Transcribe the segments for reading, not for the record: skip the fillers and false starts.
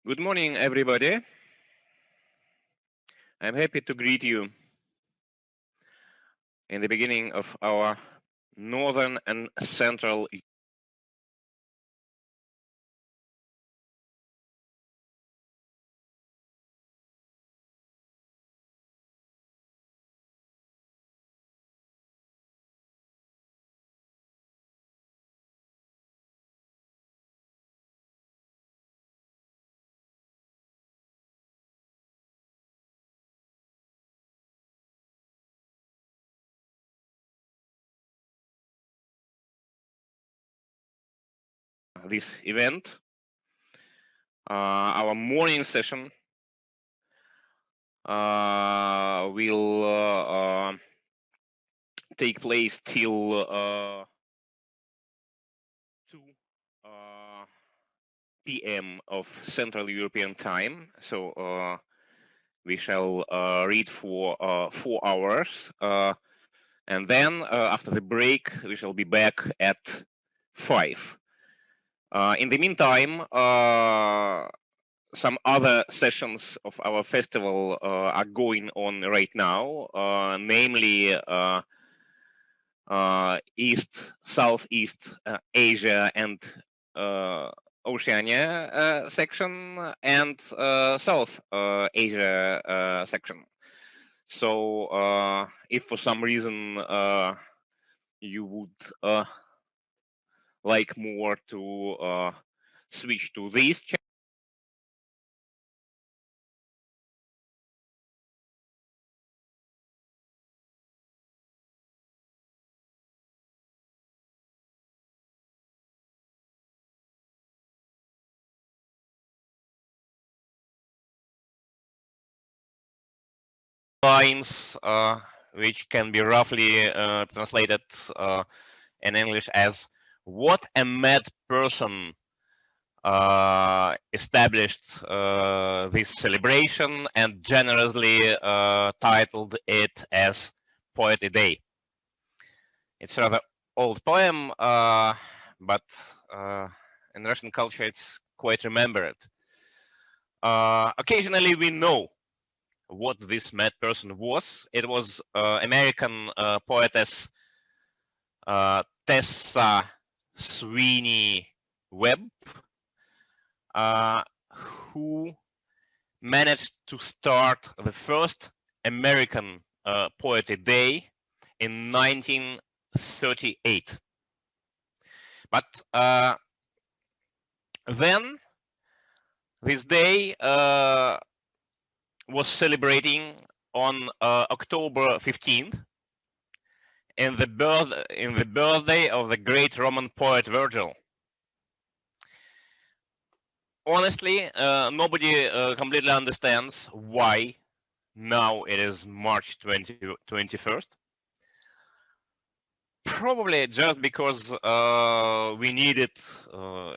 Good morning, everybody. I'm happy to greet you in the beginning of our Northern and Central this event, our morning session will take place till 2 p.m. of Central European Time. So we shall read for 4 hours. And then after the break, we shall be back at 5. In the meantime, some other sessions of our festival are going on right now, namely East, Southeast Asia and Oceania section and South Asia section. So if for some reason you would like more to switch to these lines, which can be roughly translated in English as "What a mad person established this celebration and generously titled it as Poetry Day." It's a rather old poem, but in Russian culture it's quite remembered. Occasionally we know what this mad person was. It was American poetess Tessa Sweeney Webb, who managed to start the first American Poetry Day in 1938. But then this day was celebrating on October 15th in the birthday of the great Roman poet Virgil. Honestly, nobody completely understands why now it is March 21st. Probably just because we need it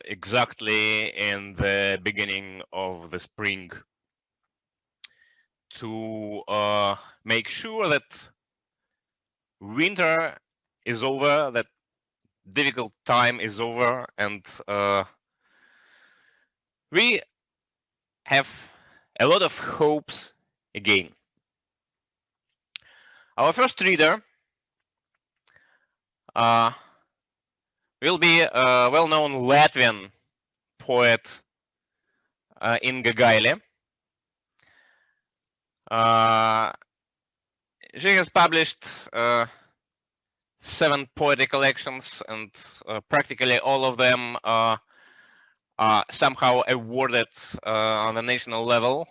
exactly in the beginning of the spring to make sure that winter is over, that difficult time is over, and we have a lot of hopes again. Our first reader will be a well-known Latvian poet Inga Gaile. She has published 7 poetry collections, and practically all of them are somehow awarded on the national level.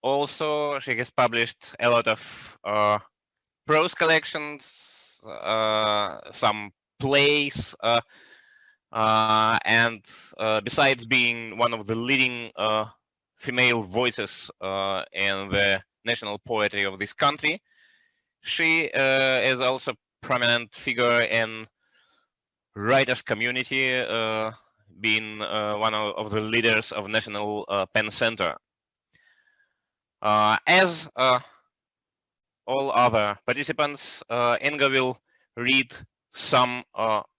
Also, she has published a lot of prose collections, some plays, and besides being one of the leading female voices in the national poetry of this country, she is also a prominent figure in writers community, being one of the leaders of National Pen Center. As all other participants, Inga will read some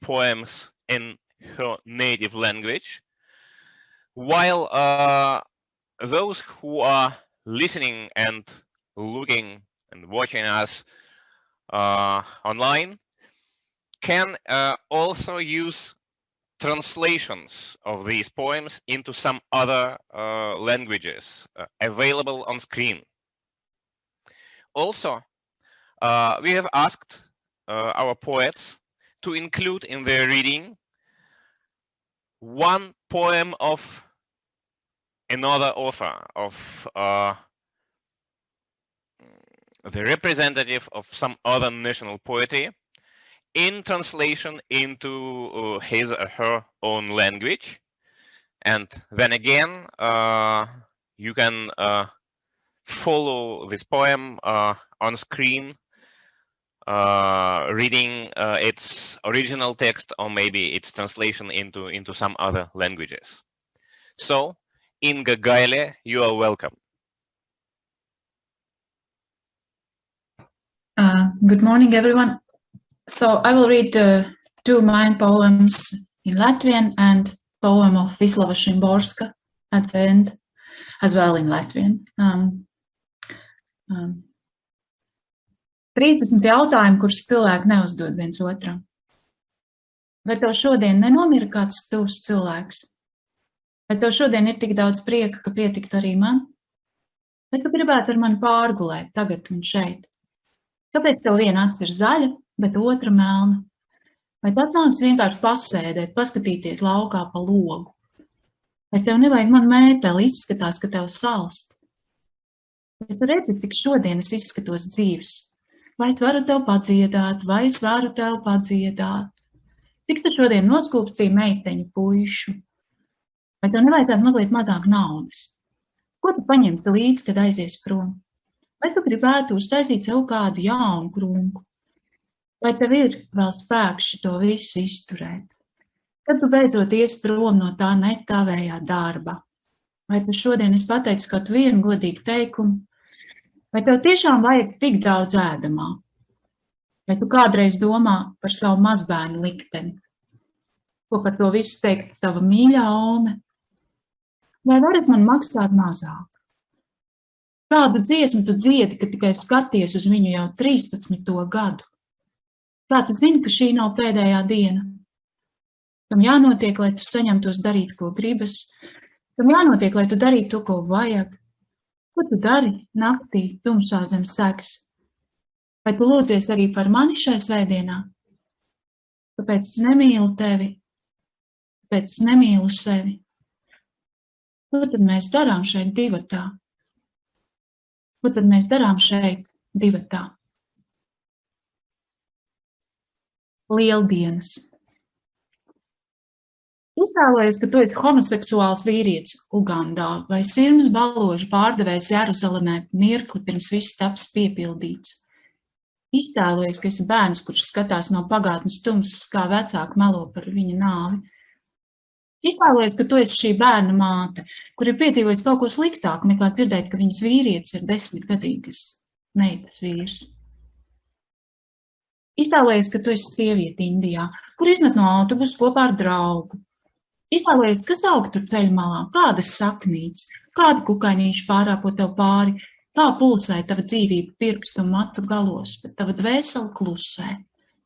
poems in her native language, while those who are listening and looking and watching us online can also use translations of these poems into some other languages available on screen. Also, we have asked our poets to include in their reading one poem of another author, of the representative of some other national poetry, in translation into his or her own language. And then again, you can follow this poem on screen, reading its original text or maybe its translation into some other languages. So, Inga Gaile, you are welcome. Good morning, everyone. So I will read two main poems in Latvian and poem of Vislava Šimborska at the end, as well in Latvian. 30 jautājumi, kurus cilvēki neuzdod viens otram. Vai tev šodien nenomira kāds tuvs cilvēks? Vai tev šodien ir tik daudz prieka, ka pietikt arī man? Vai tu gribētu ar mani pārgulēt tagad un šeit? Kāpēc tev viena acs ir zaļa, bet otra melna? Vai tu atnāc vienkārši pasēdēt, paskatīties laukā pa logu? Vai tev nevajag man mēteli, izskatās, ka tev salst? Vai tu redzi, cik šodien es izskatos dzīves? Vai es varu tev padziedāt, vai es varu tev padziedāt? Cik tu šodien noskūpstīji meiteņu puišu? Vai tev nevajadzētu mazliet mazāk naudas? Ko tu paņemsi līdzi, kad aizies prom? Vai tu gribētu uztaisīt sev kādu jaunu krunku? Vai tev ir vēl spēks šito visu izturēt? Kad tu beidzot ies prom no tā netavējā darba? Vai tu šodien esi pateicis kaut vienu godīgu teikumu? Vai tev tiešām vajag tik daudz ēdamā? Vai tu kādreiz domā par savu mazbērnu likteni? Ko par to visu teikt tava mīļā Ome? Vai varat man maksāt mazāk? Kādu dziesmu tu dziedi, ka tikai skaties uz viņu jau 13. gadu? Kā tu zini, ka šī nav pēdējā diena? Tam jānotiek, lai tu saņemtos darīt, ko gribas. Tam jānotiek, lai tu darītu to, ko vajag. Ko tu dari naktī, tumsā zem segas? Vai tu lūdzies arī par mani šai svētdienā? Kāpēc es nemīlu tevi? Kāpēc es nemīlu sevi? Ko tad mēs darām šeit divatā? Ko tad mēs darām šeit divatā? Lieldienas. Iztēlojies, ka tu esi homoseksuāls vīrietis Ugandā vai sirms baložu pārdevējs Jeruzalemē mirkli pirms viss taps piepildīts. Iztēlojies, ka esi bērns, kurš skatās no pagātnes tumsas, kā vecāki melo par viņa nāvi. Iztēlojies, ka tu esi šī bērna māte, kur ir piedzīvojis kaut ko sliktāku nekā dzirdēt, ka viņas vīrietis ir 10-gadīgas meitas vīrs. Iztēlojies, ka tu esi sieviete Indijā, kur izmet no autobusu kopā ar draugu. Iztēlojies, kas aug tur ceļmalā, kādas saknītes, kādi kukainīši pārāpo tev pāri, kā pulsē tava dzīvība pirkstu un matu galos, bet tava dvēsele klusē,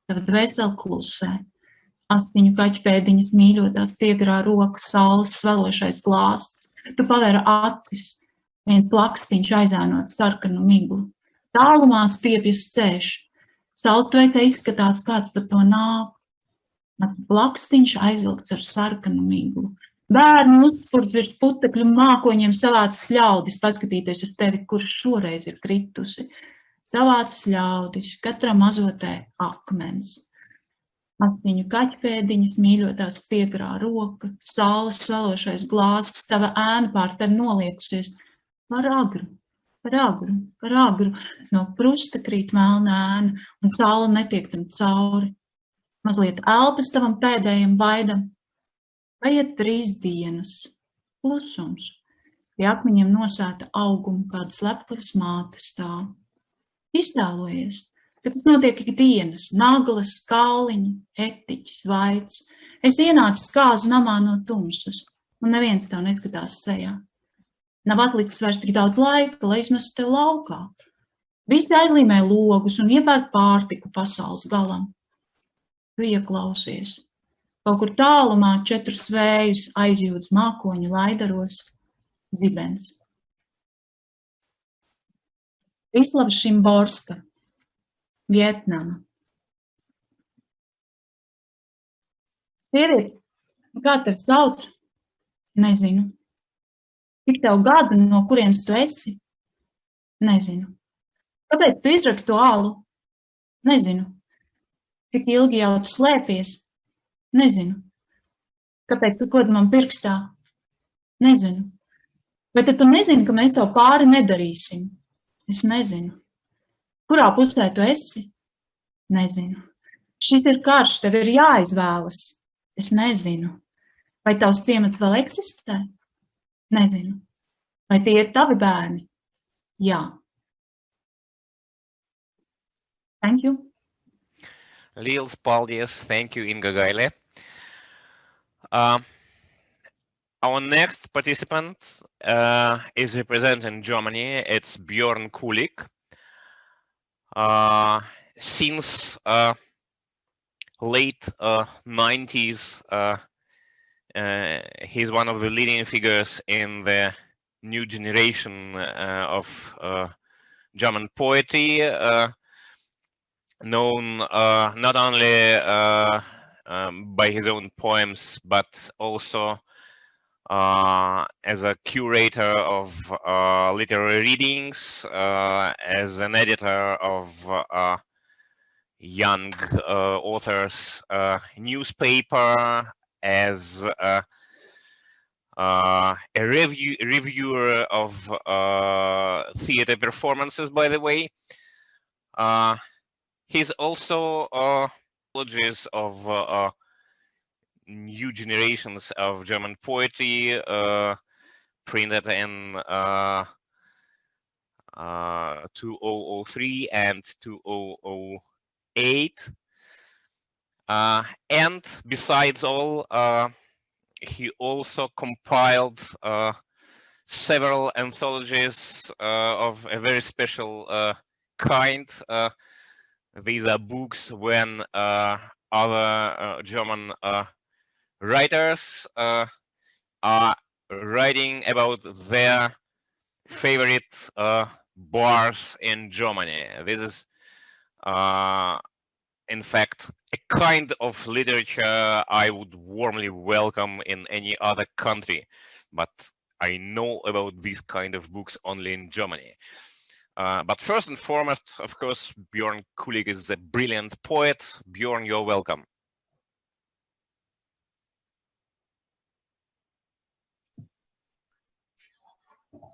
tava dvēsele klusē. Astiņu kaķpēdiņas mīļotās tiegrā roka, saules svelošais glāsts, tu pavēra acis, vien plakstiņš aizēnot sarkanu miglu. Tālumā stiepjas cēš, saultveite izskatās kāds par to nāku. Plakstiņš aizvilkts ar sarkanu miglu. Bērnu uzspurts virs putekļu mākoņiem savācas ļaudis paskatīties uz tevi, kurš šoreiz ir kritusi. Savācas ļaudis, katra mazotē akmens. Astiņu kaķpēdiņas, mīļotās stiegrā roka, saules svelošais glāsts, tava ēna pār tevi noliekusies. Par agru, no krusta krīt melna ēna, un saule netiek tam cauri. Mazliet elpas tavam pēdējam baidam. Paiet 3 dienas. Klusums. Pie akmeņiem nosēta auguma, kāda slepkavas māte stāv. Iztēlojies, ka tas notiek ikdienas, naglas, kāliņi, etiķis, vaids. Es ienācu kāzu namā no tumsas, un neviens tev neskatās sejā. Nav atlicis vairs tik daudz laika, lai izmestu tev laukā. Visi aizlīmē logus un iepērk pārtiku pasaules galam. Tu ieklausies. Kaut kur tālumā 4 vējus aizjūtas mākoņu laidaros dzibens. Vislava Šimborska, Vietnama. Sieviete, kā tevi sauc? Nezinu. Cik tev gadu, no kurienes tu esi? Nezinu. Kāpēc tu izraki to alu? Nezinu. Cik ilgi jau tu slēpies? Nezinu. Kāpēc tu kod man pirkstā? Nezinu. Vai tad tu nezini, ka mēs tev pāri nedarīsim? Es nezinu. Kurā pusē tu esi? Nezinu. Šis ir karš, tev ir jāizvēlas. Es nezinu. Vai tavs ciemats vēl eksistē? Nezinu. Vai tie ir tavi bērni? Jā. Thank you. Liels paldies. Thank you, Inga Gaile. Our next participant is representing Germany. It's Bjorn Kulik. Since late 90s, he's one of the leading figures in the new generation of German poetry, known not only by his own poems, but also as a curator of literary readings, as an editor of young authors' newspaper, as a reviewer of theater performances, by the way. He's also apologies of new generations of German poetry, printed in 2003 and 2008. And besides all, he also compiled several anthologies of a very special kind. These are books when other German writers are writing about their favorite bars in Germany. This is, in fact, a kind of literature I would warmly welcome in any other country, but I know about these kind of books only in Germany. But first and foremost, of course, Bjorn Kulik is a brilliant poet. Bjorn, you're welcome.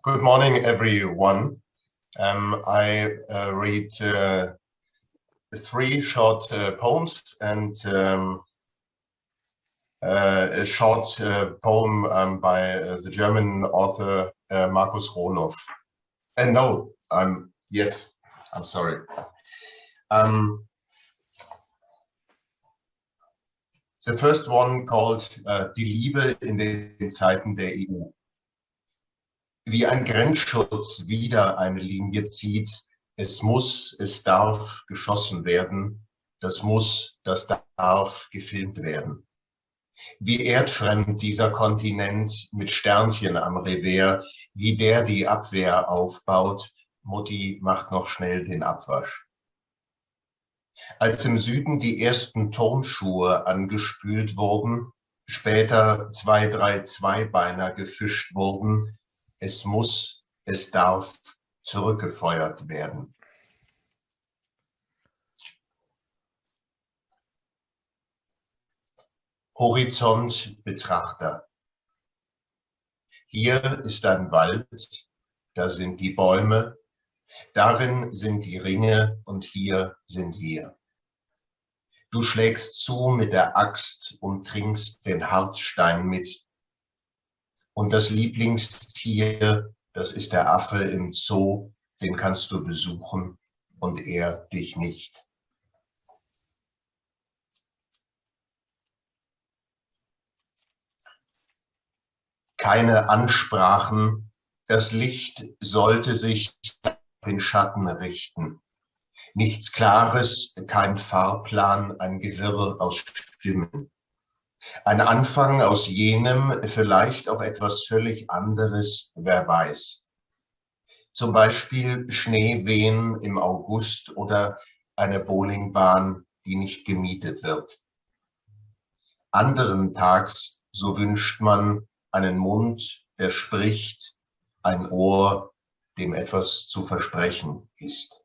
Good morning, everyone. I read 3 short poems and a short poem by the German author Markus Rohloff. No, yes, I'm sorry. The first one called Die Liebe in den Zeiten der EU. Wie ein Grenzschutz wieder eine Linie zieht, es muss, es darf geschossen werden, das muss, das darf gefilmt werden. Wie erdfremd dieser Kontinent mit Sternchen am Revers, wie der die Abwehr aufbaut, Mutti macht noch schnell den Abwasch. Als im Süden die ersten Turnschuhe angespült wurden, später 2, 3 Zweibeiner gefischt wurden, es muss, es darf zurückgefeuert werden. Horizontbetrachter. Hier ist ein Wald, da sind die Bäume, darin sind die Ringe und hier sind wir. Du schlägst zu mit der Axt und trinkst den Hartstein mit. Und das Lieblingstier, das ist der Affe im Zoo, den kannst du besuchen und er dich nicht. Keine Ansprachen, Das Licht sollte sich nach den Schatten richten. Nichts Klares, kein Fahrplan, ein Gewirr aus Stimmen. Ein Anfang aus jenem, vielleicht auch etwas völlig anderes, wer weiß. Zum Beispiel Schneewehen im August oder eine Bowlingbahn, die nicht gemietet wird. Anderen Tags, so wünscht man, einen Mund, der spricht, ein Ohr, dem etwas zu versprechen ist.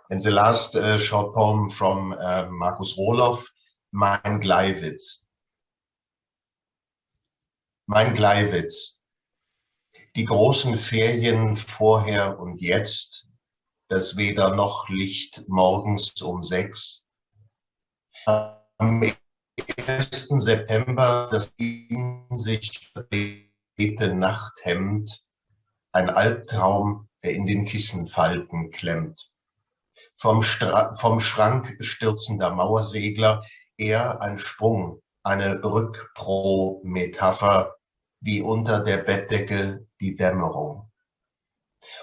And the last short poem from Markus Rohloff, Mein Gleiwitz. Mein Gleiwitz. Die großen Ferien vorher und jetzt, das weder noch Licht morgens um 6. Am 1. September das in sich verdrehte Nachthemd, ein Albtraum, der in den Kissenfalten klemmt. Vom Schrank stürzender Mauersegler, er ein Sprung, eine Rückpro-Metapher, wie unter der Bettdecke die Dämmerung.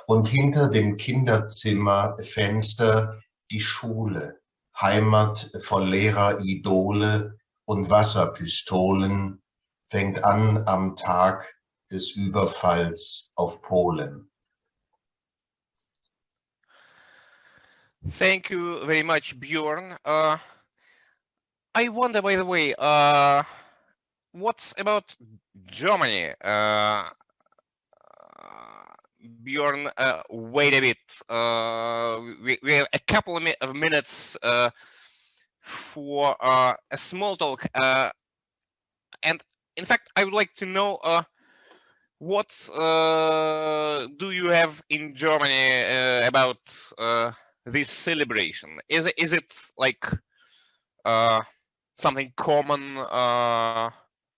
Und hinter dem Kinderzimmerfenster die Schule, Heimat voll leerer Idole und Wasserpistolen, fängt an am Tag des Überfalls auf Polen. Thank you very much, Bjorn. I wonder, by the way, what's about Germany? Bjorn, wait a bit. We have a couple of minutes for a small talk. And in fact, I would like to know what do you have in Germany about this celebration? Is it like something common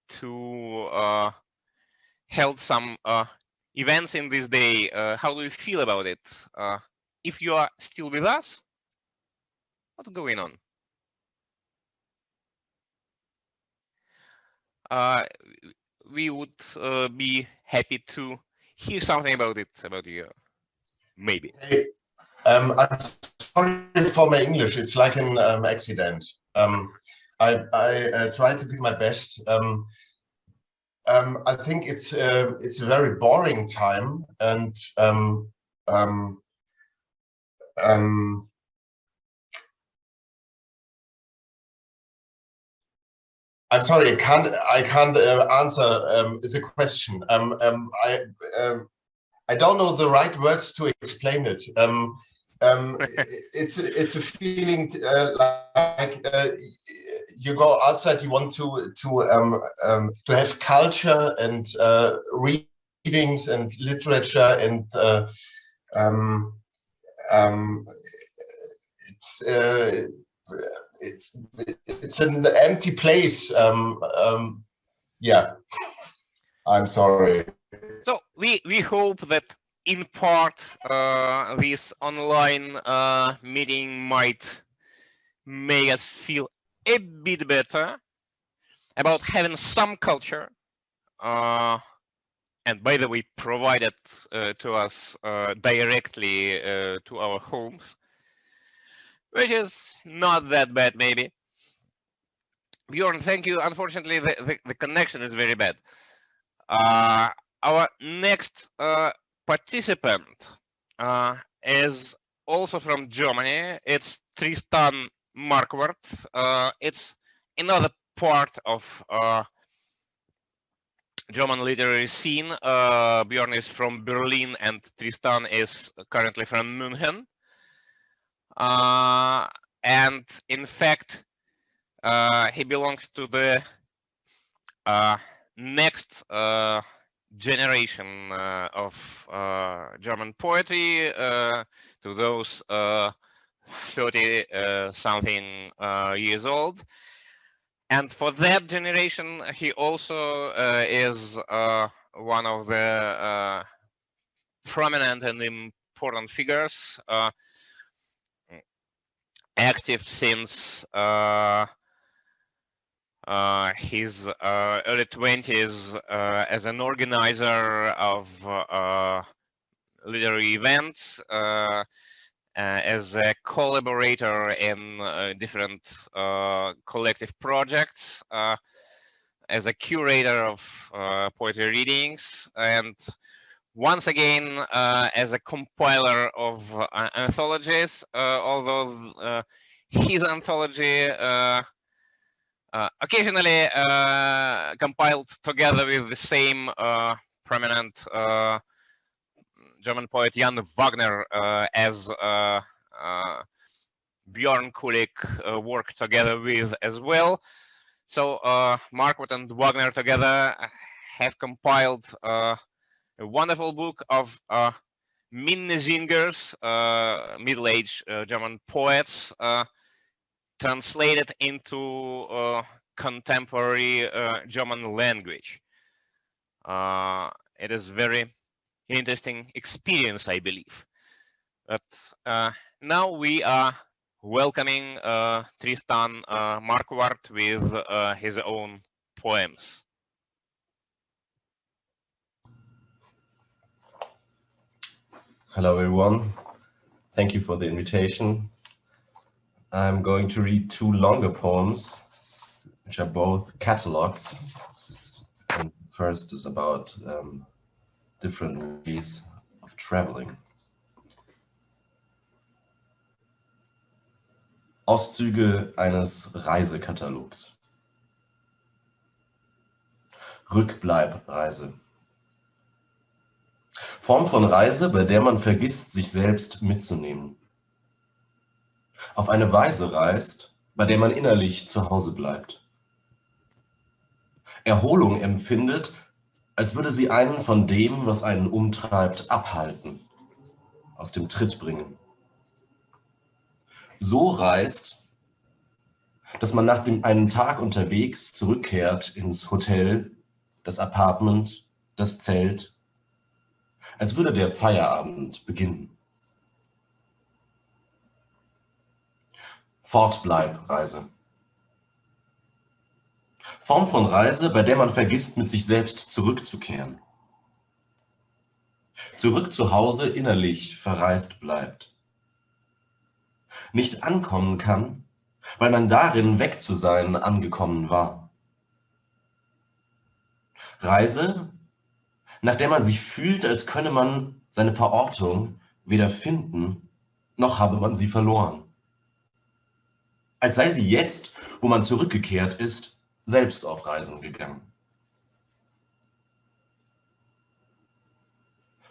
to held some events in this day? How do you feel about it? If you are still with us, what's going on? We would be happy to hear something about it, about you, maybe. Hey, I'm sorry for my English. It's like an accident. I try to give my best. I think it's a very boring time, and I'm sorry, I can't answer the question. I don't know the right words to explain it. It's a feeling like you go outside. You want to have culture and readings and literature, and it's an empty place. Yeah, I'm sorry. So we hope that in part this online meeting might make us feel a bit better about having some culture, and by the way, provided to us directly to our homes, which is not that bad, maybe. Bjorn, thank you. Unfortunately, the connection is very bad. Our next participant is also from Germany. It's Tristan Marquardt. It's another part of German literary scene. Bjorn is from Berlin and Tristan is currently from München. And in fact, he belongs to the next generation of German poetry, to those 30-something years old. And for that generation, he also is one of the prominent and important figures, active since his early 20s as an organizer of literary events, as a collaborator in different collective projects, as a curator of poetry readings, and once again as a compiler of anthologies, although his anthology occasionally compiled together with the same prominent German poet Jan Wagner, as Bjorn Kulik worked together with as well. So Marquardt and Wagner together have compiled a wonderful book of Minnesingers, middle-aged German poets, translated into contemporary German language. It is very interesting experience, I believe. But now we are welcoming Tristan Marquardt with his own poems. Hello, everyone. Thank you for the invitation. I'm going to read two longer poems, which are both catalogs. And first is about different ways of traveling. Auszüge eines Reisekatalogs. Rückbleibreise. Form von Reise, bei der man vergisst, sich selbst mitzunehmen. Auf eine Weise reist, bei der man innerlich zu Hause bleibt. Erholung empfindet, als würde sie einen von dem, was einen umtreibt, abhalten, aus dem Tritt bringen. So reist, dass man nach einem Tag unterwegs zurückkehrt ins Hotel, das Apartment, das Zelt, als würde der Feierabend beginnen. Fortbleibreise. Form von Reise, bei der man vergisst, mit sich selbst zurückzukehren. Zurück zu Hause innerlich verreist bleibt. Nicht ankommen kann, weil man darin weg zu sein angekommen war. Reise, nach der man sich fühlt, als könne man seine Verortung weder finden, noch habe man sie verloren. Als sei sie jetzt, wo man zurückgekehrt ist, selbst auf Reisen gegangen.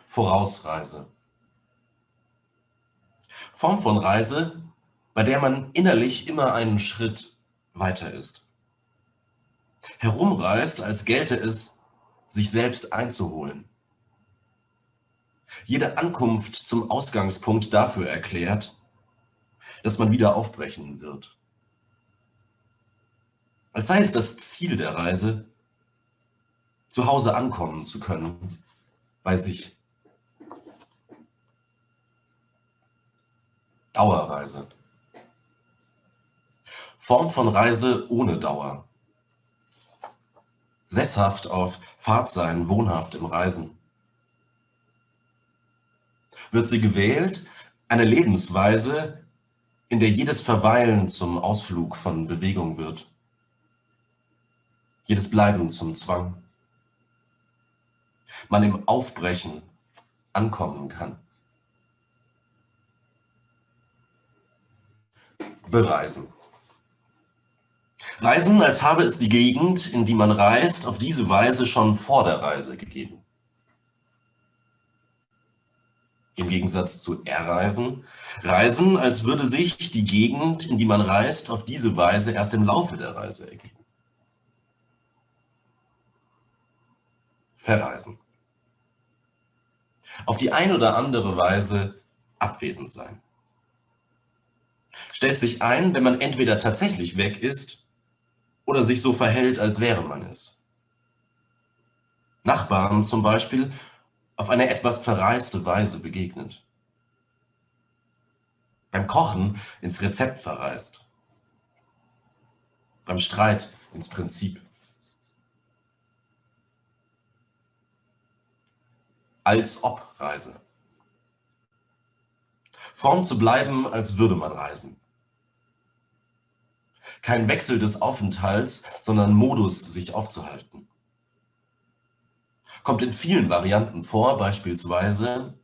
Vorausreise. Form von Reise, bei der man innerlich immer einen Schritt weiter ist. Herumreist, als gelte es, sich selbst einzuholen. Jede Ankunft zum Ausgangspunkt dafür erklärt, dass man wieder aufbrechen wird. Als sei es das Ziel der Reise, zu Hause ankommen zu können, bei sich. Dauerreise. Form von Reise ohne Dauer. Sesshaft auf Fahrt sein, wohnhaft im Reisen. Wird sie gewählt, eine Lebensweise, in der jedes Verweilen zum Ausflug von Bewegung wird. Jedes Bleiben zum Zwang. Man im Aufbrechen ankommen kann. Bereisen. Reisen, als habe es die Gegend, in die man reist, auf diese Weise schon vor der Reise gegeben. Im Gegensatz zu erreisen, reisen, als würde sich die Gegend, in die man reist, auf diese Weise erst im Laufe der Reise ergeben. Verreisen. Auf die ein oder andere Weise abwesend sein. Stellt sich ein, wenn man entweder tatsächlich weg ist oder sich so verhält, als wäre man es. Nachbarn zum Beispiel auf eine etwas verreiste Weise begegnet. Beim Kochen ins Rezept verreist. beim Streit ins Prinzip. Als-ob-Reise. Form zu bleiben, als würde man reisen. Kein Wechsel des Aufenthalts, sondern Modus, sich aufzuhalten. Kommt in vielen Varianten vor, beispielsweise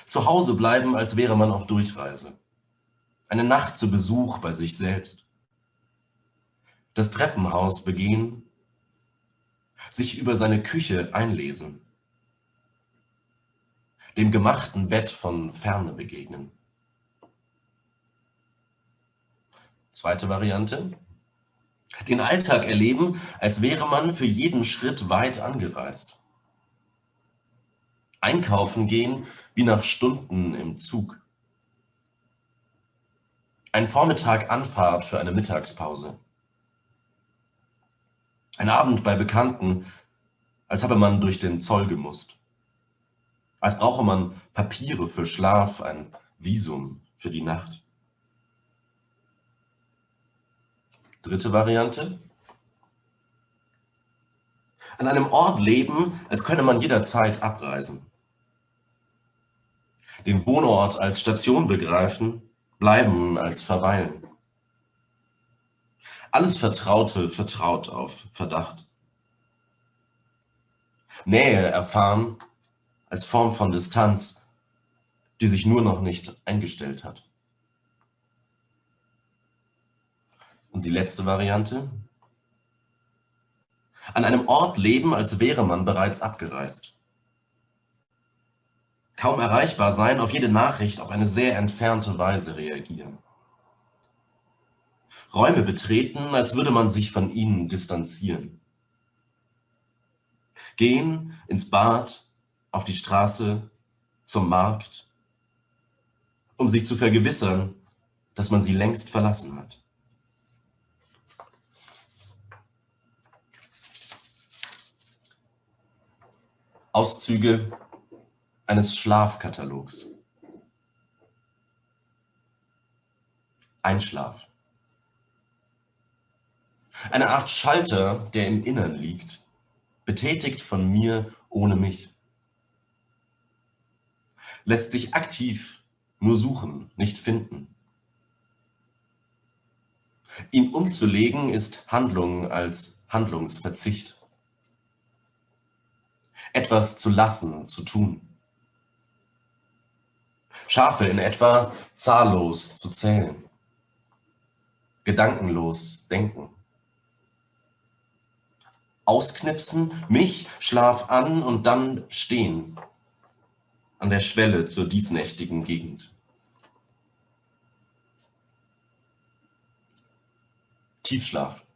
zu Hause bleiben, als wäre man auf Durchreise. Eine Nacht zu Besuch bei sich selbst. Das Treppenhaus begehen. Sich über seine Küche einlesen. Dem gemachten Bett von Ferne begegnen. Zweite Variante. Den Alltag erleben, als wäre man für jeden Schritt weit angereist. Einkaufen gehen, wie nach Stunden im Zug. Ein Vormittag Anfahrt für eine Mittagspause. Ein Abend bei Bekannten, als habe man durch den Zoll gemusst. Als brauche man Papiere für Schlaf, ein Visum für die Nacht. Dritte Variante. An einem Ort leben, als könne man jederzeit abreisen. Den Wohnort als Station begreifen, bleiben als verweilen. Alles Vertraute vertraut auf Verdacht. Nähe erfahren als Form von Distanz, die sich nur noch nicht eingestellt hat. Und die letzte Variante. An einem Ort leben, als wäre man bereits abgereist. Kaum erreichbar sein, auf jede Nachricht auf eine sehr entfernte Weise reagieren. Räume betreten, als würde man sich von ihnen distanzieren. Gehen ins Bad, auf die Straße, zum Markt, um sich zu vergewissern, dass man sie längst verlassen hat. Auszüge eines Schlafkatalogs. Einschlaf. Eine Art Schalter, der im Innern liegt, betätigt von mir ohne mich. Lässt sich aktiv nur suchen, nicht finden. Ihn umzulegen ist Handlung als Handlungsverzicht. Etwas zu lassen, zu tun. Schafe in etwa zahllos zu zählen. Gedankenlos denken. Ausknipsen, mich, Schlaf an und dann stehen. An der Schwelle zur diesnächtigen Gegend. Tiefschlaf.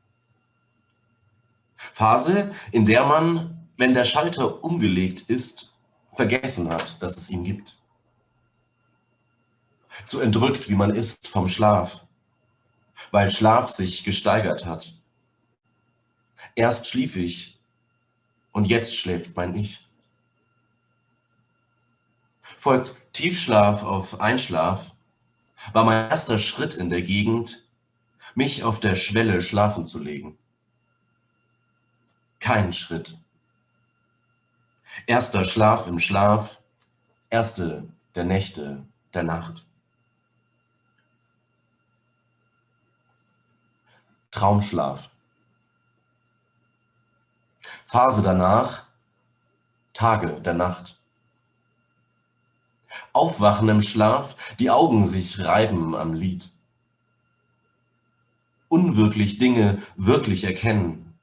Phase, in der man, wenn der Schalter umgelegt ist, vergessen hat, dass es ihn gibt. Zu entrückt, wie man ist vom Schlaf, weil Schlaf sich gesteigert hat. Erst schlief ich und jetzt schläft mein Ich. Folgt Tiefschlaf auf Einschlaf, war mein erster Schritt in der Gegend, mich auf der Schwelle schlafen zu legen. Kein Schritt. Erster Schlaf im Schlaf, erste der Nächte der Nacht. Traumschlaf. Phase danach, Tage der Nacht. Aufwachen im Schlaf, die Augen sich reiben am Lid. Unwirklich Dinge wirklich erkennen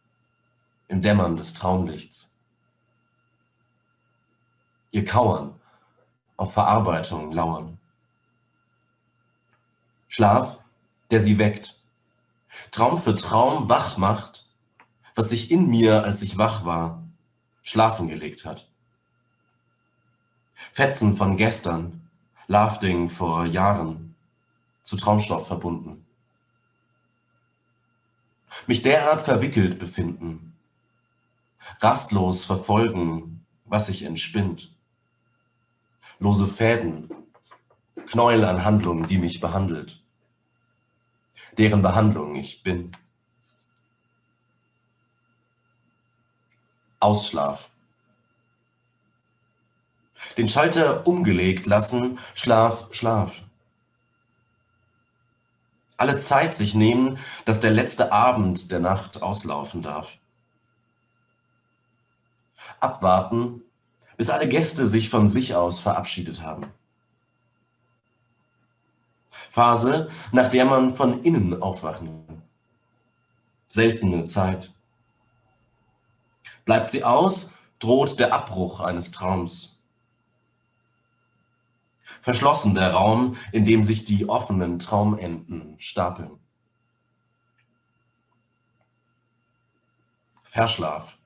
im Dämmern des Traumlichts. Ihr Kauern, auf Verarbeitung lauern. Schlaf, der sie weckt. Traum für Traum wach macht, was sich in mir, als ich wach war, schlafen gelegt hat. Fetzen von gestern, Lafting vor Jahren, zu Traumstoff verbunden. Mich derart verwickelt befinden, rastlos verfolgen, was sich entspinnt. Lose Fäden, Knäuel an Handlung, die mich behandelt. deren Behandlung ich bin. Ausschlaf. Den Schalter umgelegt lassen, Schlaf, Schlaf. Alle Zeit sich nehmen, dass der letzte Abend der Nacht auslaufen darf. Abwarten, bis alle Gäste sich von sich aus verabschiedet haben. Phase, nach der man von innen aufwachen kann. Seltene Zeit. Bleibt sie aus, droht der Abbruch eines Traums. Verschlossen der Raum, in dem sich die offenen Traumenden stapeln. Verschlaf.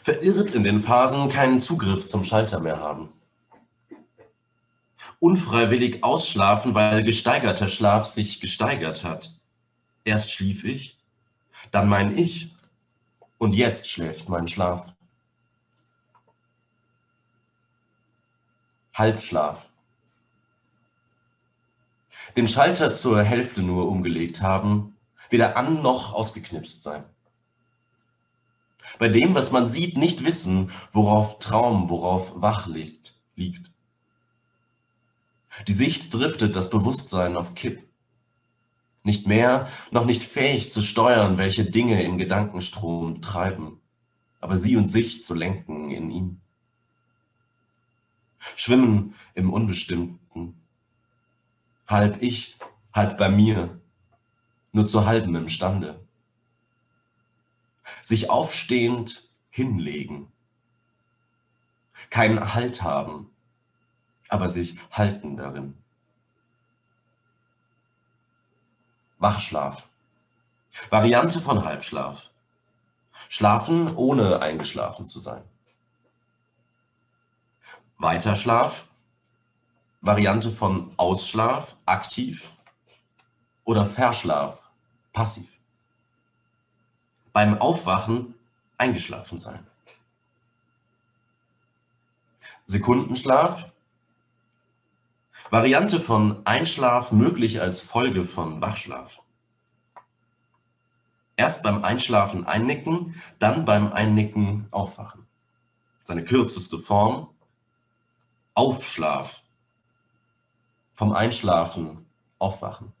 Verirrt in den Phasen keinen Zugriff zum Schalter mehr haben. Unfreiwillig ausschlafen, weil gesteigerter Schlaf sich gesteigert hat. Erst schlief ich, dann mein Ich und jetzt schläft mein Schlaf. Halbschlaf. Den Schalter zur Hälfte nur umgelegt haben, weder an noch ausgeknipst sein. Bei dem, was man sieht, nicht wissen, worauf Traum, worauf wach liegt. Die Sicht driftet, das Bewusstsein auf Kipp. Nicht mehr, noch nicht fähig zu steuern, welche Dinge im Gedankenstrom treiben, aber sie und sich zu lenken in ihm. Schwimmen im Unbestimmten. Halb ich, halb bei mir, nur zu halbem imstande. Sich aufstehend hinlegen. Keinen Halt haben, aber sich halten darin. Wachschlaf. Variante von Halbschlaf. Schlafen, ohne eingeschlafen zu sein. Weiterschlaf. Variante von Ausschlaf, aktiv. Oder Verschlaf, passiv. Beim Aufwachen eingeschlafen sein. Sekundenschlaf. Variante von Einschlaf, möglich als Folge von Wachschlaf. Erst beim Einschlafen einnicken, dann beim Einnicken aufwachen. Seine kürzeste Form, Aufschlaf. Vom Einschlafen aufwachen.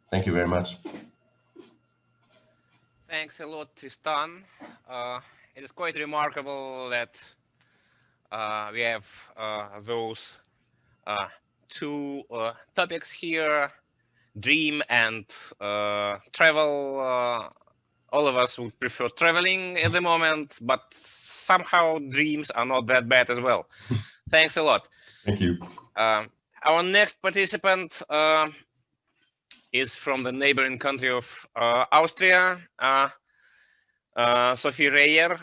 Thank you very much. Thanks a lot, Tristan. It is quite remarkable that we have those two topics here, dream and travel. All of us would prefer traveling at the moment, but somehow dreams are not that bad as well. Thanks a lot. Thank you. Our next participant is from the neighboring country of Austria, Sophie Rayer.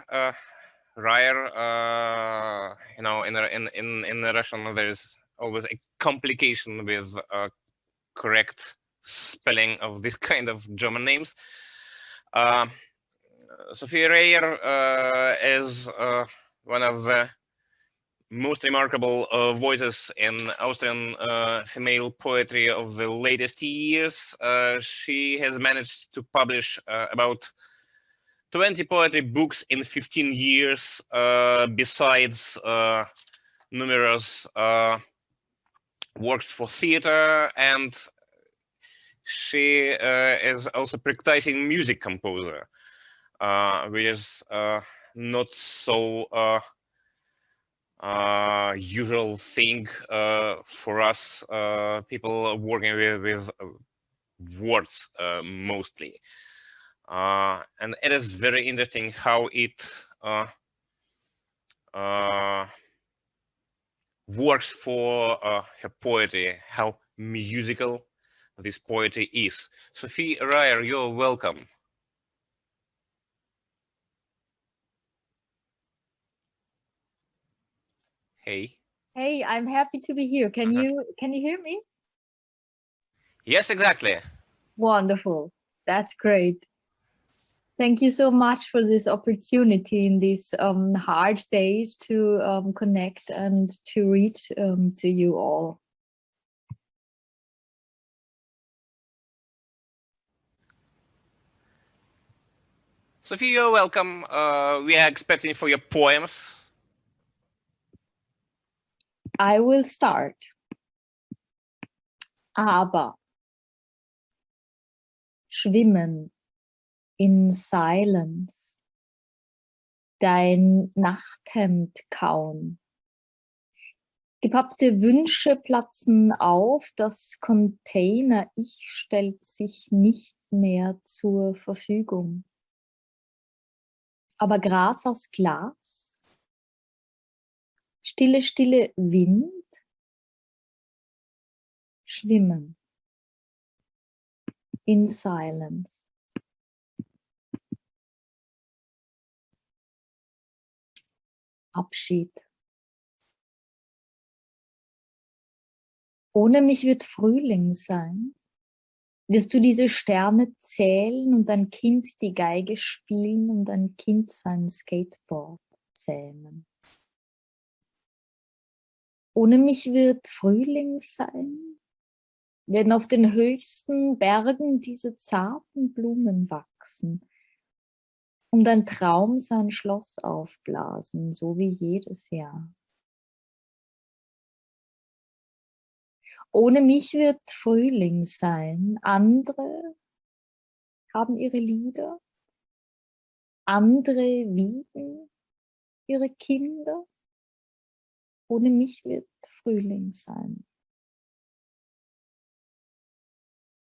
Rayer, you know, in Russian there is always a complication with correct spelling of this kind of German names. Sophia Rayer is one of the most remarkable voices in Austrian female poetry of the latest years. She has managed to publish about 20 poetry books in 15 years, besides numerous works for theater, and she is also practicing music composer, which is not so usual thing for us people working with words mostly. And it is very interesting how it works for her poetry, how musical this poetry is. Sophie Rayer, you're welcome. Hey. Hey, I'm happy to be here. Can you hear me? Yes, exactly. Wonderful. That's great. Thank you so much for this opportunity in these hard days to connect and to read to you all. Sophie, you're welcome. We are expecting for your poems. I will start. Aber schwimmen in silence, dein Nachthemd kauen. Gepappte Wünsche platzen auf, das Container-Ich stellt sich nicht mehr zur Verfügung. Aber Gras aus Glas, stille, stille Wind, schwimmen in silence. Abschied. Ohne mich wird Frühling sein. Wirst du diese Sterne zählen und ein Kind die Geige spielen und ein Kind sein Skateboard zähmen? Ohne mich wird Frühling sein. Werden auf den höchsten Bergen diese zarten Blumen wachsen und ein Traum sein Schloss aufblasen, so wie jedes Jahr. Ohne mich wird Frühling sein. Andere haben ihre Lieder. Andere wiegen ihre Kinder. Ohne mich wird Frühling sein.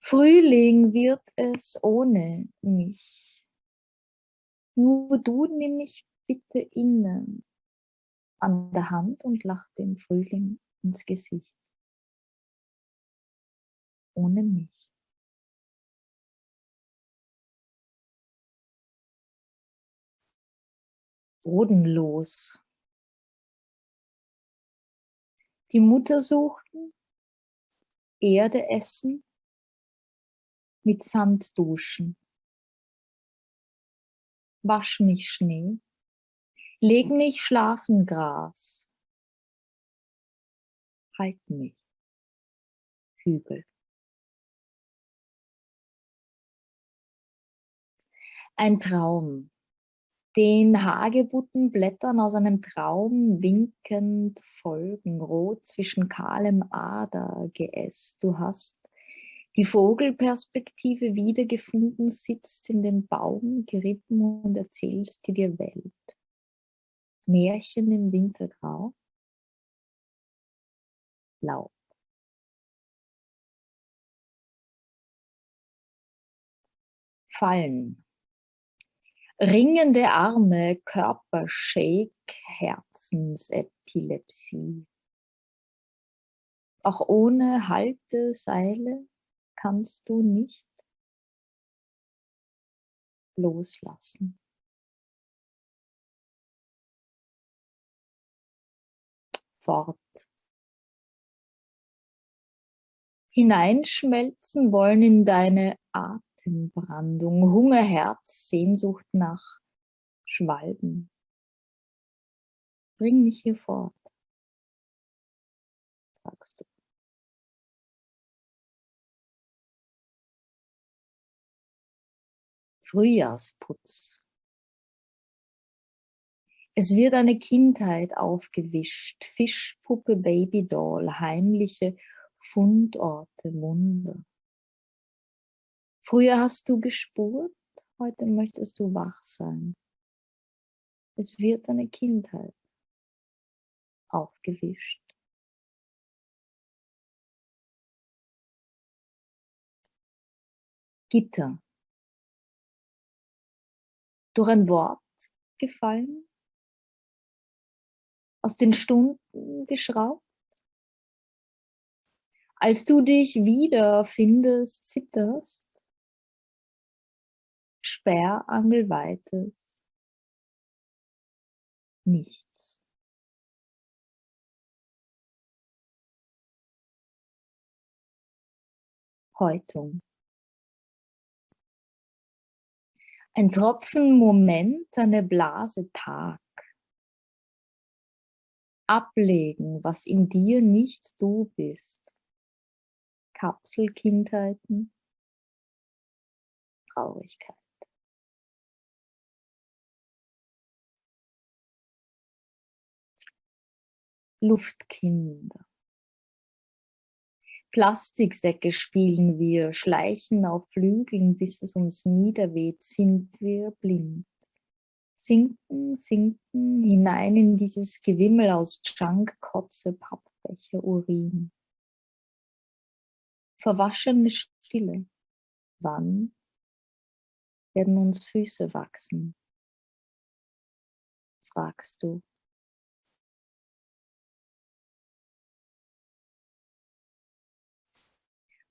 Frühling wird es ohne mich. Nur du nimm mich bitte innen an der Hand und lach dem Frühling ins Gesicht. Ohne mich. Bodenlos. Die Mutter suchen, Erde essen, mit Sand duschen. Wasch mich Schnee, leg mich schlafen Gras. Halt mich, Hügel. Ein Traum, den Hagebuttenblättern aus einem Traum winkend folgen, rot zwischen kahlem Adergeäst. Du hast die Vogelperspektive wiedergefunden, sitzt in den Baum gerieben und erzählst dir Welt. Märchen im Wintergrau, Laub. Fallen. Ringende Arme, Körpershake, Herzensepilepsie. Auch ohne Halteseile kannst du nicht loslassen. Fort. Hineinschmelzen wollen in deine Atembrandung, Hunger, Herz, Sehnsucht nach Schwalben. Bring mich hier fort, sagst du. Frühjahrsputz. Es wird eine Kindheit aufgewischt, Fischpuppe, Babydoll, heimliche Fundorte, Wunder. Früher hast du gespurt, heute möchtest du wach sein. Es wird eine Kindheit aufgewischt. Gitter. Durch ein Wort gefallen, aus den Stunden geschraubt. Als du dich wiederfindest, zitterst, sperrangelweites Nichts. Häutung. Ein Tropfen Moment, eine Blase Tag. Ablegen, was in dir nicht du bist. Kapselkindheiten, Traurigkeit. Luftkinder. Plastiksäcke spielen wir, schleichen auf Flügeln, bis es uns niederweht, sind wir blind. Sinken, sinken hinein in dieses Gewimmel aus Junk, Kotze, Pappbecher, Urin. Verwaschene Stille. Wann werden uns Füße wachsen? Fragst du.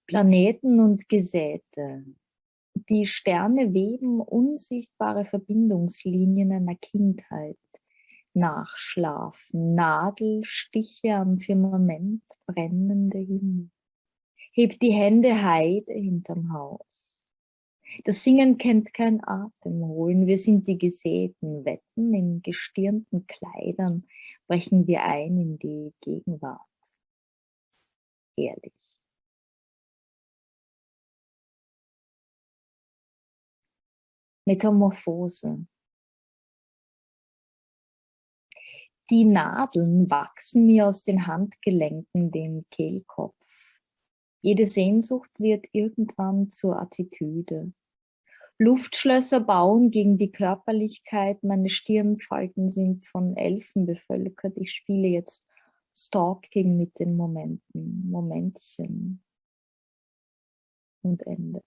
Planeten und Gesäte. Die Sterne weben unsichtbare Verbindungslinien einer Kindheit. Nachschlafen, Nadelstiche am Firmament, brennende Himmel. Heb die Hände, Heide hinterm Haus. Das Singen kennt kein Atemholen, wir sind die Gesäten, Wetten in gestirnten Kleidern, brechen wir ein in die Gegenwart. Ehrlich. Metamorphose. Die Nadeln wachsen mir aus den Handgelenken, dem Kehlkopf. Jede Sehnsucht wird irgendwann zur Attitüde. Luftschlösser bauen gegen die Körperlichkeit, meine Stirnfalten sind von Elfen bevölkert. Ich spiele jetzt Stalking mit den Momenten, Momentchen und Ende.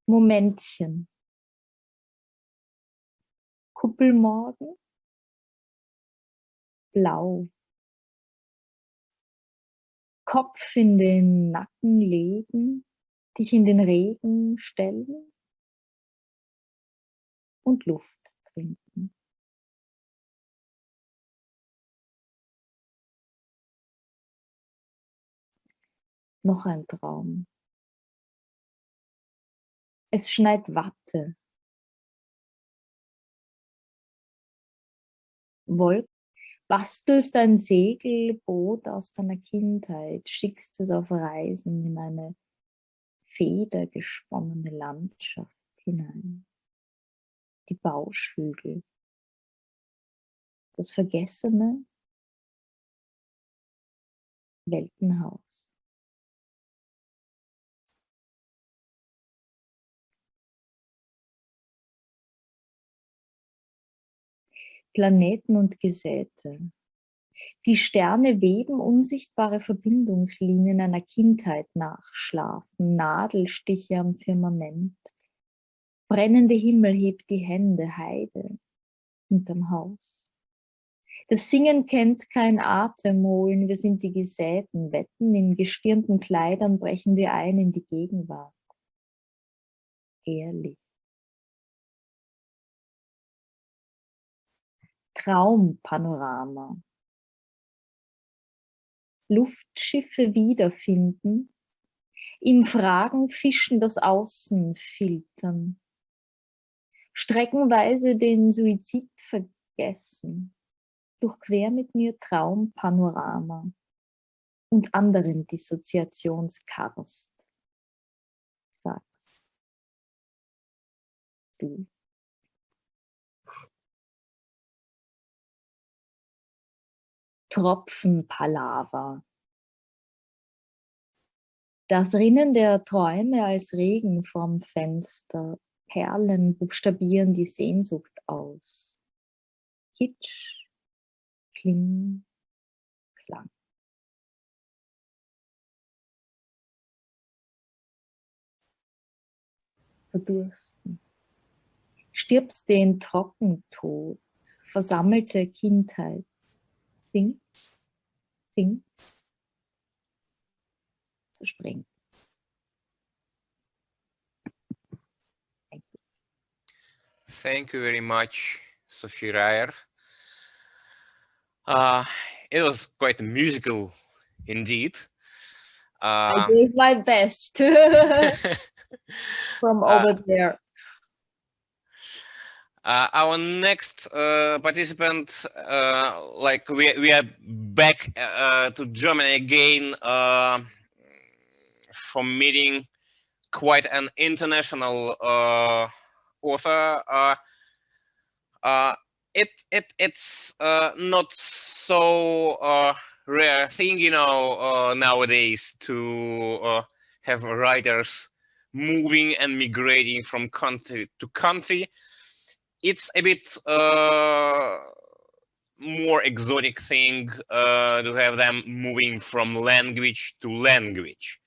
Momentchen. Kuppelmorgen. Blau. Kopf in den Nacken legen, dich in den Regen stellen und Luft trinken. Noch ein Traum. Es schneit Watte. Wolken. Bastelst ein Segelboot aus deiner Kindheit, schickst es auf Reisen in eine federgesponnene Landschaft hinein. Die Bauschhügel. Das vergessene Weltenhaus. Planeten und Gesäte. Die Sterne weben unsichtbare Verbindungslinien einer Kindheit nachschlafen, Nadelstiche am Firmament. Brennende Himmel hebt die Hände, Heide hinterm Haus. Das Singen kennt kein Atemholen, wir sind die Gesäten, Wetten in gestirnten Kleidern brechen wir ein in die Gegenwart. Ehrlich. Traumpanorama. Luftschiffe wiederfinden, im Fragen fischen das Außen filtern, streckenweise den Suizid vergessen, durchquer mit mir Traumpanorama und anderen Dissoziationskarst, sagst du. Tropfenpalaver. Das Rinnen der Träume als Regen vorm Fenster, Perlen buchstabieren die Sehnsucht aus. Kitsch, Kling, Klang. Verdursten. Stirbst den Trockentod, versammelte Kindheit. Sing, sing, zu springen. Thank you very much, Sophie Rayer. It was quite musical indeed. I did my best from over there. Our next participant, we are back to Germany again from meeting quite an international author. it's not so rare thing, you know, nowadays to have writers moving and migrating from country to country. It's a bit more exotic thing to have them moving from language to language.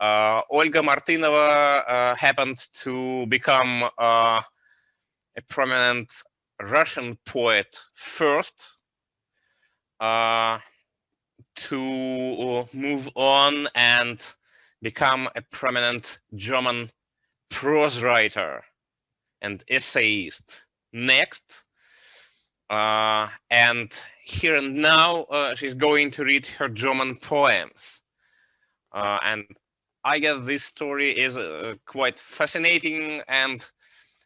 Olga Martynova happened to become a prominent Russian poet first, to move on and become a prominent German prose writer and essayist next. And here and now she's going to read her German poems. And I guess this story is quite fascinating and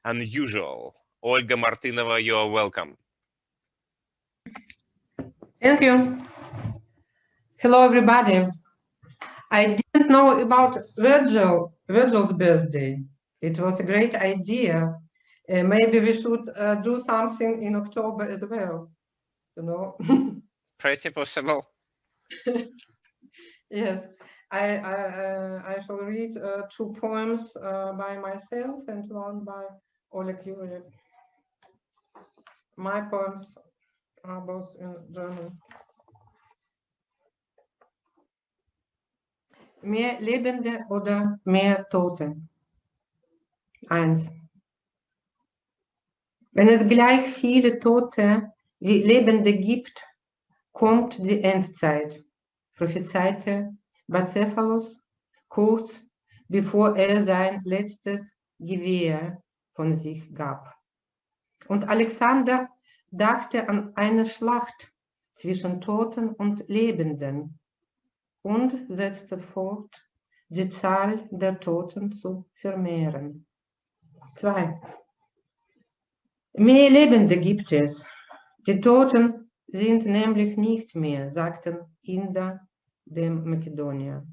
unusual. Olga Martynova, you are welcome. Thank you. Hello, everybody. I didn't know about Virgil's birthday. It was a great idea. Maybe we should do something in October as well, you know. Pretty possible. Yes, I shall read 2 poems by myself and 1 by Oleg Yurev. My poems are both in German. Mehr Lebende oder mehr Tote? 1. Wenn es gleich viele Tote wie Lebende gibt, kommt die Endzeit, prophezeite Bucephalus kurz bevor er sein letztes Gewehr von sich gab. Und Alexander dachte an eine Schlacht zwischen Toten und Lebenden und setzte fort, die Zahl der Toten zu vermehren. 2. Mehr Lebende gibt es. Die Toten sind nämlich nicht mehr, sagten Inder dem Makedonier.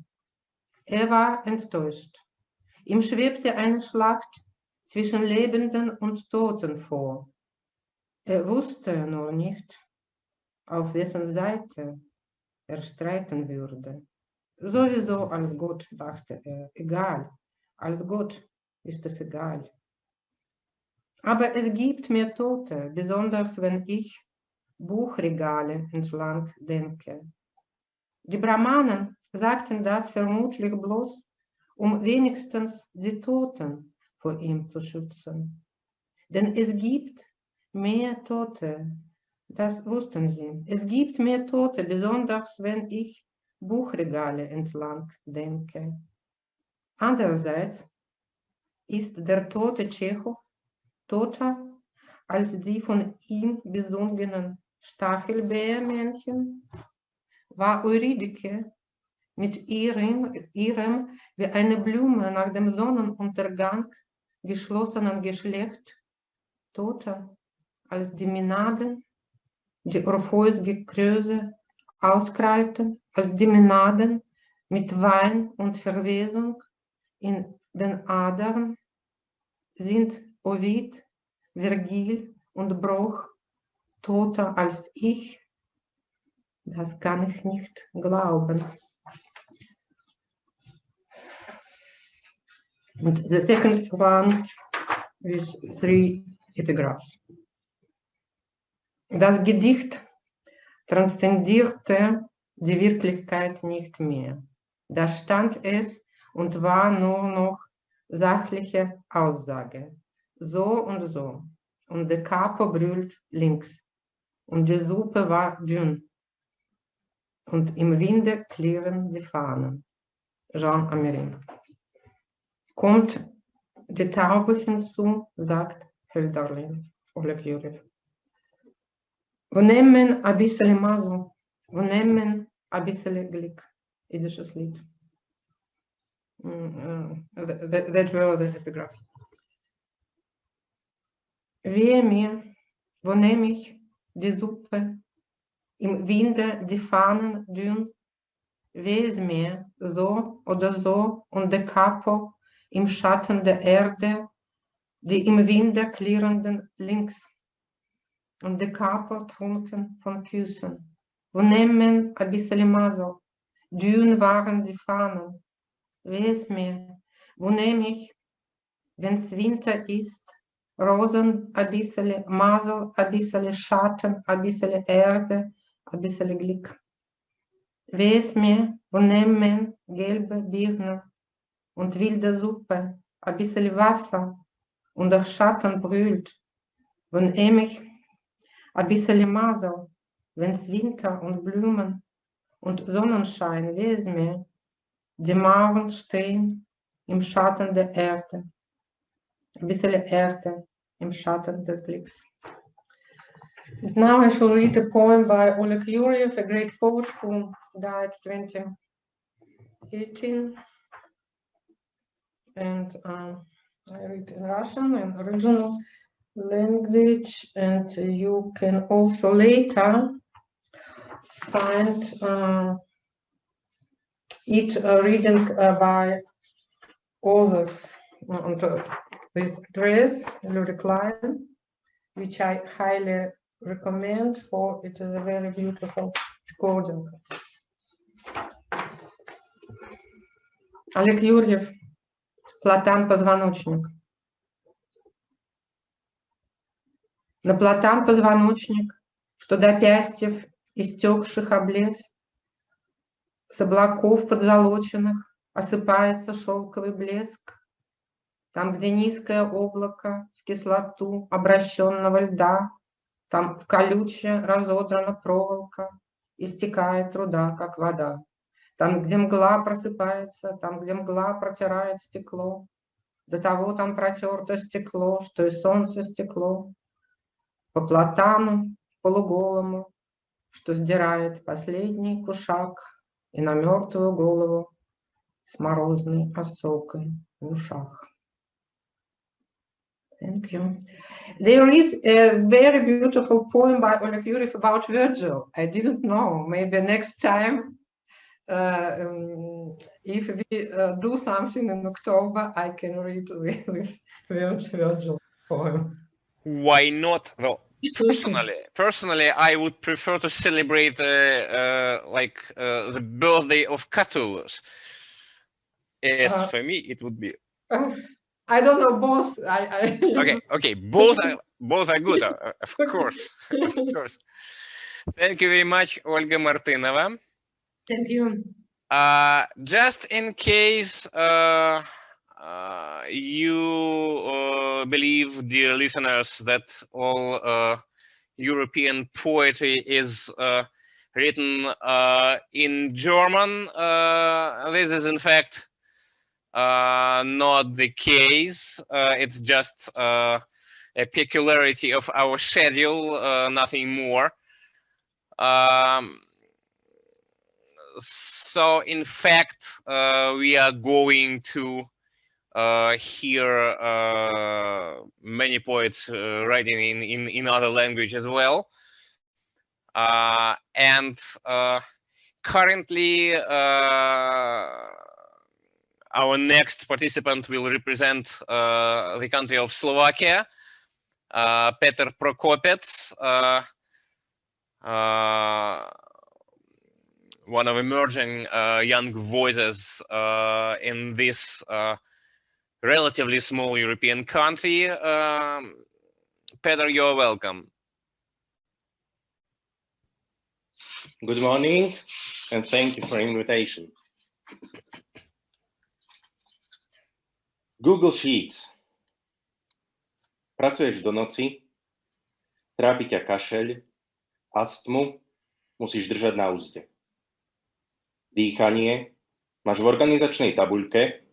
Er war enttäuscht. Ihm schwebte eine Schlacht zwischen Lebenden und Toten vor. Er wusste nur nicht, auf wessen Seite er streiten würde. Sowieso als Gott, dachte er, egal, als Gott ist es egal. Aber es gibt mehr Tote, besonders wenn ich Buchregale entlang denke. Die Brahmanen sagten das vermutlich bloß, um wenigstens die Toten vor ihm zu schützen. Denn es gibt mehr Tote, das wussten sie. Es gibt mehr Tote, besonders wenn ich Buchregale entlang denke. Andererseits ist der tote Tschechow toter als die von ihm besungenen Stachelbeermännchen. War Eurydike mit ihrem wie eine Blume nach dem Sonnenuntergang geschlossenen Geschlecht toter als die Mänaden, die Orpheus-Gekröse auskrallten, als die Mänaden mit Wein und Verwesung in den Adern, sind Ovid, Vergil und Bruch toter als ich? Das kann ich nicht glauben. And the second one is 3 epigraphs. Das Gedicht transzendierte die Wirklichkeit nicht mehr. Da stand es und war nur noch sachliche Aussage. So und so. Und der Capo brüllt links. Und die Suppe war dünn. Und im Winde klirren die Fahnen. Jean Améry. Kommt die Taube hinzu, sagt Hölderlin, Oleg Yurev. Внемен обіцяли мазу, внемен обіцяли глік. Ідisches Lied. That were the epigraphs. Wehe mir, wo nehm ich die Suppe, im Winde die Fahnen dünn, wehe es mir, so oder so, und der Capo im Schatten der Erde, die im Winde klirrenden links. und die Kaper trunken von Küssen. Wo nehmen ein bisschen Masel, dünn waren die Fahnen. Weiß mir, wo nehme ich, wenn's Winter ist, Rosen, ein bisschen Masel, ein bisschen Schatten, ein bisschen Erde, ein bisschen Glück. Weiß mir, wo nehmen gelbe Birnen und wilde Suppe, ein bisschen Wasser und der Schatten brüllt. Wo nehme ich ein bisschen Masel, wenn's Winter und Blumen und Sonnenschein, weiß mir, die Mauern stehen im Schatten der Erde. Ein bisschen Erde im Schatten des Glücks. And now I shall read a poem by Oleg Yuryev, a great poet who died 2018. And I read in Russian, an original language, and you can also later find it reading by others on this address, Lyric Line, which I highly recommend, for it is a very beautiful recording. Олег Юрьев, платан-позвоночник. На платан-позвоночник, что до пястьев истекших облез, с облаков подзолоченных осыпается шелковый блеск. Там, где низкое облако в кислоту обращенного льда, там в колючее разодрана проволока, истекает руда, как вода. Там, где мгла просыпается, там, где мгла протирает стекло, до того там протерто стекло, что и солнце стекло, по платану полуголому, что сдирает последний кушак, и на мертвую голову с морозной осокой в ушах. Thank you. There is a very beautiful poem by Oleg Yuryev about Virgil. I didn't know. Maybe next time, if we do something in October, I can read this Virgil poem. Why not? Well, personally, I would prefer to celebrate the birthday of Catullus. As for me, it would be. I don't know both. Okay, both are good, of course, of course. Thank you very much, Olga Martynova. Thank you. Just in case you believe, dear listeners, that all European poetry is written in German, this is in fact not the case. It's just a peculiarity of our schedule, nothing more. So in fact, we are going to hear many poets writing in other language as well. And currently, our next participant will represent the country of Slovakia, Peter Prokopets, one of emerging young voices in this relatively small European country. Peter, you're welcome. Good morning, and thank you for the invitation. Google Sheets. Pracuješ do noci, trápi ťa kašeľ, astmu, musíš držať na úzde. Dýchanie máš v organizačnej tabuľke,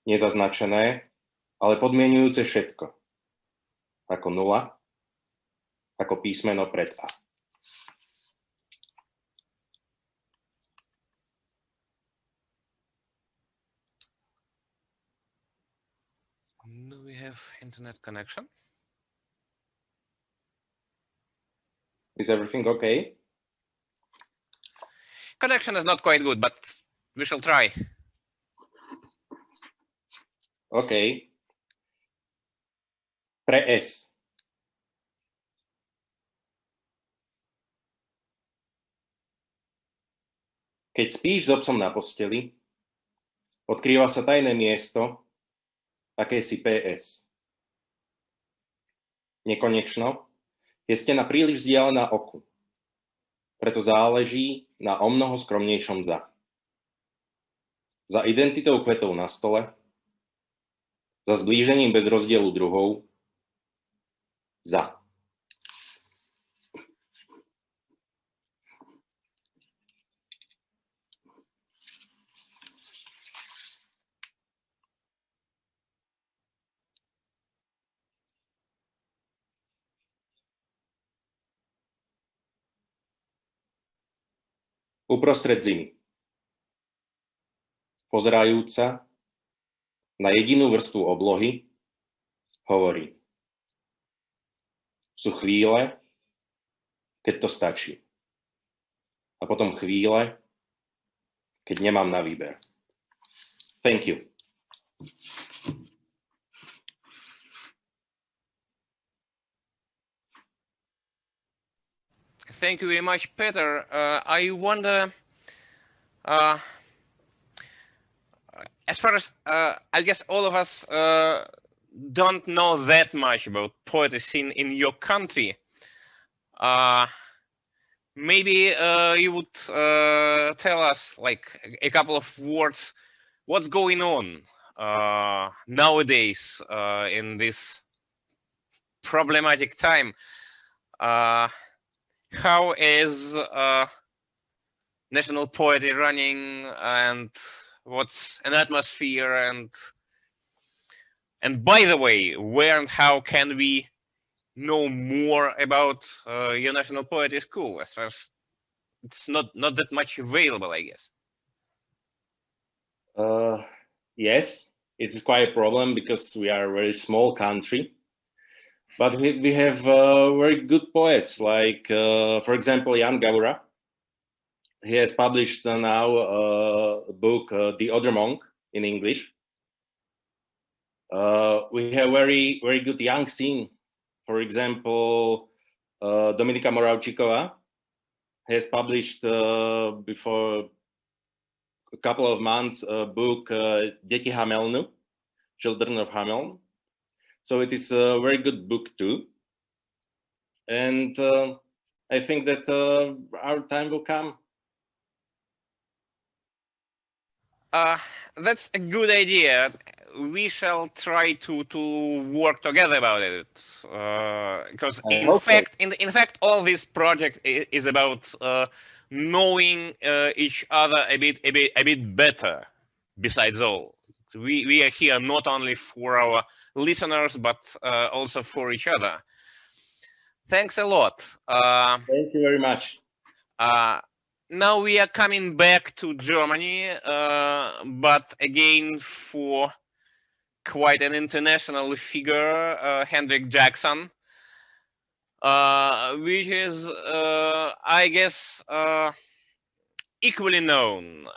nezaznačené, ale podmienujúce všetko. Ako nula, ako písmeno pred A. Do we have internet connection? Is everything okay? Connection is not quite good, but we shall try. Okay. Pre S. Keď spíš s obsom na posteli, odkrýva sa tajné miesto, akési PS. Nekonečno je stena príliš vzdialená oku, preto záleží na omnoho skromnejšom za. Za identitou kvetov na stole, za zblížením bez rozdielu druhov, za. Uprostred zimy. Pozerajúca na jedinú vrstvu oblohy, hovorí. Sú chvíle, keď to stačí. A potom chvíle, keď nemám na výber. Thank you. Thank you very much, Peter. I wonder, as far as I guess all of us don't know that much about poetry scene in your country. Maybe you would tell us, like, a couple of words, what's going on nowadays in this problematic time. How is national poetry running, and what's an atmosphere, and by the way, where and how can we know more about your national poetry school, as far as it's not that much available, I guess? Yes, it's quite a problem because we are a very small country. But we have very good poets, like, for example, Jan Gavura. He has published now a book, The Other Monk, in English. We have very, very good young scene. For example, Dominika Moravčíková has published before a couple of months a book, Deti Hamelnu, Children of Hameln. So it is a very good book too. And I think that our time will come. That's a good idea. We shall try to work together about it, because in fact, all this project is about knowing each other a bit better. Besides all, we are here not only for our listeners, but also for each other. Thanks a lot. Thank you very much. Now we are coming back to Germany, but again for quite an international figure, Hendrick Jackson, which is, I guess, equally known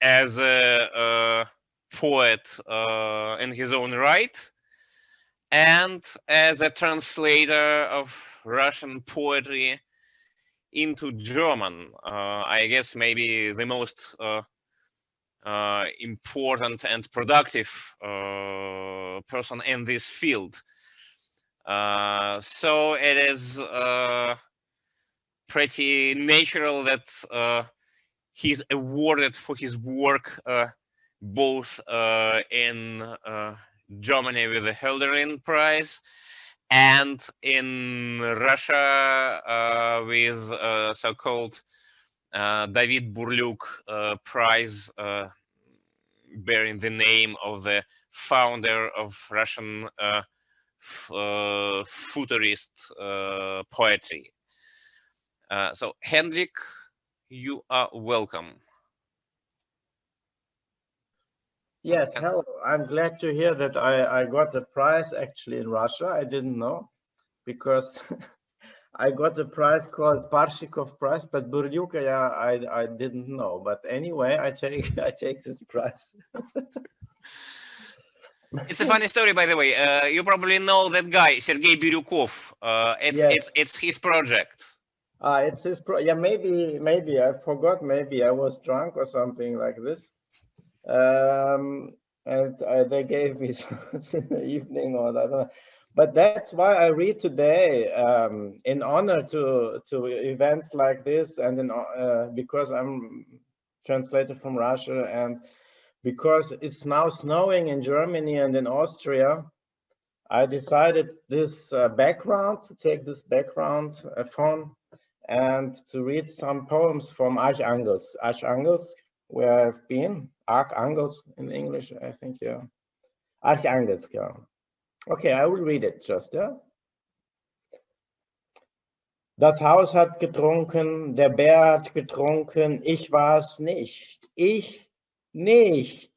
as a poet in his own right, and as a translator of Russian poetry into German. I guess maybe the most important and productive person in this field. So it is pretty natural that he's awarded for his work both in Germany with the Hölderlin Prize and in Russia with so-called David Burlyuk Prize, bearing the name of the founder of Russian futurist poetry. So Hendrik, you are welcome. Yes, hello. I'm glad to hear that I got the prize actually in Russia. I didn't know, because I got a prize called Parshikov Prize, but Burlyuka, yeah, I didn't know. But anyway, I take this prize. It's a funny story, by the way. You probably know that guy, Sergei Biryukov. It's his project. It's his yeah, maybe I forgot, maybe I was drunk or something like this. And they gave me something in the evening or that. But that's why I read today, in honor to events like this, and because I'm translated from Russia, and because it's now snowing in Germany and in Austria, I decided this background, to take this background phone and to read some poems from Archangels, where I've been. Archangels in English, I think, yeah. Archangels, yeah. Okay, I will read it just, yeah. Das Haus hat getrunken, der Bär hat getrunken, ich war's nicht. Nicht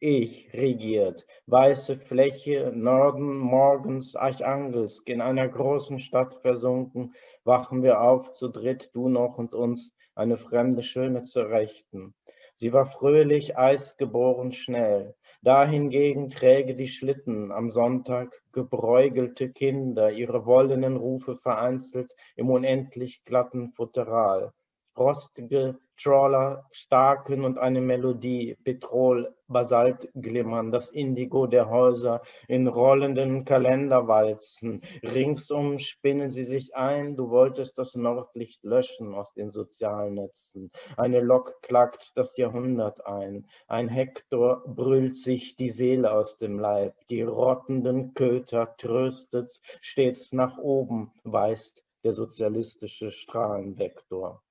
ich regiert. Weiße Fläche, Norden morgens Archangelsk, in einer großen Stadt versunken, wachen wir auf zu dritt, du noch und uns, eine fremde Schöne zur Rechten. Sie war fröhlich, eisgeboren schnell. Da hingegen träge die Schlitten am Sonntag gebräugelte Kinder, ihre wollenen Rufe vereinzelt im unendlich glatten Futteral. Rostige Trawler starken und eine Melodie, Petrol, Basalt glimmern, das Indigo der Häuser in rollenden Kalenderwalzen. Ringsum spinnen sie sich ein, du wolltest das Nordlicht löschen aus den Sozialnetzen. Eine Lok klackt das Jahrhundert ein Hektor brüllt sich die Seele aus dem Leib, die rottenden Köter tröstet's stets nach oben, weist der sozialistische Strahlenvektor.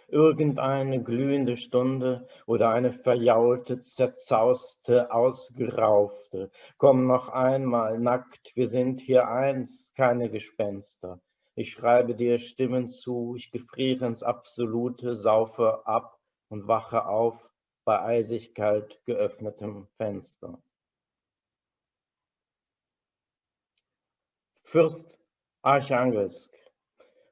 Irgendeine glühende Stunde oder eine verjaulte, zerzauste, ausgeraufte. Komm noch einmal, nackt, wir sind hier eins, keine Gespenster. Ich schreibe dir Stimmen zu, ich gefriere ins Absolute, saufe ab und wache auf bei eisig kalt geöffnetem Fenster. Fürst Archangelsk.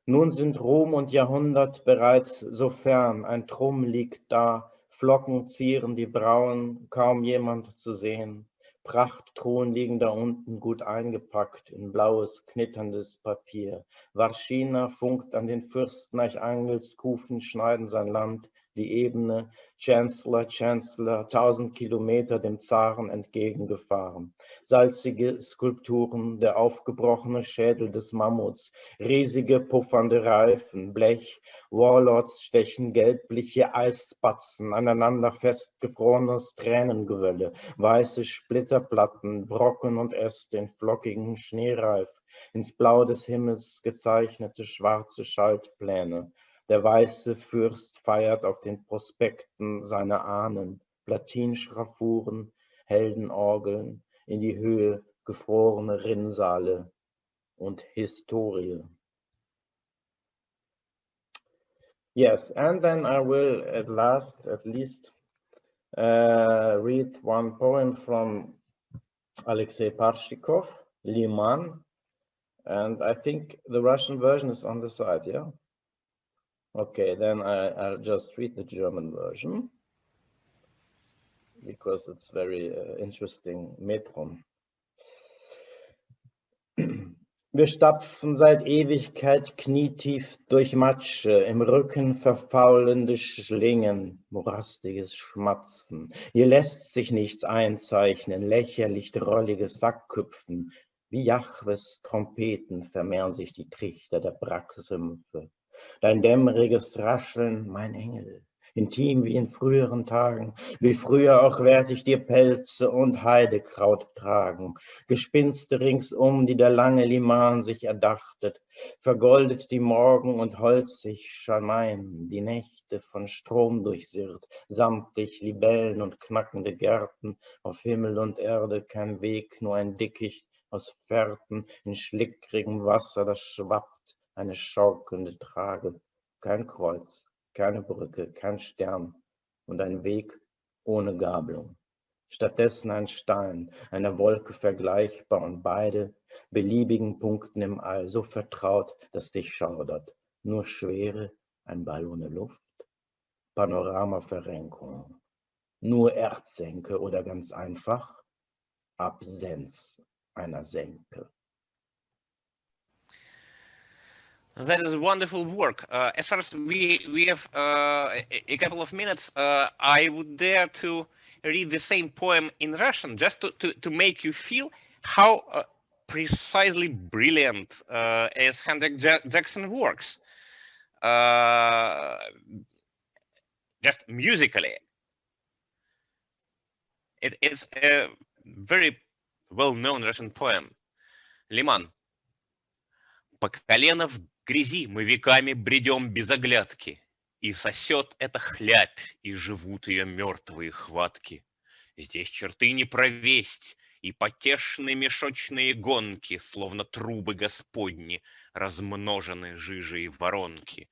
Nun sind Ruhm und Jahrhundert bereits so fern, ein Trumm liegt da, Flocken zieren die Brauen, kaum jemand zu sehen. Prachttruhen liegen da unten gut eingepackt in blaues, knitterndes Papier. Warschina funkt an den Fürsten Archangelsk, Kufen schneiden sein Land, die Ebene, Chancellor, 1000 Kilometer dem Zaren entgegengefahren. Salzige Skulpturen, der aufgebrochene Schädel des Mammuts, riesige puffernde Reifen, Blech, Warlords stechen gelbliche Eisbatzen, aneinander festgefrorenes Tränengewölle, weiße Splitterplatten, Brocken und Äste in flockigen Schneereif, ins Blau des Himmels gezeichnete schwarze Schaltpläne. Der weiße Fürst feiert auf den Prospekten seine Ahnen, Platinschraffuren, Heldenorgeln, in die Höhe gefrorene Rinnsale und Historie. Yes, and then I will at least read one poem from Alexei Parshikov, Liman, and I think the Russian version is on the side, yeah? Okay, then I'll just read the German version because it's very interesting Metron. Wir stapfen seit Ewigkeit knietief durch Matsche, im Rücken verfaulende Schlingen, morastiges Schmatzen. Hier lässt sich nichts einzeichnen, lächerlich drollige Sackhüpfen. Wie Jahwes Trompeten vermehren sich die Trichter der Bracksümpfe. Dein dämmeriges Rascheln, mein Engel, intim wie in früheren Tagen, wie früher auch werd ich dir Pelze und Heidekraut tragen, Gespinste ringsum, die der lange Liman sich erdachtet, vergoldet die Morgen und holzig Schalmein, die Nächte von Strom durchsirrt, samtig Libellen und knackende Gärten, auf Himmel und Erde kein Weg, nur ein Dickicht aus Fährten in schlickrigem Wasser, das schwappt, eine schaukelnde Trage, kein Kreuz, keine Brücke, kein Stern und ein Weg ohne Gabelung. Stattdessen ein Stein, einer Wolke vergleichbar und beide beliebigen Punkten im All, so vertraut, dass dich schaudert. Nur Schwere, ein Ball ohne Luft, Panoramaverrenkung. Nur Erdsenke oder ganz einfach Absenz einer Senke. That is wonderful work. As far as we have a couple of minutes, I would dare to read the same poem in Russian, just to make you feel how precisely brilliant as Hendrick Jackson works, just musically. It is a very well-known Russian poem. Liman. По колено в грязи мы веками бредем без оглядки, и сосет эта хлябь, и живут ее мертвые хватки. Здесь черты не провесть, и потешные мешочные гонки, словно трубы господни, размножены жижей воронки.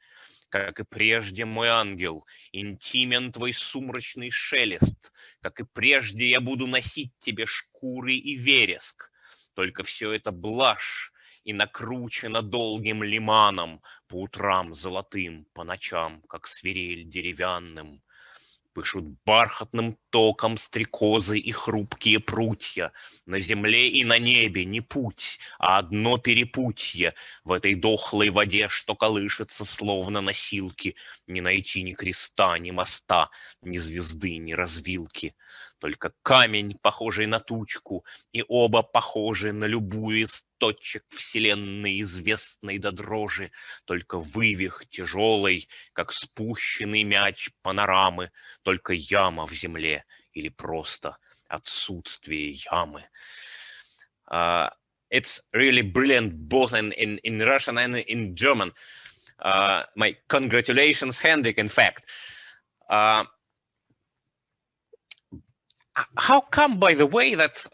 Как и прежде, мой ангел, интимен твой сумрачный шелест, как и прежде я буду носить тебе шкуры и вереск. Только все это блажь, и накручено долгим лиманом, по утрам золотым, по ночам, как свирель деревянным. Пышут бархатным током стрекозы и хрупкие прутья. На земле и на небе не путь, а одно перепутье. В этой дохлой воде, что колышется, словно носилки, не найти ни креста, ни моста, ни звезды, ни развилки. Только камень, похожий на тучку, и оба похожи на любую из точек вселенной, известной до дрожи. Только вывих тяжелый, как спущенный мяч панорамы, только яма в земле или просто отсутствие ямы. It's really brilliant both in Russian and in German. My congratulations, Hendrik, in fact. How come, by the way, that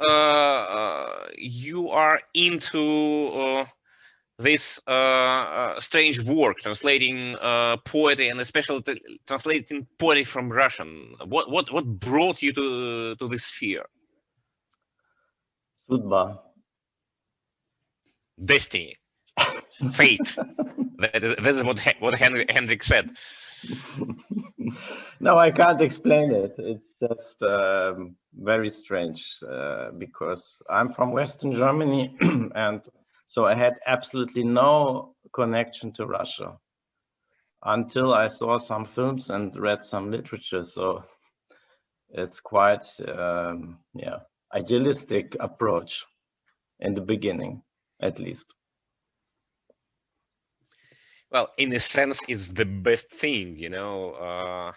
you are into this strange work, translating poetry, and especially translating poetry from Russian? What brought you to this sphere? Судьба. Destiny, fate. That is what Hendrik said. No, I can't explain it. It's just very strange because I'm from Western Germany, and so I had absolutely no connection to Russia until I saw some films and read some literature. So it's quite, idealistic approach in the beginning, at least. Well, in a sense, it's the best thing, you know.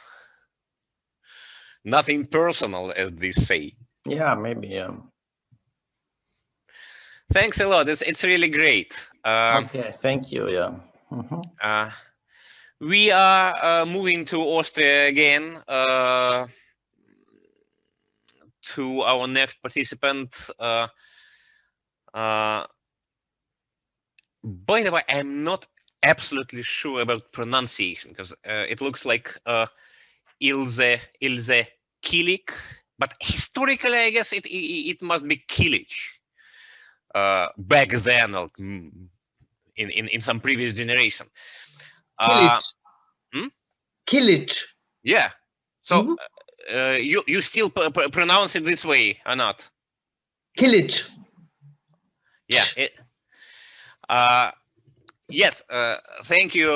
Nothing personal, as they say. Yeah, maybe. Yeah. Thanks a lot. It's really great. Okay, thank you. Yeah. Mm-hmm. We are moving to Austria again. To our next participant. By the way, I'm not absolutely sure about pronunciation because it looks like Ilse Kulik, but historically, I guess it must be Kulik. Back then, in some previous generation. Kulik. Kulik. Yeah. So you still pronounce it this way or not? Kulik. Yeah. Yes. Thank you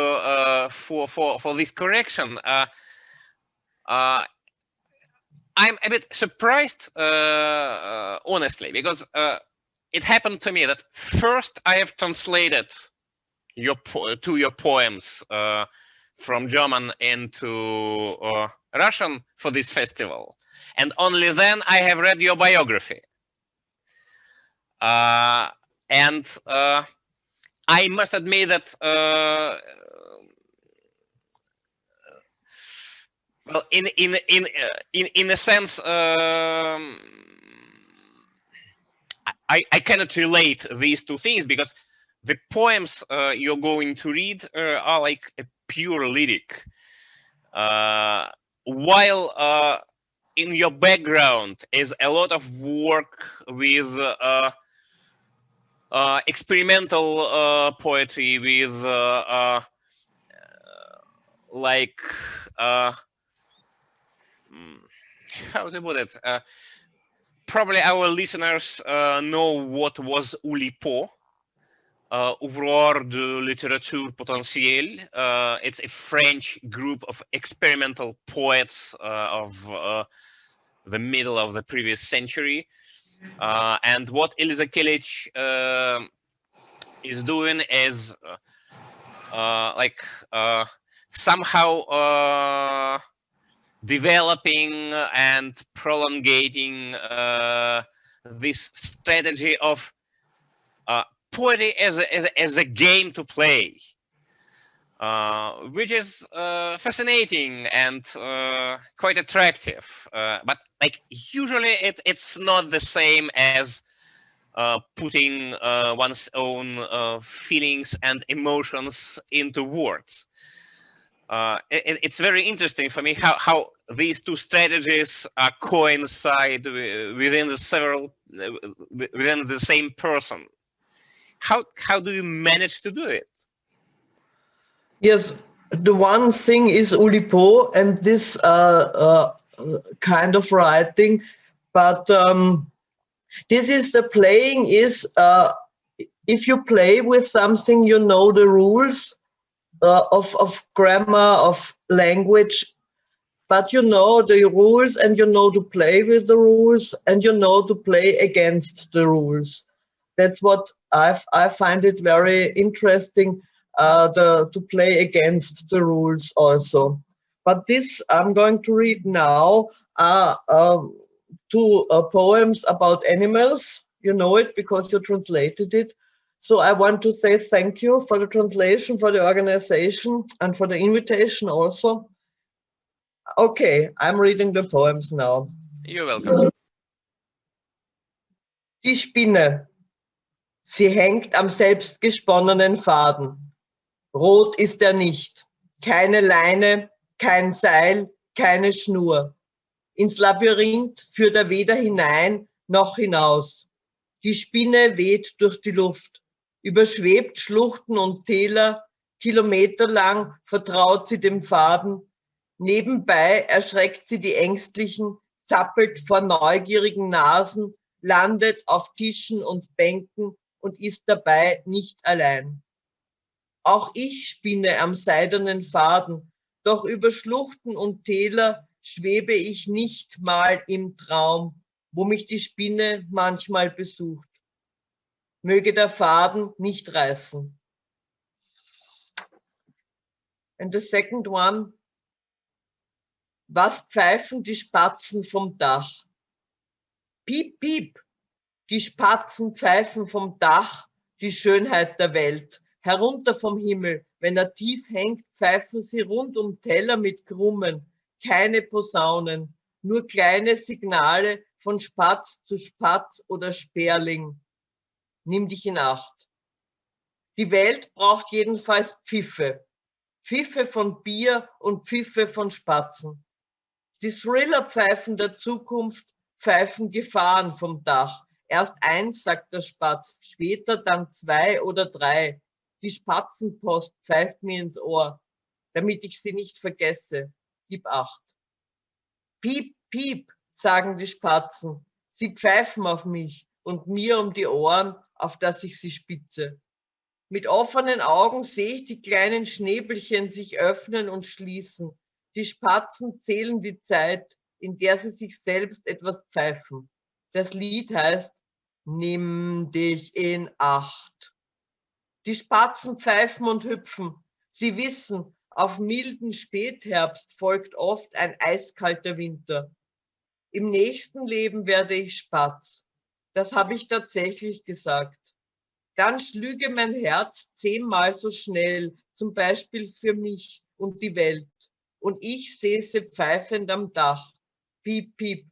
for this correction. I'm a bit surprised, honestly, because it happened to me that first I have translated your poems from German into Russian for this festival, and only then I have read your biography. And I must admit that well, in a sense, I cannot relate these two things because the poems you're going to read are like a pure lyric, while in your background is a lot of work with experimental poetry, with like how to put it? Probably our listeners know what was Ulipo. Ouvroir de littérature potentielle. It's a French group of experimental poets of the middle of the previous century. And what Eliza Kilic is doing is somehow developing and prolongating this strategy of poetry as a game to play, which is fascinating and quite attractive. But like usually it's not the same as putting one's own feelings and emotions into words. It's very interesting for me how these two strategies coincide within the same person. How do you manage to do it? Yes, the one thing is Oulipo and this kind of writing, but this is the playing is if you play with something, you know the rules of grammar, of language, but you know the rules and you know to play with the rules and you know to play against the rules. That's what I find it very interesting, to play against the rules also. But this I'm going to read now two poems about animals. You know it because you translated it. So I want to say thank you for the translation, for the organization, and for the invitation also. Okay, I'm reading the poems now. You're welcome. Die Spinne. Sie hängt am selbstgesponnenen Faden. Rot ist er nicht. Keine Leine, kein Seil, keine Schnur. Ins Labyrinth führt er weder hinein noch hinaus. Die Spinne weht durch die Luft, überschwebt Schluchten und Täler, kilometerlang vertraut sie dem Faden. Nebenbei erschreckt sie die Ängstlichen, zappelt vor neugierigen Nasen, landet auf Tischen und Bänken und ist dabei nicht allein. Auch ich spinne am seidenen Faden, doch über Schluchten und Täler schwebe ich nicht mal im Traum, wo mich die Spinne manchmal besucht. Möge der Faden nicht reißen. And the second one. Was pfeifen die Spatzen vom Dach? Piep, piep, die Spatzen pfeifen vom Dach, die Schönheit der Welt. Herunter vom Himmel, wenn er tief hängt, pfeifen sie rund um Teller mit Krummen. Keine Posaunen, nur kleine Signale von Spatz zu Spatz oder Sperling. Nimm dich in Acht. Die Welt braucht jedenfalls Pfiffe. Pfiffe von Bier und Pfiffe von Spatzen. Die Thriller-Pfeifen der Zukunft pfeifen Gefahren vom Dach. Erst eins, sagt der Spatz, später dann 2 oder 3. Die Spatzenpost pfeift mir ins Ohr, damit ich sie nicht vergesse. Gib Acht. Piep, piep, sagen die Spatzen. Sie pfeifen auf mich und mir um die Ohren, auf dass ich sie spitze. Mit offenen Augen sehe ich die kleinen Schnäbelchen sich öffnen und schließen. Die Spatzen zählen die Zeit, in der sie sich selbst etwas pfeifen. Das Lied heißt, nimm dich in Acht. Die Spatzen pfeifen und hüpfen. Sie wissen, auf milden Spätherbst folgt oft ein eiskalter Winter. Im nächsten Leben werde ich Spatz. Das habe ich tatsächlich gesagt. Dann schlüge mein Herz 10-mal so schnell, zum Beispiel für mich und die Welt. Und ich säße pfeifend am Dach. Piep, piep.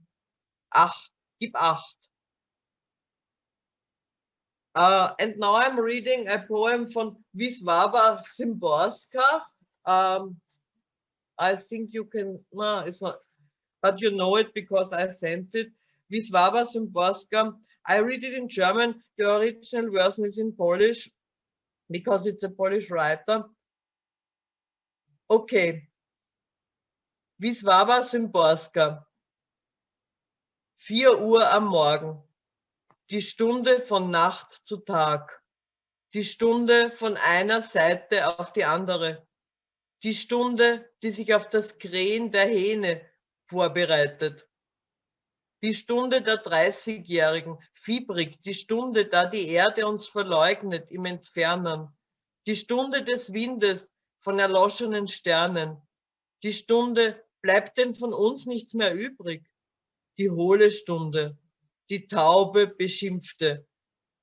Ach, gib Acht. And now I'm reading a poem from Wisława Szymborska. I think you can, no, it's not, but you know it because I sent it. Wisława Szymborska. I read it in German. The original version is in Polish because it's a Polish writer. Okay. Wisława Szymborska. 4 Uhr am Morgen. Die Stunde von Nacht zu Tag. Die Stunde von einer Seite auf die andere. Die Stunde, die sich auf das Krähen der Hähne vorbereitet. Die Stunde der 30-Jährigen, fiebrig, die Stunde, da die Erde uns verleugnet im Entfernen. Die Stunde des Windes von erloschenen Sternen. Die Stunde, bleibt denn von uns nichts mehr übrig? Die hohle Stunde, die taube, beschimpfte,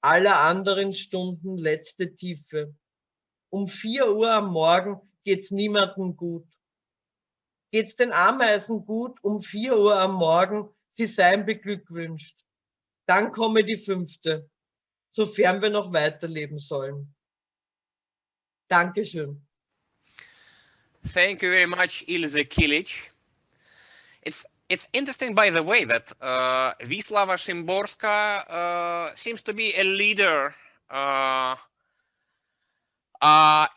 aller anderen Stunden letzte Tiefe. Um 4 Uhr am Morgen geht's niemandem gut. Geht's den Ameisen gut um 4 Uhr am Morgen, sie seien beglückwünscht. Dann komme die 5., sofern wir noch weiterleben sollen. Dankeschön. Thank you very much, Ilse Kilic. It's interesting, by the way, that Wisława Szymborska seems to be a leader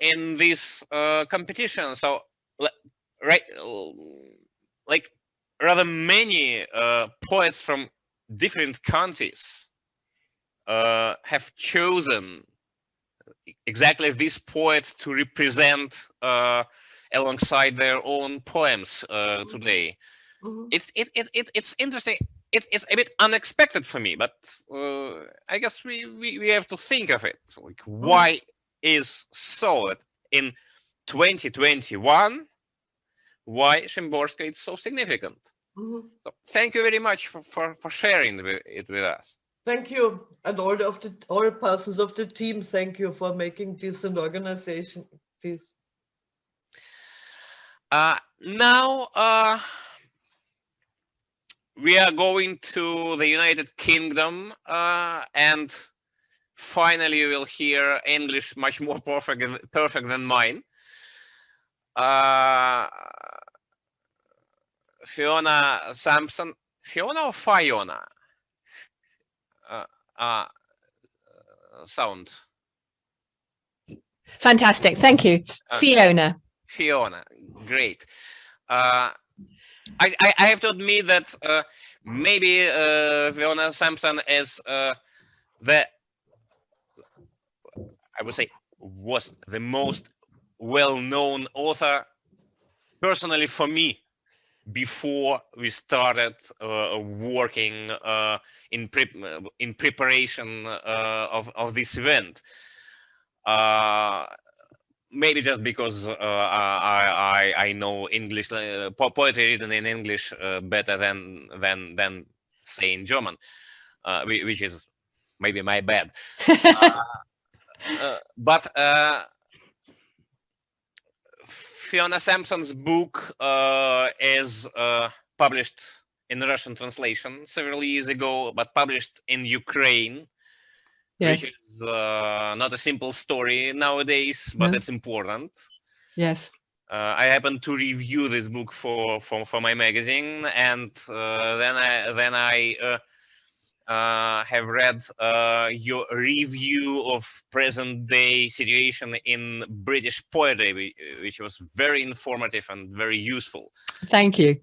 in this competition. So, right, like rather many poets from different countries have chosen exactly this poet to represent alongside their own poems today. It's interesting. It's a bit unexpected for me, but I guess we have to think of it. Like, why is so that in 2021, why Szymborska is so significant? So thank you very much for sharing it with us. Thank you, and all persons of the team. Thank you for making this an organization. This. Now we are going to the United Kingdom, and finally you will hear English much more perfect than mine. Fiona Sampson, Fiona or Fiona? Sound. Fantastic, thank you. Fiona. Fiona, great. I have to admit that maybe Fiona Sampson is I would say, was the most well-known author personally for me before we started working in preparation of this event. Maybe just because I know English poetry written in English better than say in German, which is maybe my bad. But Fiona Sampson's book is published in Russian translation several years ago, but published in Ukraine. Yes. Which is not a simple story nowadays, but it's important. Yes. I happened to review this book for my magazine, and then I have read your review of present-day situation in British poetry, which was very informative and very useful. Thank you.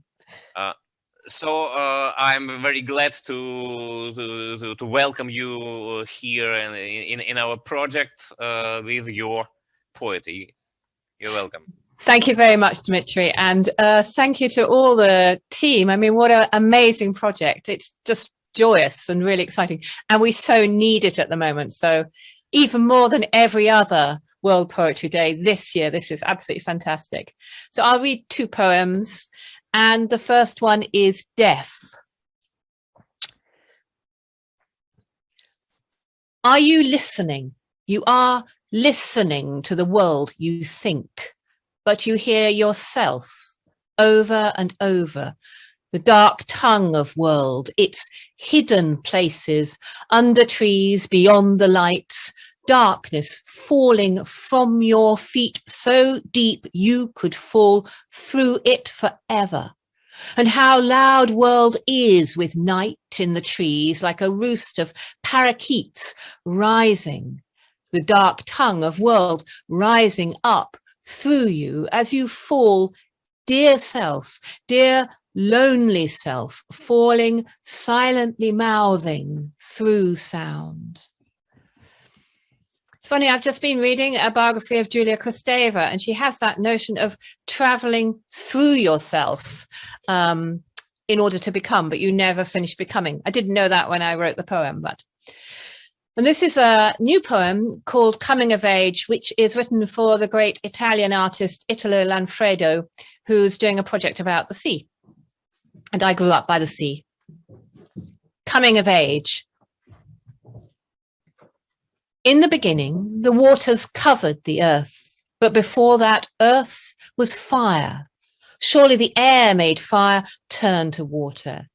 So I'm very glad to welcome you here in our project with your poetry. You're welcome. Thank you very much, Dmitry, and thank you to all the team. I mean, what an amazing project. It's just joyous and really exciting, and we so need it at the moment. So even more than every other World Poetry Day this year, this is absolutely fantastic. So I'll read 2 poems. And the first one is Deaf. Are you listening? You are listening to the world you think, but you hear yourself over and over. The dark tongue of world, its hidden places, under trees, beyond the lights, darkness falling from your feet so deep you could fall through it forever. And how loud world is with night in the trees, like a roost of parakeets rising. The dark tongue of world rising up through you as you fall, dear self, dear lonely self, falling, silently mouthing through sound. funny, I've just been reading a biography of Julia Kristeva, and she has that notion of traveling through yourself in order to become, but you never finish becoming. I didn't know that when I wrote the poem, but. And this is a new poem called Coming of Age, which is written for the great Italian artist Italo Lanfredo, who's doing a project about the sea. And I grew up by the sea. Coming of Age. In the beginning, the waters covered the earth, but before that, earth was fire. Surely the air made fire turn to water.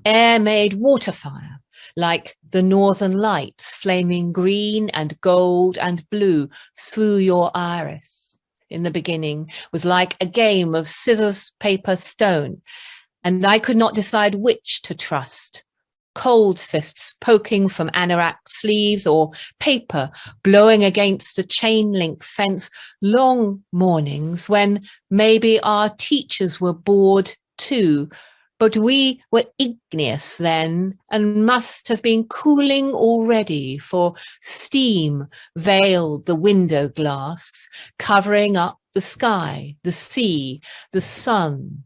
Air made water fire, like the northern lights flaming green and gold and blue through your iris. In the beginning was like a game of scissors, paper, stone, and I could not decide which to trust. Cold fists poking from anorak sleeves or paper blowing against a chain link fence, long mornings when maybe our teachers were bored too, but we were igneous then and must have been cooling already, for steam veiled the window glass, covering up the sky, the sea, the sun.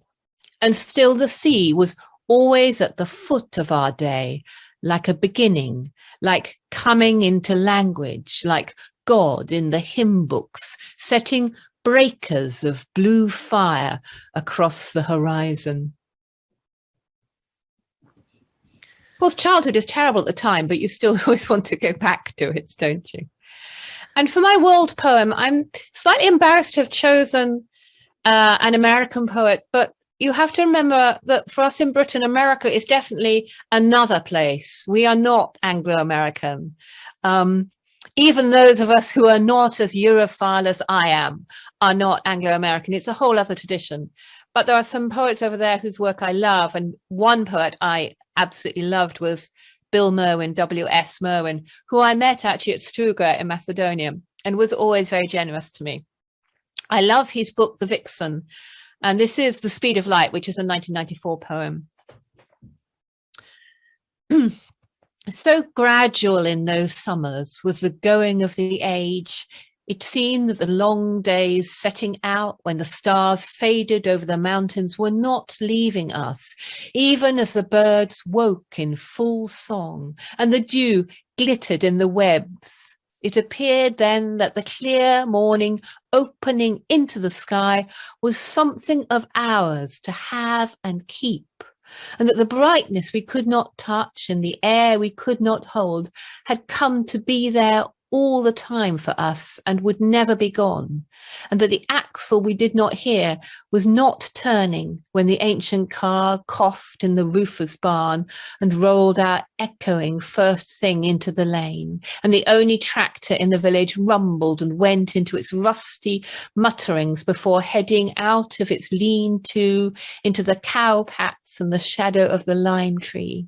And still the sea was always at the foot of our day, like a beginning, like coming into language, like God in the hymn books, setting breakers of blue fire across the horizon. Of course, childhood is terrible at the time, but you still always want to go back to it, don't you? And for my world poem, I'm slightly embarrassed to have chosen an American poet, but you have to remember that for us in Britain, America is definitely another place. We are not Anglo-American. Even those of us who are not as Europhile as I am are not Anglo-American. It's a whole other tradition. But there are some poets over there whose work I love. And one poet I absolutely loved was Bill Merwin, W.S. Merwin, who I met actually at Struga in Macedonia and was always very generous to me. I love his book, The Vixen. And this is The Speed of Light, which is a 1994 poem. So gradual in those summers was the going of the age. It seemed that the long days setting out when the stars faded over the mountains were not leaving us, even as the birds woke in full song and the dew glittered in the webs. It appeared then that the clear morning opening into the sky was something of ours to have and keep, and that the brightness we could not touch and the air we could not hold had come to be there all the time for us and would never be gone, and that the axle we did not hear was not turning when the ancient car coughed in the roofer's barn and rolled out echoing first thing into the lane, and the only tractor in the village rumbled and went into its rusty mutterings before heading out of its lean-to into the cow pats and the shadow of the lime tree.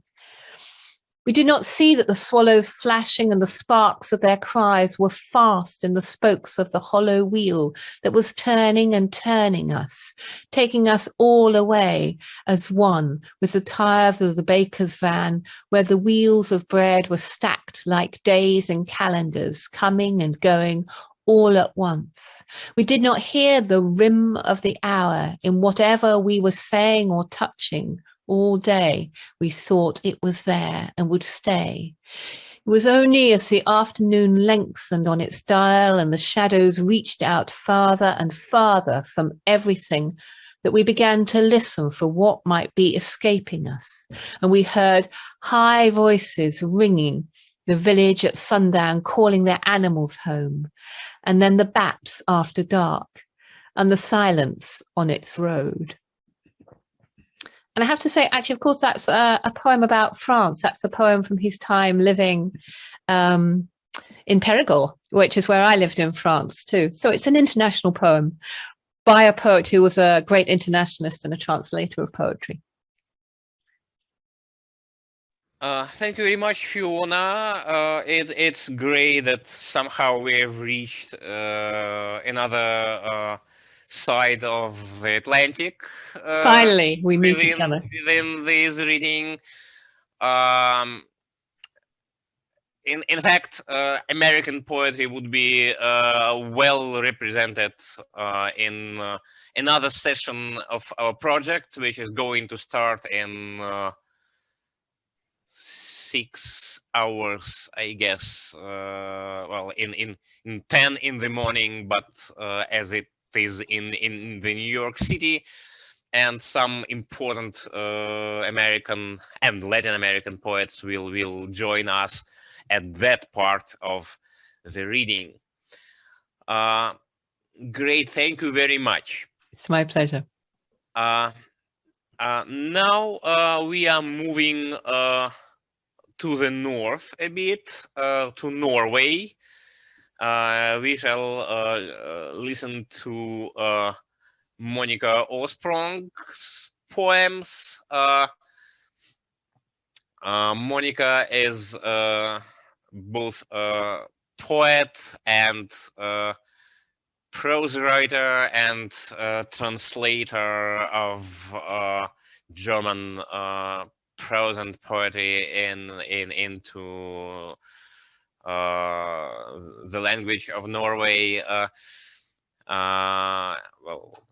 We did not see that the swallows flashing and the sparks of their cries were fast in the spokes of the hollow wheel that was turning and turning us, taking us all away as one with the tires of the baker's van, where the wheels of bread were stacked like days and calendars, coming and going all at once. We did not hear the rim of the hour in whatever we were saying or touching. All day we thought it was there and would stay. It was only as the afternoon lengthened on its dial and the shadows reached out farther and farther from everything that we began to listen for what might be escaping us. And we heard high voices ringing the village at sundown, calling their animals home, and then the bats after dark and the silence on its road. And I have to say, actually, of course, that's a poem about France. That's the poem from his time living in Périgord, which is where I lived in France too. So it's an international poem by a poet who was a great internationalist and a translator of poetry. Thank you very much, Fiona. It's great that somehow we have reached another side of the Atlantic. Finally, we meet each other. Within this reading. in fact, American poetry would be well represented in another session of our project, which is going to start in 6 hours, I guess. Well, in 10 in the morning, but as it is in the New York City, and some important American and Latin American poets will join us at that part of the reading. Great, thank you very much. It's my pleasure. Now we are moving to the north a bit, to Norway. We shall listen to Monica Osprong's poems. Monica is both a poet and prose writer and translator of German prose and poetry into the language of Norway. Well,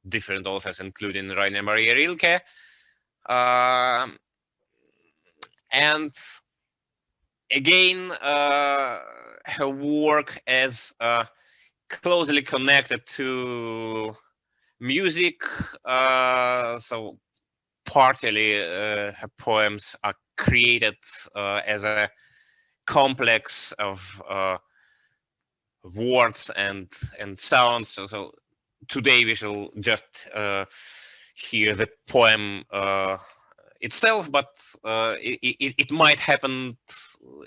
different authors, including Rainer Maria Rilke. And again, her work is closely connected to music. So partly her poems are created as a complex of words and sounds. So today we shall just hear the poem itself, but it might happen.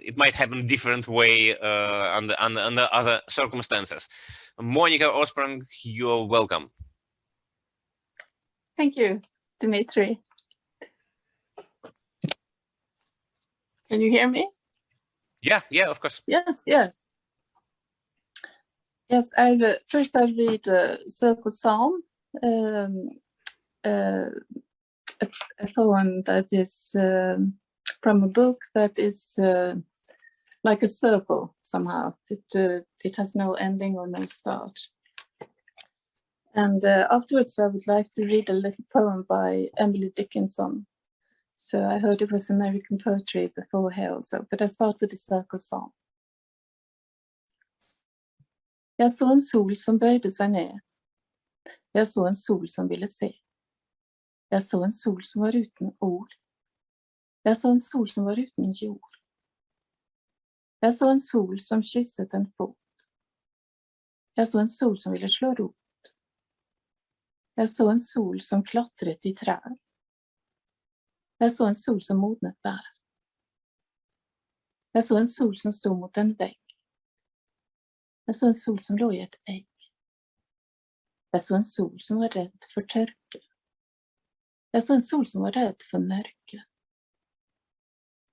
It might happen different way under other circumstances. Monica Osprong, you're welcome. Thank you, Dimitri. Can you hear me? Yeah, of course. Yes. First I'll read a circle psalm, a poem that is from a book that is like a circle somehow. It has no ending or no start. And afterwards I would like to read a little poem by Emily Dickinson. So I heard it was American poetry before here also, but I start with the circle psalm. Jag såg en sol som böjde sig ner. Jag såg en sol som ville se. Jag såg en sol som var utan ord. Jag såg en sol som var utan jord. Jag såg en sol som kysset en fot. Jag såg en sol som ville slå rot. Jag såg en sol som klottret i träd. Jag såg en sol som modnet bär. Jag såg en sol som stod mot en vägg. Jag såg en sol som låg i ett ägg. Jag såg en sol som var rädd för törke. Jag såg en sol som var rädd för mörker.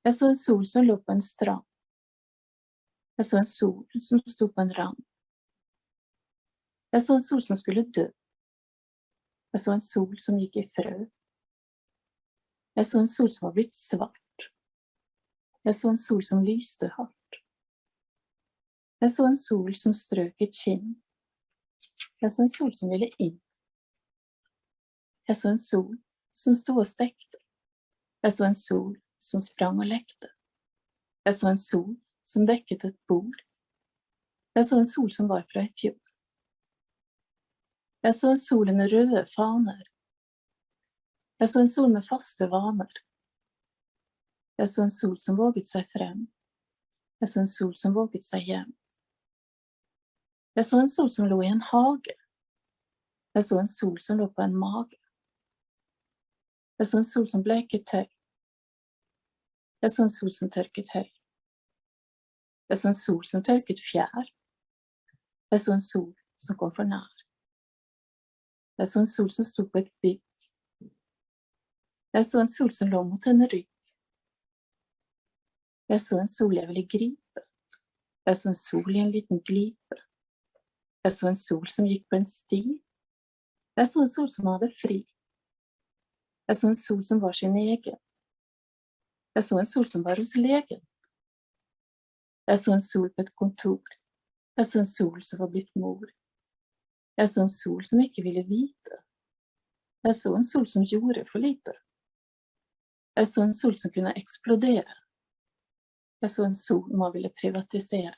Jag såg en sol som låg på en strand. Jag såg en sol som stod på en rand. Jag såg en sol som skulle dö. Jag såg en sol som gick i frö. Jag såg en sol som var blivit svart. Jag såg en sol som lyste hårt. Jag såg en sol som strök ett kind. Jag såg en sol som ville in. Jag såg en sol som stod och stäckte. Jag såg en sol som sprang och läckte. Jag såg en sol som däcket ett bord. Jag såg en sol som var från i fjol. Jag såg en sol med röda fanor. Jag såg en sol med fasta vanor. Jag såg en sol som vågat sig fram. Jag såg en sol som vågat sig hem. Jag såg en sol som låg i en hage. Jag såg en sol som låg på en mage. Jag såg en sol som bleket höj. Jag såg en sol som törket höj. Jag såg en sol som törket fjär. Jag såg en sol som kom för när. Jag såg en sol som stod på ett bygg. Jag såg en sol som låg mot en rygg. Jag såg en sol jag ville gripa. Jag såg en sol i en liten glipa. Jag såg en sol som gick på en stig. Jag såg en sol som hade fri. Jag såg en sol som var sin egen. Jag såg en sol som var hos legen. Jeg så en sol på et kontor. Jeg så en sol som var blitt mor. Jeg så en sol som ikke ville vite. Jeg så en sol som gjorde for lite. Jeg så en sol som kunne eksplodere. Jeg så en sol man ville privatisere.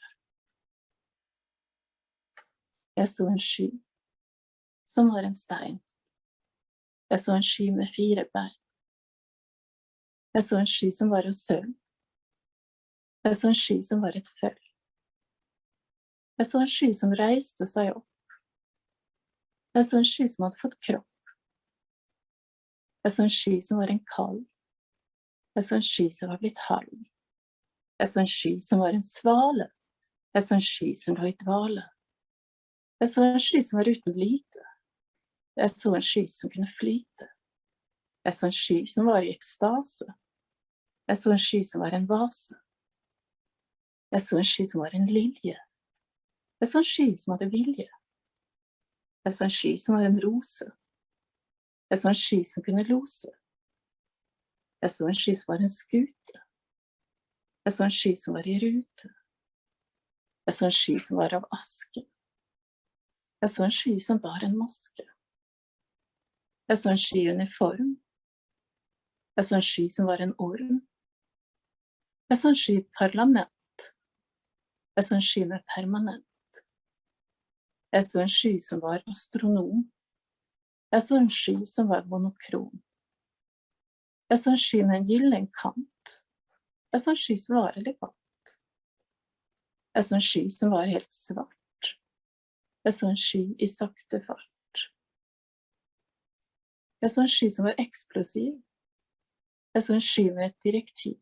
Jeg så en sky som var en stein. Jeg så en sky med 4 bein. Jeg så en sky som var av sølv. Jeg så en sky som var et føll. Jeg så en sky som reiste seg opp. Jeg så en sky som hadde fått kropp. Jeg så en sky som var en kalv. Jeg så en sky som var blitt halv. Jeg så en sky som var en svale. Jeg så en sky som lå i dvale. Jeg så en sky som var uten lyte. Jeg så en sky som kunne flyte. Jeg så en sky som var i ekstase. Jeg så en sky som var en vase. Jeg så en sky som var en lilje. Jeg så en sky som hadde vilje. Jeg så en sky som var en rose. Jeg så en sky som kunne lose. Jeg så en sky som var en skute. Jeg så en sky som var i rute. Jeg så en sky som var av aske. Jeg så en sky som bar en maske. Jeg så en sky i uniform. Jeg så en sky som var en orm. Jeg så en sky i parlament. Jeg så en sky med permanent. Jeg så en sky som var astronom. Jeg så en sky som var monokrom. Jeg så en sky med en gyllen kant. Jeg så en sky som var elegant. Jeg så en sky som var helt svart. Jeg så en sky i sakte fart. Jeg så en sky som var eksplosiv. Jeg så en sky med et direktiv.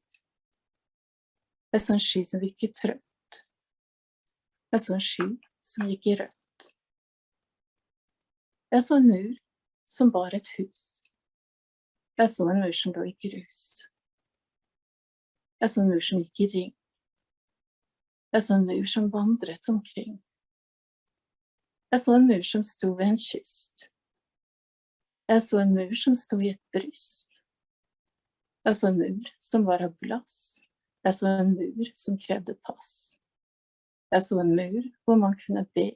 Jeg så en sky som virket trøtt. Jeg så en sky som gikk i rødt. Jeg så en mur som bar et hus. Jeg så en mur som lå i grus. Jeg så en mur som gikk i ring. Jeg så en mur som vandret omkring. Jeg så en mur som sto ved en kyst. Jeg så en mur som sto i et bryst. Jeg så en mur som var av glass. Jeg så en mur som krevde pass. Jeg så en mur hvor man kunne be.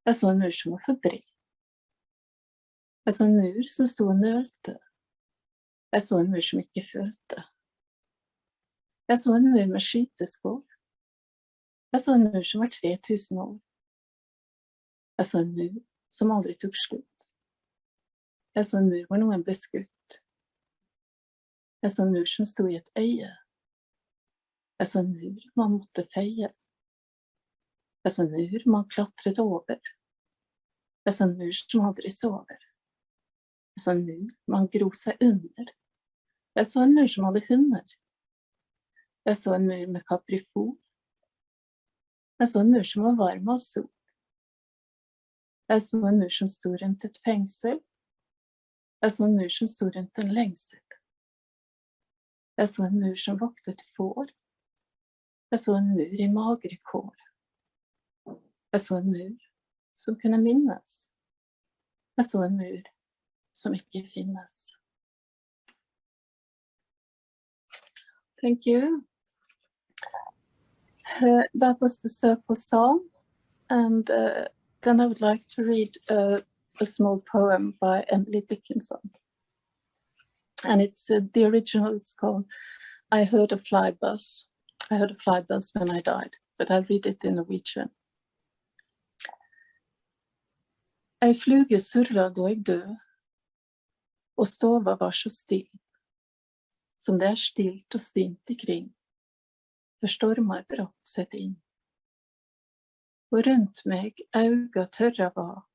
Jeg så en mur som var for bred. Jeg så en mur som sto og nølte. Jeg så en mur som ikke følte. Jeg så en mur med skyteskår. Jeg så en mur som var 3000 år. Jeg så en mur som aldri tok slutt. Jeg så en mur hvor noen ble skutt. Jeg så en mur som sto i et øye. Jeg så en mur man måtte feie. Jeg så en mur man klatret over. Jeg så en mur som aldri sover. Jeg så en mur man gro seg under. Jeg så en mur som hadde hunder. Jeg så en mur med kaprifor. Jeg så en mur som var varm av sol. Jeg så en mur som sto rundt et fengsel. Jeg så en mur som sto rundt en lengsel. Jeg så en mur som voktet får. Jeg så en mur i magre kår. Jeg så en mur som kunne minnes. Jeg så en mur som ikke finnes. Thank you. That was the Circle Psalm, and then I would like to read a small poem by Emily Dickinson. And it's the original, it's called I Heard a Fly Buzz. I heard a fly buzz when I died, but I'll read it in Norwegian. Ei fluge surra da jeg død, og stova var så still, som det stilt og stint ikring, for stormar brått sett inn. Og rundt meg auga tørra var,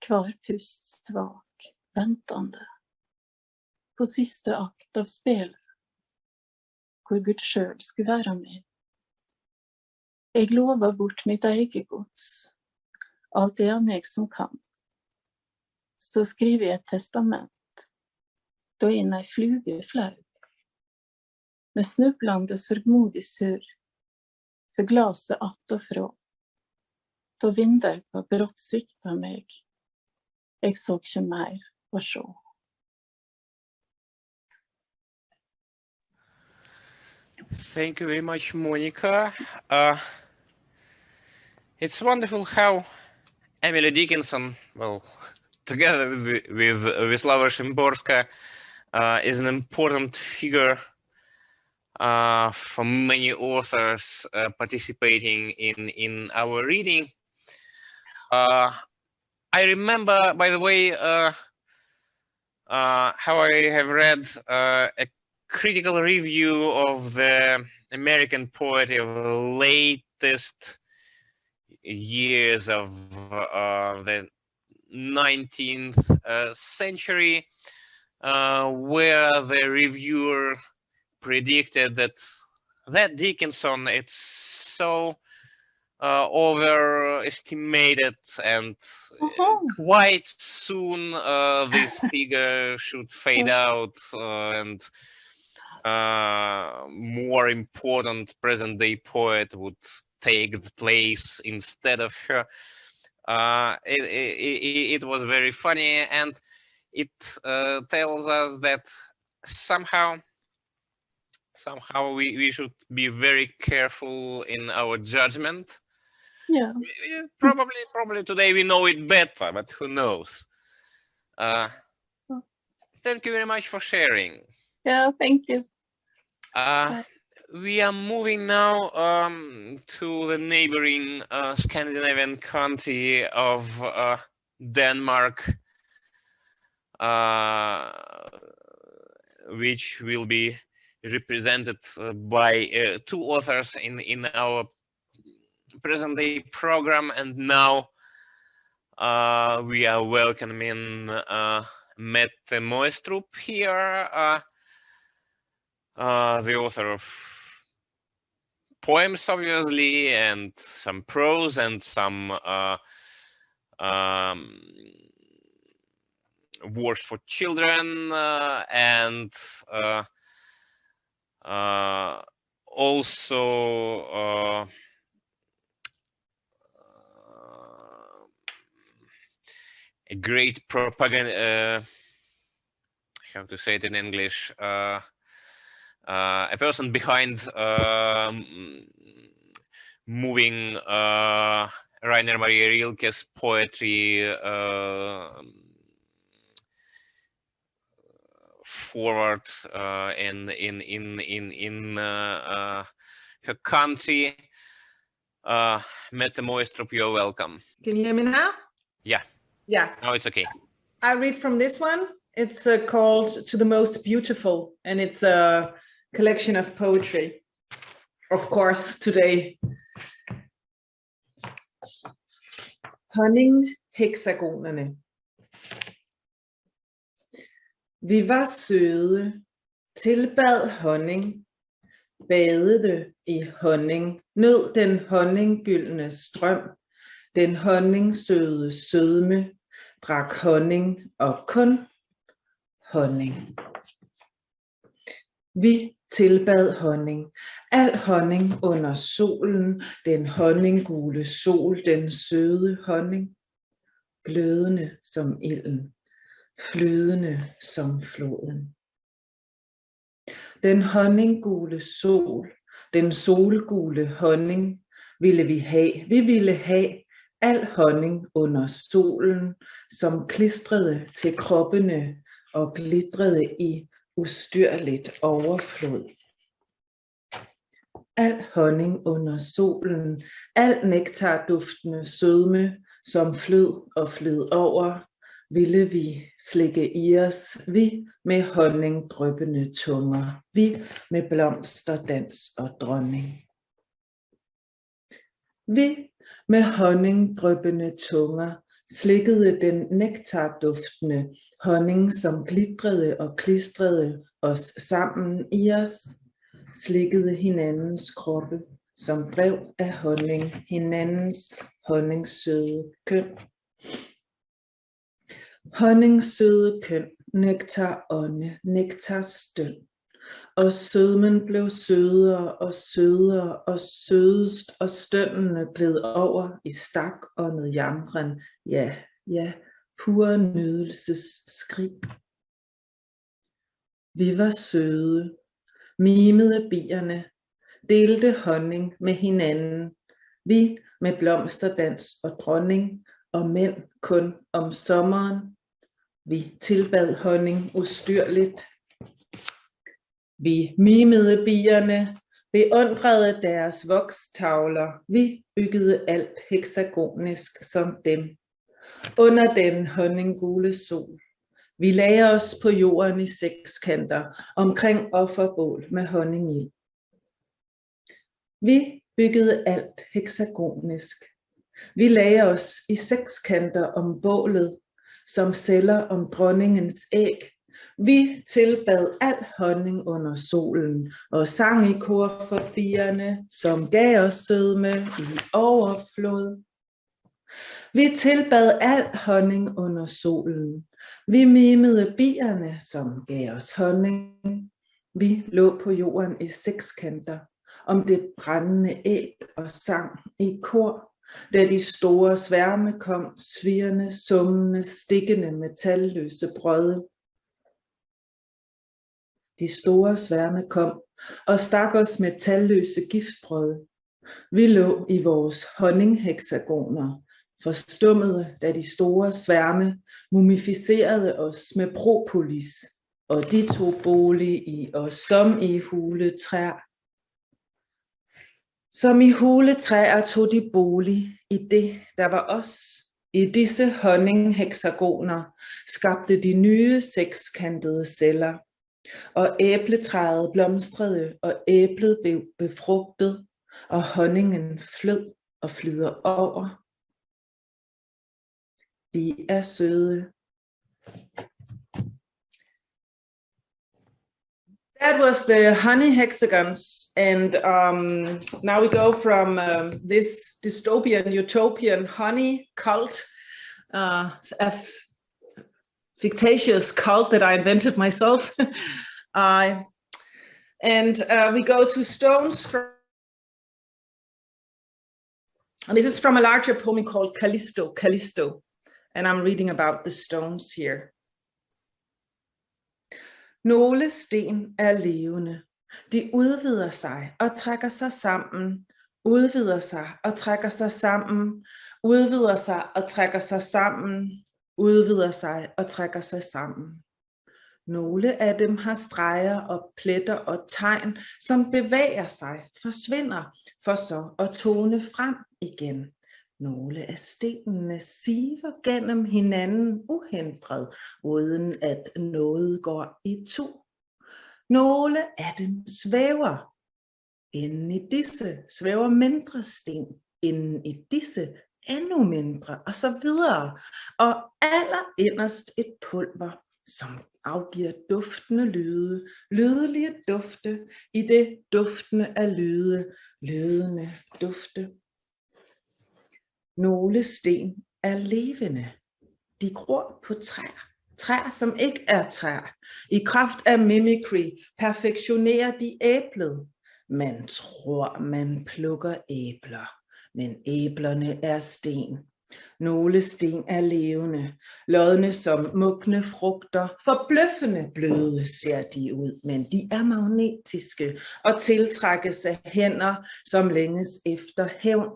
kvar pust svak, ventande, på siste akt av spelet, hvor Gud sjøl skulle være med. Jeg lova bort mitt eget gods, alt det av meg som kan. Stå og skrive i et testament, da inn ei fluge flaug, med snublande sørgmodig surr, for glaset att og fra. Da vindauga brått svikta meg, jeg så ikke mer å sjå. Thank you very much, Monica. It's wonderful how Emily Dickinson, well, together with Wisława Szymborska, is an important figure for many authors participating in our reading. I remember, by the way, how I have read a critical review of the American poetry of the latest years of the 19th century, where the reviewer predicted that Dickinson, it's so overestimated, and quite soon this figure should fade out, and more important present-day poet would take the place instead of her. It was very funny, and it tells us that somehow we should be very careful in our judgment. Yeah. Probably today we know it better, but who knows? Thank you very much for sharing. Yeah, thank you. We are moving now to the neighboring Scandinavian country of Denmark, which will be represented by two authors in our present-day program. And now we are welcoming Mette Moestrup here, the author of poems, obviously, and some prose and some works for children, and also a great propaganda, how to say it in English, a person behind moving Rainer Maria Rilke's poetry forward in her country. Mette Moestrup, you're welcome. Can you hear me now? Yeah. Yeah. Now it's okay. I read from this one. It's called To the Most Beautiful, and it's a collection of poetry. Of course, today. Honninghexagonerne. Vi var søde, tilbad honning, badede i honning, nød den honninggyldne strøm, den honningsøde sødme, drak honning og kun honning. Vi tilbad honning, al honning under solen, den honninggule sol, den søde honning, glødende som ilden, flydende som floden. Den honninggule sol, den solgule honning, ville vi have. Vi ville have al honning under solen, som klistrede til kroppene og glitrede i ustyrligt overflod. Al honning under solen, al nektarduftende sødme, som flød og flød over, ville vi slikke i os, vi med honningdryppende tunger, vi med blomsterdans og dronning. Vi med honningdryppende tunger slikkede den nektarduftende honning, som glitrede og klistrede os sammen i os, slikkede hinandens kroppe, som drev af honning, hinandens honningsøde køn. Honningsøde køn, nektar ånde, nektar støn, og sødmen blev sødere og sødere, og sødest og stønnene gled over i stakåndet jamren, ja, ja, pure nydelsesskrig. Vi var søde, mimede bierne, delte honning med hinanden. Vi med blomsterdans og dronning, og mænd kun om sommeren. Vi tilbad honning ustyrligt. Vi mimede bierne, beundrede deres vokstavler. Vi byggede alt hexagonisk som dem. Under den honninggule sol. Vi lagde os på jorden i sekskanter, omkring offerbål med honning i. Vi byggede alt hexagonisk. Vi lagde os i sekskanter om bålet, som celler om dronningens æg. Vi tilbad al honning under solen, og sang i kor for bierne, som gav os sødme i overflod. Vi tilbad al honning under solen. Vi mimede bierne, som gav os honning. Vi lå på jorden i sekskanter om det brændende æg og sang i kor, da de store sværme kom, svirrende, summende, stikkende, metalløse brøde. De store sværme kom og stak os metalløse giftbrød. Vi lå i vores honninghexagoner, forstummede, da de store sværme mumificerede os med propolis, og de tog bolig i os som i hule træer. Som i hule træer tog de bolig i det, der var os. I disse honninghexagoner skabte de nye sekskantede celler, og æbletræet blomstrede, og æblet blev befrugtet, og honningen flød og flyder over. De er søde. That was the honey hexagons, and now we go from this dystopian, utopian honey cult, a fictitious cult that I invented myself, and we go to stones from, and this is from a larger poem called Callisto, and I'm reading about the stones here. Nogle sten er levende. De udvider sig og trækker sig sammen, udvider sig og trækker sig sammen, udvider sig og trækker sig sammen, udvider sig og trækker sig sammen. Nogle af dem har streger og pletter og tegn, som bevæger sig, forsvinder, for så at tone frem igen. Nogle af stenene siver gennem hinanden uhindret, uden at noget går i to. Nogle af dem svæver. Inden i disse svæver mindre sten, inden i disse endnu mindre, og så videre. Og allerinderst et pulver, som afgiver duftende lyde, lydelige dufte, i det duftende af lyde, lydende dufte. Nogle sten er levende. De gror på træer. Træer, som ikke er træer. I kraft af mimicry perfektionerer de æblet. Man tror, man plukker æbler, men æblerne er sten. Nogle sten er levende, lodne som mugne frugter. Forbløffende bløde ser de ud, men de er magnetiske og tiltrækkes af hænder, som længes efter hævn.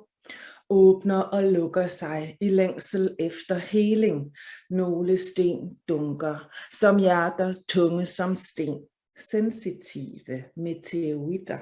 Åbner og lukker sig i længsel efter heling. Nogle sten dunker, som hjerter, tunge som sten. Sensitive meteoritter.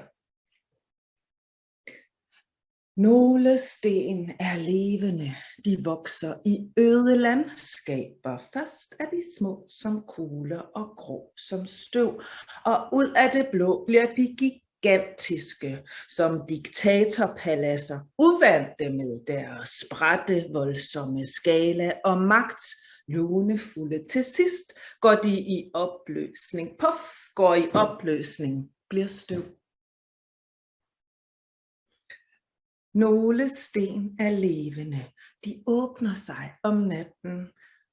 Nogle sten er levende. De vokser i øde landskaber. Først er de små som kugler og grå som støv. Og ud af det blå bliver de gigantiske som diktatorpaladser, uvante med deres spredte, voldsomme skala og magt, lunefulde. Til sidst går de i opløsning. Puff, går i opløsning, bliver støv. Nogle sten er levende. De åbner sig om natten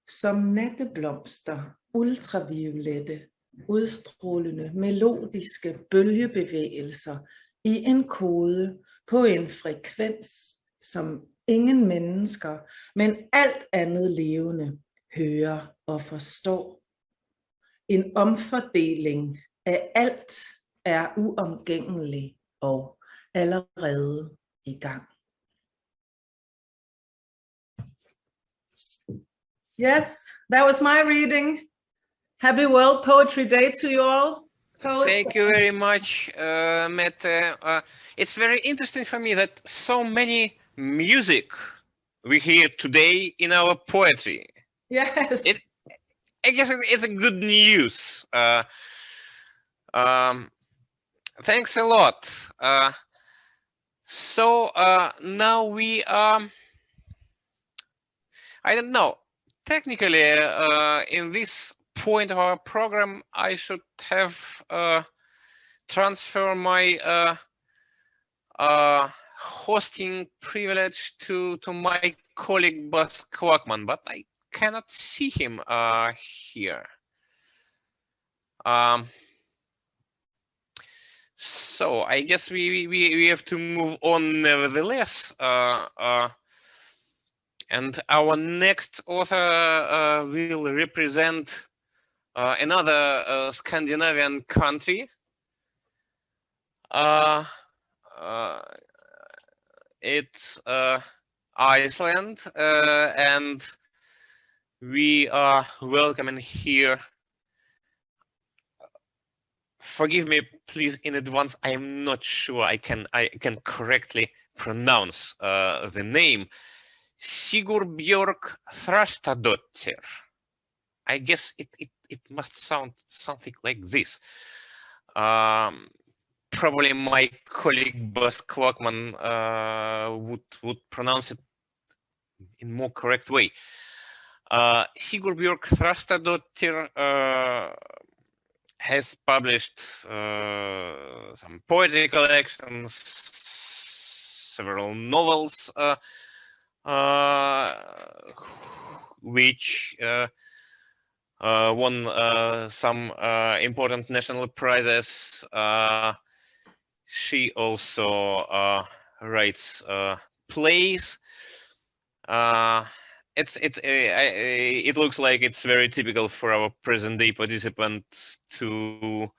som natteblomster, ultraviolette, udstrålende, melodiske bølgebevægelser i en kode på en frekvens, som ingen mennesker, men alt andet levende hører og forstår. En omfordeling af alt er uomgængelig og allerede i gang. Yes, that was my reading. Happy World Poetry Day to you all. Poets. Thank you very much, Mette. It's very interesting for me that so many music we hear today in our poetry. Yes. I guess it's a good news. Thanks a lot. So now we I don't know. Technically, in this point of our program, I should have transfer my hosting privilege to my colleague Bas Kwakman, but I cannot see him here. So I guess we have to move on nevertheless. And our next author will represent another Scandinavian country. It's Iceland, and we are welcoming here. Forgive me, please, in advance. I am not sure I can correctly pronounce the name. Sigurbjörg Þrastadóttir. I guess it must sound something like this. Probably my colleague Bas Kwakman would pronounce it in more correct way. Sigurbjörg Þrastadóttir has published some poetry collections, several novels, which won some important national prizes. She also writes plays. It looks like it's very typical for our present-day participants to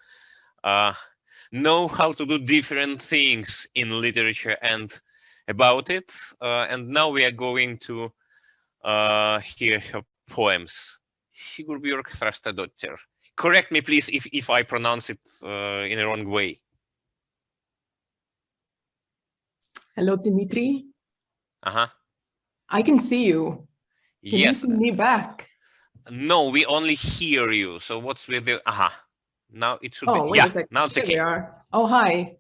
know how to do different things in literature and about it. And now we are going to hear her poems. Sigurbjörg Þrastadóttir. Correct me, please, if I pronounce it in a wrong way. Hello, Dimitri. Uh-huh. I can see you. Can Yes. you see me back? No, we only hear you. So what's with the now it should Oh, be. wait Yeah, a second. now it's Here okay. we are. Oh, hi.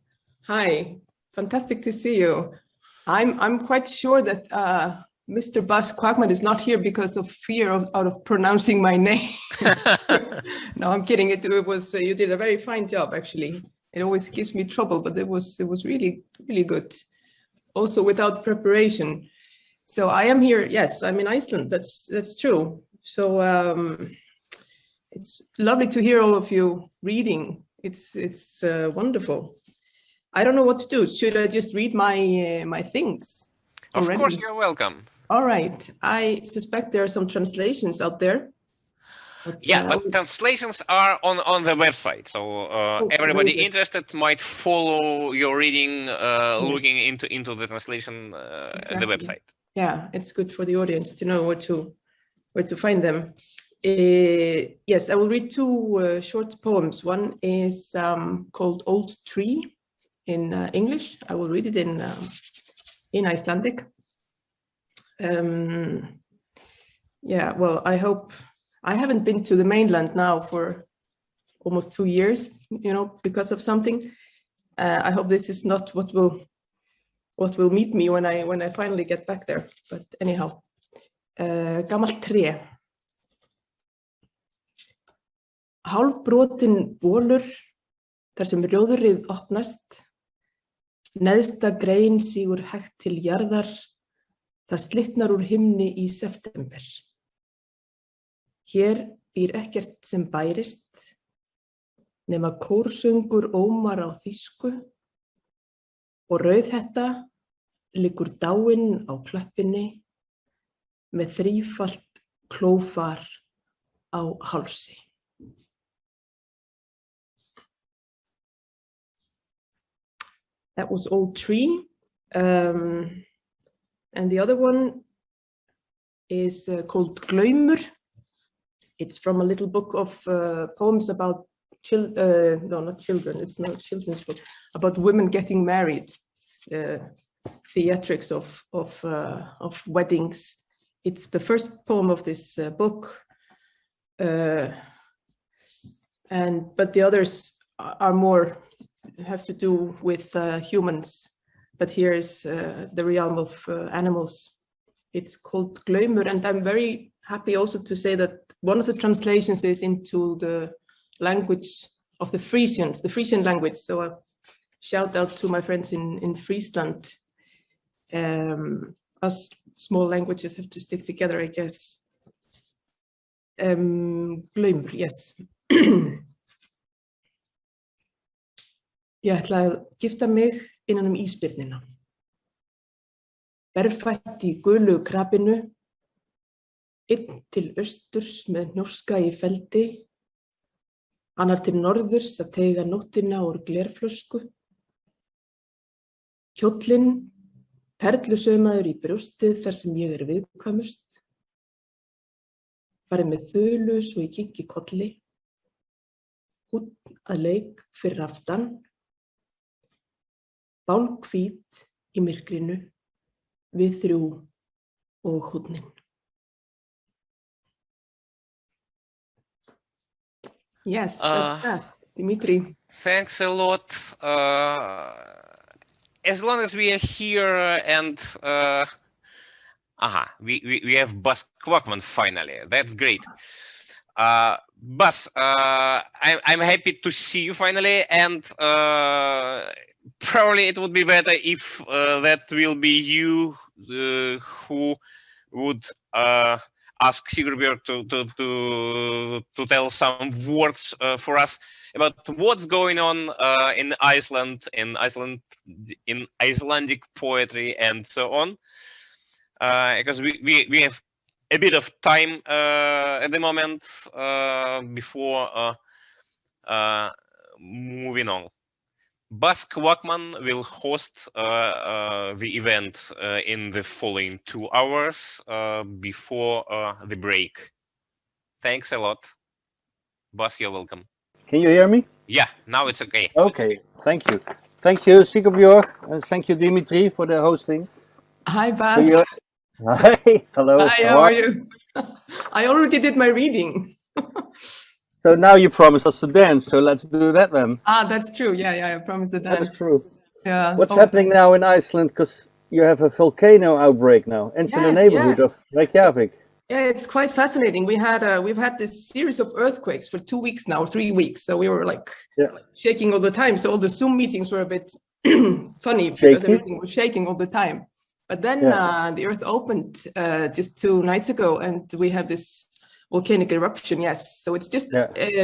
Hi. Fantastic to see you. I'm quite sure that Mr. Bas Kwakman is not here because of fear of pronouncing my name. No, I'm kidding. It was you did a very fine job, actually. It always gives me trouble, but it was really good. Also without preparation. So I am here. Yes, I'm in Iceland. That's true. So it's lovely to hear all of you reading. It's wonderful. I don't know what to do. Should I just read my things? Of already? course, you're welcome. All right. I suspect there are some translations out there. Yeah, but translations are on the website, so everybody very good. interested might follow your reading, looking into the translation at the Exactly. website. Yeah, it's good for the audience to know where to find them. Yes, I will read two short poems. One is called Old Tree in English. I will read it in Icelandic. Yeah, well, I hope. I haven't been to the mainland now for almost 2 years, because of something. I hope this is not what will meet me when I finally get back there. But anyhow, gamalt tré. Hálfbrotinn bolur þar sem rjóðrið opnast. Neðsta grein sígur hægt til jarðar. Það slitnar úr himni í september. Hér býr ekkert sem bærist, nema kórsöngur ómar á þýsku og rauðhetta liggur dáinn á klöppinni með þrífalt klófar á hálsi. That was all three. And the other one is called Gleimer. It's from a little book of poems about no, not children. It's not a children's book, about women getting married, theatrics of weddings. It's the first poem of this book, but the others are more have to do with humans. But here is the realm of animals. It's called Gleimer, and I'm very happy also to say that one of the translations is into the language of the Frisians, the Frisian language. So a shout out to my friends in Friesland. Us small languages have to stick together, I guess. Gleimer, yes. Ég ætla að gifta mig innan ísbirnina. Berfætt í gulu krabinu, einn til austurs með hnjóska í feldi, annar til norðurs að teyga nóttina úr glerflösku. Kjóllinn, perlusaumaður í brjóstið þar sem ég viðkvæmust. Farið með þulu svo ég kikki kolli. Húnn að leik fyrir aftan. Bálhvít í myrkrinu, við þrjú og húnnin. Yes, that's that, Dimitri. Thanks a lot. As long as we are here and we have Bas Kwakman finally. That's great. Bas, I'm happy to see you finally, and probably it would be better if that will be you who would ask Sigurbjörg to tell some words for us about what's going on in Iceland, in Icelandic poetry and so on, because we have a bit of time at the moment before moving on. Bas Kwakman will host the event in the following 2 hours before the break. Thanks a lot. Bas, you're welcome. Can you hear me? Yeah, now it's okay. Okay, thank you. Thank you, Sigurbjörg, and thank you, Dimitri, for the hosting. Hi, Bas. Hi, hello. Hi, how are you? I already did my reading. So now you promised us to dance, so let's do that then. Ah, that's true. Yeah, I promised to dance. That's true. Yeah. What's happening now in Iceland? Because you have a volcano outbreak now, and it's in the neighborhood of Reykjavik. Yeah, it's quite fascinating. We've had this series of earthquakes for 2 weeks now, 3 weeks. So we were like shaking all the time. So all the Zoom meetings were a bit funny because everything was shaking all the time. But then the earth opened just 2 nights ago, and we had this volcanic eruption. Yes, so it's just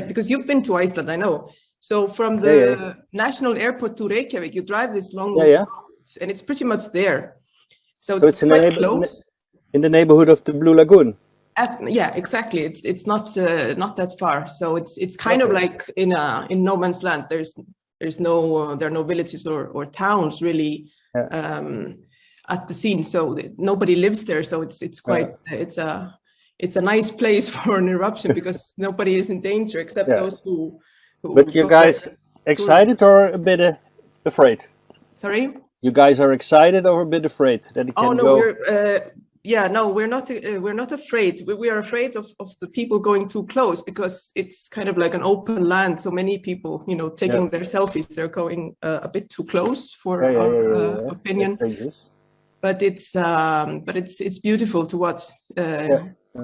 because you've been to Iceland, I know. So from the national airport to Reykjavik, you drive this long road, and it's pretty much there. So it's quite close. In the neighborhood of the Blue Lagoon. Yeah, exactly. It's not that far. So it's kind of like in no man's land. There are no villages or towns really at the scene. So nobody lives there. So it's quite it's a nice place for an eruption because nobody is in danger except those who But you guys excited or a bit afraid? Sorry? You guys are excited or a bit afraid that it can go? We're not afraid. We are afraid of the people going too close because it's kind of like an open land. So many people, taking their selfies, they're going a bit too close for our opinion. But it's beautiful to watch.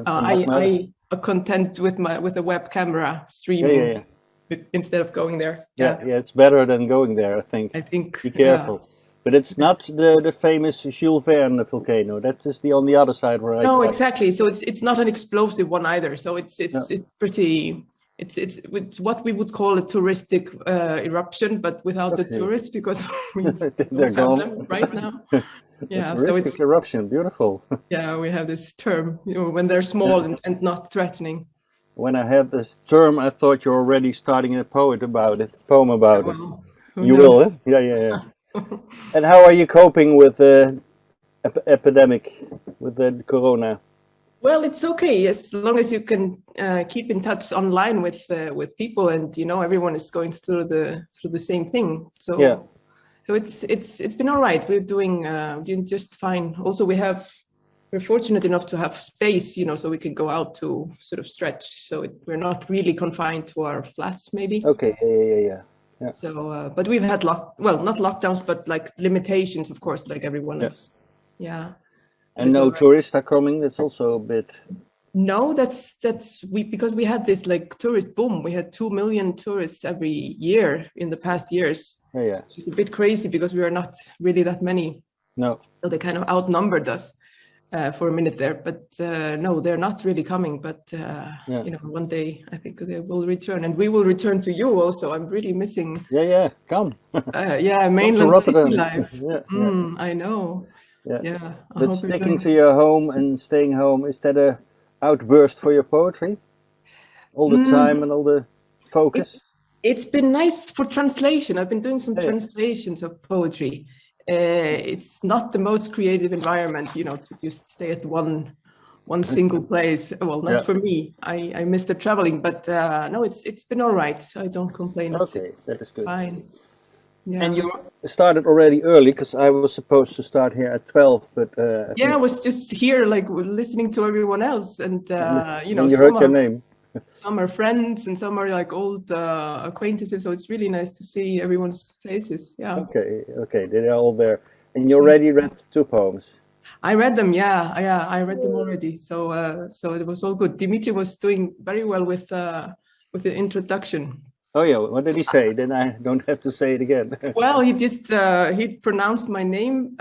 I content with a web camera streaming instead of going there. Yeah, it's better than going there, I think. Be careful. Yeah. But it's not the famous Jules Verne volcano. That is on the other side where No, exactly. So it's not an explosive one either. So it's pretty. It's what we would call a touristic eruption, but without the tourists because they're gone right now. Yeah, so it's eruption. Beautiful. Yeah, we have this term, when they're small and not threatening. When I had this term, I thought you're already starting a poem about it. Well, you will, eh? Yeah. And how are you coping with the epidemic, with the corona? Well, it's okay as long as you can keep in touch online with people, and everyone is going through the same thing. So yeah. So it's been all right. We're doing just fine. Also, we're fortunate enough to have space, so we can go out to sort of stretch. So we're not really confined to our flats, maybe. Okay. Yeah. So, but we've had not lockdowns, but like limitations, of course, like everyone else. Yeah. And no tourists are coming. That's also a bit. No, because we had this like tourist boom. We had 2 million tourists every year in the past years. Yeah. Which is a bit crazy because we are not really that many. No. So they kind of outnumbered us for a minute there. But no, they're not really coming. But one day I think they will return, and we will return to you also. I'm really missing. Yeah. Come. Mainland city life. Yeah. I know. Yeah. But sticking to your home and staying home, is that a outburst for your poetry? All the time and all the focus? It's been nice for translation. I've been doing some translations of poetry. It's not the most creative environment, to just stay at one single place. Well, not for me. I miss the traveling, but no, it's been all right. I don't complain. Okay, that is good. Fine. Yeah. And you started already early, because I was supposed to start here at 12, but I was just here, like listening to everyone else, and you heard your name. Some are friends, and some are like old acquaintances. So it's really nice to see everyone's faces. Yeah. Okay, they're all there, and you already read 2 poems. I read them. Yeah, I read them already. So it was all good. Dimitri was doing very well with the introduction. Oh yeah, what did he say? Then I don't have to say it again. Well, he just he pronounced my name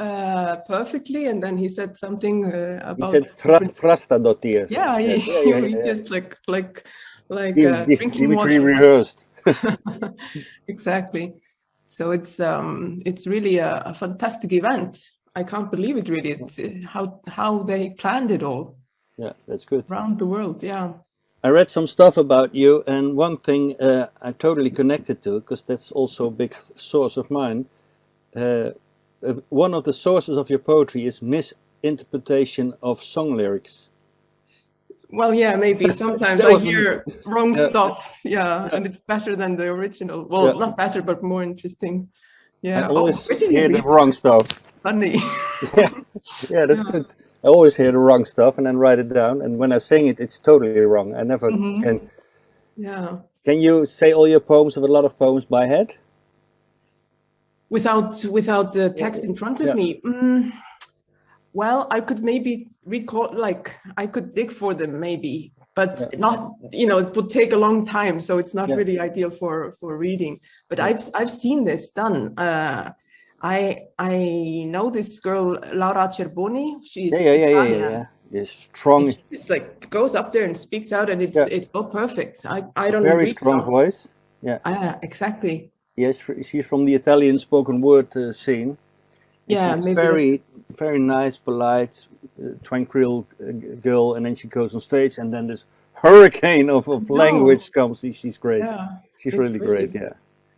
perfectly, and then he said something about. He said Thrastadotir. Yeah, he just like drinking water. Dimitri rehearsed. Exactly. So it's really a fantastic event. I can't believe it. Really, it's how they planned it all. Yeah, that's good. Around the world, yeah. I read some stuff about you, and one thing I totally connected to, because that's also a big source of mine. One of the sources of your poetry is misinterpretation of song lyrics. Well, yeah, maybe sometimes I hear wrong stuff, and it's better than the original. Well, not better, but more interesting. Yeah, I always hear the wrong stuff. Funny. Yeah, that's good. I always hear the wrong stuff and then write it down. And when I sing it, it's totally wrong. I never can. Yeah. Can you say all your poems, of a lot of poems, by head? Without the text in front of me? Well, I could maybe record, like I could dig for them maybe, but not, it would take a long time. So it's not really ideal for reading. But I've seen this done. I know this girl, Laura Cherbourne. She's strong. She just like goes up there and speaks out, and it's all perfect. I don't very strong voice. Yeah. Exactly. Yes, she's from the Italian spoken word scene. Yeah, she's maybe very nice, polite, tranquil girl, and then she goes on stage, and then this hurricane of language comes. She's great. Yeah, she's really great. Yeah.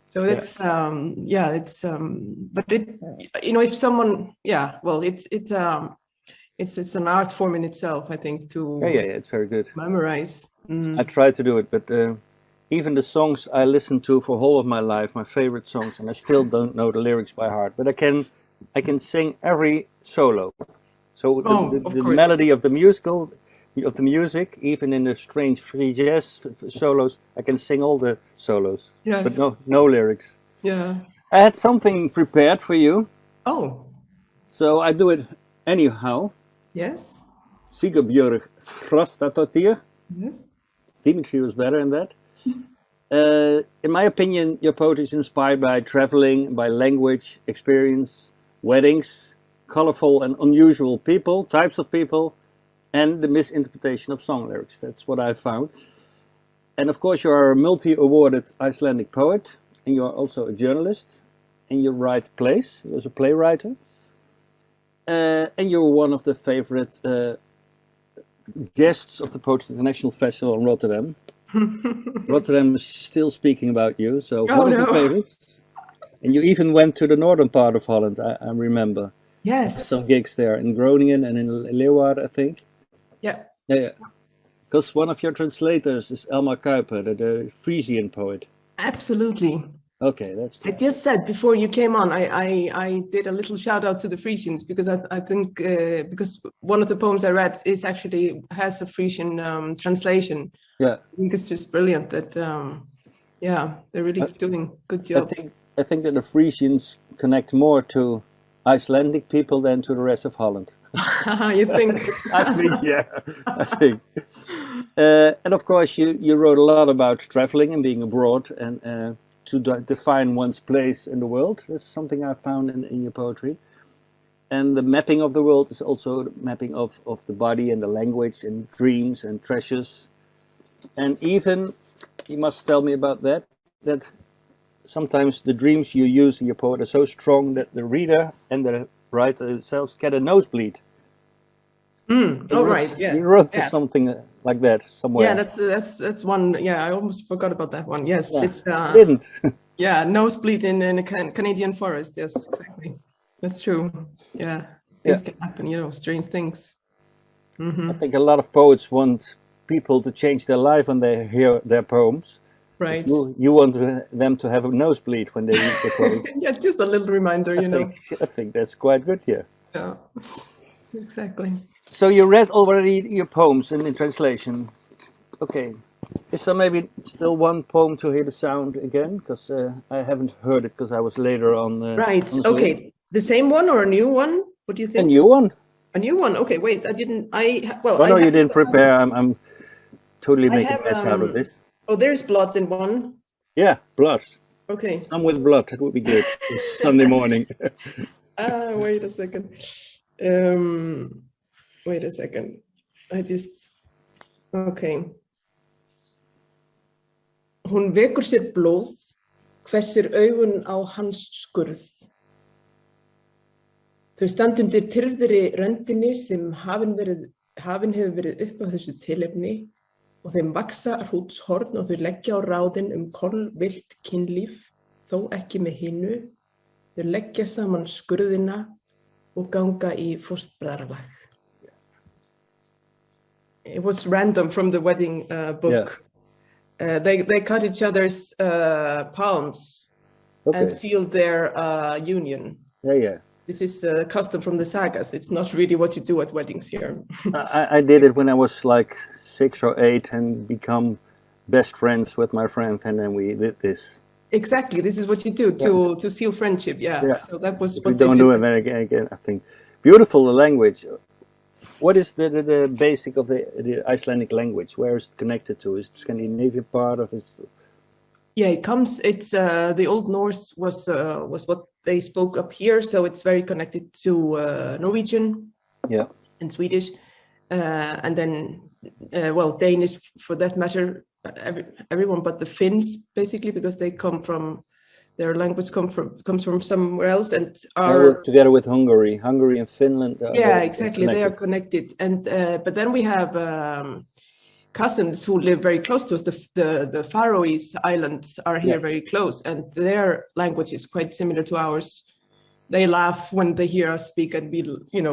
So that's but it, if someone, well, it's an art form in itself, I think, to it's very good. Memorize. I try to do it, but even the songs I listened to for whole of my life, my favorite songs, and I still don't know the lyrics by heart, but I can sing every solo. So the melody of the musical, of the music, even in the strange free jazz solos, I can sing all the solos. Yes. But no lyrics. Yeah. I had something prepared for you. Oh. So I do it anyhow. Yes. Sigurбjörg Þrastadóttir. Yes. Dimitri was better in that. In my opinion, your poetry is inspired by traveling, by language, experience, weddings, colorful and unusual people, types of people, and the misinterpretation of song lyrics. That's what I found. And of course, you are a multi-awarded Icelandic poet, and you are also a journalist, and you write plays. You're a playwright. And you're one of the favorite guests of the Poetry International Festival in Rotterdam. Rotterdam is still speaking about you, so one of the favorites. And you even went to the northern part of Holland, I remember. Yes. Some gigs there in Groningen and in Leeuwarden, I think. Yeah. Yeah. Because one of your translators is Elmar Kuyper, the Frisian poet. Absolutely. Okay, that's good. I just said before you came on, I did a little shout out to the Frisians because I think because one of the poems I read has a Frisian translation. Yeah. I think it's just brilliant that yeah, they're really doing a good job. I think that the Frisians connect more to Icelandic people than to the rest of Holland. You think? I think, yeah. I think. And of course, you wrote a lot about traveling and being abroad and to define one's place in the world. That's something I found in your poetry. And the mapping of the world is also the mapping of the body and the language and dreams and treasures. And even, you must tell me about that sometimes the dreams you use in your poem are so strong that the reader and the writer themselves get a nosebleed. Right, yeah. You wrote something like that somewhere. Yeah, that's one. Yeah, I almost forgot about that one. Yes, yeah. It's didn't. Yeah, nosebleed in a Canadian forest. Yes, exactly. That's true. Yeah, things can happen. Strange things. I think a lot of poets want people to change their life when they hear their poems. Right. You want them to have a nosebleed when they read the poem. Yeah, just a little reminder, I think that's quite good, yeah. Yeah, exactly. So you read already your poems in translation. Okay. Is there maybe still one poem to hear the sound again? Because I haven't heard it because I was later on. Right. Okay. The same one or a new one? What do you think? A new one. A new one. Okay. Wait. I didn't. Well. Oh no, you didn't prepare. I'm totally making a mess out of this. Oh, there's blood in one. Yeah, blood. Okay. Some with blood. That would be good. Sunday morning. Wait a second. Wait a second. Okay. Hún vekur sér blóð, hvessir augun á hans skurð. Þau standa undir tyrfðri röndinni sem hafin hefur verið upp á þessu tilefni og þeim vaksa hrútshorn og þau leggja á ráðin kolvillt kynlíf, þó ekki með hinu. Þau leggja saman skurðina og ganga í fóstbræðralag. It was random from the wedding book. Yeah. They cut each other's palms and sealed their union. Yeah. This is a custom from the sagas. It's not really what you do at weddings here. I did it when I was like 6 or 8 and become best friends with my friend, and then we did this. Exactly, this is what you do to seal friendship. Yeah. So that was what we don't do it then again. I think beautiful language. What is the basic of the Icelandic language? Where is it connected to? Is Scandinavian part of it? Yeah, it's the Old Norse was what they spoke up here, so it's very connected to Norwegian, and Swedish, and then Danish for that matter. Everyone but the Finns, basically, because they their language comes from somewhere else, and are together with Hungary and Finland. Exactly, they are connected, and but then we have cousins who live very close to us. The Faroese Islands are here very close, and their language is quite similar to ours. They laugh when they hear us speak, and we,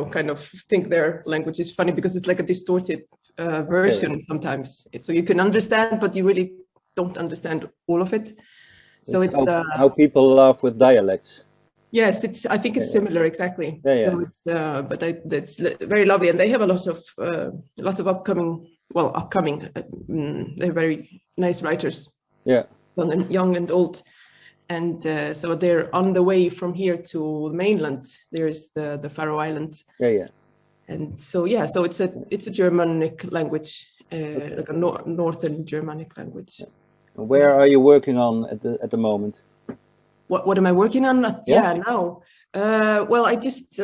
kind of think their language is funny because it's like a distorted version sometimes. So you can understand, but you really don't understand all of it. So it's how people laugh with dialects. Yes, I think it's similar, exactly. So it's but it's very lovely, and they have a lot of upcoming. They're very nice writers. Yeah, young and old, and so they're on the way from here to the mainland. There's the Faroe Islands. Yeah. And so so it's a Germanic language, like a northern Germanic language. Where are you working on at the moment? What am I working on? Now. Well, I just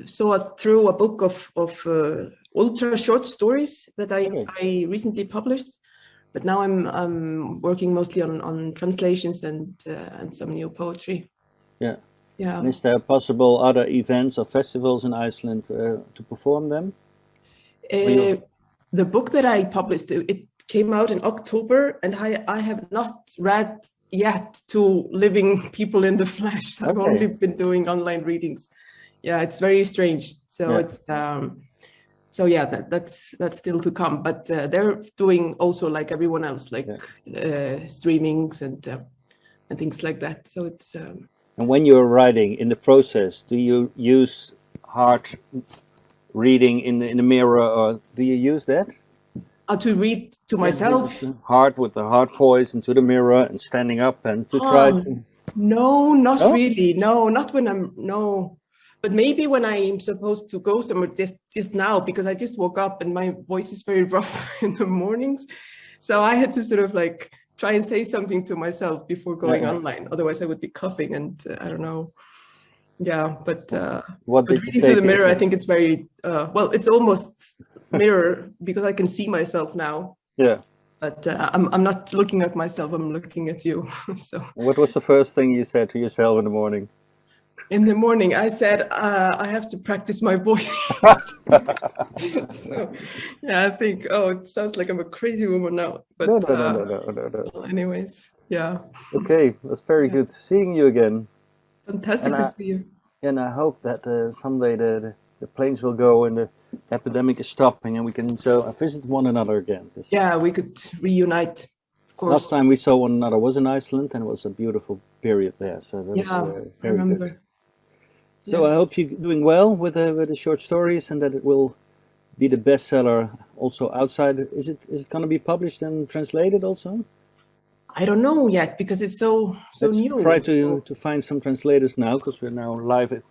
saw through a book of ultra short stories that I recently published, but now I'm working mostly on translations and some new poetry. Yeah. And is there possible other events or festivals in Iceland to perform them? The book that I published, it came out in October, and I have not read yet to living people in the flesh. I've Okay. only been doing online readings. Yeah, it's very strange. So Yeah. it's so yeah, that's still to come. But they're doing also like everyone else, like streamings and things like that. So it's. And when you're writing in the process, do you use hard reading in the mirror, or do you use that? To read to myself. Hard with the hard voice into the mirror and standing up and to try to. No, not really. No, not when I'm but maybe when I'm supposed to go somewhere, just now, because I just woke up and my voice is very rough in the mornings. So I had to sort of like try and say something to myself before going online. Otherwise I would be coughing and I don't know. Yeah, but what did reading you say to the mirror, I think it's very, well, it's almost mirror because I can see myself now. Yeah. But I'm not looking at myself, I'm looking at you. So. What was the first thing you said to yourself in the morning? In the morning, I said, I have to practice my voice. So, yeah, I think, it sounds like I'm a crazy woman now. But No. well, anyways, yeah. Okay, that's very good seeing you again. Fantastic to see you. And I hope that someday the planes will go and the epidemic is stopping and we can visit one another again. Yeah, we could reunite, of course. Last time we saw one another was in Iceland, and it was a beautiful period there. So that was very good. So yes. I hope you're doing well with the short stories, and that it will be the bestseller also outside. Is it going to be published and translated also? I don't know yet because it's so new. Try to find some translators now, because we're now live in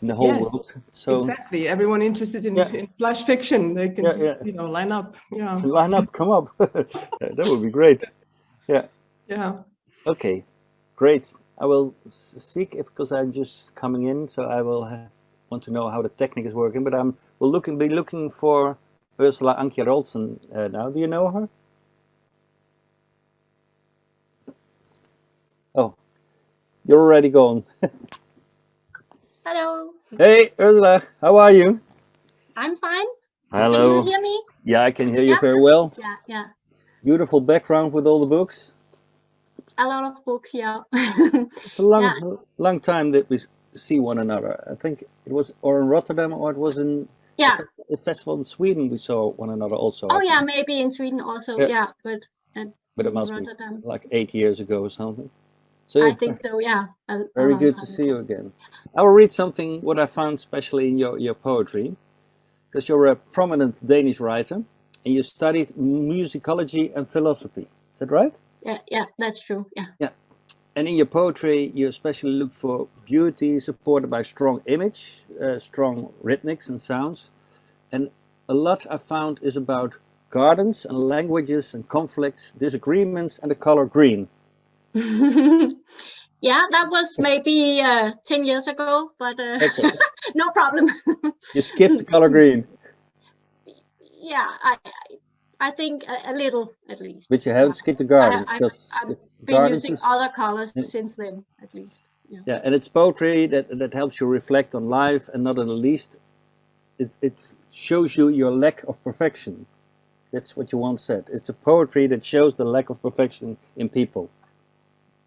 the whole world. So exactly, everyone interested in flash fiction, they can just line up. Yeah, line up, come up. That would be great. Yeah. Yeah. Okay, great. I will seek it because I'm just coming in, so I will want to know how the technique is working. But we'll be looking for Ursula Ankia Rolsen now. Do you know her? Oh, you're already gone. Hello. Hey, Ursula, how are you? I'm fine. Hello. Can you hear me? Yeah, I can hear you very well. Yeah. Beautiful background with all the books. A lot of books, yeah. It's a long time that we see one another. I think it was or in Rotterdam or it was in a festival in Sweden we saw one another also. Oh yeah, maybe in Sweden also. Yeah, but it must Rotterdam. Be like 8 years ago or something. So I think so, yeah. Very good to see you again. I will read something what I found especially in your poetry, because you're a prominent Danish writer and you studied musicology and philosophy. Is that right? Yeah, that's true. Yeah. And in your poetry, you especially look for beauty supported by strong image, strong rhythmics and sounds. And a lot I found is about gardens and languages and conflicts, disagreements, and the color green. Yeah, that was maybe 10 years ago, but no problem. You skipped the color green. Yeah, I think a little at least. But you haven't skipped the gardens. I've been using other colors since then, at least. Yeah, and it's poetry that helps you reflect on life, and not in the least, it shows you your lack of perfection. That's what you once said. It's a poetry that shows the lack of perfection in people.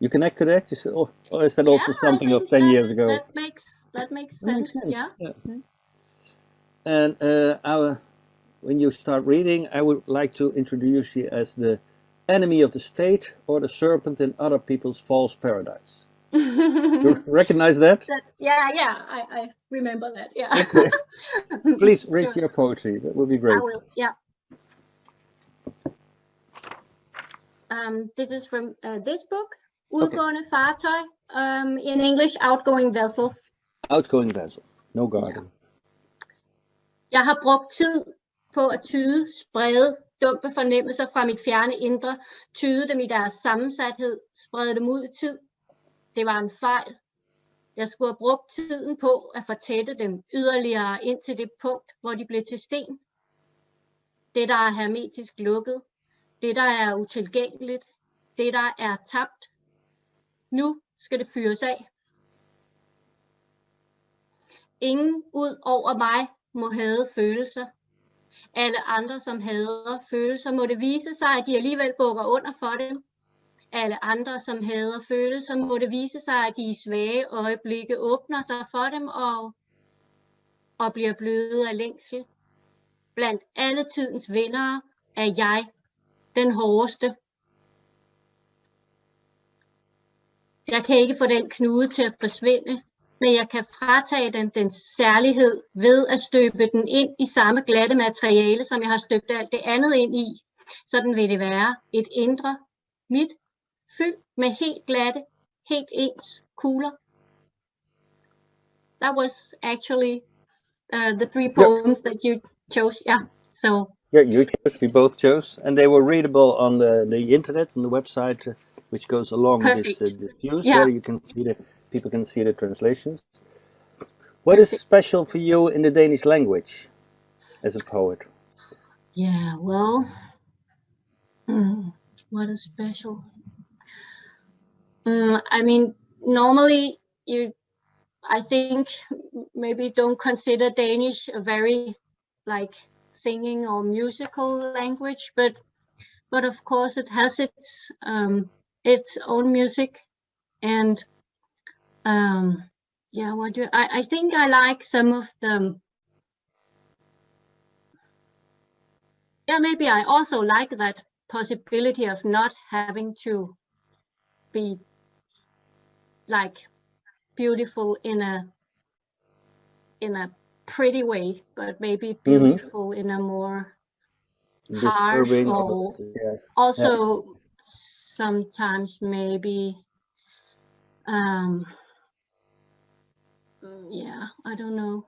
You connect to that? You said, or is that also something of 10 years ago? That makes sense. Yeah. And when you start reading, I would like to introduce you as the enemy of the state or the serpent in other people's false paradise. You recognize that? Yeah, I remember that. Yeah. Okay. Please read your poetry. That would be great. I will. Yeah. This is from this book, Udgående fartøj. In English, outgoing vessel. Outgoing vessel. No garden. Jeg har brugt tid på at tyde, sprede dumpe fornemmelser fra mit fjerne indre, tyde dem i deres sammensathed, sprede dem ud i tid. Det var en fejl. Jeg skulle have brugt tiden på at fortætte dem yderligere ind til det punkt, hvor de blev til sten. Det, der er hermetisk lukket, det, der er utilgængeligt, det, der er tabt. Nu skal det fyres af. Ingen ud over mig må hade følelser. Alle andre, som hader følelser, må det vise sig, at de alligevel bukker under for dem. alle andre, som hader følelser, må det vise sig, at de svage øjeblikke åbner sig for dem og bliver bløde af længsel. Blandt alle tidens vindere er jeg den hårdeste. Jeg kan ikke få den knude til at forsvinde, men jeg kan fratage den dens særlighed ved at støbe den ind i samme glatte materiale, som jeg har støbt alt det andet ind i. Sådan vil det være et indre mit, fyldt med helt glatte, helt ens kugler. That was actually the three poems that you chose. Yeah, so. Yeah, you chose, we both chose, and they were readable on the internet, on the website, which goes along this diffuse. Yeah. There you can see people can see the translations. What is special for you in the Danish language as a poet? Yeah, well, what is special? I mean, normally I think maybe don't consider Danish a very like singing or musical language, but of course it has its own music, and yeah, I think I like some of them. Yeah, maybe I also like that possibility of not having to be like beautiful in a pretty way, but maybe beautiful in a more harsh or also sometimes maybe yeah, I don't know.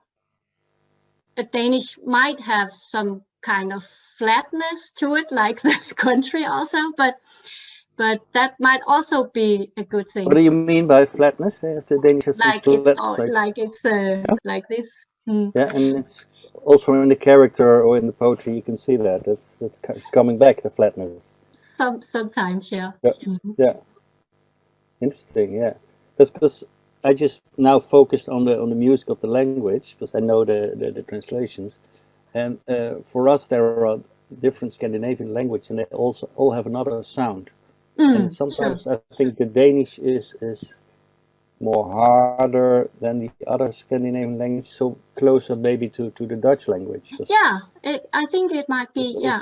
A Danish might have some kind of flatness to it, like the country also, but that might also be a good thing. What do you mean by flatness? The Danish has like it's like this. Yeah, and it's also in the character or in the poetry you can see that it's coming back, the flatness. Sometimes, yeah. Yeah. Interesting, yeah. Because I just now focused on the music of the language because I know the translations, and for us there are different Scandinavian languages and they also all have another sound. And sometimes I think the Danish is more harder than the other Scandinavian language, so closer maybe to the Dutch language. Yeah, I think it might be. Yeah.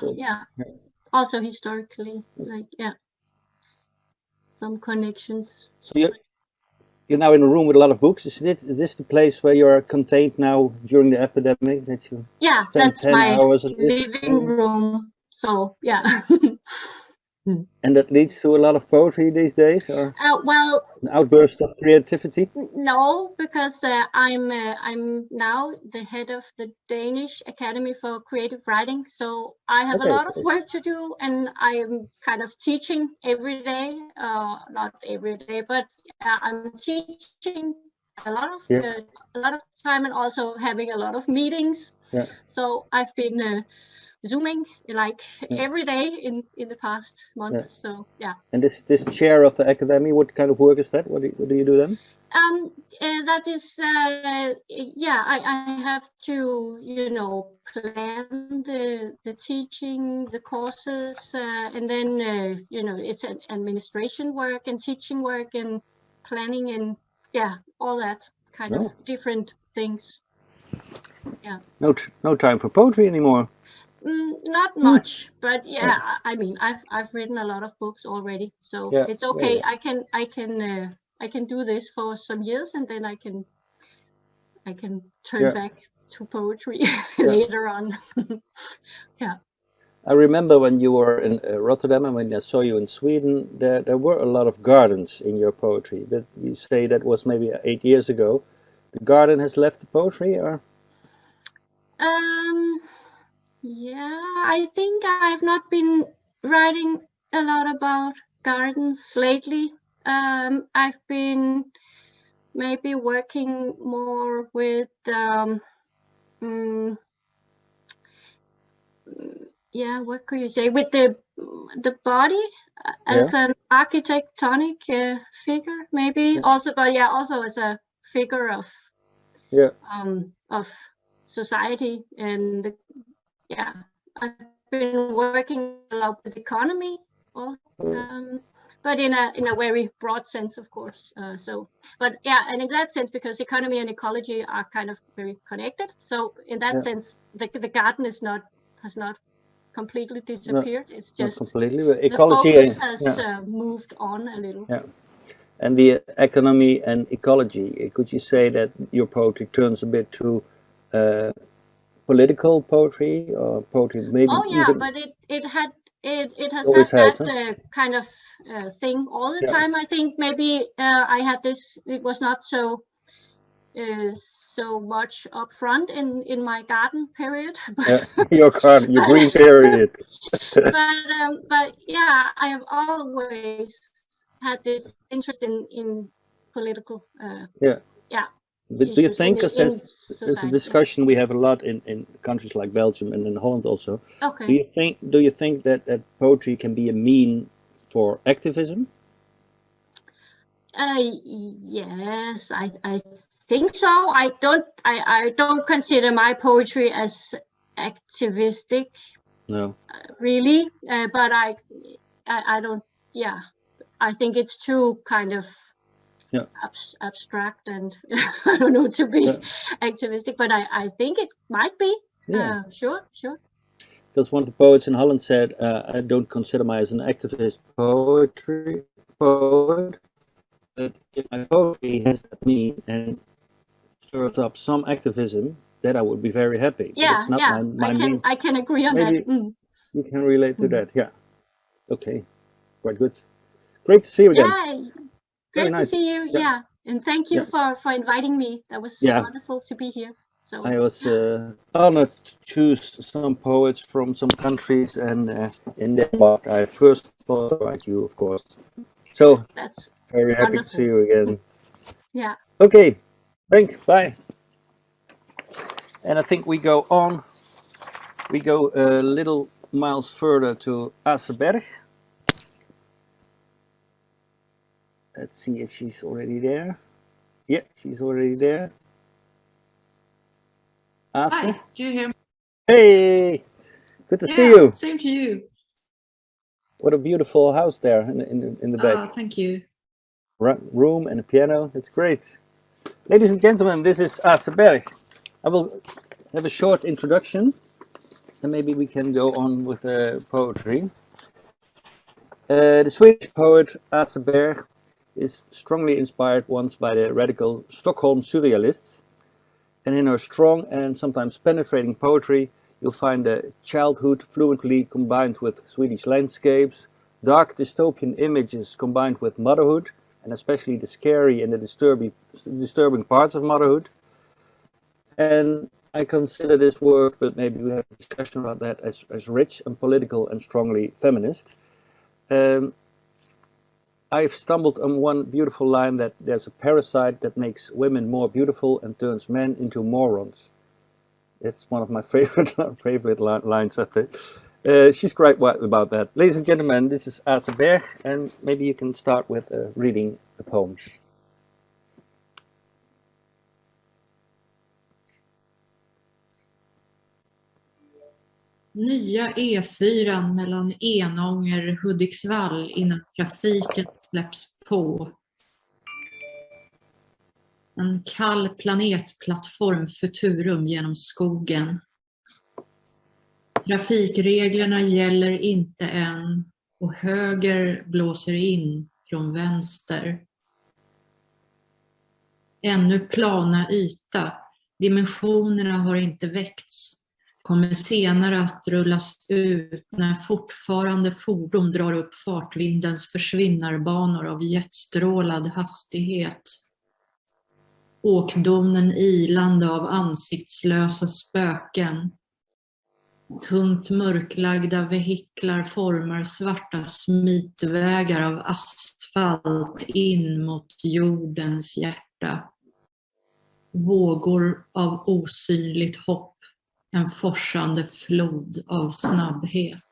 Also historically, like some connections. So you're now in a room with a lot of books. Is this the place where you are contained now during the epidemic? That you that's 10 my hours living room. So yeah. And that leads to a lot of poetry these days, or well, an outburst of creativity? No, because I'm now the head of the Danish Academy for Creative Writing, so I have a lot of work to do, and I'm kind of teaching every day. Not every day, but I'm teaching a lot of time, and also having a lot of meetings. Yeah. So I've been Zooming like every day in the past month. Yeah. So yeah. And this chair of the academy, what kind of work is that? What do you do then? That is I have to plan the teaching, the courses, and then it's an administration work and teaching work and planning and all that kind of different things. Yeah. No time for poetry anymore. Not much, but I mean, I've written a lot of books already, so it's okay. Yeah. I can do this for some years, and then I can turn back to poetry later on. Yeah. I remember when you were in Rotterdam, and when I saw you in Sweden, there were a lot of gardens in your poetry. But you say that was maybe 8 years ago. The garden has left the poetry, or? Yeah, I think I've not been writing a lot about gardens lately. I've been maybe working more with what could you say, with the body as an architectonic figure, maybe also, but also as a figure of society. And I've been working a lot with economy, but in a very broad sense, of course. But yeah, and in that sense, because economy and ecology are kind of very connected. So in that sense, the garden has not completely disappeared. It's just not completely, but the ecology focus has moved on a little. Yeah. And the economy and ecology, could you say that your poetry turns a bit to political poetry or poetry maybe? Oh yeah, even... but it has Always had has, that kind of thing all the time. I think maybe I had this. It was not so much up front in my garden period. But, your green period. but yeah, I have always had this interest in political. But do you think, because there's a discussion we have a lot in countries like Belgium and in Holland also. Okay. Do you think that poetry can be a mean for activism? Yes, I think so. I don't consider my poetry as activistic. No. Really, but I don't. Yeah, I think it's too kind of abstract and I don't know to be activistic, but I think it might be. Sure. Because one of the poets in Holland said, I don't consider myself as an activist poet, but if my poetry has that mean and stirs up some activism, then I would be very happy. Yeah, it's not my I can agree on Maybe that. You can relate to that, yeah. Okay, quite good. Great to see you again. Yeah, great to see you. Yeah, and thank you for inviting me. That was wonderful to be here. So I was honored to choose some poets from some countries, and in Denmark I first thought about you, of course. So that's very happy wonderful. to see you again. Yeah. Okay, thanks. Bye. And I think we go on. We go a little miles further to Aseberg. Let's see if she's already there. Yeah, she's already there. Ase? Hi, do you hear me? Hey, good to see you. Same to you. What a beautiful house there in the back. Oh, thank you. Room and a piano. It's great. Ladies and gentlemen, this is Aseberg. I will have a short introduction, and maybe we can go on with poetry. The Swedish poet Aseberg is strongly inspired once by the radical Stockholm surrealists, and in her strong and sometimes penetrating poetry you'll find the childhood fluently combined with Swedish landscapes, dark dystopian images combined with motherhood, and especially the scary and the disturbing parts of motherhood. And I consider this work, but maybe we have a discussion about that, as rich and political and strongly feminist. I've stumbled on one beautiful line that there's a parasite that makes women more beautiful and turns men into morons. It's one of my favorite lines, I think. She's quite right about that. Ladies and gentlemen, this is Aseberg, and maybe you can start with reading the poems. Nya E4 mellan Enånger och Hudiksvall innan trafiken släpps på. En kall planetplattform Futurum genom skogen. Trafikreglerna gäller inte än och höger blåser in från vänster. Ännu plana yta, dimensionerna har inte väckts. Kommer senare att rullas ut när fortfarande fordon drar upp fartvindens försvinnarbanor av jetstrålad hastighet. Åkdonen ilande av ansiktslösa spöken. Tungt mörklagda vehiklar formar svarta smitvägar av asfalt in mot jordens hjärta. Vågor av osynligt hopp. En forsande flod av snabbhet.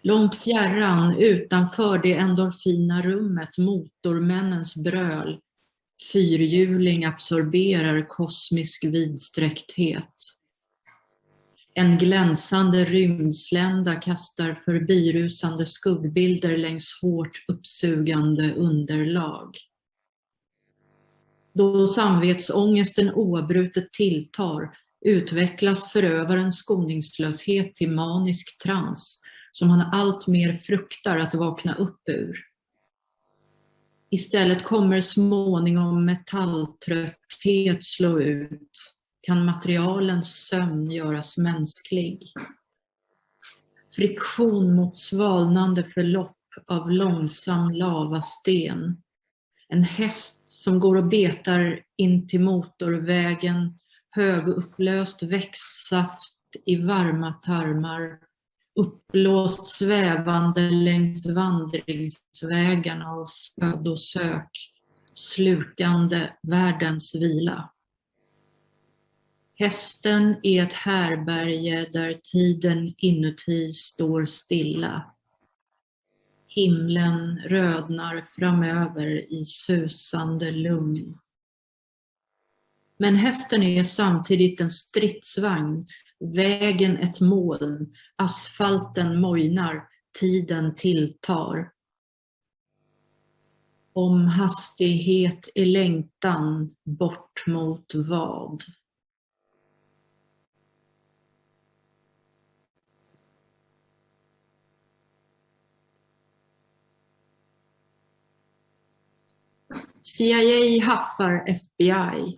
Långt fjärran utanför det endorfina rummet motormännens bröl. Fyrhjuling absorberar kosmisk vidsträckthet. En glänsande rymdslända kastar förbirusande skuggbilder längs hårt uppsugande underlag. Då samvetsångesten oavbrutet tilltar utvecklas förövarens skoningslöshet till manisk trans som han allt mer fruktar att vakna upp ur. Istället kommer småningom metalltrötthet slå ut, kan materialens sömn göras mänsklig. Friktion mot svalnande förlopp av långsam lavasten. En häst som går och betar in till motorvägen, högupplöst växtsaft i varma tarmar, uppblåst svävande längs vandringsvägarna av födosök, slukande världens vila. Hästen är ett härberge där tiden inuti står stilla. Himlen rödnar framöver i susande lugn. Men hästen är samtidigt en stridsvagn, vägen ett moln, asfalten mojnar, tiden tilltar. Om hastighet är längtan, bort mot vad? CIA haffar FBI.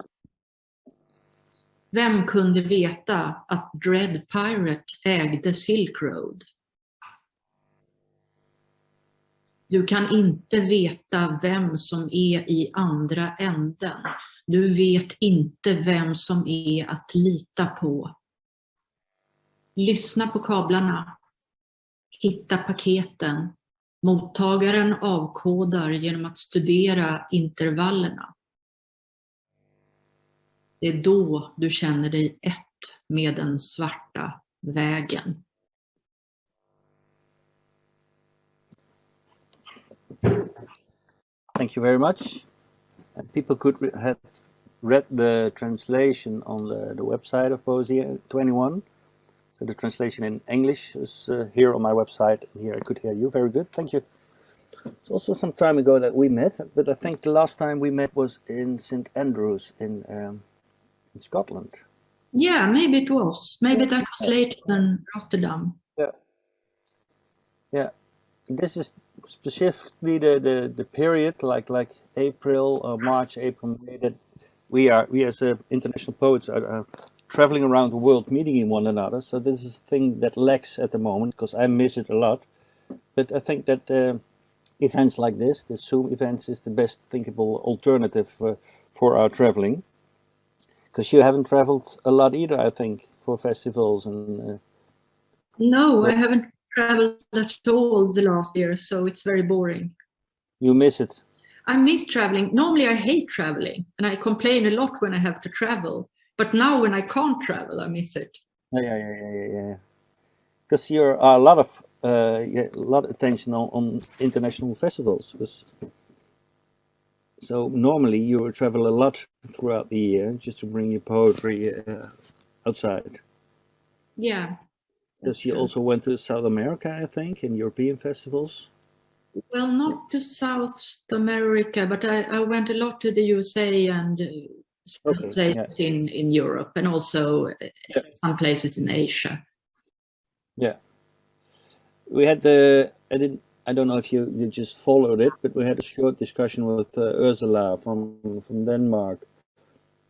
Vem kunde veta att Dread Pirate ägde Silk Road? Du kan inte veta vem som är i andra änden. Du vet inte vem som är att lita på. Lyssna på kablarna. Hitta paketen. Mottagaren avkodar genom att studera intervallerna. Det är då du känner dig ett med den svarta vägen. Thank you very much. People could have read the translation on the website of Poesia 21. So the translation in English is here on my website. Here I could hear you. Very good. Thank you. It's also some time ago that we met, but I think the last time we met was in St. Andrews in Scotland. Yeah, maybe it was. Maybe that was later than Rotterdam. Yeah. Yeah. This is specifically the period like April or March, April, May, that we as international poets are traveling around the world, meeting one another. So this is a thing that lacks at the moment because I miss it a lot. But I think that events like this, the Zoom events, is the best thinkable alternative for our traveling. Because you haven't traveled a lot either, I think, for festivals and. No, I haven't traveled at all the last year, so it's very boring. You miss it. I miss traveling. Normally I hate traveling and I complain a lot when I have to travel. But now when I can't travel, I miss it. Yeah. Because you're a lot of attention on international festivals. So normally you will travel a lot throughout the year just to bring your poetry outside. Yeah. Because you also went to South America, I think, in European festivals. Well, not to South America, but I went a lot to the USA and some places in Europe, and also some places in Asia. Yeah. We had I don't know if you just followed it, but we had a short discussion with Ursula from Denmark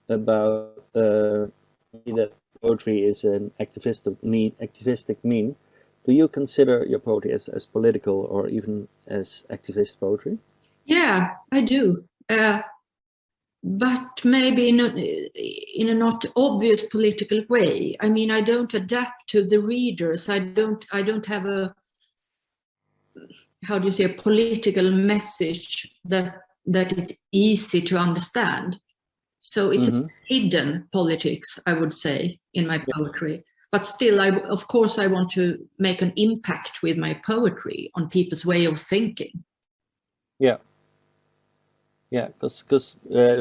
about that poetry is an activistic mean. Do you consider your poetry as political or even as activist poetry? Yeah, I do. But maybe in a not obvious political way. I mean, I don't adapt to the readers. I don't have a, how do you say, a political message that it's easy to understand. So it's a hidden politics, I would say, in my poetry. But still, of course, I want to make an impact with my poetry on people's way of thinking. Yeah. Yeah, because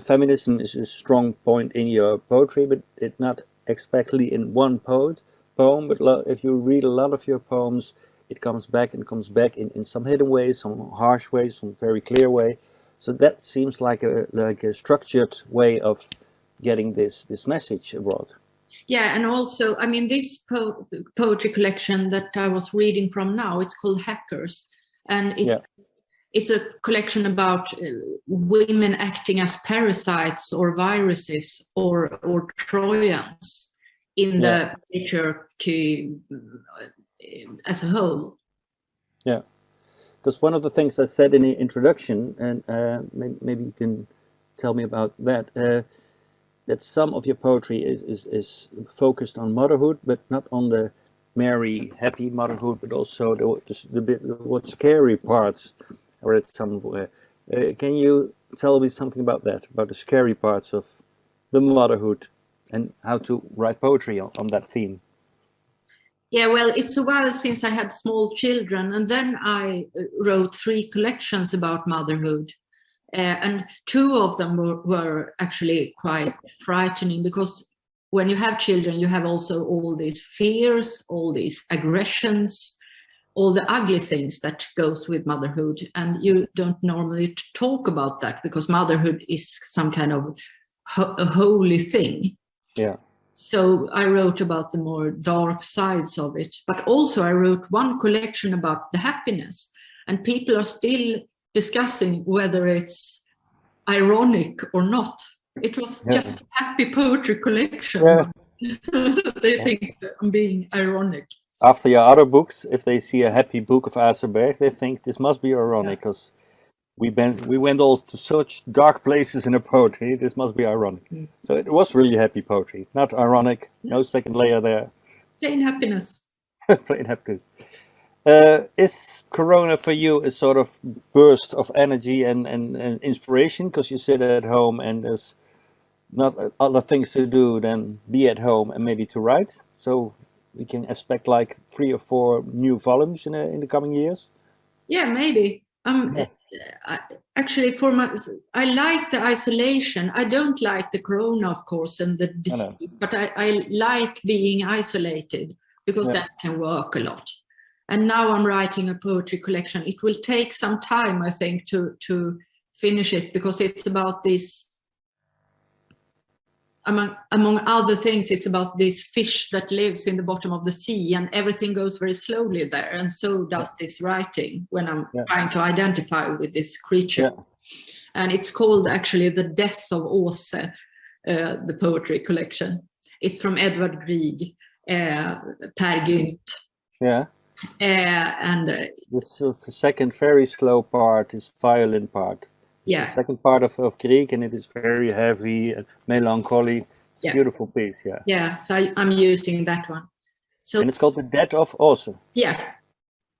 feminism is a strong point in your poetry, but it's not exactly in one poet, poem, but if you read a lot of your poems, it comes back and comes back in some hidden ways, some harsh ways, some very clear way. So that seems like a structured way of getting this message abroad. Yeah, and also, I mean, this poetry collection that I was reading from now, it's called Hackers, and it's a collection about women acting as parasites or viruses or Trojans in the patriarchy as a whole. Yeah, because one of the things I said in the introduction, and maybe you can tell me about that, that some of your poetry is focused on motherhood, but not on the merry, happy motherhood, but also what scary parts. I read somewhere. Can you tell me something about that, about the scary parts of the motherhood, and how to write poetry on that theme? Yeah, well, it's a while since I had small children, and then I wrote 3 collections about motherhood. And 2 of them were actually quite frightening, because when you have children, you have also all these fears, all these aggressions, all the ugly things that goes with motherhood. And you don't normally talk about that because motherhood is some kind of a holy thing. Yeah. So I wrote about the more dark sides of it, but also I wrote one collection about the happiness, and people are still discussing whether it's ironic or not. It was just a happy poetry collection. Yeah. They think I'm being ironic. After your other books, if they see a happy book of Aserberg, they think this must be ironic, because we went all to such dark places in the poetry. This must be ironic. So it was really happy poetry, not ironic. No second layer there. Plain happiness. Plain happiness. Is Corona for you a sort of burst of energy and inspiration, because you sit at home and there's not other things to do than be at home and maybe to write? So we can expect like 3 or 4 new volumes in the coming years? Yeah, maybe. Actually, I like the isolation. I don't like the corona, of course, and the disease, but I like being isolated, because that can work a lot. And now I'm writing a poetry collection. It will take some time, I think, to finish it, because it's about this, among other things, it's about this fish that lives in the bottom of the sea, and everything goes very slowly there. And so does this writing when I'm trying to identify with this creature. And it's called actually The Death of Åse, the poetry collection. It's from Edvard Grieg, Per Gynt. Yeah. And the second very slow part is violin part. It's the second part of Grieg, and it is very heavy and melancholy. It's a beautiful piece, Yeah, so I'm using that one. So, and it's called The Death of Åse. Yeah.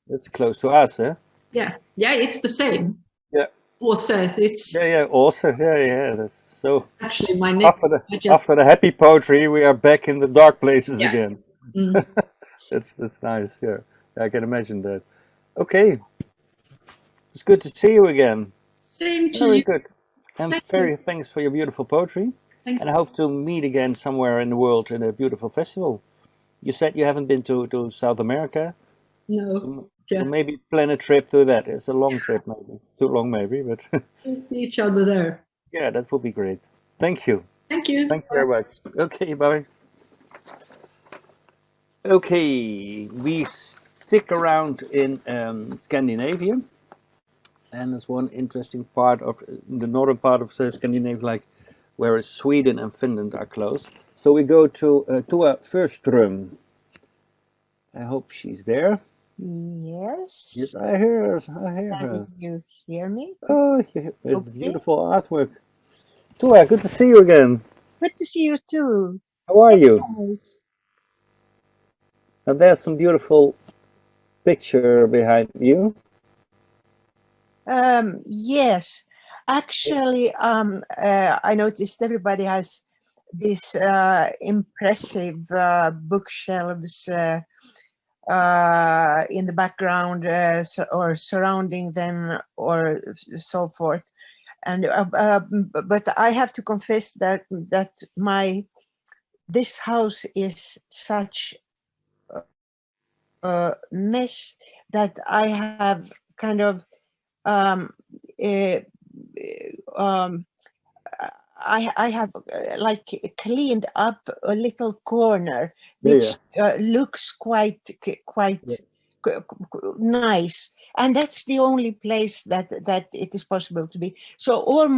That's close to us, eh? Yeah, it's the same. Yeah. Åse, it's... Yeah, Åse, yeah. That's so... Actually, my name... After the happy poetry, we are back in the dark places again. That's nice, yeah. I can imagine that. Okay. It's good to see you again. Same to Very you. good. And thanks for your beautiful poetry. Thank and I hope to meet again somewhere in the world in a beautiful festival. You said you haven't been to South America. No. So maybe plan a trip to that. It's a long trip, maybe. It's too long, maybe, but we'll see each other there. Yeah, that would be great. Thank you. Thank you. Thank you very much. Okay, bye. Okay, we stick around in Scandinavia. And there's one interesting part of the northern part of Scandinavia, like where Sweden and Finland are close. So we go to Tua Förström. I hope she's there. Yes. Yes, I hear her. Can you hear me? Oh, beautiful artwork. Tua, good to see you again. Good to see you too. How are you? Nice. And there's some beautiful picture behind you. Yes, actually, I noticed everybody has these impressive bookshelves in the background or surrounding them or so forth. And but I have to confess that this house is such mess that I have kind of I have like cleaned up a little corner which looks quite nice, and that's the only place that it is possible to be. So all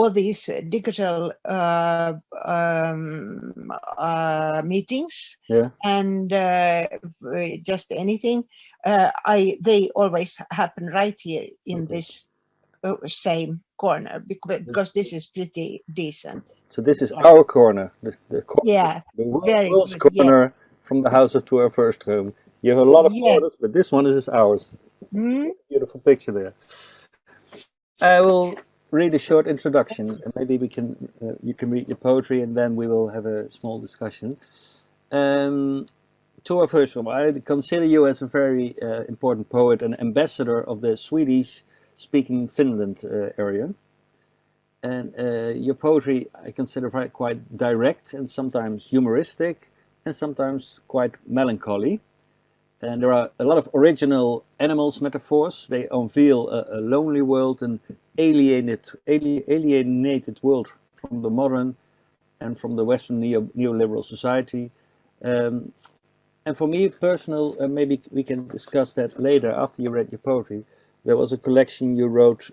these digital meetings and just anything, they always happen right here in this same corner, because this is pretty decent. So this is our corner, the corner, the world's good, corner from the house of to our first home. You have a lot of corners, but this one is ours. Beautiful picture there. I will read a short introduction, and maybe we can you can read your poetry, and then we will have a small discussion. To our first home, I consider you as a very important poet and ambassador of the Swedish-speaking Finland area. And your poetry I consider quite direct and sometimes humoristic and sometimes quite melancholy. And there are a lot of original animals metaphors. They unveil a lonely world, an alienated world from the modern and from the Western neoliberal society. And for me, personal, maybe we can discuss that later after you read your poetry. There was a collection you wrote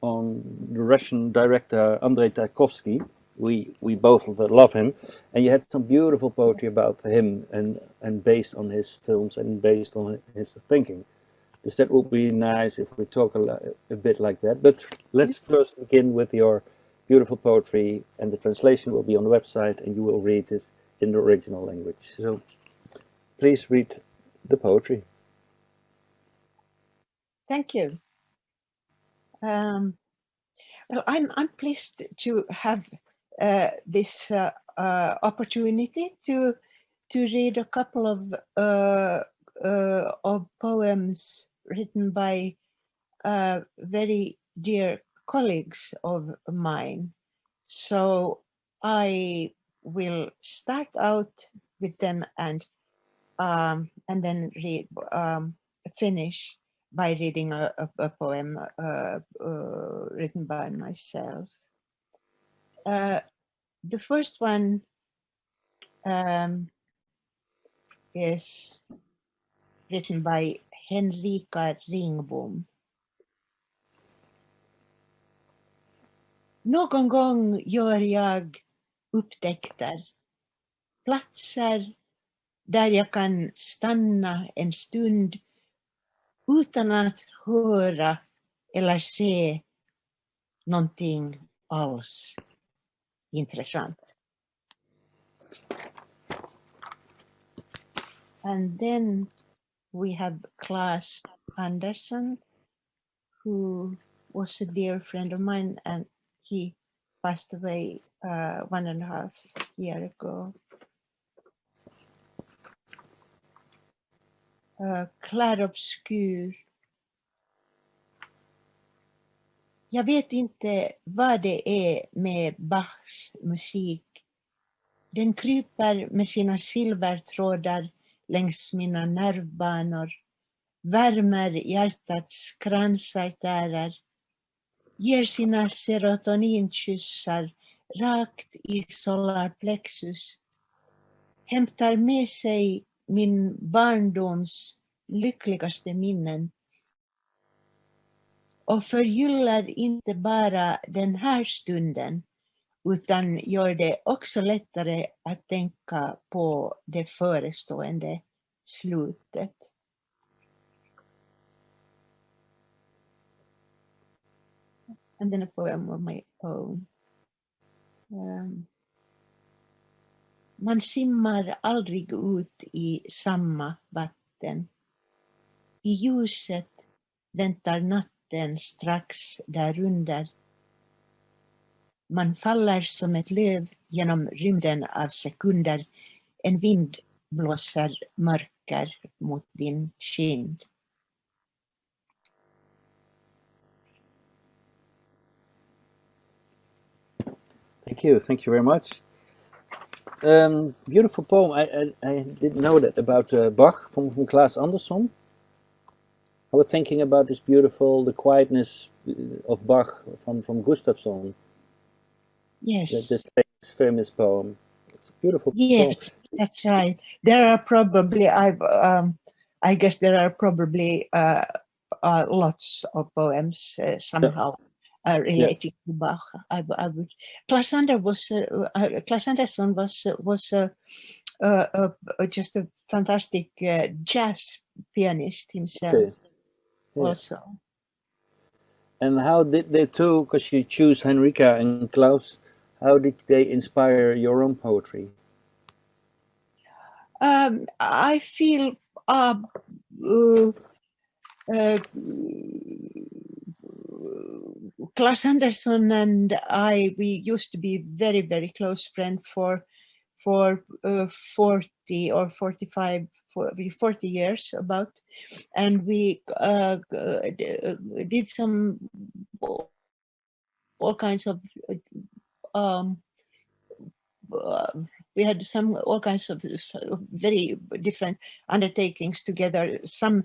on the Russian director Andrei Tarkovsky. We both love him, and you had some beautiful poetry about him and based on his films and based on his thinking. So that would be nice if we talk a bit like that. But let's first begin with your beautiful poetry, and the translation will be on the website, and you will read it in the original language. So please read the poetry. Thank you. Well, I'm pleased to have this opportunity to read a couple of poems written by very dear colleagues of mine. So I will start out with them and then finish by reading a poem written by myself. The first one is written by Henrika Ringbom. Någon gång gör jag upptäckter, platser där jag kan stanna en stund utan att höra eller se någonting alls intressant. And then we have Claes Andersson, who was a dear friend of mine, and he passed away 1.5 years ago. Clarobscur. Jag vet inte vad det är med Bachs musik. Den kryper med sina silvertrådar längs mina nervbanor, värmer hjärtats kransartärer, ger sina serotoninkyssar rakt i solarplexus, hämtar med sig min barndoms lyckligaste minnen och förgyllar inte bara den här stunden, utan gör det också lättare att tänka på det förestående slutet. And then a poem of my own. Man simmar aldrig ut i samma vatten. I ljuset väntar natten strax därunder. Man faller som ett löv genom rymden av sekunder. En vind blåser mörker mot din kind. Thank you very much. Beautiful poem. I didn't know that about Bach from Claes Andersson. I was thinking about this beautiful, the quietness of Bach from Gustafsson. Yes. This famous poem. It's a beautiful Yes, poem. that's right. There are probably, I guess there are probably lots of poems somehow relating to Bach. I would. Claes Andersson was just a fantastic jazz pianist himself. Okay. Yeah. Also. And how did they two, because you choose Henrika and Klaus, how did they inspire your own poetry? I feel Claes Andersson and I, we used to be very, very close friends for 40 or 45, 40 years about, and we did some all kinds of we had all kinds of very different undertakings together. Some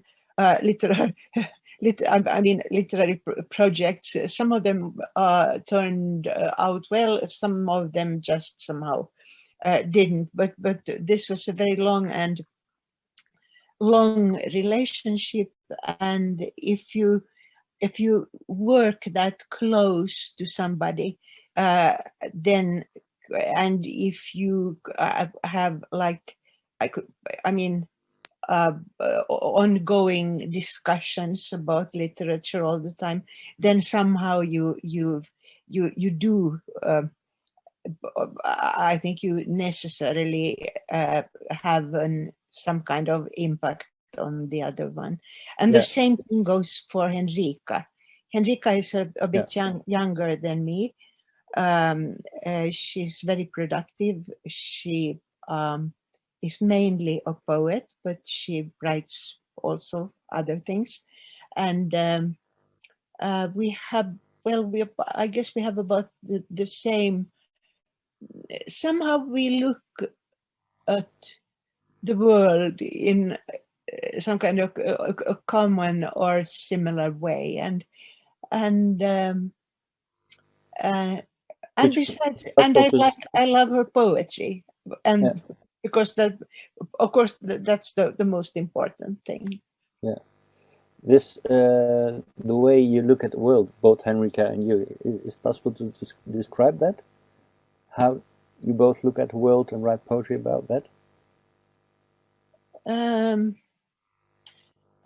literary projects. Some of them turned out well. Some of them just somehow didn't. But this was a very long relationship. And if you work that close to somebody, then, and if you have like, ongoing discussions about literature all the time, then somehow you do. I think you necessarily have some kind of impact on the other one, and the same thing goes for Henrika. Henrika is a bit younger than me. She's very productive. She is mainly a poet, but she writes also other things. And we have, I guess we have about the same, somehow we look at the world in some kind of a common or similar way. And besides, and I love her poetry, and because that, of course, that's the most important thing. Yeah, this the way you look at the world, both Henrika and you, is it possible to describe that? How you both look at the world and write poetry about that?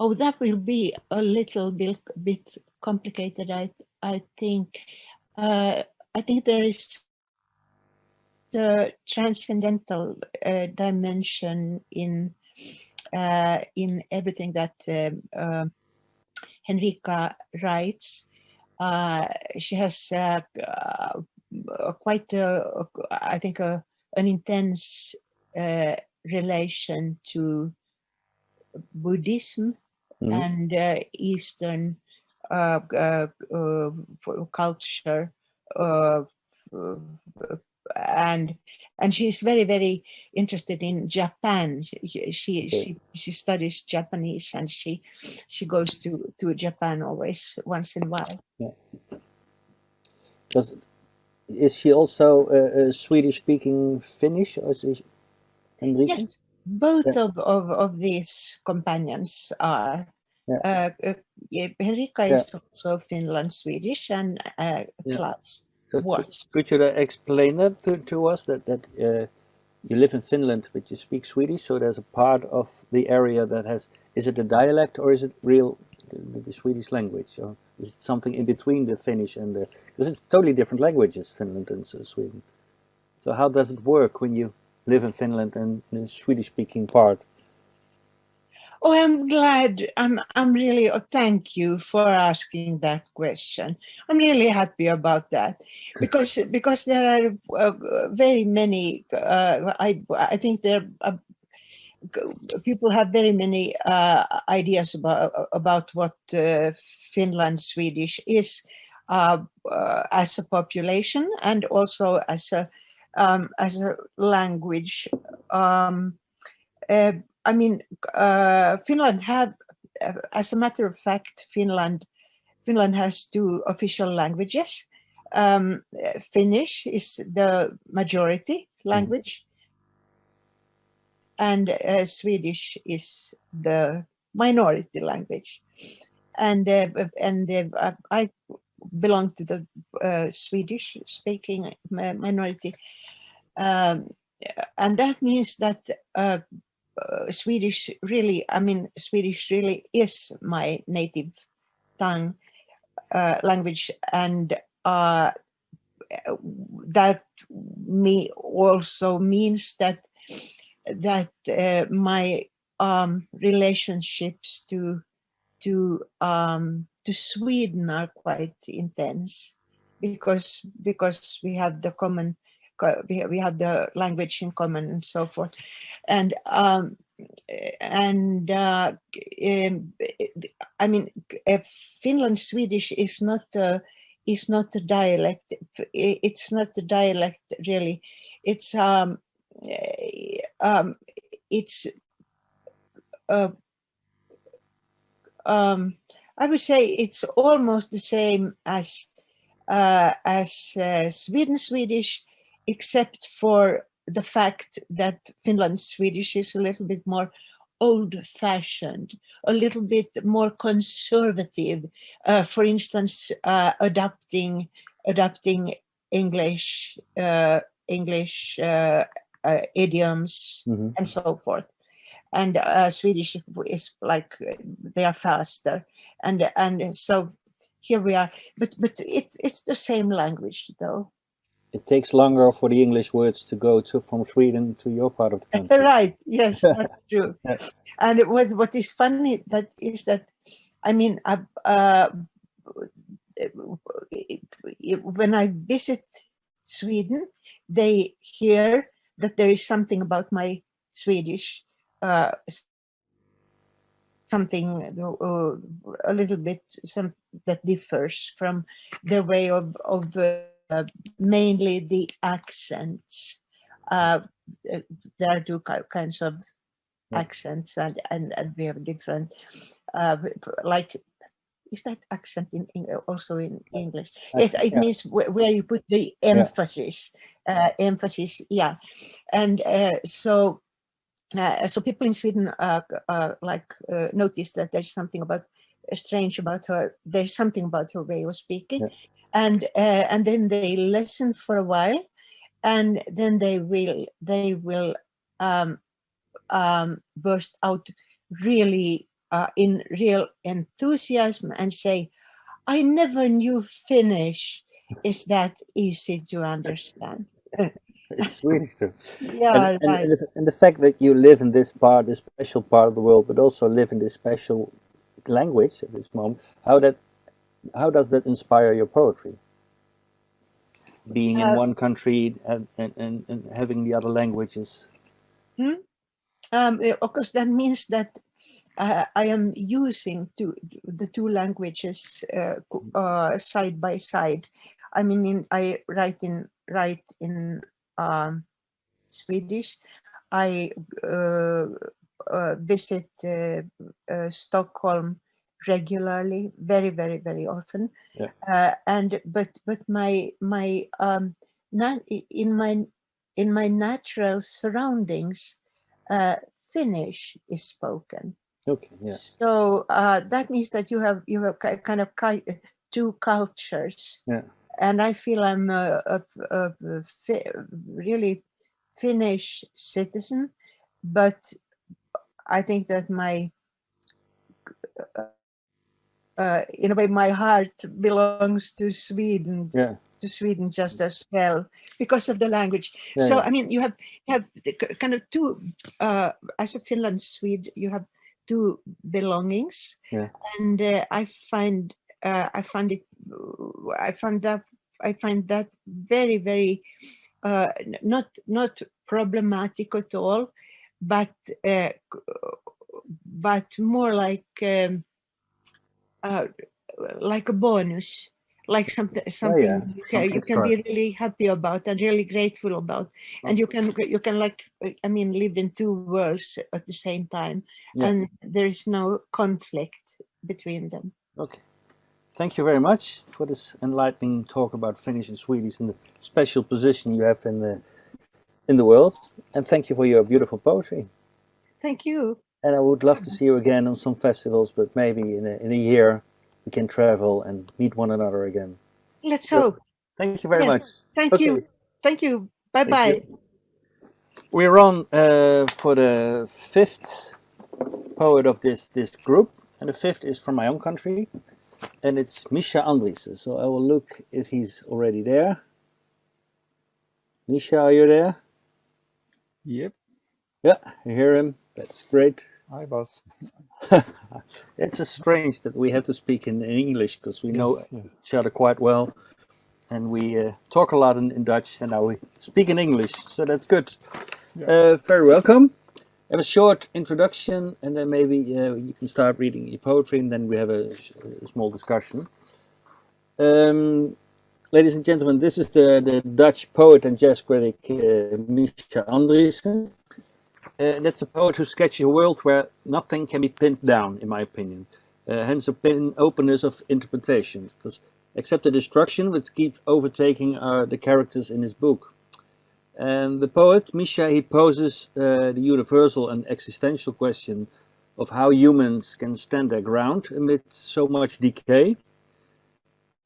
Oh, that will be a little bit complicated. I think. I think there is the transcendental dimension in everything that Henrika writes. She has quite, I think, an intense relation to Buddhism and Eastern culture, and she's very, very interested in Japan. She studies Japanese, and she goes to Japan always once in a while. Yeah. Is she also a Swedish-speaking Finnish, or is she Henrika? Yes, both of these companions are. Henrika is also Finland Swedish, and Klaus was. Could you explain that to us, that you live in Finland but you speak Swedish, so there's a part of the area that has, is it a dialect or is it real the Swedish language, or is it something in between the Finnish and the, because it's totally different languages, Finland and Sweden. So how does it work when you live in Finland and the Swedish speaking part? Oh, I'm glad. I'm really. Thank you for asking that question. I'm really happy about that, because there are very many. I think there people have very many ideas about what Finland Swedish is as a population, and also as a as a language. I mean, Finland have, as a matter of fact, Finland has 2 official languages. Finnish is the majority language, and Swedish is the minority language. And I belong to the Swedish-speaking minority, and that means that Swedish really is my native tongue language, and that also means that my relationships to Sweden are quite intense, because we have the common, we have the language in common and so forth, and I mean, Finland Swedish is not a dialect. It's not a dialect really. It's I would say it's almost the same as Sweden Swedish, except for the fact that Finland Swedish is a little bit more old-fashioned, a little bit more conservative. For instance, adapting English idioms and so forth. And Swedish is like they are faster, and so here we are. But it's the same language though. It takes longer for the English words to go from Sweden to your part of the country. Right? Yes, that's true. And what is funny is that I mean, when I visit Sweden, they hear that there is something about my Swedish. Something a little bit that differs from their way of mainly the accents. There are 2 kinds of accents, and we have different like, is that accent also in English? It means where you put the emphasis. Emphasis, yeah, and so people in Sweden notice that there's something strange about her. There's something about her way of speaking, and then they listen for a while, and then they will burst out really in real enthusiasm and say, "I never knew Finnish is that easy to understand." It's Swedish too. Yeah, right. And the fact that you live in this special part of the world, but also live in this special language at this moment, how does that inspire your poetry? Being in one country and having the other languages. Of course, that means that I am using the 2 languages side by side. I mean, I write in Swedish. I visit Stockholm regularly, very, very, very often. But my in my natural surroundings, Finnish is spoken. Okay. Yeah. So that means that you have kind of 2 cultures. Yeah. And I feel I'm a really Finnish citizen, but I think that in a way, my heart belongs to Sweden. Yeah. To Sweden just as well because of the language. Yeah, so yeah. I mean, you have kind of 2 as a Finland Swede, you have 2 belongings, and I find that very, very not problematic at all, but more like a bonus, like something yeah. you Something can be starts. really happy about and really grateful about, and you can like, I mean, live in two worlds at the same time, Yeah. and there is no conflict between them. Okay. Thank you very much for this enlightening talk about Finnish and Swedish and the special position you have in the world. And thank you for your beautiful poetry. Thank you. And I would love to see you again on some festivals, but maybe in a year we can travel and meet one another again. Let's So, hope. thank you very Yes. much. Thank Okay. you. Thank you. Bye Thank bye. you. We're on for the fifth poet of this group, and the fifth is from my own country, and it's Misha Angris. So I will look if he's already there. Misha, are you there? Yep. Yeah, I hear him. That's great. Hi, boss. It's a strange that we have to speak in English because we know Yes. each other quite well, and we talk a lot in Dutch, and now we speak in English, so that's good. Yeah. Very welcome. I have a short introduction, and then maybe you can start reading your poetry, and then we have a small discussion. Ladies and gentlemen, this is the Dutch poet and jazz critic Misha Angris. That's a poet who sketches a world where nothing can be pinned down, in my opinion. Hence the openness of interpretation, because except the destruction which keeps overtaking the characters in his book. And the poet, Misha, he poses the universal and existential question of how humans can stand their ground amid so much decay.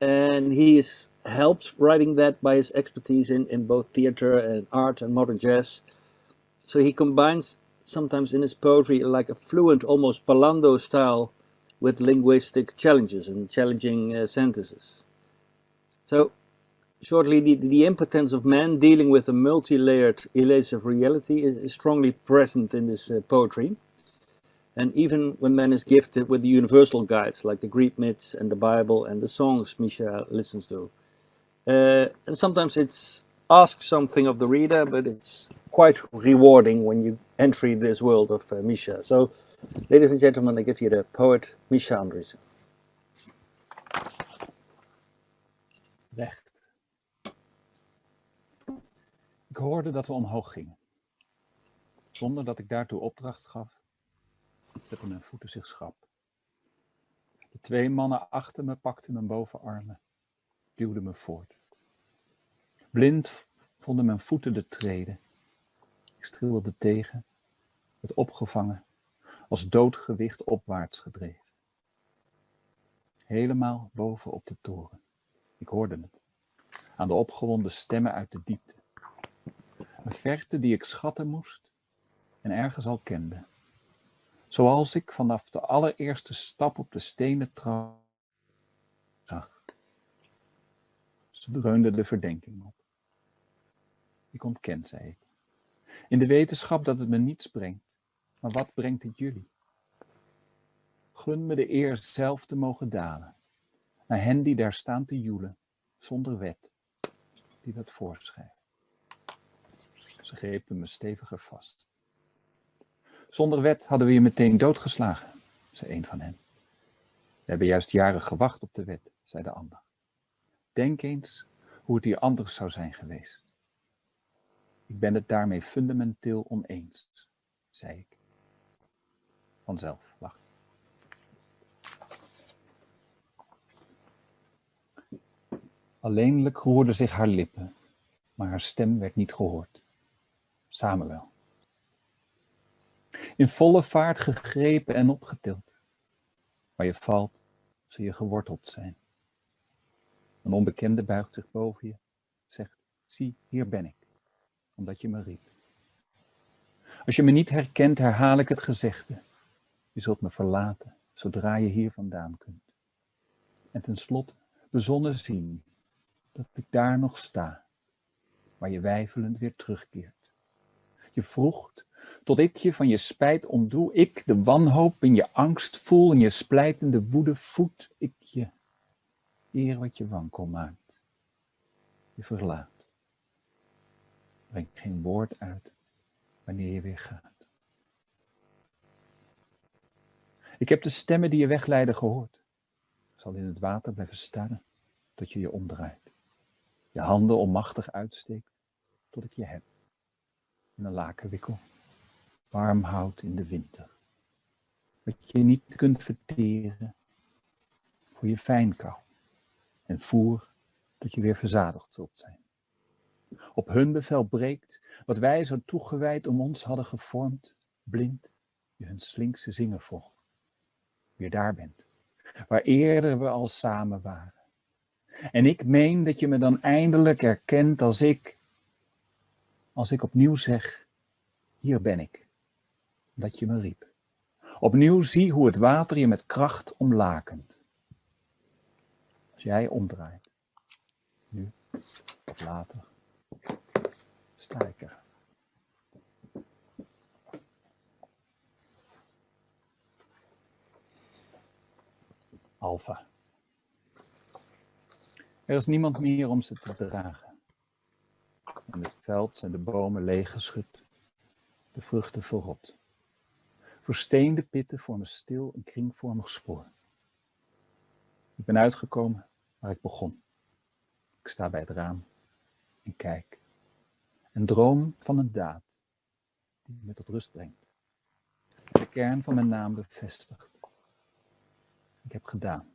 And he is helped writing that by his expertise in both theater and art and modern jazz. So he combines sometimes in his poetry like a fluent, almost Palando style with linguistic challenges and challenging sentences. So shortly, the impotence of man dealing with a multi-layered elusive reality is strongly present in this poetry. And even when man is gifted with the universal guides like the Greek myths and the Bible and the songs Misha listens to. And sometimes it's asks something of the reader, but it's quite rewarding when you enter this world of Misha. So, ladies and gentlemen, I give you the poet Misha Angris. Recht. Ik hoorde dat we omhoog gingen. Zonder dat ik daartoe opdracht gaf, zetten mijn voeten zich schrap. De twee mannen achter me pakten mijn bovenarmen, duwden me voort. Blind vonden mijn voeten de treden. Ik streelde tegen, werd opgevangen, als doodgewicht opwaarts gedreven. Helemaal boven op de toren. Ik hoorde het, aan de opgewonden stemmen uit de diepte. Een verte die ik schatten moest en ergens al kende. Zoals ik vanaf de allereerste stap op de stenen trap zag. Ze dreunde de verdenking op. Ik ontken, zei ik. In de wetenschap dat het me niets brengt. Maar wat brengt het jullie? Gun me de eer zelf te mogen dalen. Naar hen die daar staan te joelen, zonder wet, die dat voorschrijft. Ze grepen me steviger vast. Zonder wet hadden we je meteen doodgeslagen, zei een van hen. We hebben juist jaren gewacht op de wet, zei de ander. Denk eens hoe het hier anders zou zijn geweest. Ik ben het daarmee fundamenteel oneens, zei ik. Vanzelf, wacht. Alleenlijk roerden zich haar lippen, maar haar stem werd niet gehoord. Samen wel. In volle vaart gegrepen en opgetild. Waar je valt, zul je geworteld zijn. Een onbekende buigt zich boven je, zegt, zie, hier ben ik, omdat je me riep. Als je me niet herkent, herhaal ik het gezegde. Je zult me verlaten, zodra je hier vandaan kunt. En tenslotte bezonnen zien, dat ik daar nog sta, waar je weifelend weer terugkeert. Je vroegt, tot ik je van je spijt ontdoe, ik de wanhoop in je angst voel, in je splijtende woede voed ik je, eer wat je wankel maakt. Je verlaat. Breng geen woord uit wanneer je weer gaat. Ik heb de stemmen die je wegleiden gehoord. Ik zal in het water blijven staren, tot je je omdraait. Je handen onmachtig uitsteekt tot ik je heb. In een lakenwikkel. Warm hout in de winter. Wat je niet kunt verteren voor je fijnkou. En voer tot je weer verzadigd zult zijn. Op hun bevel breekt wat wij zo toegewijd om ons hadden gevormd, blind je hun slinkse zingen volgt. Weer daar bent, waar eerder we al samen waren. En ik meen dat je me dan eindelijk herkent als ik opnieuw zeg, hier ben ik, dat je me riep. Opnieuw zie hoe het water je met kracht omlakent. Als jij omdraait, nu of later, sta ik er. Alpha. Er is niemand meer om ze te dragen. En het veld zijn de bomen leeggeschud, de vruchten verrot. Versteende pitten vormen stil een kringvormig spoor. Ik ben uitgekomen waar ik begon. Ik sta bij het raam en kijk. En droom van een daad die me tot rust brengt. De kern van mijn naam bevestigt. Ik heb gedaan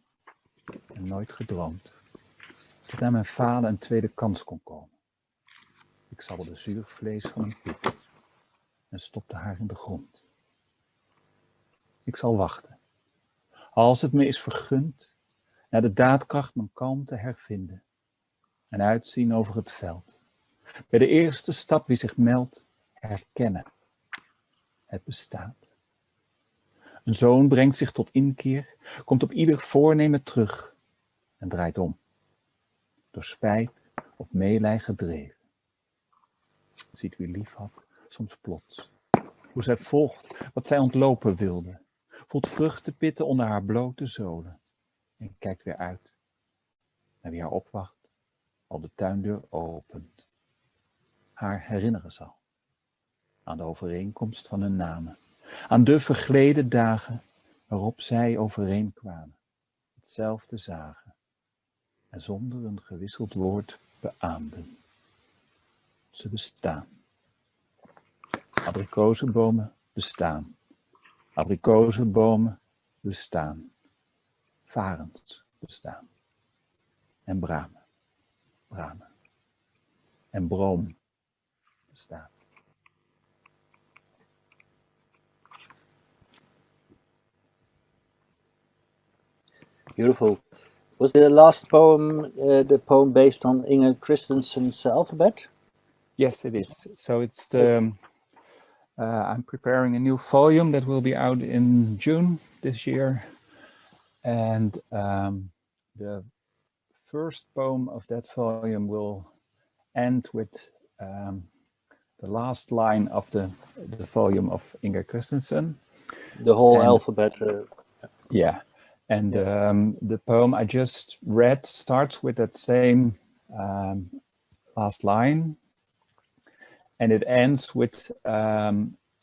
en nooit gedroomd dat naar mijn falen een tweede kans kon komen. Ik sabbelde zuur vlees van een pit en stopte haar in de grond. Ik zal wachten, als het me is vergund, naar de daadkracht mijn kalmte hervinden en uitzien over het veld. Bij de eerste stap wie zich meldt, herkennen. Het bestaat. Een zoon brengt zich tot inkeer, komt op ieder voornemen terug en draait om. Door spijt of meelij gedreven. Ziet wie lief had, soms plots. Hoe zij volgt wat zij ontlopen wilde. Voelt vruchtenpitten onder haar blote zolen. En kijkt weer uit. Naar wie haar opwacht, al de tuindeur opent. Haar herinneren zal. Aan de overeenkomst van hun namen. Aan de vergleden dagen waarop zij overeenkwamen. Hetzelfde zagen. En zonder een gewisseld woord beaamden. Ze bestaan. Abrikozenbomen bestaan. Abrikozenbomen bestaan. Varens bestaan. En bramen. Bramen. En broom bestaan. Beautiful. Was the last poem the poem based on Inger Christensen's alphabet? Yes, it is. So it's the. I'm preparing a new volume that will be out in June this year, and the first poem of that volume will end with the last line of the volume of Inger Christensen. The whole alphabet. Yeah. And the poem I just read starts with that same last line, and it ends with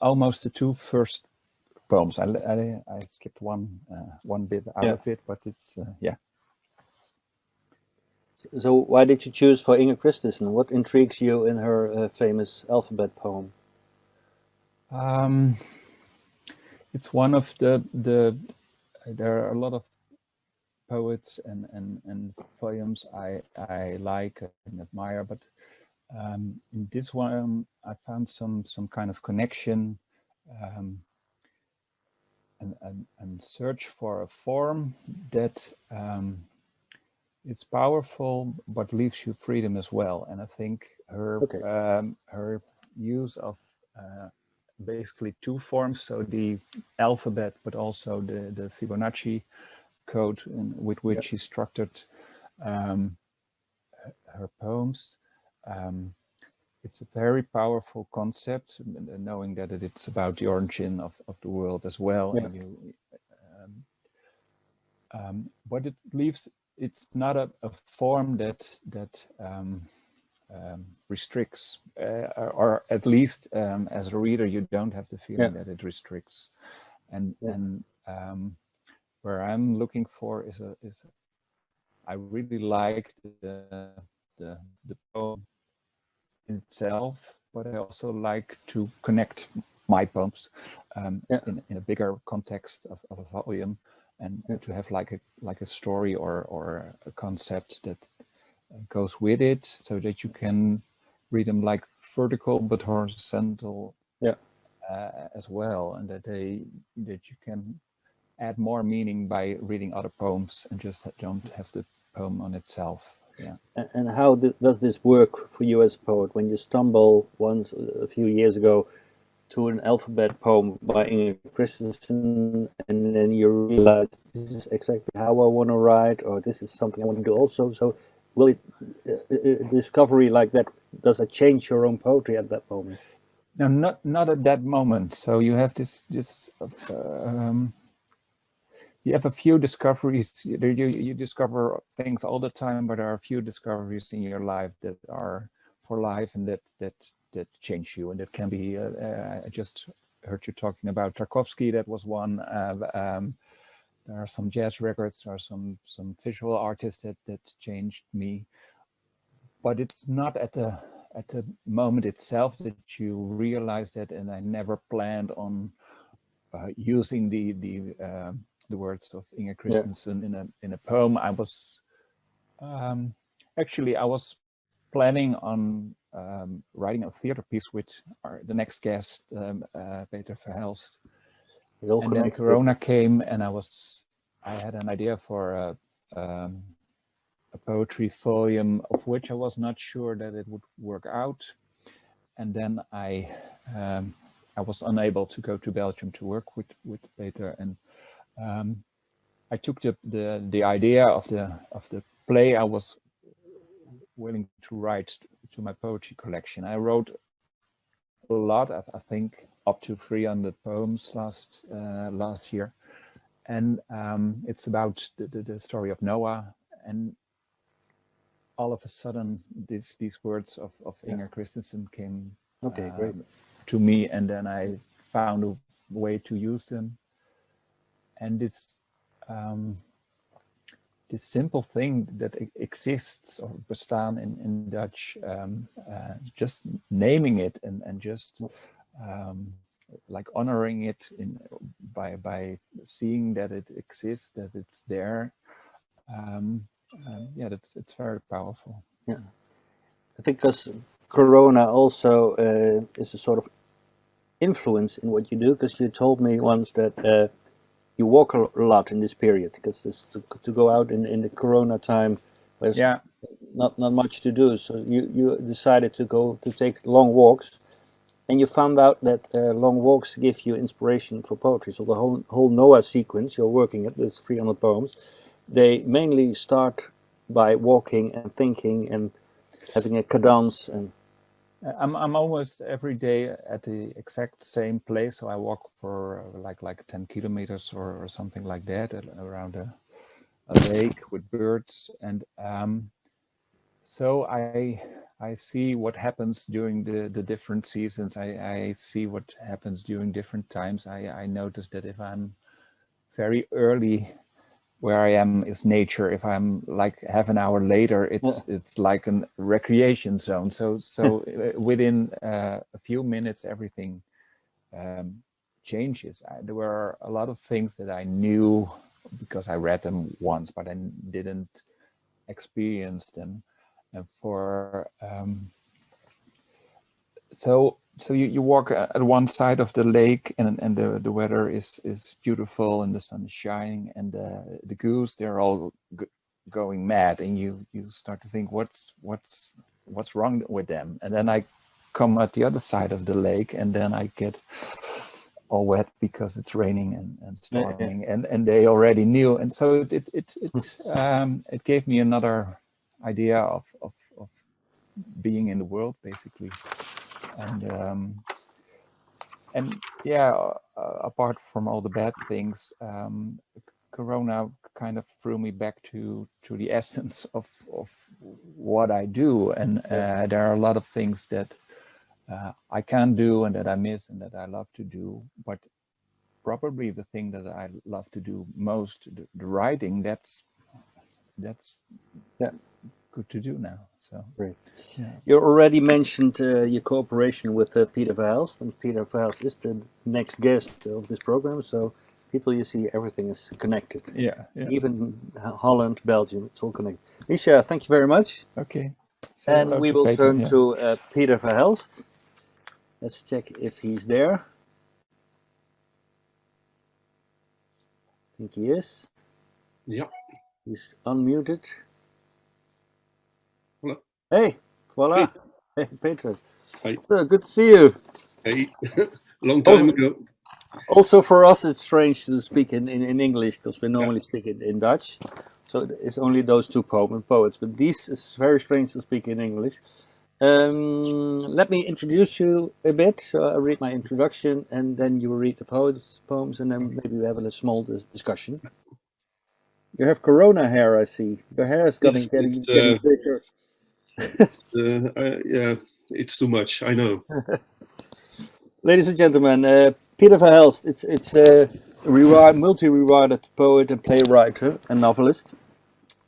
almost the two first poems. I skipped one bit out of it, but it's yeah. So why did you choose for Inger Christensen? What intrigues you in her famous alphabet poem? It's one of the there are a lot of poets and poems I like and admire, but in this one I found some kind of connection and search for a form that it's powerful but leaves you freedom as well. And I think her her use of basically two forms, so the alphabet but also the Fibonacci code with which she structured her poems. It's a very powerful concept, knowing that it's about the origin of the world as well. Yeah. And but it leaves, it's not a form that restricts, or at least as a reader you don't have the feeling that it restricts. And where I'm looking for is I really liked the poem itself, but I also like to connect my poems in a bigger context of a volume, and to have like a story or a concept that goes with it, so that you can read them like vertical but horizontal as well, and that you can add more meaning by reading other poems and just don't have the poem on itself. Yeah. And how does this work for you as a poet when you stumble once a few years ago to an alphabet poem by Inger Christensen, and then you realize this is exactly how I want to write, or this is something I want to do also? So will it discovery like that, does it change your own poetry at that moment? No, not at that moment. So you have this you have a few discoveries. You discover things all the time, but there are a few discoveries in your life that are for life, and that change you. And that can be, I just heard you talking about Tarkovsky. That was one. There are some jazz records, there are some visual artists that changed me. But it's not at the moment itself that you realize that. And I never planned on using the words of Inger Christensen in a poem. I was actually I was planning on writing a theater piece with the next guest, Peter Verhelst. And then Corona came, and I had an idea for a poetry volume, of which I was not sure that it would work out. And then I was unable to go to Belgium to work with Peter, and I took the idea of the play I was willing to write to my poetry collection. I wrote a lot, I think up to 300 poems last year, and it's about the story of Noah. And all of a sudden, these words of Inger Christensen came to me, and then I found a way to use them. And this simple thing that exists, or bestaan in Dutch, just naming it and just like honoring it by seeing that it exists, that it's there. It's very powerful. Yeah, I think because Corona also is a sort of influence in what you do, because you told me once that you walk a lot in this period, because to go out in the Corona time, there's not much to do. So you decided to take long walks, and you found out that long walks give you inspiration for poetry. So the whole Noah sequence you're working at, this 300 poems, they mainly start by walking and thinking and having a cadence. And I'm almost every day at the exact same place. So I walk for like 10 kilometers or something like that around a lake with birds. And so I see what happens during the different seasons. I see what happens during different times. I notice that if I'm very early, where I am is nature. If I'm like half an hour later, it's like a recreation zone. So within a few minutes, everything changes. There were a lot of things that I knew because I read them once, but I didn't experience them. And so you walk at one side of the lake, and the weather is beautiful, and the sun is shining, and the goose, they're all going mad, and you start to think what's wrong with them. And then I come at the other side of the lake, and then I get all wet because it's raining and storming, and they already knew. And so it gave me another idea of being in the world, basically. And apart from all the bad things, Corona kind of threw me back to the essence of what I do. And there are a lot of things that I can't do and that I miss and that I love to do. But probably the thing that I love to do most, the writing, that's that's Yeah. good to do now. So Great. yeah. You already mentioned your cooperation with Peter Verhelst, and Peter Verhelst is the next guest of this program. So, people, you see, everything is connected. Yeah, yeah. Even Holland, Belgium, it's all connected. Misha, thank you very much. Okay. Say And hello we to will Peter, turn yeah. to Peter Verhelst. Let's check if he's there. I think he is. Yeah. He's unmuted. Hello. Hey, voila. Hey. Hey, Peter. Hi. So good to see you. Hey. Long time ago. Also for us, it's strange to speak in English because we normally speak in Dutch. So it's only those two poets. But this is very strange to speak in English. Let me introduce you a bit. So I read my introduction and then you read the poems and then maybe we have a small discussion. You have corona hair, I see. Your hair is getting bigger. Yeah, it's too much, I know. Ladies and gentlemen, Peter Verhelst, it's a multi-rewarded poet and playwright and novelist,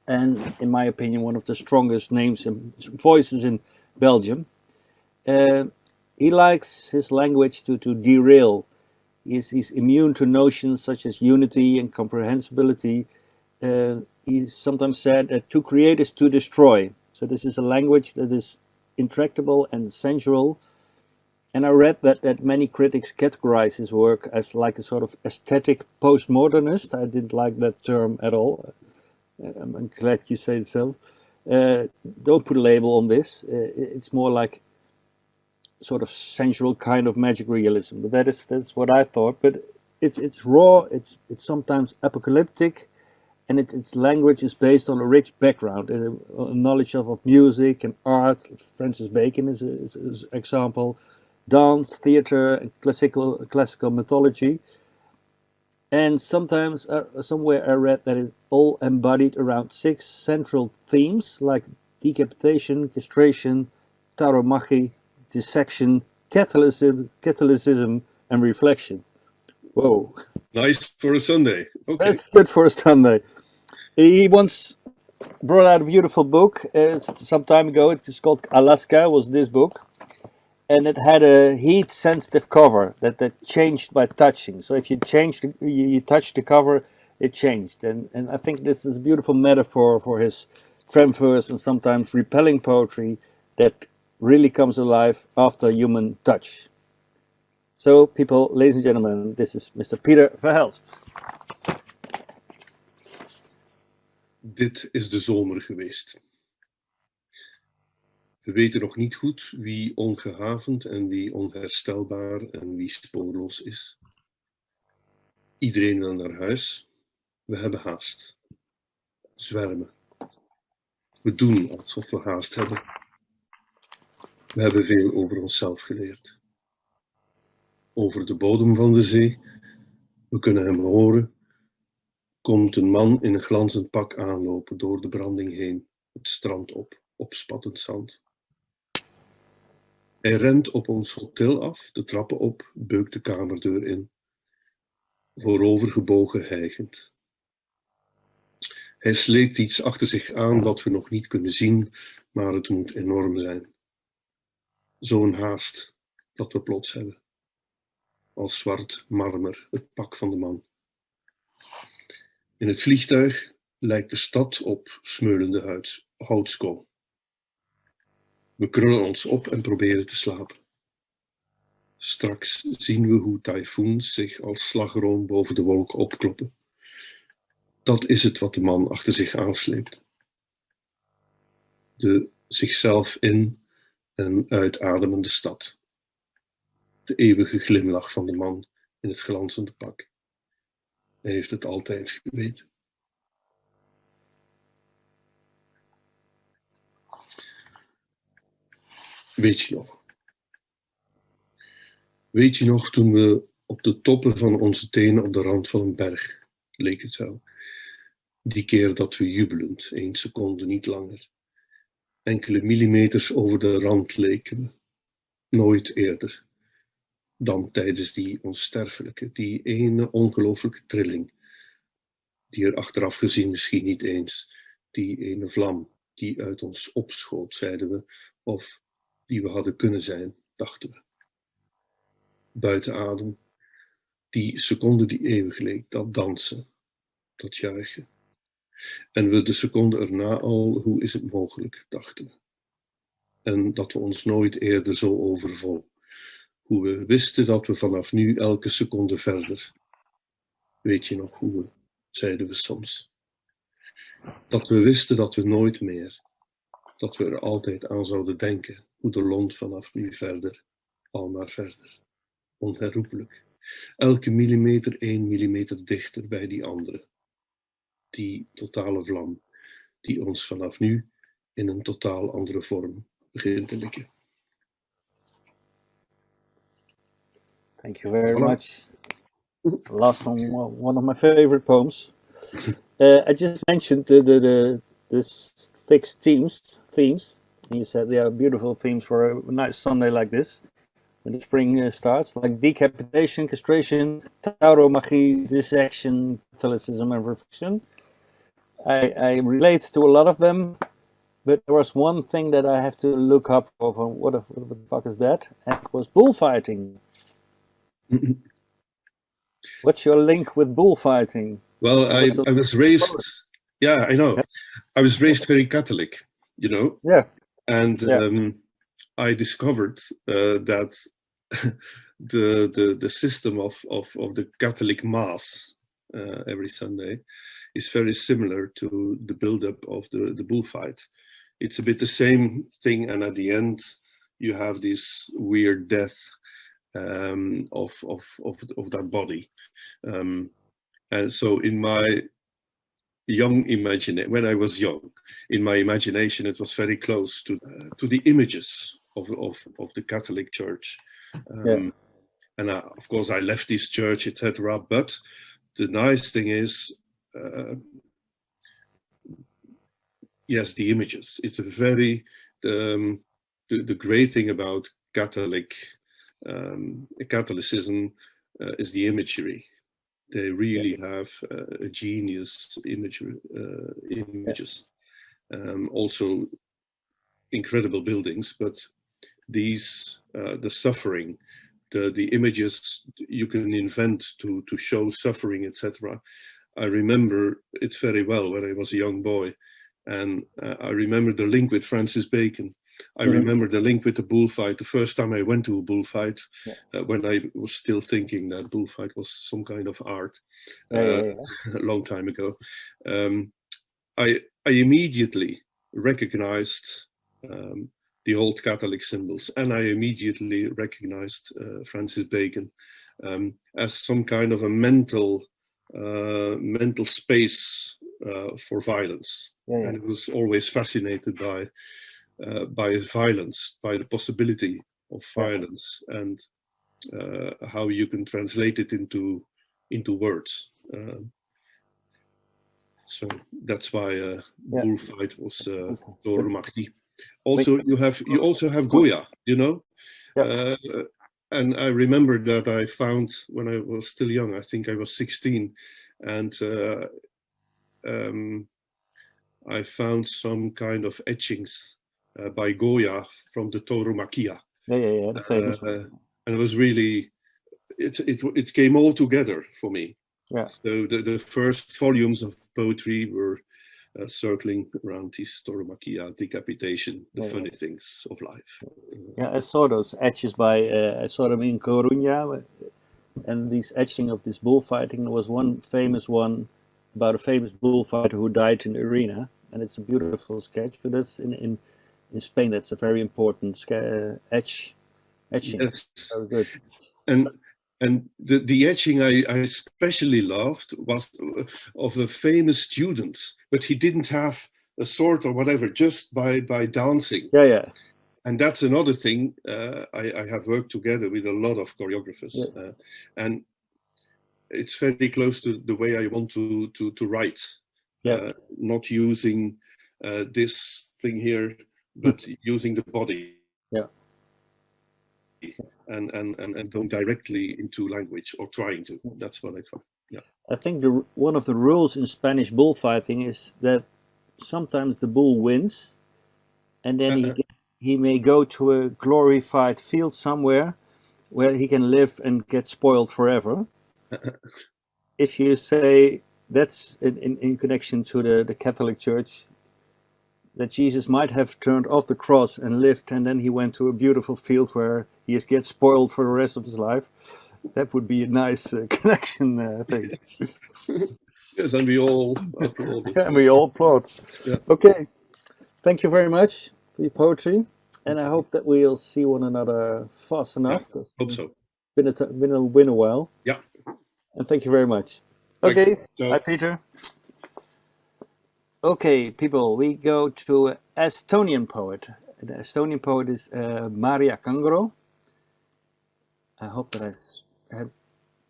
and in my opinion, one of the strongest names and voices in Belgium. He likes his language to derail. He's immune to notions such as unity and comprehensibility. He's sometimes said that to create is to destroy. So this is a language that is intractable and sensual. And I read that many critics categorize his work as like a sort of aesthetic postmodernist. I didn't like that term at all. I'm glad you say so. Don't put a label on this. It's more like sort of sensual kind of magic realism. But that's what I thought. But it's raw. It's sometimes apocalyptic, and its language is based on a rich background, a knowledge of music and art. Francis Bacon is an example. Dance, theater, and classical mythology. And sometimes, somewhere I read that it's all embodied around 6 central themes like decapitation, castration, tauromachy, dissection, Catholicism, and reflection. Whoa. Nice for a Sunday. Okay. That's good for a Sunday. He once brought out a beautiful book some time ago. It's called Alaska, was this book. And it had a heat-sensitive cover that changed by touching. So if you you touch the cover, it changed. And I think this is a beautiful metaphor for his transverse and sometimes repelling poetry that really comes alive after human touch. So, people, ladies and gentlemen, this is Mr. Peter Verhelst. Dit is de zomer geweest. We weten nog niet goed wie ongehavend en wie onherstelbaar en wie spoorloos is. Iedereen wil naar huis. We hebben haast. Zwermen. We doen alsof we haast hebben. We hebben veel over onszelf geleerd. Over de bodem van de zee, we kunnen hem horen, komt een man in een glanzend pak aanlopen door de branding heen, het strand op spattend zand. Hij rent op ons hotel af, de trappen op, beukt de kamerdeur in, voorover gebogen hijgend. Hij sleept iets achter zich aan dat we nog niet kunnen zien, maar het moet enorm zijn. Zo'n haast dat we plots hebben. Als zwart marmer, het pak van de man. In het vliegtuig lijkt de stad op smeulende houtskool. We krullen ons op en proberen te slapen. Straks zien we hoe tyfoons zich als slagroom boven de wolken opkloppen. Dat is het wat de man achter zich aansleept. De zichzelf in- en uitademende stad. De eeuwige glimlach van de man in het glanzende pak. Hij heeft het altijd geweten. Weet je nog? Weet je nog toen we op de toppen van onze tenen op de rand van een berg, leek het wel. Die keer dat we jubelend, 1 seconde, niet langer. Enkele millimeters over de rand leken we. Nooit eerder dan tijdens die onsterfelijke, die ene ongelooflijke trilling, die er achteraf gezien misschien niet eens Die ene vlam die uit ons opschoot, zeiden we, of die we hadden kunnen zijn, dachten we. Buiten adem, die seconde die eeuwig leek, dat dansen, dat juichen. En we de seconde erna al, hoe is het mogelijk, dachten we. En dat we ons nooit eerder zo overvonden. Hoe we wisten dat we vanaf nu elke seconde verder. Weet je nog hoe we, zeiden we soms. Dat we wisten dat we nooit meer, dat we er altijd aan zouden denken, hoe de lont vanaf nu verder, al maar verder. Onherroepelijk. Elke millimeter 1 millimeter dichter bij die andere. Die totale vlam, die ons vanaf nu in een totaal andere vorm begint te likken. Thank you very much. Last one of my favorite poems. I just mentioned the six themes. And you said they are beautiful themes for a nice Sunday like this. When the spring starts, like decapitation, castration, tauromachy, dissection, Catholicism, and reflection. I relate to a lot of them, but there was one thing that I have to look up for. What the fuck is that? And it was bullfighting. What's your link with bullfighting? Well, I was raised, yeah, I know. I was raised very Catholic, you know. Yeah. And I discovered that the system of the Catholic Mass every Sunday is very similar to the build-up of the bullfight. It's a bit the same thing, and at the end you have this weird death of that body. And so in my young imagination, when I was young, in my imagination it was very close to the images of the Catholic Church. And of course I left this church, etc. But the nice thing is, yes, the images. It's a very the great thing about Catholicism is the imagery. They really have a genius images. Also incredible buildings, but these the suffering, the images you can invent to show suffering, etc. I remember it very well when I was a young boy, and I remember the link with Francis Bacon. I remember the link with the bullfight. The first time I went to a bullfight, when I was still thinking that bullfight was some kind of art, a long time ago, I immediately recognized the old Catholic symbols, and I immediately recognized Francis Bacon as some kind of a mental space for violence. And I was always fascinated by violence, by the possibility of violence, and how you can translate it into words. So that's why bullfight was tauromachy. Also, you also have Goya, you know. And I remember that I found when I was still young. I think I was 16, and I found some kind of etchings by Goya from the tauromachia. The famous one. And it was really, it came all together for me. So the first volumes of poetry were circling around this tauromachia, decapitation, the funny things of life. I saw those etches I saw them in Coruña, and this etching of this bullfighting. There was one famous one about a famous bullfighter who died in the arena, and it's a beautiful sketch. But that's in Spain. That's a very important etching. Yes. Very good. And the etching I especially loved was of a famous student, but he didn't have a sword or whatever, just by dancing. And that's another thing. I have worked together with a lot of choreographers, and it's very close to the way I want to write. Not using this thing here, but using the body. And going directly into language, or trying to. That's what I thought. I think one of the rules in Spanish bullfighting is that sometimes the bull wins, and then he may go to a glorified field somewhere where he can live and get spoiled forever. If you say that's in connection to the Catholic Church, that Jesus might have turned off the cross and lived, and then he went to a beautiful field where he gets spoiled for the rest of his life, that would be a nice connection, I think. Yes, and we all applaud it. And we all applaud. Yeah. Okay, thank you very much for your poetry, and I hope that we'll see one another fast enough. Yeah, hope so. Been a while. Yeah. And thank you very much. Thanks. Okay, Ciao. bye, Peter. Okay, people, we go to Estonian poet. The Estonian poet is Maria Cangro. I hope that I had.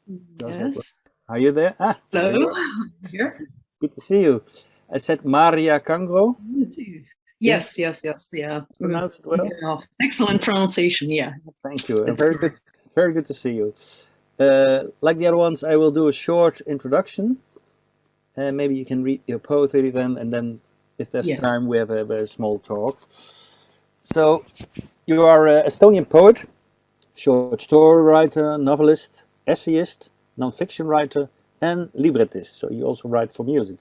Yes. Are you there? Ah, hello. there you are. Here. Good to see you. I said Maria Cangro. Yes, yeah. Pronounced well? Yeah. Excellent pronunciation, yeah. Thank you. That's Very good to see you. Like the other ones, I will do a short introduction. And maybe you can read your poetry then, and then if there's time, we have a small talk. So, you are an Estonian poet, short story writer, novelist, essayist, non-fiction writer, and librettist. So you also write for music.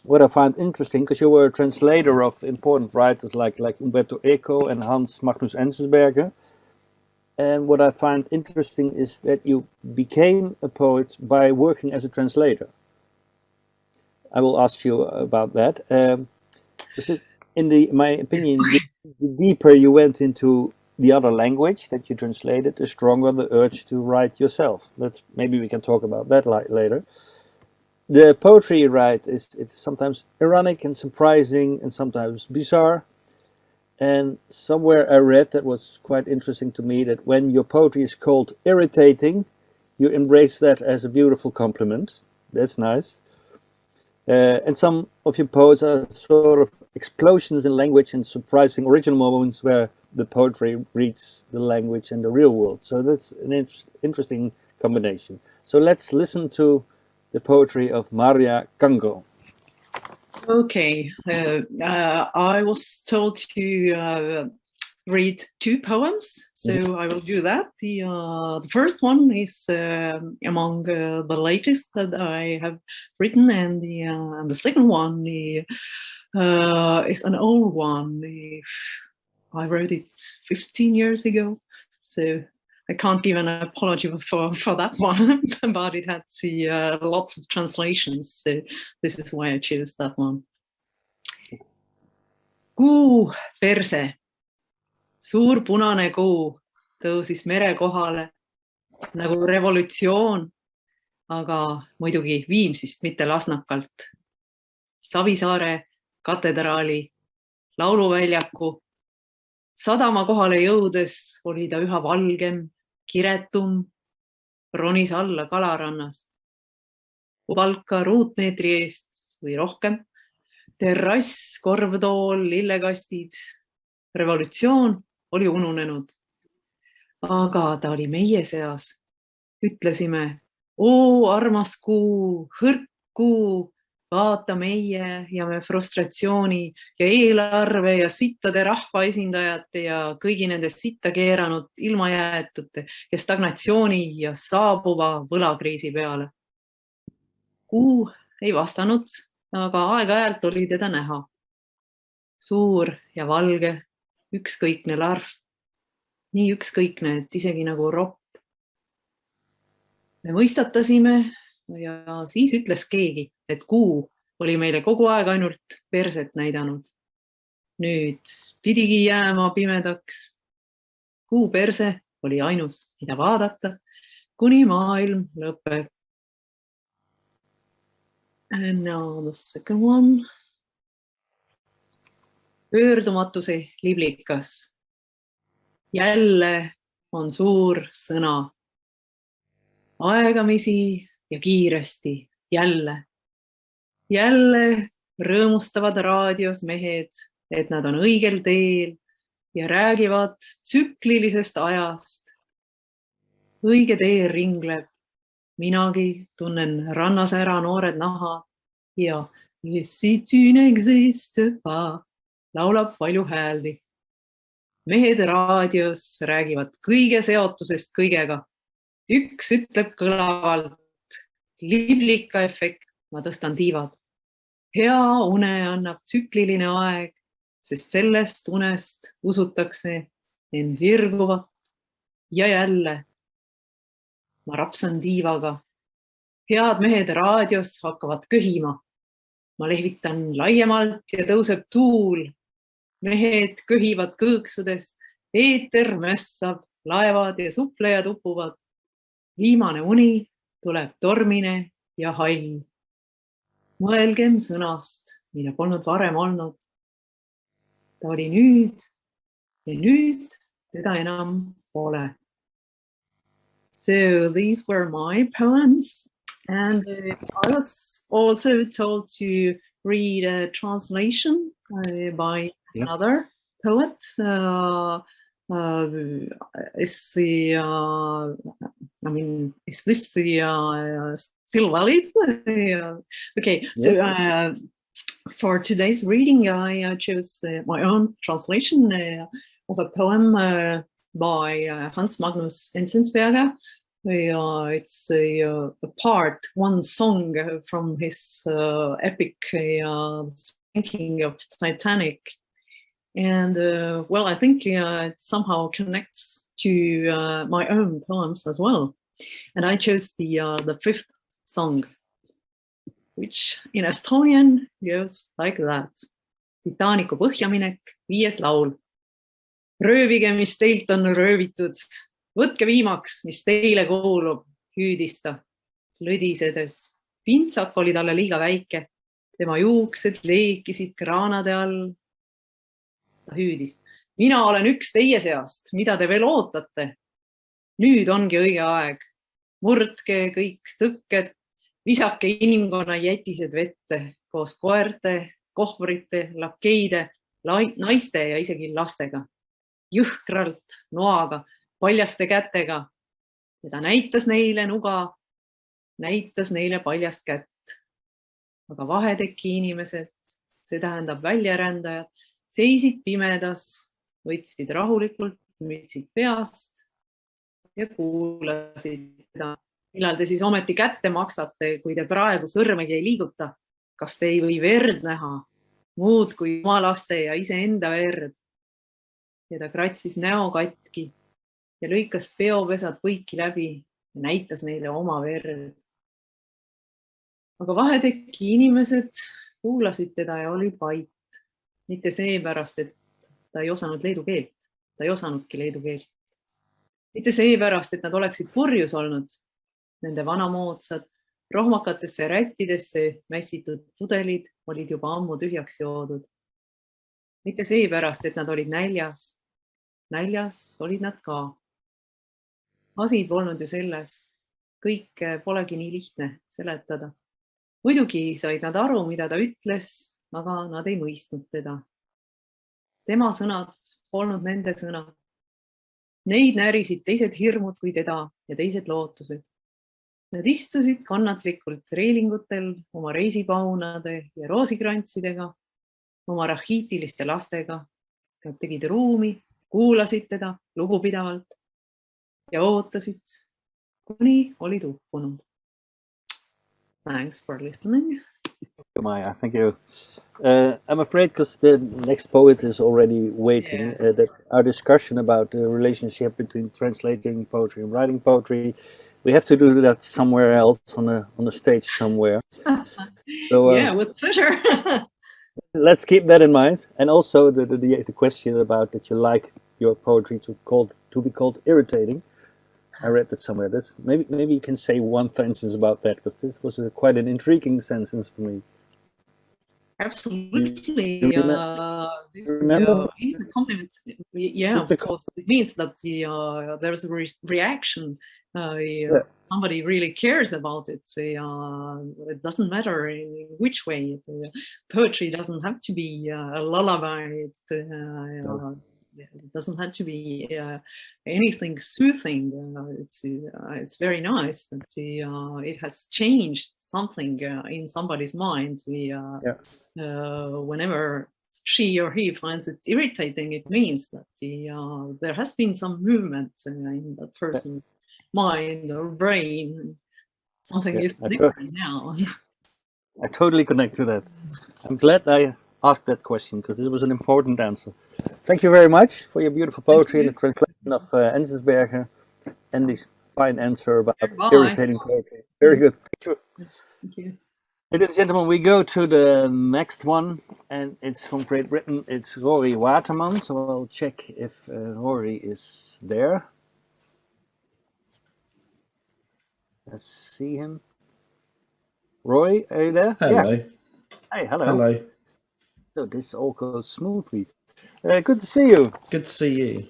What I find interesting, because you were a translator of important writers like Umberto Eco and Hans Magnus Enzensberger. And what I find interesting is that you became a poet by working as a translator. I will ask you about that. In my opinion, the deeper you went into the other language that you translated, the stronger the urge to write yourself. But maybe we can talk about that later. The poetry you write it's sometimes ironic and surprising and sometimes bizarre. And somewhere I read that was quite interesting to me, that when your poetry is called irritating, you embrace that as a beautiful compliment. That's nice. And some of your poems are sort of explosions in language and surprising original moments where the poetry reads the language and the real world. So that's an interesting combination. So let's listen to the poetry of Maria Cangro. Okay, I was told to read two poems, so I will do that. The first one is among the latest that I have written, and the second one is an old one. I wrote it 15 years ago, so I can't give an apology for that one, but it had lots of translations, so this is why I chose that one. Kuu perse, suur punane kuu tõusis mere kohale nagu revolutsioon, aga muidugi Viimsist, mitte Lasnakalt. Savisaare katedraali, lauluväljaku, sadama kohale jõudes oli ta üha valgem, kiretum, ronis alla kalarannas. Palka ruutmeetri eest või rohkem, terrass, korvtool, lillekastid. Revolutsioon oli ununenud. Aga ta oli meie seas. Ütlesime, oo armas kuu, hõrk kuu, vaata meie ja me frustratsiooni ja eelarve ja sittade rahvaesindajate ja kõigi nende sitta keeranud ilmajäetute ja stagnatsiooni ja saabuva võlakriisi peale. Kuu ei vastanud, aga aeg-ajalt oli teda näha. Suur ja valge, ükskõikne larv. Nii ükskõikne, et isegi nagu ropp. Me mõistatasime ja siis ütles keegi, et kuu oli meile kogu aeg ainult perset näidanud. Nüüd pidigi jääma pimedaks. Kuu perse oli ainus, mida vaadata, kuni maailm lõpeb. And now the second one. Pöördumatuse liblikas. Jälle on suur sõna. Aegamisi ja kiiresti, jälle. Jälle rõõmustavad raadios mehed, et nad on õigel teel ja räägivad tsüklilisest ajast. Õige tee ringleb. Minagi tunnen rannas ära noored naha ja Et si tu n'existes pas, laulab palju hääldi. Mehed raadios räägivad kõige seotusest kõigega. Üks ütleb kõlavalt, liblika efekt, ma tõstan tiivad. Hea une annab tsükliline aeg, sest sellest unest usutakse end virguvat ja jälle. Ma rapsan tiivaga. Head mehed raadios hakkavad köhima. Ma lehvitan laiemalt ja tõuseb tuul. Mehed köhivad kõõksudes, eeter mässab, laevad ja suplejad upuvad. Viimane uni tuleb tormine ja hall. Mõelgem sõnast, mida polnud varem olnud. Ta oli nüüd ja nüüd teda enam pole. So these were my poems. And I was also told to read a translation by another poet. Is this still valid? Okay, so for today's reading, I chose my own translation of a poem by Hans Magnus Enzensberger. It's a part, one song from his epic sinking of Titanic. And well, I think it somehow connects to my own poems as well. And I chose the fifth song, which in Estonian goes like that. Titanicu põhjaminek, 5. laul. Röövige, mis teilt on röövitud. Võtke viimaks, mis teile kuulub, hüüdis ta, lõdisedes. Pintsak oli talle liiga väike. Tema juuksed leekisid kraanade all. Ta hüüdis. Mina olen üks teie seast, mida te veel ootate? Nüüd ongi õige aeg. Murdke kõik tõkked, visake inimkonna jätised vette koos koerte, kohvrite, lakeide, naiste ja isegi lastega. Jõhkralt, noaga, paljaste kätega. Ja ta näitas neile nuga, näitas neile paljast kätt. Aga vaheteki inimesed, see tähendab väljarändajad, seisid pimedas, võtsid rahulikult mütsid peast ja kuulasid seda. Millal te siis ometi kätte maksate, kui te praegu sõrmegi ei liiguta? Kas te ei või verd näha? Muud kui oma laste ja iseenda verd. Ja ta kratsis näo katki ja lõikas peopesad põiki läbi ja näitas neile oma verd. Aga vaheteki inimesed kuulasid teda ja olid vait. Mitte seepärast, et ta ei osanud leedu keelt. Ta ei osanudki leedu keelt. Mitte seepärast, et nad oleksid purjus olnud. Nende vanamoodsad, rohmakatesse rättidesse mässitud pudelid olid juba ammu tühjaks joodud. Mitte seepärast, et nad olid näljas. Näljas olid nad ka. Asi polnud ju selles. Kõik polegi nii lihtne seletada. Muidugi said nad aru, mida ta ütles, aga nad ei mõistnud teda. Tema sõnad polnud nende sõnad. Neid närisid teised hirmud kui teda ja teised lootused. Nad istusid kannatlikult reilingutel oma reisipaunade ja roosikrantsidega, oma rahiitiliste lastega. Nad tegid ruumi, kuulasid teda lugupidavalt ja ootasid, kuni olid uppunud. Thanks for listening. Maya, thank you. I'm afraid because the next poet is already waiting, that our discussion about the relationship between translating poetry and writing poetry, we have to do that somewhere else on the stage somewhere. So, yeah, with pleasure. Let's keep that in mind. And also the question about that you like your poetry to be called irritating. I read that somewhere. Maybe you can say one sentence about that, because this was quite an intriguing sentence for me. Absolutely. This is a compliment. Yeah, of course. It means that there's a reaction. Somebody really cares about it. It doesn't matter in which way. Poetry doesn't have to be a lullaby. it doesn't have to be anything soothing. It's very nice that it has changed something in somebody's mind. Whenever she or he finds it irritating, it means that there has been some movement in that person's mind or brain. Something is different now. I totally connect to that. I'm glad I asked that question because it was an important answer. Thank you very much for your beautiful poetry and the translation of Enzensberger and this fine answer about irritating poetry. Very good. Thank you. Thank you. Ladies and gentlemen, we go to the next one, and it's from Great Britain. It's Rory Waterman, so I'll check if Rory is there. Let's see him. Roy, are you there? Hello. Yeah. Hey, hello. Hello. So this all goes smoothly. Good to see you. Good to see you.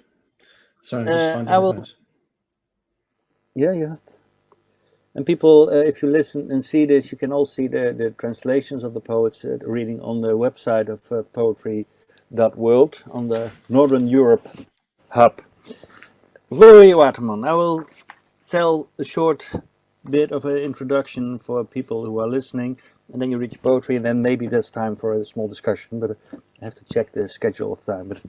Sorry, I'm just finding the page. Yeah. And people, if you listen and see this, you can all see the translations of the poets reading on the website of poetry.world on the Northern Europe hub. Rory Waterman, I will tell a short bit of an introduction for people who are listening, and then you reach poetry, and then maybe there's time for a small discussion, but I have to check the schedule of time. But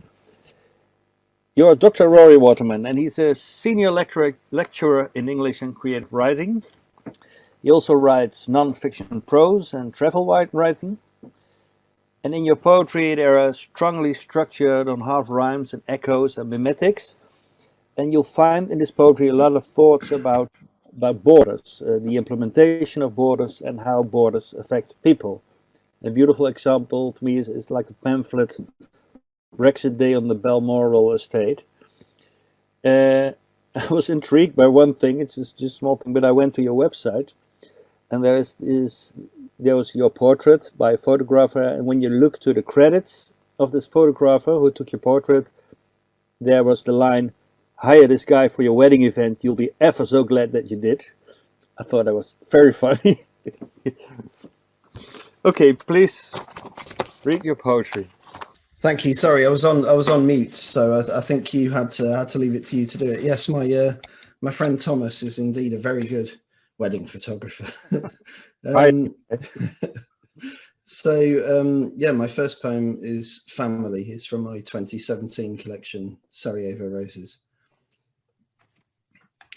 you're Dr. Rory Waterman, and he's a senior lecturer in English and creative writing. He also writes non-fiction prose and travel writing. And in your poetry, they are strongly structured on half rhymes and echoes and mimetics. And you'll find in this poetry a lot of thoughts about borders, the implementation of borders and how borders affect people. A beautiful example for me is like the pamphlet Brexit Day on the Balmoral estate. I was intrigued by one thing. It's just a small thing, but I went to your website, and there was your portrait by a photographer. And when you look to the credits of this photographer who took your portrait, there was the line, "Hire this guy for your wedding event. You'll be ever so glad that you did." I thought that was very funny. Okay, please read your poetry. Thank you. Sorry, I was on mute, so I think you had to leave it to you to do it. Yes, my friend Thomas is indeed a very good wedding photographer. Yeah, my first poem is Family. It's from my 2017 collection, Sarajevo Roses.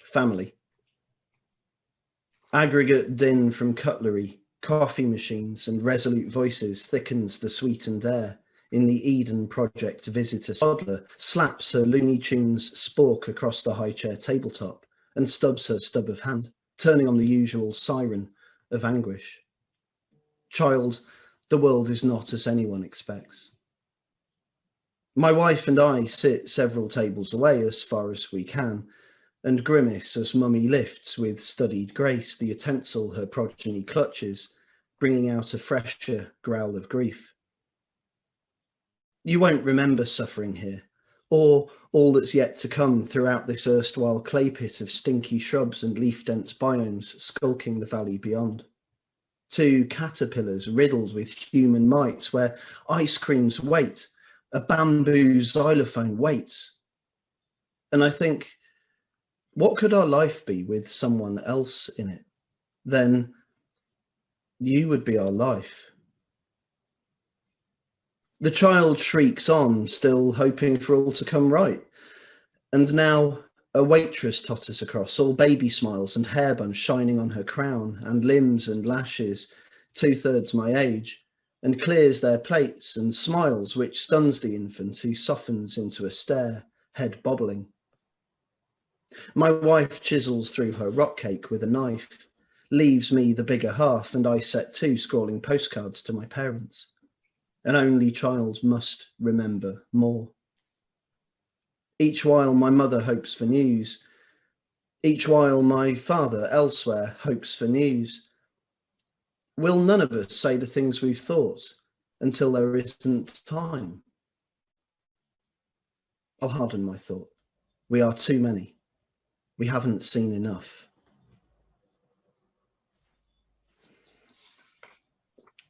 Family. Aggregate din from cutlery, coffee machines, and resolute voices thickens the sweetened air. In the Eden Project visitor, toddler slaps her Looney Tunes spork across the high chair tabletop and stubs her stub of hand, turning on the usual siren of anguish. Child, the world is not as anyone expects. My wife and I sit several tables away as far as we can, and grimace as Mummy lifts with studied grace the utensil her progeny clutches, bringing out a fresher growl of grief. You won't remember suffering here, or all that's yet to come throughout this erstwhile clay pit of stinky shrubs and leaf-dense biomes skulking the valley beyond. 2 caterpillars riddled with human mites where ice creams wait, a bamboo xylophone waits. And I think, what could our life be with someone else in it? Then you would be our life. The child shrieks on, still hoping for all to come right. And now a waitress totters across, all baby smiles and hair buns shining on her crown, and limbs and lashes, 2/3 my age, and clears their plates and smiles, which stuns the infant, who softens into a stare, head bobbling. My wife chisels through her rock cake with a knife, leaves me the bigger half, and I set 2 scrawling postcards to my parents. An only child must remember more. Each while my mother hopes for news, each while my father elsewhere hopes for news. Will none of us say the things we've thought until there isn't time? I'll harden my thought. We are too many. We haven't seen enough.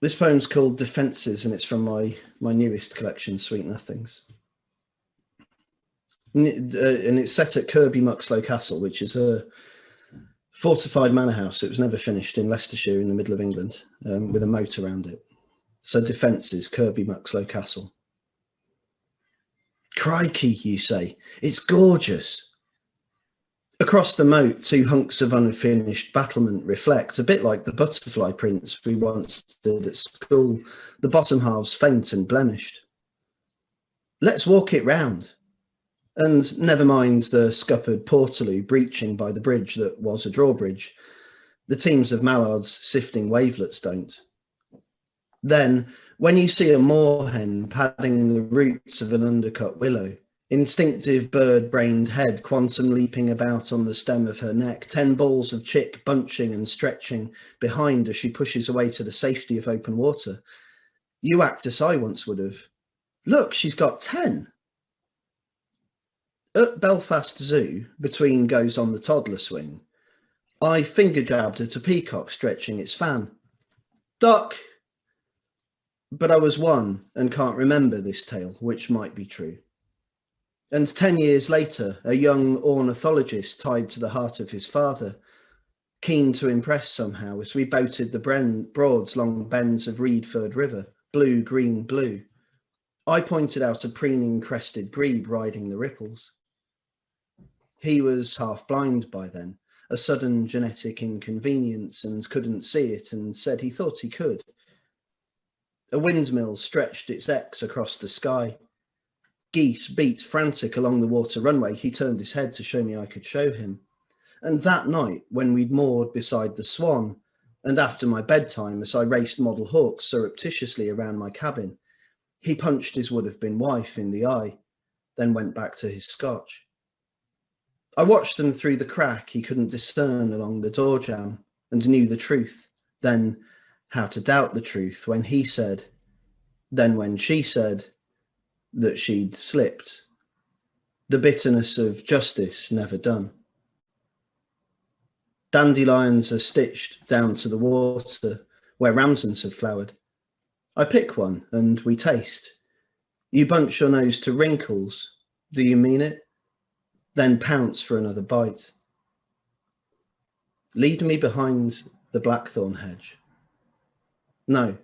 This poem's called Defences, and it's from my newest collection, Sweet Nothings. And it's set at Kirby Muxloe Castle, which is a fortified manor house. It was never finished in Leicestershire in the middle of England, with a moat around it. So defences, Kirby Muxloe Castle. Crikey, you say, it's gorgeous. Across the moat, 2 hunks of unfinished battlement reflect, a bit like the butterfly prints we once did at school, the bottom halves faint and blemished. Let's walk it round. And never mind the scuppered Portaloo breaching by the bridge that was a drawbridge. The teams of mallards sifting wavelets don't. Then, when you see a moorhen padding the roots of an undercut willow, instinctive bird-brained head quantum leaping about on the stem of her neck, 10 balls of chick bunching and stretching behind as she pushes away to the safety of open water, you act as I once would have. Look, she's got 10. At Belfast Zoo, between goes on the toddler swing, I finger jabbed at a peacock stretching its fan. Duck! But I was 1 and can't remember this tale, which might be true. And 10 years later, a young ornithologist tied to the heart of his father, keen to impress somehow as we boated the Broads long bends of Reedford River, blue, green, blue. I pointed out a preening crested grebe riding the ripples. He was half blind by then, a sudden genetic inconvenience, and couldn't see it, and said he thought he could. A windmill stretched its X across the sky. Geese beat frantic along the water runway. He turned his head to show me I could show him. And that night, when we'd moored beside the Swan, and after my bedtime, as I raced model hawks surreptitiously around my cabin, he punched his would-have-been wife in the eye, then went back to his scotch. I watched them through the crack he couldn't discern along the door jamb, and knew the truth, then how to doubt the truth when he said, then when she said, that she'd slipped. The bitterness of justice never done. Dandelions are stitched down to the water where ramsons have flowered. I pick one and we taste. You bunch your nose to wrinkles. Do you mean it? Then pounce for another bite. Lead me behind the blackthorn hedge. No,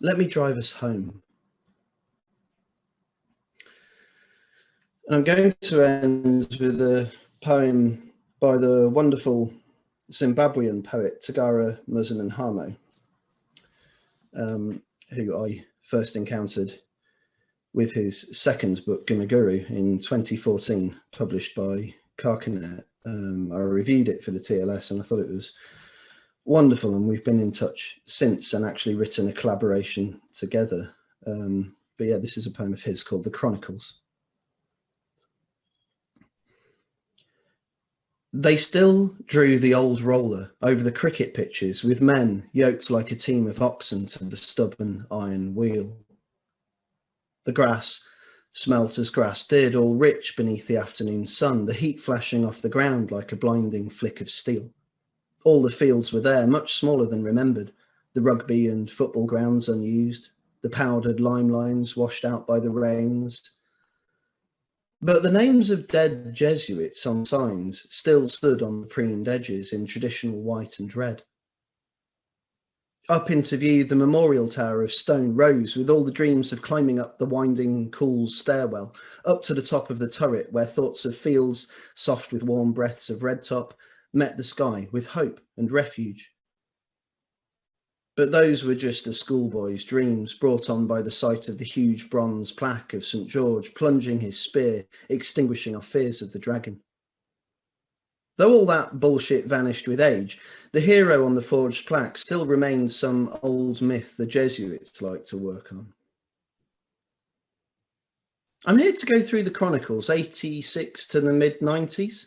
let me drive us home. And I'm going to end with a poem by the wonderful Zimbabwean poet Tagara Muzinanhamo, who I first encountered with his second book, Gumaguru, in 2014, published by Carcanet. I reviewed it for the TLS and I thought it was wonderful, and we've been in touch since and actually written a collaboration together. But yeah, this is a poem of his called The Chronicles. They still drew the old roller over the cricket pitches with men yoked like a team of oxen to the stubborn iron wheel. The grass smelt as grass did, all rich beneath the afternoon sun, the heat flashing off the ground like a blinding flick of steel. All the fields were there, much smaller than remembered, the rugby and football grounds unused, the powdered lime lines washed out by the rains. But the names of dead Jesuits on signs still stood on the preened edges in traditional white and red. Up into view, the memorial tower of stone rose with all the dreams of climbing up the winding, cool stairwell, up to the top of the turret where thoughts of fields, soft with warm breaths of red top, met the sky with hope and refuge. But those were just a schoolboy's dreams, brought on by the sight of the huge bronze plaque of St. George plunging his spear, extinguishing our fears of the dragon. Though all that bullshit vanished with age, the hero on the forged plaque still remains some old myth the Jesuits like to work on. I'm here to go through the chronicles, 86 to the mid-90s.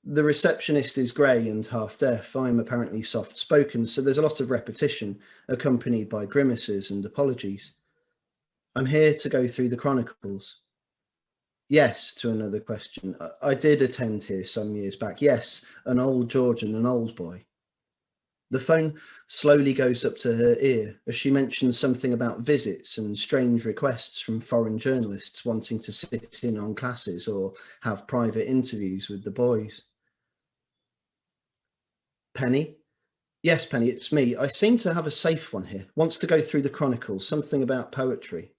The receptionist is grey and half deaf. I'm apparently soft-spoken, so there's a lot of repetition, accompanied by grimaces and apologies. I'm here to go through the chronicles. Yes, to another question. I did attend here some years back. Yes, an old George and an old boy. The phone slowly goes up to her ear as she mentions something about visits and strange requests from foreign journalists wanting to sit in on classes or have private interviews with the boys. Penny? Yes, Penny, it's me. I seem to have a safe one here. Wants to go through the chronicles, something about poetry.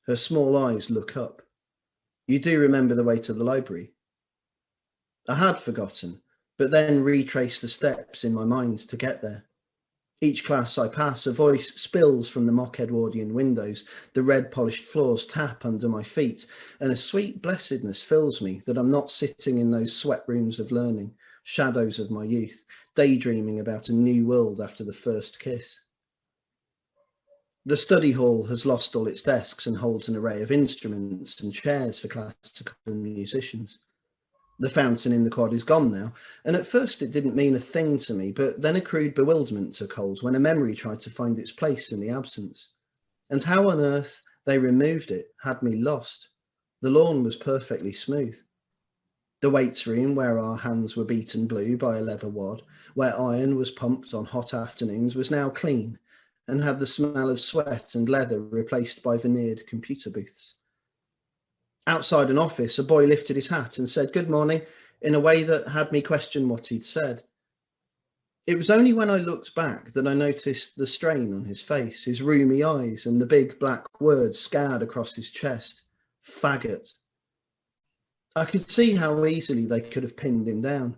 Her small eyes look up. You do remember the way to the library? I had forgotten, but then retrace the steps in my mind to get there. Each class I pass, a voice spills from the mock Edwardian windows, the red polished floors tap under my feet, and a sweet blessedness fills me that I'm not sitting in those sweat rooms of learning, shadows of my youth, daydreaming about a new world after the first kiss. The study hall has lost all its desks and holds an array of instruments and chairs for classical musicians. The fountain in the quad is gone now, and at first it didn't mean a thing to me, but then a crude bewilderment took hold when a memory tried to find its place in the absence. And how on earth they removed it had me lost. The lawn was perfectly smooth. The weights room, where our hands were beaten blue by a leather wad, where iron was pumped on hot afternoons, was now clean and had the smell of sweat and leather replaced by veneered computer booths. Outside an office, a boy lifted his hat and said good morning in a way that had me question what he'd said. It was only when I looked back that I noticed the strain on his face, his rheumy eyes, and the big black words scarred across his chest. Faggot. I could see how easily they could have pinned him down.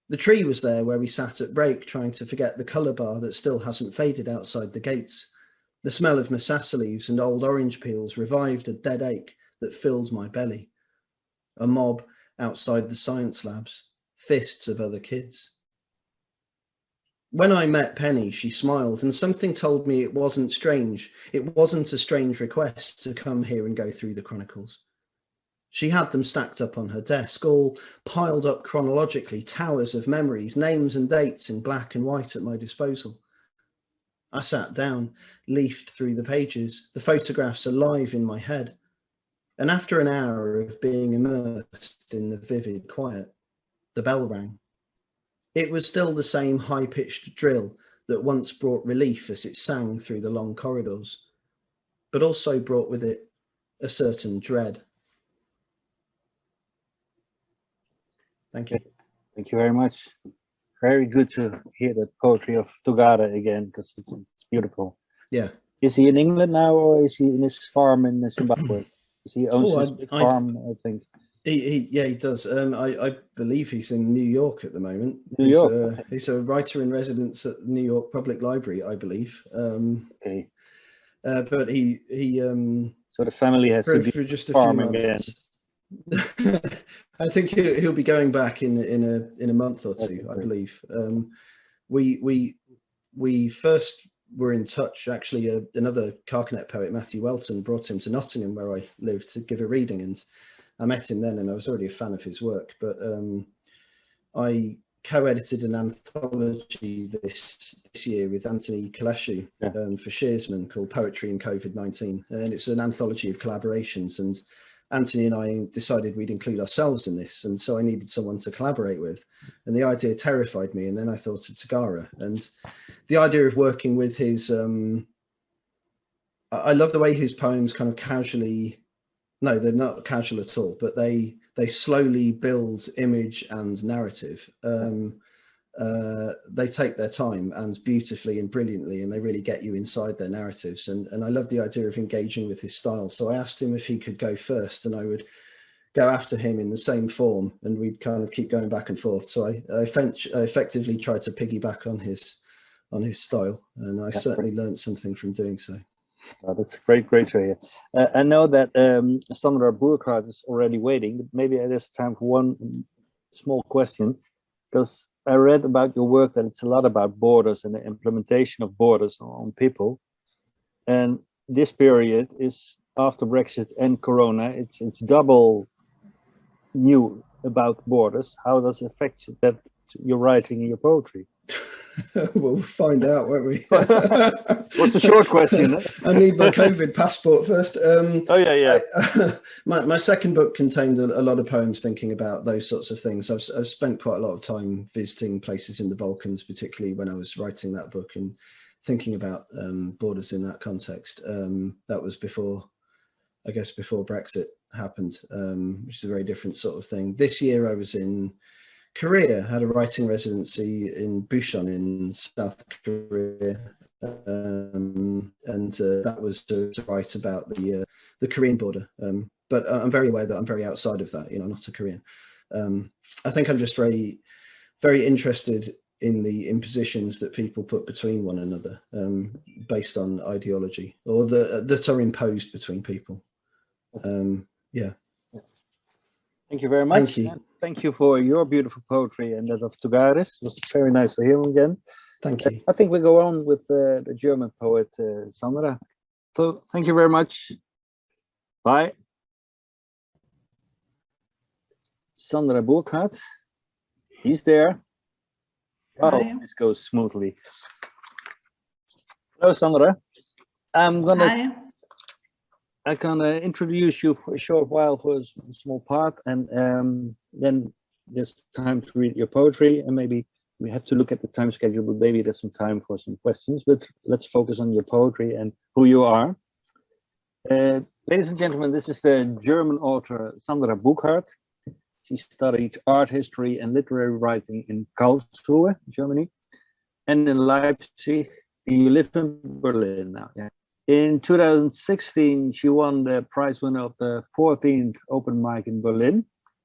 The tree was there where we sat at break, trying to forget the colour bar that still hasn't faded outside the gates. The smell of mimosa leaves and old orange peels revived a dead ache that filled my belly. A mob outside the science labs, fists of other kids. When I met Penny, she smiled, and something told me it wasn't strange. It wasn't a strange request to come here and go through the chronicles. She had them stacked up on her desk, all piled up chronologically, towers of memories, names and dates in black and white at my disposal. I sat down, leafed through the pages, the photographs alive in my head. And after an hour of being immersed in the vivid quiet, the bell rang. It was still the same high-pitched drill that once brought relief as it sang through the long corridors, but also brought with it a certain dread. Thank you. Thank you very much. Very good to hear the poetry of Tugare again, because it's beautiful. Yeah. Is he in England now, or is he in his farm in Zimbabwe? He owns this big farm, I think. He does. I believe he's in New York at the moment. New York. He's a writer in residence at the New York Public Library, I believe. Okay. But he so the family has to be for just a farm few months. I think he'll be going back in a month or two, I believe. We first were in touch. Actually, another Carcanet poet, Matthew Welton, brought him to Nottingham, where I live, to give a reading, and I met him then, and I was already a fan of his work. But I co-edited an anthology this year with Anthony Kaleshu for Shearsman called Poetry in COVID-19, and it's an anthology of collaborations. And Anthony and I decided we'd include ourselves in this, and so I needed someone to collaborate with. And the idea terrified me, and then I thought of Tugare. And the idea of working with his, I love the way his poems kind of casually, no, they're not casual at all, but they slowly build image and narrative. They take their time and beautifully and brilliantly, and they really get you inside their narratives. And I love the idea of engaging with his style. So I asked him if he could go first, and I would go after him in the same form, and we'd kind of keep going back and forth. So I effectively tried to piggyback on his style, and I certainly learned something from doing so. Oh, that's great to hear. I know that Sandra Bukhart is already waiting, but maybe there's time for one small question, because I read about your work that it's a lot about borders and the implementation of borders on people. And this period is after Brexit and Corona. It's double new about borders. How does it affect that your writing and your poetry? We'll find out, won't we? What's the short question? I need my COVID passport first. Oh yeah. My second book contained a lot of poems thinking about those sorts of things. I've spent quite a lot of time visiting places in the Balkans, particularly when I was writing that book and thinking about borders in that context. That was before Brexit happened, which is a very different sort of thing. This year I was in Korea, had a writing residency in Busan in South Korea, and that was to write about the Korean border. But I'm very aware that I'm very outside of that. I'm not a Korean. I think I'm just very, very interested in the impositions that people put between one another, based on ideology, or that are imposed between people. Yeah. Thank you very much. Thank you. Thank you for your beautiful poetry and that of Tugaris. It was very nice to hear him again. Thank you. I think we go on with the German poet, Sandra. So thank you very much. Bye. Sandra Bukhart. He's there. Oh, Hi. this goes smoothly. Hello, Sandra. I'm gonna introduce you for a short while for a small part, and then there's time to read your poetry, and maybe we have to look at the time schedule, but maybe there's some time for some questions. But let's focus on your poetry and who you are. Ladies and gentlemen, this is the German author Sandra Bukhart. She studied art history and literary writing in Karlsruhe, Germany, and in Leipzig. You live in Berlin now. Yeah. In 2016, she won the prize winner of the 14th open mic in Berlin.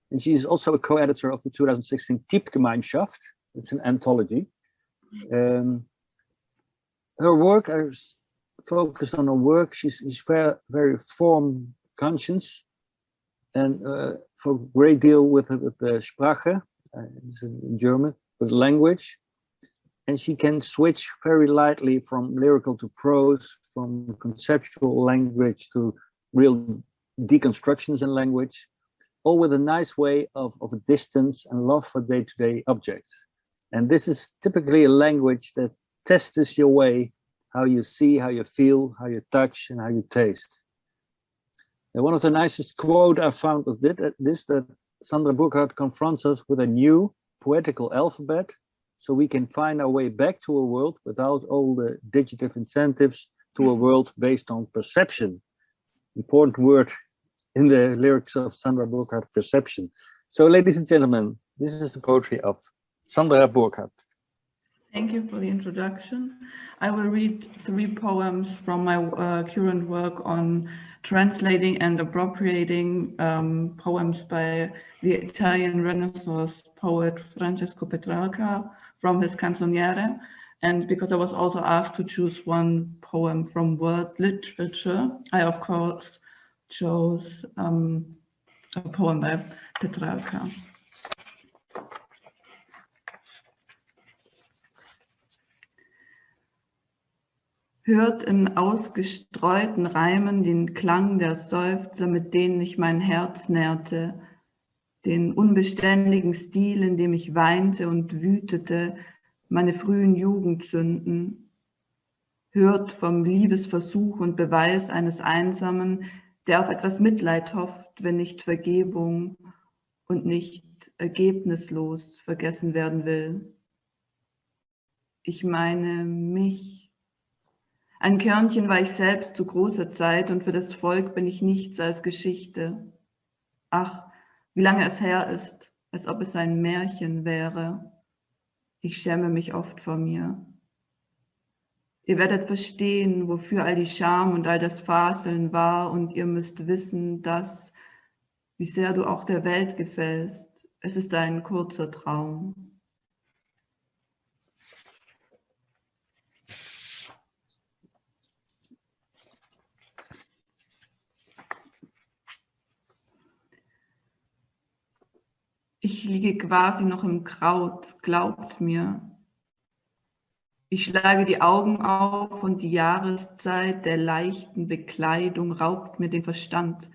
And she's also a co-editor of the 2016 Typgemeinschaft. It's an anthology. Her work, I focused on her work. She's very form conscious, and for a great deal with the Sprache, it's in German, with language. And she can switch very lightly from lyrical to prose, from conceptual language to real deconstructions in language, all with a nice way of a distance and love for day-to-day objects. And this is typically a language that tests your way, how you see, how you feel, how you touch, and how you taste. And one of the nicest quotes I found of this, that Sandra Bukhart confronts us with a new poetical alphabet, so we can find our way back to a world without all the digital incentives, to a world based on perception. Important word in the lyrics of Sandra Bukhart, perception. So, ladies and gentlemen, this is the poetry of Sandra Bukhart. Thank you for the introduction. I will read 3 poems from my current work on translating and appropriating poems by the Italian Renaissance poet Francesco Petrarca from his Canzoniere. And because I was also asked to choose one poem from world literature, I of course chose a poem by Petrarca. Hört in ausgestreuten Reimen den Klang der Seufzer, mit denen ich mein Herz nährte, den unbeständigen Stil, in dem ich weinte und wütete, meine frühen Jugendsünden. Hört vom Liebesversuch und Beweis eines Einsamen, der auf etwas Mitleid hofft, wenn nicht Vergebung und nicht ergebnislos vergessen werden will. Ich meine mich. Ein Körnchen war ich selbst zu großer Zeit, und für das Volk bin ich nichts als Geschichte. Ach, wie lange es her ist, als ob es ein Märchen wäre. Ich schäme mich oft vor mir. Ihr werdet verstehen, wofür all die Scham und all das Faseln war, und ihr müsst wissen, dass, wie sehr du auch der Welt gefällst, es ist ein kurzer Traum. Ich liege quasi noch im Kraut, glaubt mir. Ich schlage die Augen auf und die Jahreszeit der leichten Bekleidung raubt mir den Verstand.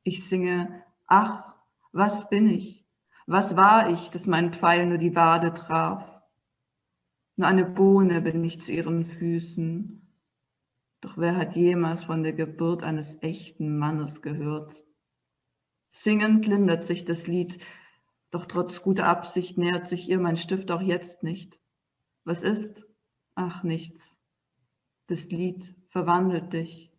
Ich singe, ach, was bin ich? Was war ich, dass mein Pfeil nur die Wade traf? Nur eine Bohne bin ich zu ihren Füßen. Doch wer hat jemals von der Geburt eines echten Mannes gehört? Singend lindert sich das Lied, doch trotz guter Absicht nähert sich ihr mein Stift auch jetzt nicht. Was ist? Ach, nichts. Das Lied verwandelt dich.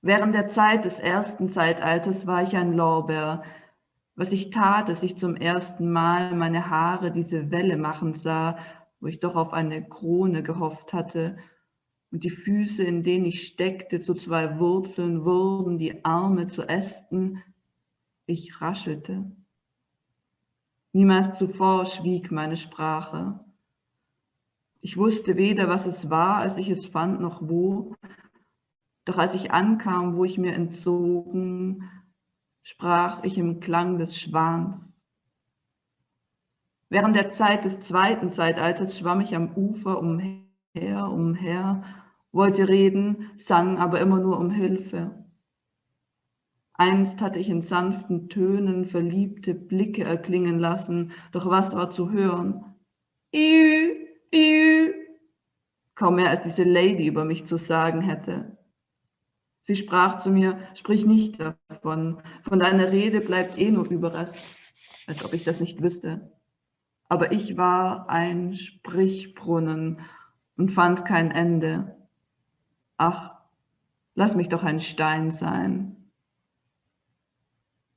Während der Zeit des ersten Zeitalters war ich ein Lorbeer. Was ich tat, als ich zum ersten Mal meine Haare diese Welle machen sah, wo ich doch auf eine Krone gehofft hatte, und die Füße, in denen ich steckte, zu zwei Wurzeln wurden, die Arme zu Ästen. Ich raschelte. Niemals zuvor schwieg meine Sprache. Ich wusste weder, was es war, als ich es fand, noch wo. Doch als ich ankam, wo ich mir entzogen, sprach ich im Klang des Schwans. Während der Zeit des zweiten Zeitalters schwamm ich am Ufer umher, wollte reden, sang aber immer nur um Hilfe. Einst hatte ich in sanften Tönen verliebte Blicke erklingen lassen, doch was war zu hören? Iü, iü. Kaum mehr als diese Lady über mich zu sagen hätte. Sie sprach zu mir, sprich nicht davon, von deiner Rede bleibt eh nur Überrest, als ob ich das nicht wüsste. Aber ich war ein Sprichbrunnen und fand kein Ende. Ach, lass mich doch ein Stein sein.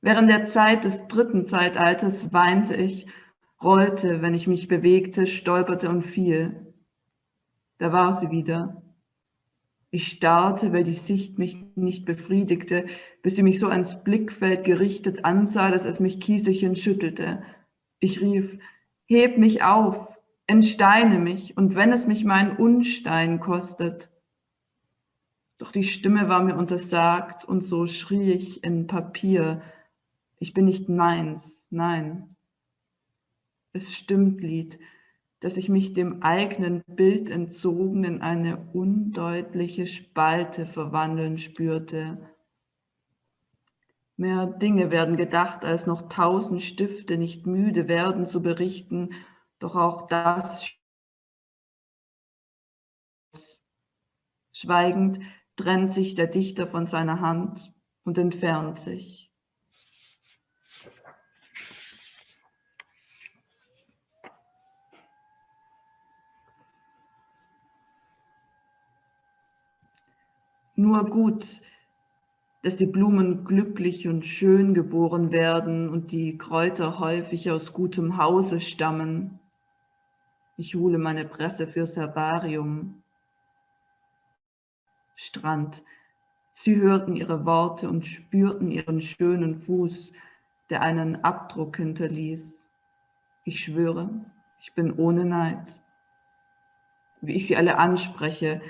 Während der Zeit des dritten Zeitalters weinte ich, rollte, wenn ich mich bewegte, stolperte und fiel. Da war sie wieder. Ich starrte, weil die Sicht mich nicht befriedigte, bis sie mich so ans Blickfeld gerichtet ansah, dass es mich Kieselchen schüttelte. Ich rief, heb mich auf, entsteine mich, und wenn es mich meinen Unstein kostet. Doch die Stimme war mir untersagt, und so schrie ich in Papier, ich bin nicht meins, nein. Es stimmt, Lied, dass ich mich dem eigenen Bild entzogen in eine undeutliche Spalte verwandeln spürte. Mehr Dinge werden gedacht, als noch 1000 Stifte nicht müde werden zu berichten, doch auch das schweigend trennt sich der Dichter von seiner Hand und entfernt sich. Nur gut, dass die Blumen glücklich und schön geboren werden und die Kräuter häufig aus gutem Hause stammen. Ich hole meine Presse fürs Herbarium. Strand. Sie hörten ihre Worte und spürten ihren schönen Fuß, der einen Abdruck hinterließ. Ich schwöre, ich bin ohne Neid. Wie ich sie alle anspreche,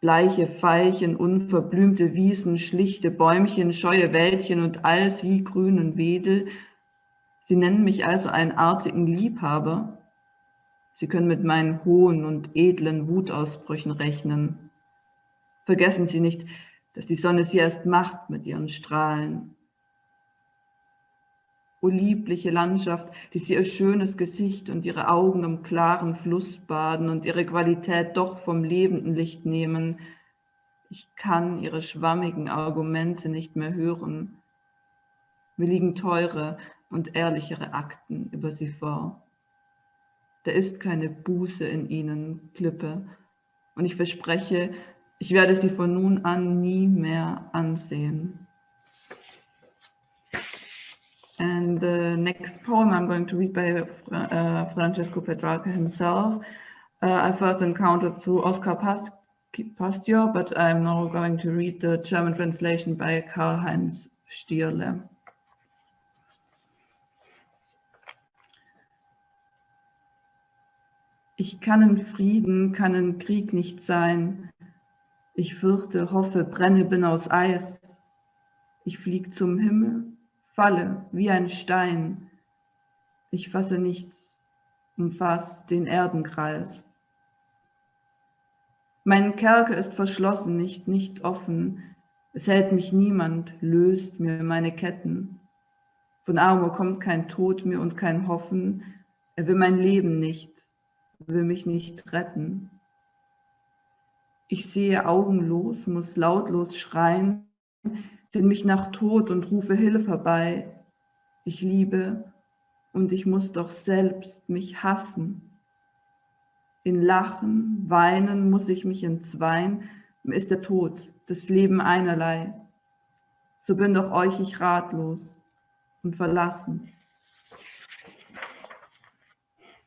bleiche Veilchen, unverblümte Wiesen, schlichte Bäumchen, scheue Wäldchen und all sie grünen Wedel. Sie nennen mich also einen artigen Liebhaber. Sie können mit meinen hohen und edlen Wutausbrüchen rechnen. Vergessen Sie nicht, dass die Sonne sie erst macht mit ihren Strahlen. O liebliche Landschaft, die sie ihr schönes Gesicht und ihre Augen im klaren Fluss baden und ihre Qualität doch vom lebenden Licht nehmen. Ich kann ihre schwammigen Argumente nicht mehr hören. Mir liegen teure und ehrlichere Akten über sie vor. Da ist keine Buße in ihnen, Klippe, und ich verspreche, ich werde sie von nun an nie mehr ansehen. And the next poem I'm going to read by Francesco Petrarca himself. I first encountered through Oskar Pastor, but I'm now going to read the German translation by Karl-Heinz Stierle. Ich kann in Frieden, kann in Krieg nicht sein. Ich fürchte, hoffe, brenne, bin aus Eis. Ich flieg zum Himmel, falle wie ein Stein. Ich fasse nichts, umfass den Erdenkreis. Mein Kerker ist verschlossen, nicht offen. Es hält mich niemand, löst mir meine Ketten. Von Amor kommt kein Tod mehr und kein Hoffen. Er will mein Leben nicht. will mich nicht retten. Ich sehe augenlos, muss lautlos schreien, sehne mich nach Tod und rufe Hilfe herbei. Ich liebe und ich muss doch selbst mich hassen. In Lachen, Weinen muss ich mich entzweien, mir ist der Tod, das Leben einerlei. So bin doch euch ich ratlos und verlassen.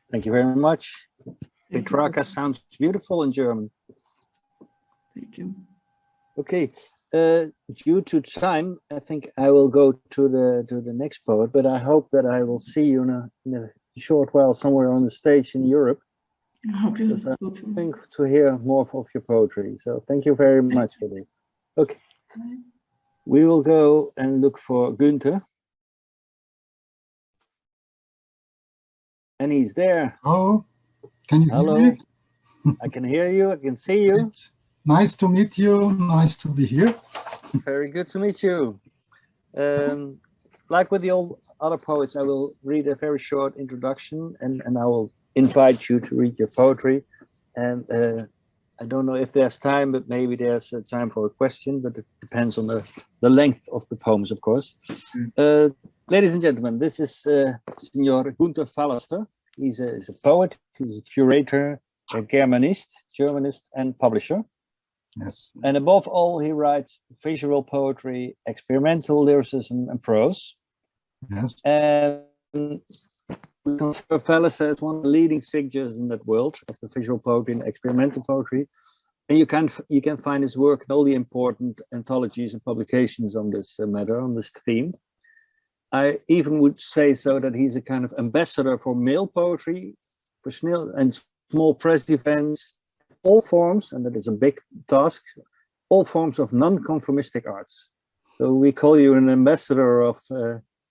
Thank you very much. Petrarca sounds beautiful in German. Thank you. Okay, due to time, I think I will go to the next poet, but I hope that I will see you in a short while somewhere on the stage in Europe. I hope you I think to hear more of your poetry. So thank you very much for this. Okay, we will go and look for Günther. And he's there. Oh, can you Hello. hear me? I can hear you, I can see you. Nice to meet you, nice to be here. Very good to meet you. Like with the other poets, I will read a very short introduction and I will invite you to read your poetry. And I don't know if there's time, but maybe there's time for a question, but it depends on the length of the poems, of course. Ladies and gentlemen, this is Signor Günther Fallister. He's a poet, he's a curator, a Germanist, and publisher. Yes. And above all, he writes visual poetry, experimental lyricism, and prose. Yes. And we consider Fallister as one of the leading figures in that world of the visual poetry and experimental poetry. And you can find his work in all the important anthologies and publications on this matter, on this theme. I even would say so that he's a kind of ambassador for male poetry, for small press events, all forms, and that is a big task, all forms of non-conformistic arts. So we call you an ambassador of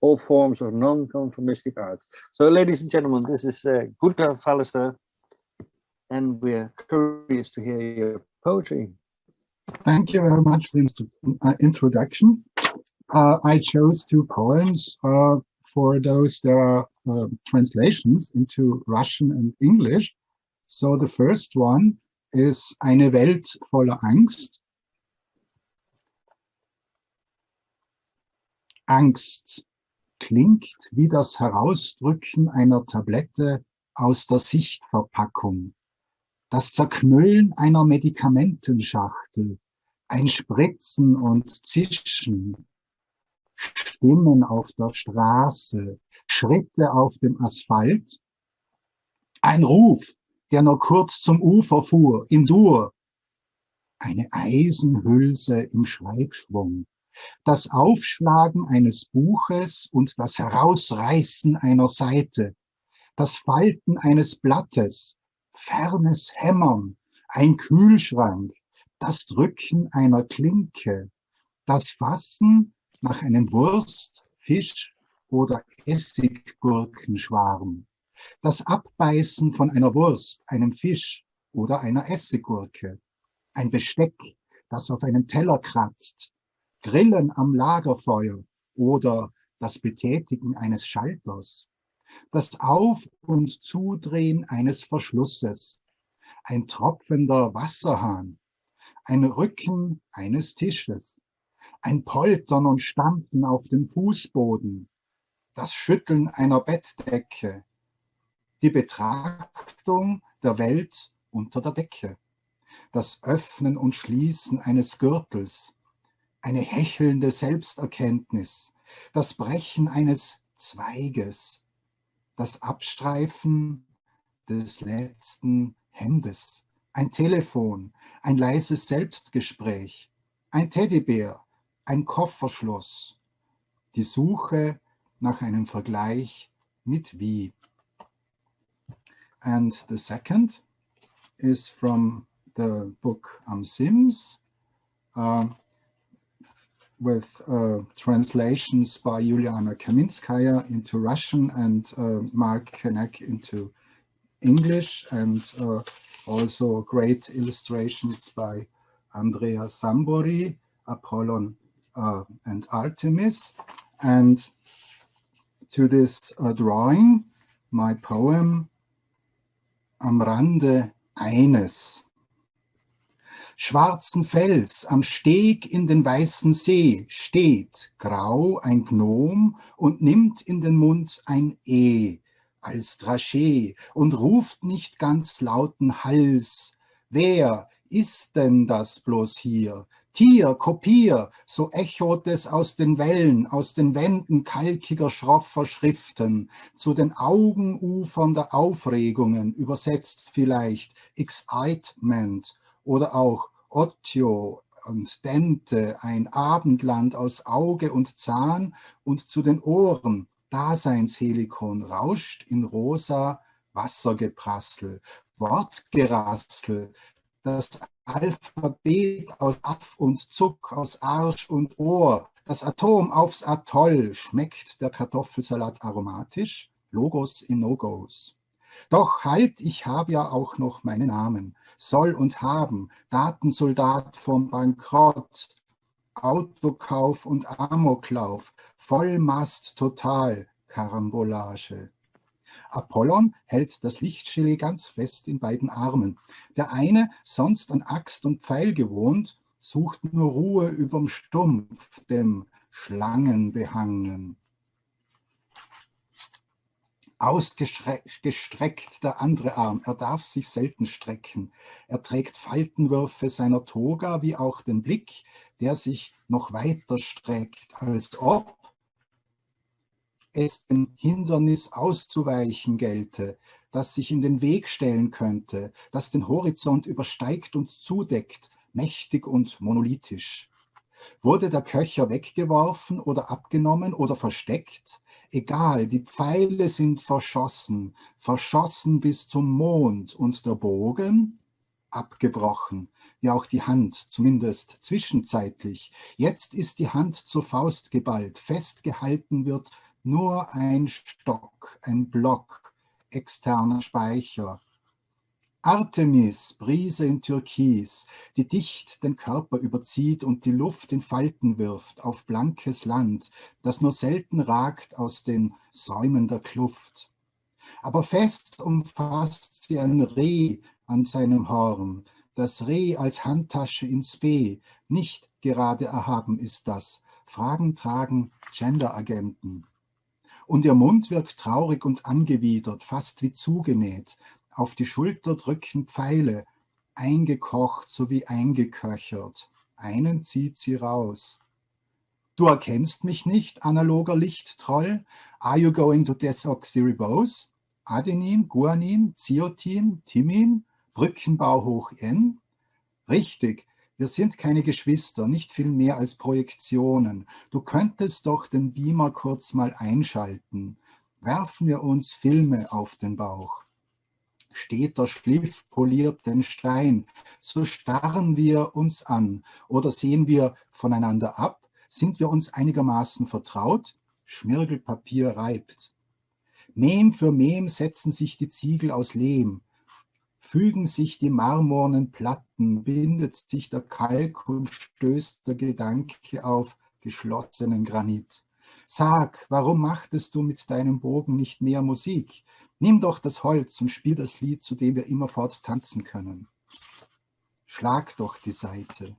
all forms of non-conformistic arts. So ladies and gentlemen, this is Günther Fallister, and we're curious to hear your poetry. Thank you very much for the introduction. I chose two poems. For those, there are translations into Russian and English. So the first one is Eine Welt voller Angst. Angst klingt wie das Herausdrücken einer Tablette aus der Sichtverpackung, das Zerknüllen einer Medikamentenschachtel, ein Spritzen und Zischen, Stimmen auf der Straße, Schritte auf dem Asphalt, ein Ruf, der nur kurz zum Ufer fuhr, in Dur, eine Eisenhülse im Schreibschwung, das Aufschlagen eines Buches und das Herausreißen einer Seite, das Falten eines Blattes, fernes Hämmern, ein Kühlschrank, das Drücken einer Klinke, das Fassen nach einem Wurst-, Fisch- oder Essiggurkenschwarm, das Abbeißen von einer Wurst, einem Fisch oder einer Essiggurke, ein Besteck, das auf einem Teller kratzt, Grillen am Lagerfeuer oder das Betätigen eines Schalters, das Auf- und Zudrehen eines Verschlusses, ein tropfender Wasserhahn, ein Rücken eines Tisches, ein Poltern und Stampfen auf dem Fußboden, das Schütteln einer Bettdecke, die Betrachtung der Welt unter der Decke, das Öffnen und Schließen eines Gürtels, eine hechelnde Selbsterkenntnis, das Brechen eines Zweiges, das Abstreifen des letzten Hemdes, ein Telefon, ein leises Selbstgespräch, ein Teddybär, ein Kofferschloss, die Suche nach einem Vergleich mit wie. And the second is from the book Sims, with translations by Juliana Kaminskaya into Russian and Mark Kenek into English, and also great illustrations by Andrea Sambori, Apollon and Artemis. And to this drawing, my poem am Rande eines. Schwarzen Fels am Steg in den weißen See steht grau ein Gnom und nimmt in den Mund ein E als Dragé und ruft nicht ganz lauten Hals. Wer ist denn das bloß hier? Tier, Kopier, so echot es aus den Wellen, aus den Wänden kalkiger, schroffer Schriften, zu den Augenufern der Aufregungen, übersetzt vielleicht Excitement oder auch Occhio und Dente, ein Abendland aus Auge und Zahn und zu den Ohren, Daseinshelikon, rauscht in rosa Wassergeprassel, Wortgerassel, das Alphabet aus Apf und Zuck, aus Arsch und Ohr, das Atom aufs Atoll, schmeckt der Kartoffelsalat aromatisch, Logos in No-Gos. Doch halt, ich habe ja auch noch meinen Namen, soll und haben, Datensoldat vom Bankrott, Autokauf und Amoklauf, Vollmast total, Karambolage. Apollon hält das Lichtgelee ganz fest in beiden Armen. Der eine, sonst an Axt und Pfeil gewohnt, sucht nur Ruhe überm Stumpf, dem Schlangenbehangen. Ausgestreckt der andere Arm, er darf sich selten strecken. Er trägt Faltenwürfe seiner Toga, wie auch den Blick, der sich noch weiter streckt, als ob es dem Hindernis auszuweichen gelte, das sich in den Weg stellen könnte, das den Horizont übersteigt und zudeckt, mächtig und monolithisch. Wurde der Köcher weggeworfen oder abgenommen oder versteckt? Egal, die Pfeile sind verschossen, verschossen bis zum Mond und der Bogen abgebrochen, wie auch die Hand, zumindest zwischenzeitlich. Jetzt ist die Hand zur Faust geballt, festgehalten wird nur ein Stock, ein Block, externer Speicher. Artemis, Brise in Türkis, die dicht den Körper überzieht und die Luft in Falten wirft auf blankes Land, das nur selten ragt aus den Säumen der Kluft. Aber fest umfasst sie ein Reh an seinem Horn, das Reh als Handtasche ins B, nicht gerade erhaben ist das. Fragen tragen Genderagenten. Und ihr Mund wirkt traurig und angewidert, fast wie zugenäht. Auf die Schulter drücken Pfeile, eingekocht sowie eingeköchert. Einen zieht sie raus. Du erkennst mich nicht, analoger Lichttroll? Are you going to desoxyribose? Adenin, Guanin, Ciotin, Thimin, Brückenbau hoch N? Richtig, wir sind keine Geschwister, nicht viel mehr als Projektionen. Du könntest doch den Beamer kurz mal einschalten. Werfen wir uns Filme auf den Bauch. Steter Schliff poliert den Stein, so starren wir uns an. Oder sehen wir voneinander ab? Sind wir uns einigermaßen vertraut? Schmirgelpapier reibt. Mem für Mem setzen sich die Ziegel aus Lehm. Fügen sich die marmornen Platten, bindet sich der Kalk und stößt der Gedanke auf geschlossenen Granit. Sag, warum machtest du mit deinem Bogen nicht mehr Musik? Nimm doch das Holz und spiel das Lied, zu dem wir immerfort tanzen können. Schlag doch die Saite.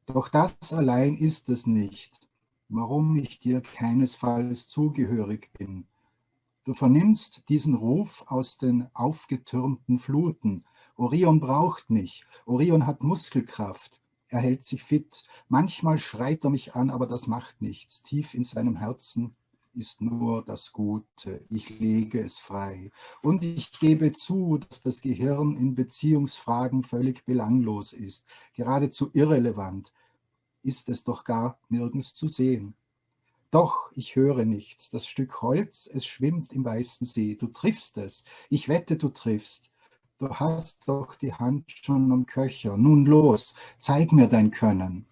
Doch das allein ist es nicht, warum ich dir keinesfalls zugehörig bin. Du vernimmst diesen Ruf aus den aufgetürmten Fluten. Orion braucht mich. Orion hat Muskelkraft. Er hält sich fit. Manchmal schreit er mich an, aber das macht nichts. Tief in seinem Herzen ist nur das Gute. Ich lege es frei. Und ich gebe zu, dass das Gehirn in Beziehungsfragen völlig belanglos ist. Geradezu irrelevant ist es doch gar nirgends zu sehen. Doch, ich höre nichts. Das Stück Holz, es schwimmt im weißen See. Du triffst es. Ich wette, du triffst. Du hast doch die Hand schon am Köcher. Nun los, zeig mir dein Können.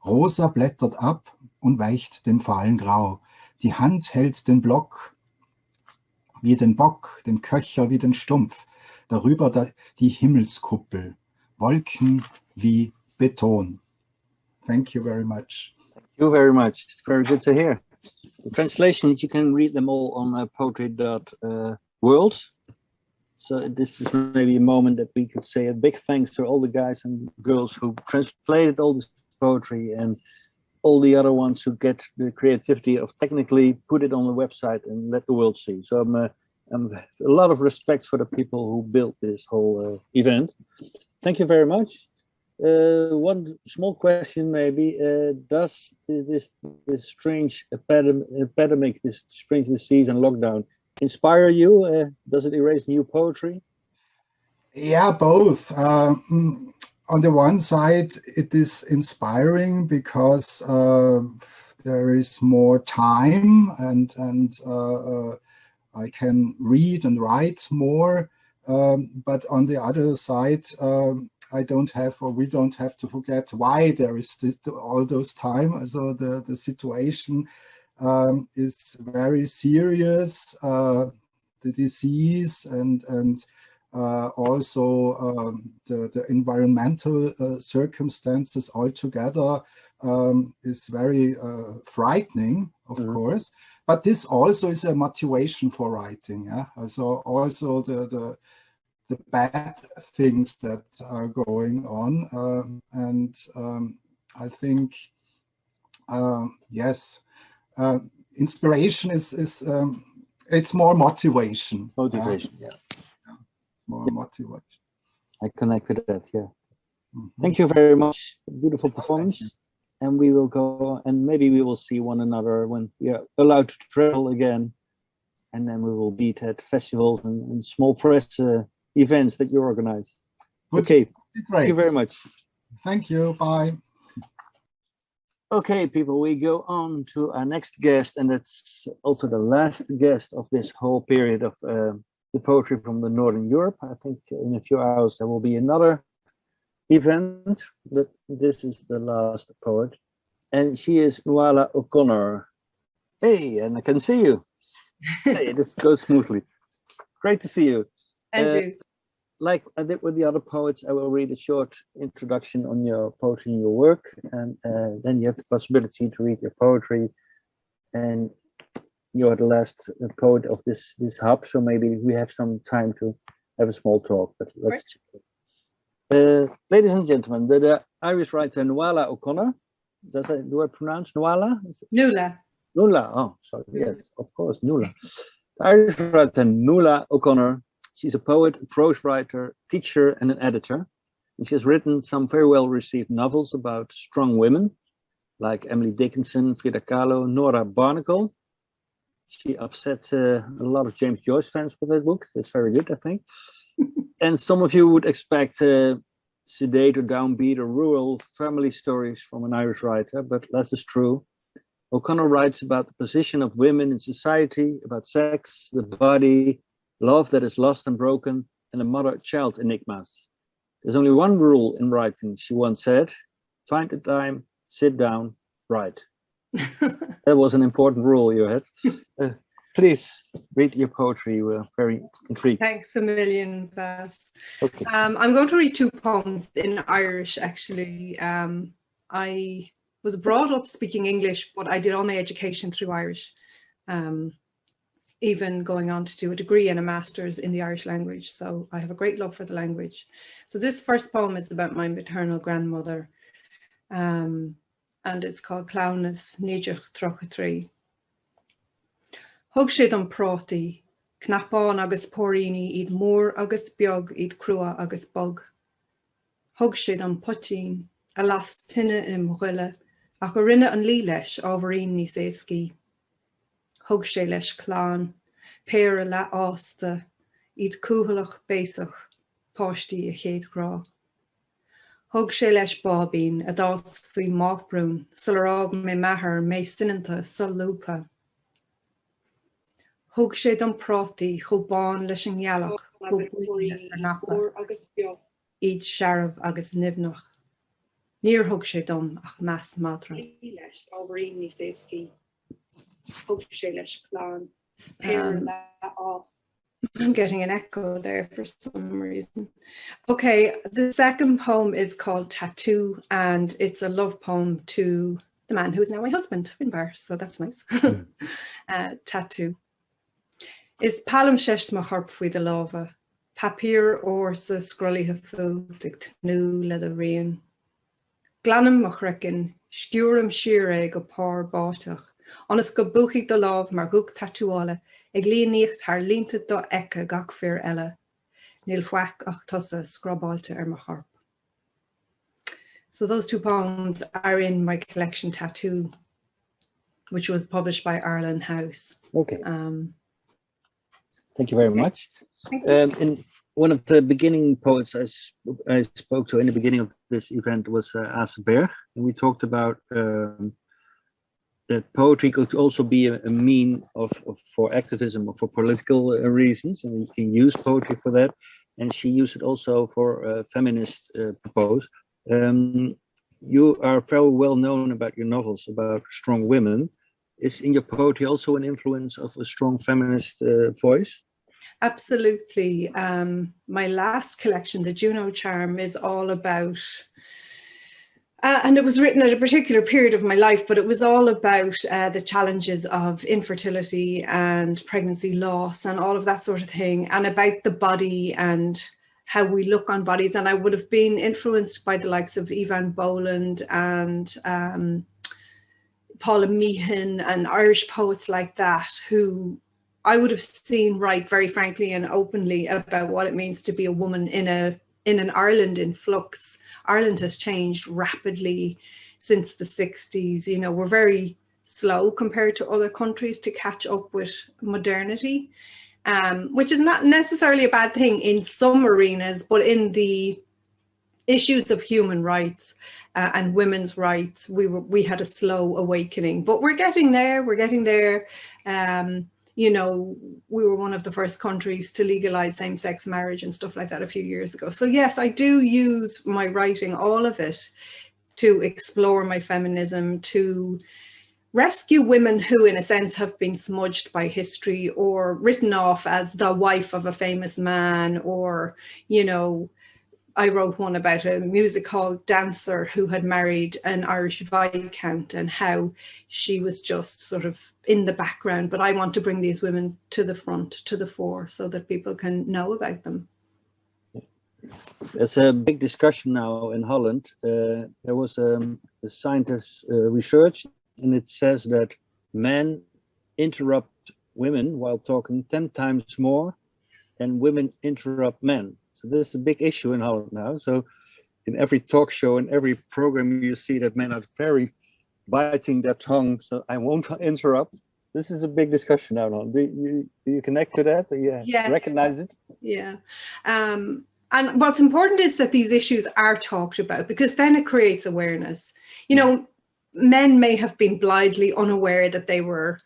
Rosa blättert ab und weicht dem fahlen Grau. Die Hand hält den Block wie den Bock, den Köcher wie den Stumpf. Darüber die Himmelskuppel. Wolken wie Beton. Thank you very much. Thank you very much. It's very good to hear. The translations, you can read them all on poetry.world. So this is maybe a moment that we could say a big thanks to all the guys and girls who translated all this poetry, and all the other ones who get the creativity of technically put it on the website and let the world see. So I'm a lot of respect for the people who built this whole event. Thank you very much. One small question maybe, does this strange epidemic, this strange disease and lockdown inspire you? Does it erase new poetry? Yeah, both. On the one side, it is inspiring because there is more time and I can read and write more. But on the other side, I don't have, or we don't have to forget why there is all those time. So the situation is very serious. The disease and also the environmental circumstances altogether is very frightening, of course. But this also is a motivation for writing. Yeah? So also the bad things that are going on, and I think yes, inspiration is it's more motivation. Motivation, yeah. It's more motivation. I connected that, yeah. Thank you very much. Beautiful performance. And we will go, and maybe we will see one another when we are allowed to travel again. And then we will meet at festivals and small press events that you organize. Okay, thank you very much. Thank you, bye. Okay, people, we go on to our next guest, and that's also the last guest of this whole period of the poetry from the Northern Europe. I think in a few hours there will be another event, but this is the last poet, and she is Nuala O'Connor. Hey, and I can see you. Hey, this goes smoothly. Great to see you. And you. Like I did with the other poets, I will read a short introduction on your poetry and your work, and then you have the possibility to read your poetry. And you're the last poet of this hub, so maybe we have some time to have a small talk. But let's check. Ladies and gentlemen, the Irish writer Nuala O'Connor. Do I pronounce Nuala? Nuala. Nuala. Oh, sorry. Yes, of course, Nuala. The Irish writer Nuala O'Connor. She's a poet, a prose writer, teacher, and an editor. And she has written some very well-received novels about strong women, like Emily Dickinson, Frida Kahlo, Nora Barnacle. She upset a lot of James Joyce fans with that book. That's very good, I think. And some of you would expect sedate or downbeat or rural family stories from an Irish writer, but less is true. O'Connor writes about the position of women in society, about sex, the body, love that is lost and broken, and the mother-child enigmas. There's only one rule in writing, she once said: find the time, sit down, write. That was an important rule you had. Please read your poetry. We're very intrigued. Thanks a million, Bas. Okay. I'm going to read two poems in Irish, actually. I was brought up speaking English, but I did all my education through Irish, even going on to do a degree and a master's in the Irish language. So I have a great love for the language. So this first poem is about my maternal grandmother, and it's called Clownes Nídech Trocha Trí. Thug siad an prátaí, knapán agus póraoiní iad mór agus beag iad crua agus bog. Thug siad an potín, a las tinne in mhuile, ach a rinne an lí leis ábharín níos éascí. Thug sé leis chlán, péire le ásta, iad cúthalach béasach, páistí a chéad grá. Thug sé leis bábín, a dás faoi máthbrún, sul rág mé methar mé sinanta sul lúpa. Thug sé don prátaí chomh leis an ngealach go bhuaine ar napa, iad searbh agus nimnach. Níor thug sé dom ach meas mádra. Leis ábharín níos éascí. Thug sé leis chlán, péire le ás. I'm getting an echo there for some reason. Okay, the second poem is called Tattoo, and it's a love poem to the man who is now my husband, Finbar, so that's nice. Tattoo. Is palm shecht ma harp fwy de lava, Papír or sa scrollathe fút ag tnú le a rian. Glanam mo chrecin, sciúram siar go pár báteach, anas go buchaigh do lámh mar thug tatuála, ag líoníocht thar línta do eice gach fear eile, níl fhuaic ach tusa scrobáilte ar mo charp. So those 2 poems are in my collection Tattoo, which was published by Ireland House. Okay. Thank you very much. In one of the beginning poets I spoke to in the beginning of this event was Asa Berg, and we talked about that poetry could also be a mean for activism or for political reasons, and you can use poetry for that. And she used it also for feminist purpose. You are very well known about your novels about strong women. Is in your poetry also an influence of a strong feminist voice? Absolutely. My last collection, The Juno Charm, is all about, and it was written at a particular period of my life, but it was all about the challenges of infertility and pregnancy loss and all of that sort of thing, and about the body and how we look on bodies. And I would have been influenced by the likes of Evan Boland and Paula Meehan and Irish poets like that, who I would have seen write very frankly and openly about what it means to be a woman in an Ireland in flux. Ireland has changed rapidly since the 60s. You know, we're very slow compared to other countries to catch up with modernity, which is not necessarily a bad thing in some arenas, but in the issues of human rights and women's rights, we had a slow awakening, but we're getting there. We're getting there. You know, we were one of the first countries to legalize same-sex marriage and stuff like that a few years ago. So yes, I do use my writing, all of it, to explore my feminism, to rescue women who, in a sense, have been smudged by history or written off as the wife of a famous man, or, you know, I wrote one about a music hall dancer who had married an Irish viscount and how she was just sort of in the background. But I want to bring these women to the front, to the fore, so that people can know about them. There's a big discussion now in Holland. There was a scientist research, and it says that men interrupt women while talking 10 times more than women interrupt men. So this is a big issue in Holland now. So in every talk show and every program, you see that men are very biting their tongue. So I won't interrupt. This is a big discussion now. Do you connect to that? Yeah. Recognize it? Yeah. And what's important is that these issues are talked about, because then it creates awareness. You know, men may have been blindly unaware that they were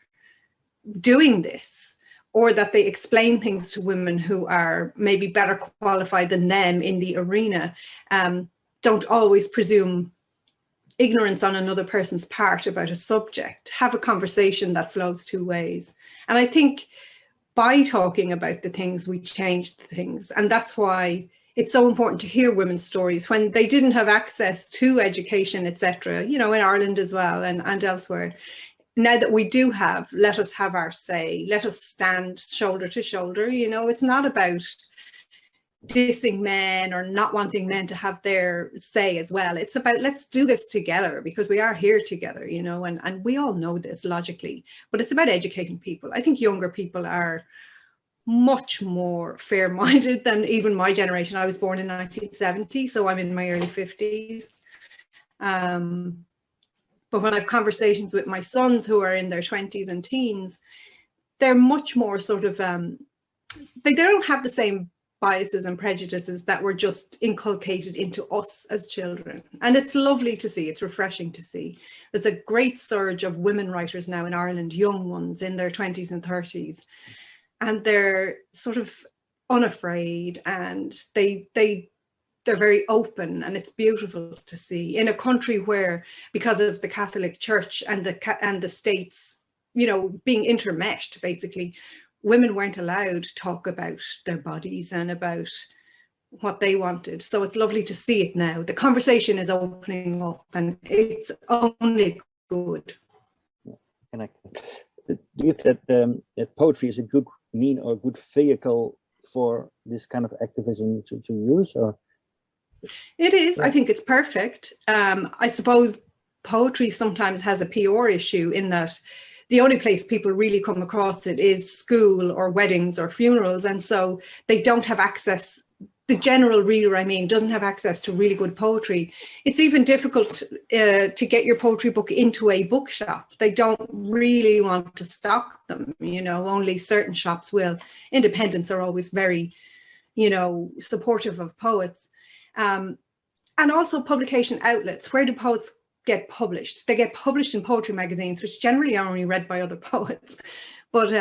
doing this, or that they explain things to women who are maybe better qualified than them in the arena. Don't always presume ignorance on another person's part about a subject. Have a conversation that flows 2 ways. And I think by talking about the things, we change the things. And that's why it's so important to hear women's stories when they didn't have access to education, etc., you know, in Ireland as well and elsewhere. Now that we do have, let us have our say, let us stand shoulder to shoulder. You know, it's not about dissing men or not wanting men to have their say as well. It's about, let's do this together, because we are here together, you know, and we all know this logically, but it's about educating people. I think younger people are much more fair-minded than even my generation. I was born in 1970, so I'm in my early 50s. But when I have conversations with my sons who are in their 20s and teens, they're much more sort of, they don't have the same biases and prejudices that were just inculcated into us as children. And it's lovely to see, it's refreshing to see. There's a great surge of women writers now in Ireland, young ones in their 20s and 30s. And they're sort of unafraid, and they're very open, and it's beautiful to see in a country where, because of the Catholic Church and the states, you know, being intermeshed, basically, women weren't allowed to talk about their bodies and about what they wanted. So it's lovely to see it now. The conversation is opening up, and it's only good. Connected. Do you think that poetry is a good mean or good vehicle for this kind of activism to use? Or it is. I think it's perfect. I suppose poetry sometimes has a PR issue in that the only place people really come across it is school or weddings or funerals, and so they don't have access. The general reader, I mean, doesn't have access to really good poetry. It's even difficult to get your poetry book into a bookshop. They don't really want to stock them, you know, only certain shops will. Independents are always very, you know, supportive of poets. And also publication outlets. Where do poets get published? They get published in poetry magazines, which generally are only read by other poets. But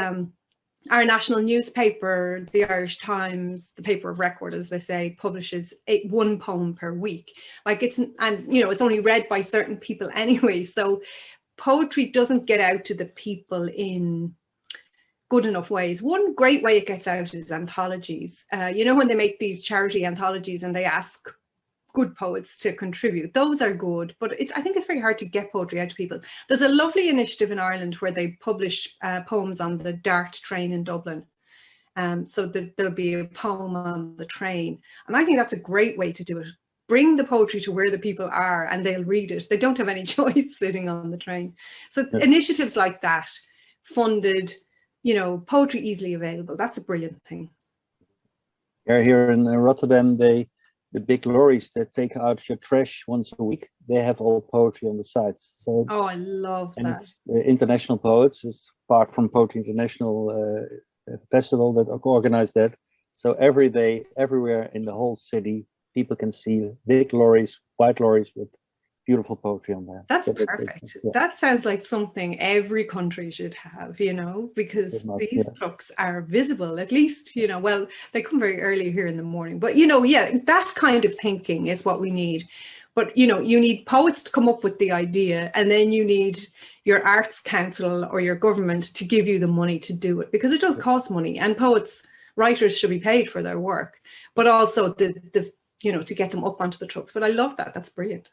our national newspaper, the Irish Times, the paper of record, as they say, publishes one poem per week. Like it's, and you know, it's only read by certain people anyway. So poetry doesn't get out to the people in good enough ways. One great way it gets out is anthologies. You know, when they make these charity anthologies and they ask good poets to contribute, those are good, but I think it's very hard to get poetry out to people. There's a lovely initiative in Ireland where they publish poems on the DART train in Dublin. So there'll be a poem on the train, and I think that's a great way to do it. Bring the poetry to where the people are and they'll read it. They don't have any choice sitting on the train. So initiatives like that, funded, you know, poetry easily available, that's a brilliant thing. Yeah, here in Rotterdam, the big lorries that take out your trash once a week, they have all poetry on the sides. So, oh, I love that. It's international poets, it's part from Poetry International festival that organize that. So every day, everywhere in the whole city, people can see big lorries, white lorries with beautiful poetry on there. That's perfect. Yeah. That sounds like something every country should have, you know, because these trucks are visible, at least, you know, well, they come very early here in the morning, but, you know, yeah, that kind of thinking is what we need. But, you know, you need poets to come up with the idea, and then you need your arts council or your government to give you the money to do it, because it does cost money, and writers should be paid for their work, but also the you know, to get them up onto the trucks. But I love that. That's brilliant.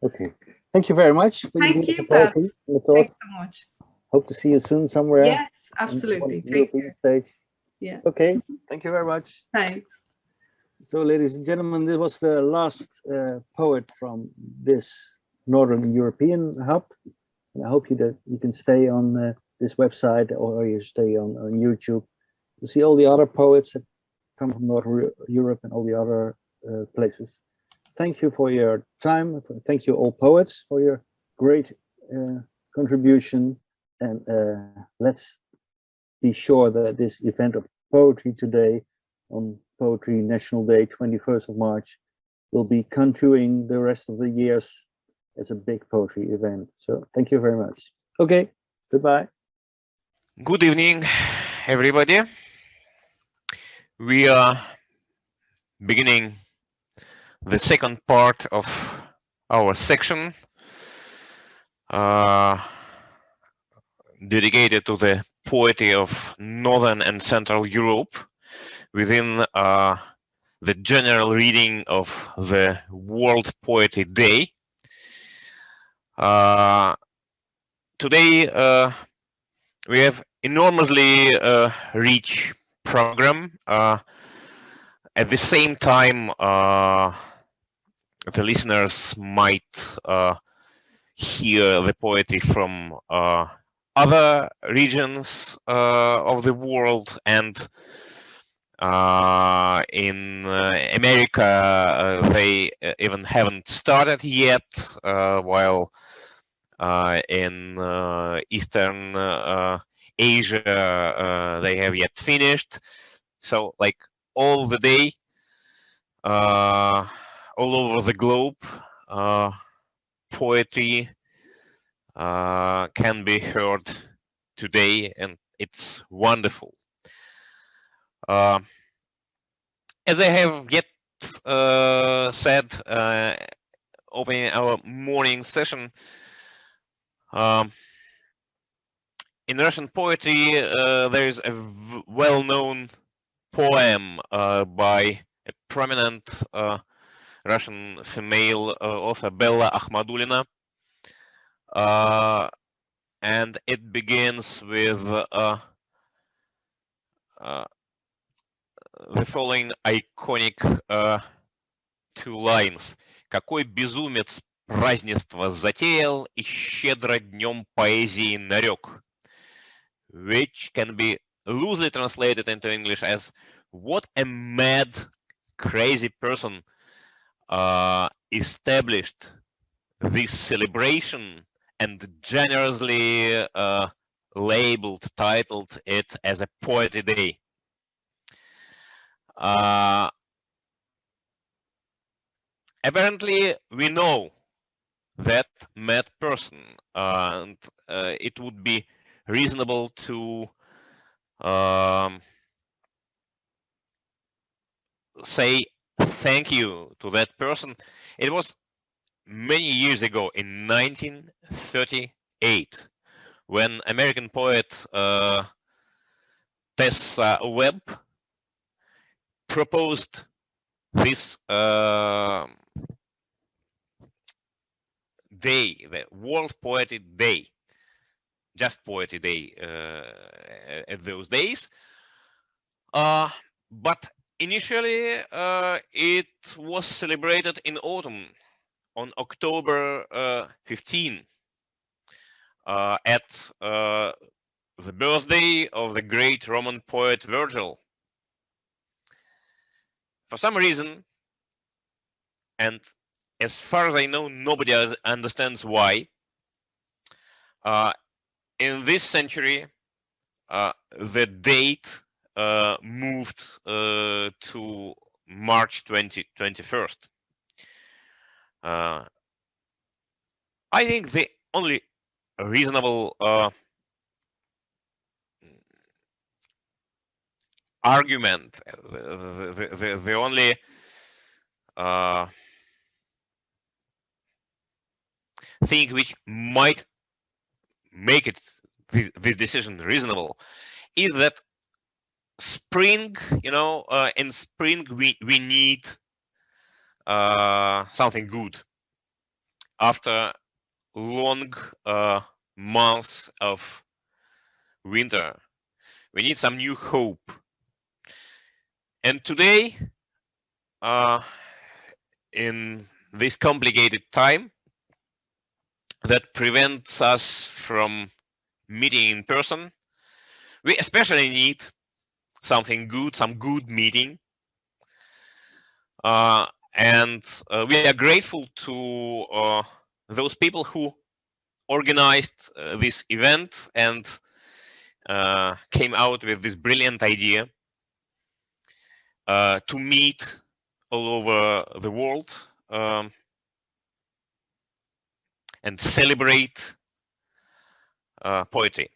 Okay. Thank you very much. Thank you, Pat. Thanks so much. Hope to see you soon somewhere. Yes, absolutely. Take European stage. Yeah. Okay. Thank you very much. Thanks. So, ladies and gentlemen, this was the last poet from this Northern European hub. And I hope you can stay on this website, or you stay on YouTube to see all the other poets that come from Northern Europe and all the other places. Thank you for your time. Thank you all poets for your great contribution, and let's be sure that this event of poetry today on Poetry National Day, 21st of March, will be continuing the rest of the years as a big poetry event. So thank you very much. Okay, goodbye. Good evening, everybody. We are beginning the second part of our section dedicated to the poetry of Northern and Central Europe within the general reading of the World Poetry Day. Today we have enormously rich program. At the same time, the listeners might hear the poetry from other regions of the world, and in America they even haven't started yet, while in Eastern Asia they have yet finished. So like all the day, all over the globe, poetry can be heard today, and it's wonderful. As I have yet said, opening our morning session, in Russian poetry there is a well-known poem by a prominent Russian female author, Bella Akhmadulina, and it begins with the following iconic two lines. Какой безумец празднество затеял и щедро днем поэзии нарек. Which can be loosely translated into English as what a mad, crazy person established this celebration and generously titled it as a Poetry Day. Apparently, we know that mad person, and it would be reasonable to say thank you to that person. It was many years ago, in 1938, when American poet Tessa Webb proposed this day, the World Poetry Day, just Poetry Day at those days. But initially, it was celebrated in autumn on October 15 at the birthday of the great Roman poet Virgil. For some reason, and as far as I know, nobody understands why, in this century, the date moved to March 21st. I think the only reasonable argument, the only thing which might make it this decision reasonable is that spring, in spring we need something good after long months of winter. We need some new hope. And today, in this complicated time that prevents us from meeting in person, we especially need something good, some good meeting. And we are grateful to those people who organized this event and came out with this brilliant idea to meet all over the world and celebrate poetry.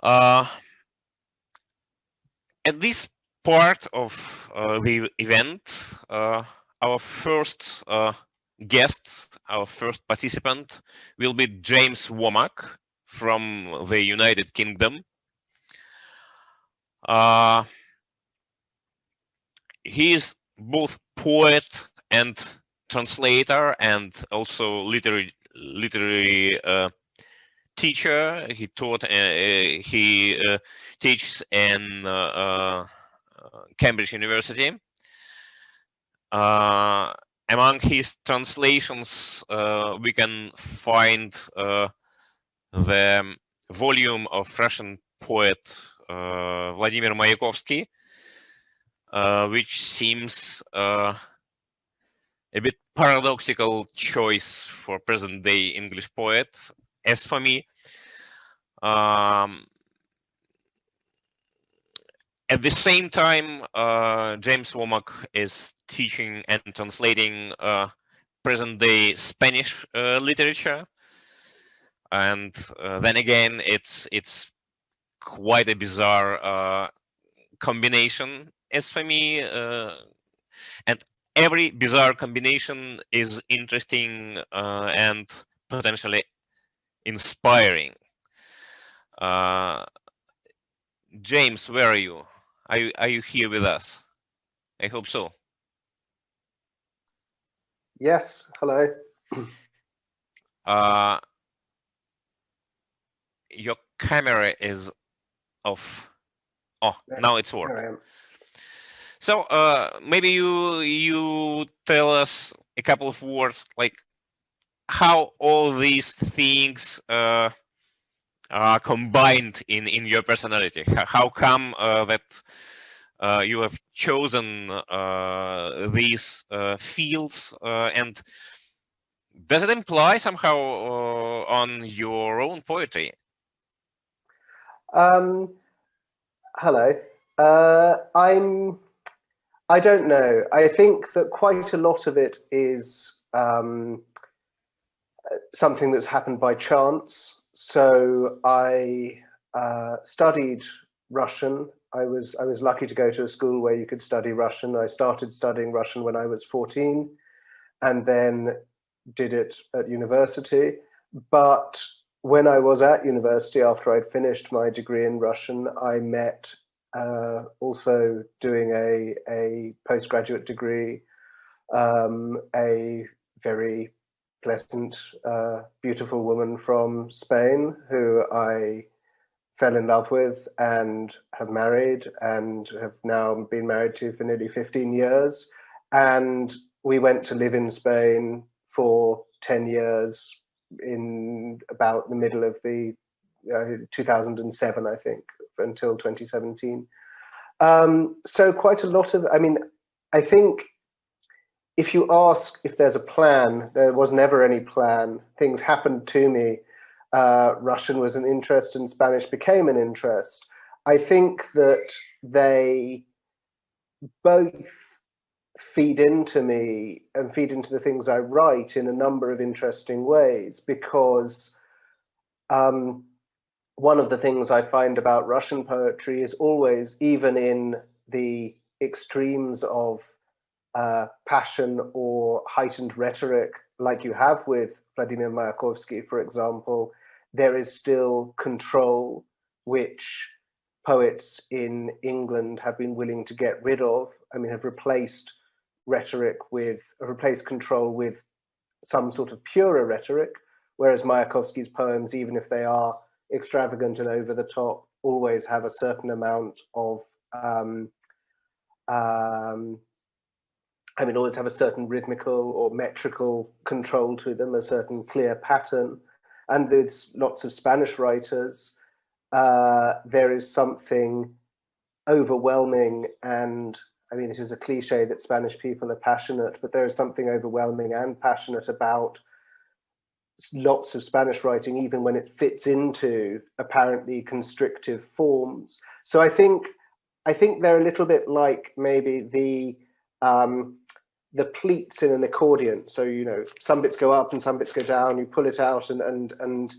At this part of the event, our first guest, our first participant will be James Womack from the United Kingdom. He is both poet and translator and also literary teacher. He taught. He teaches in Cambridge University. Among his translations, we can find the volume of Russian poet Vladimir Mayakovsky, which seems a bit paradoxical choice for present-day English poet. As for me, at the same time, James Womack is teaching and translating present-day Spanish literature, and then again, it's quite a bizarre combination. As for me, and every bizarre combination is interesting and potentially inspiring. James, where are you? Are you here with us? I hope so. Yes, hello. Your camera is off. Oh, now it's working. So maybe you tell us a couple of words, like how all these things are combined in your personality. How come that you have chosen these fields, and does it imply somehow on your own poetry? Hello. I don't know. I think that quite a lot of it is something that's happened by chance. So I studied Russian. I was lucky to go to a school where you could study Russian. I started studying Russian when I was 14, and then did it at university. But when I was at university, after I'd finished my degree in Russian, I met also doing a postgraduate degree, a very pleasant, beautiful woman from Spain who I fell in love with and have married, and have now been married to for nearly 15 years. And we went to live in Spain for 10 years in about the middle of the 2007, I think, until 2017. So quite a lot of, I mean, I think if you ask if there's a plan, there was never any plan. Things happened to me. Russian was an interest and Spanish became an interest. I think that they both feed into me and feed into the things I write in a number of interesting ways, because one of the things I find about Russian poetry is always, even in the extremes of passion or heightened rhetoric, like you have with Vladimir Mayakovsky, for example, there is still control, which poets in England have been willing to get rid of. I mean, have replaced control with some sort of purer rhetoric, whereas Mayakovsky's poems, even if they are extravagant and over the top, always have a certain amount of always have a certain rhythmical or metrical control to them, a certain clear pattern. And there's lots of Spanish writers. There is something overwhelming, and I mean, it is a cliche that Spanish people are passionate, but there is something overwhelming and passionate about lots of Spanish writing, even when it fits into apparently constrictive forms. So I think they're a little bit like maybe the pleats in an accordion. So, you know, some bits go up and some bits go down, you pull it out, and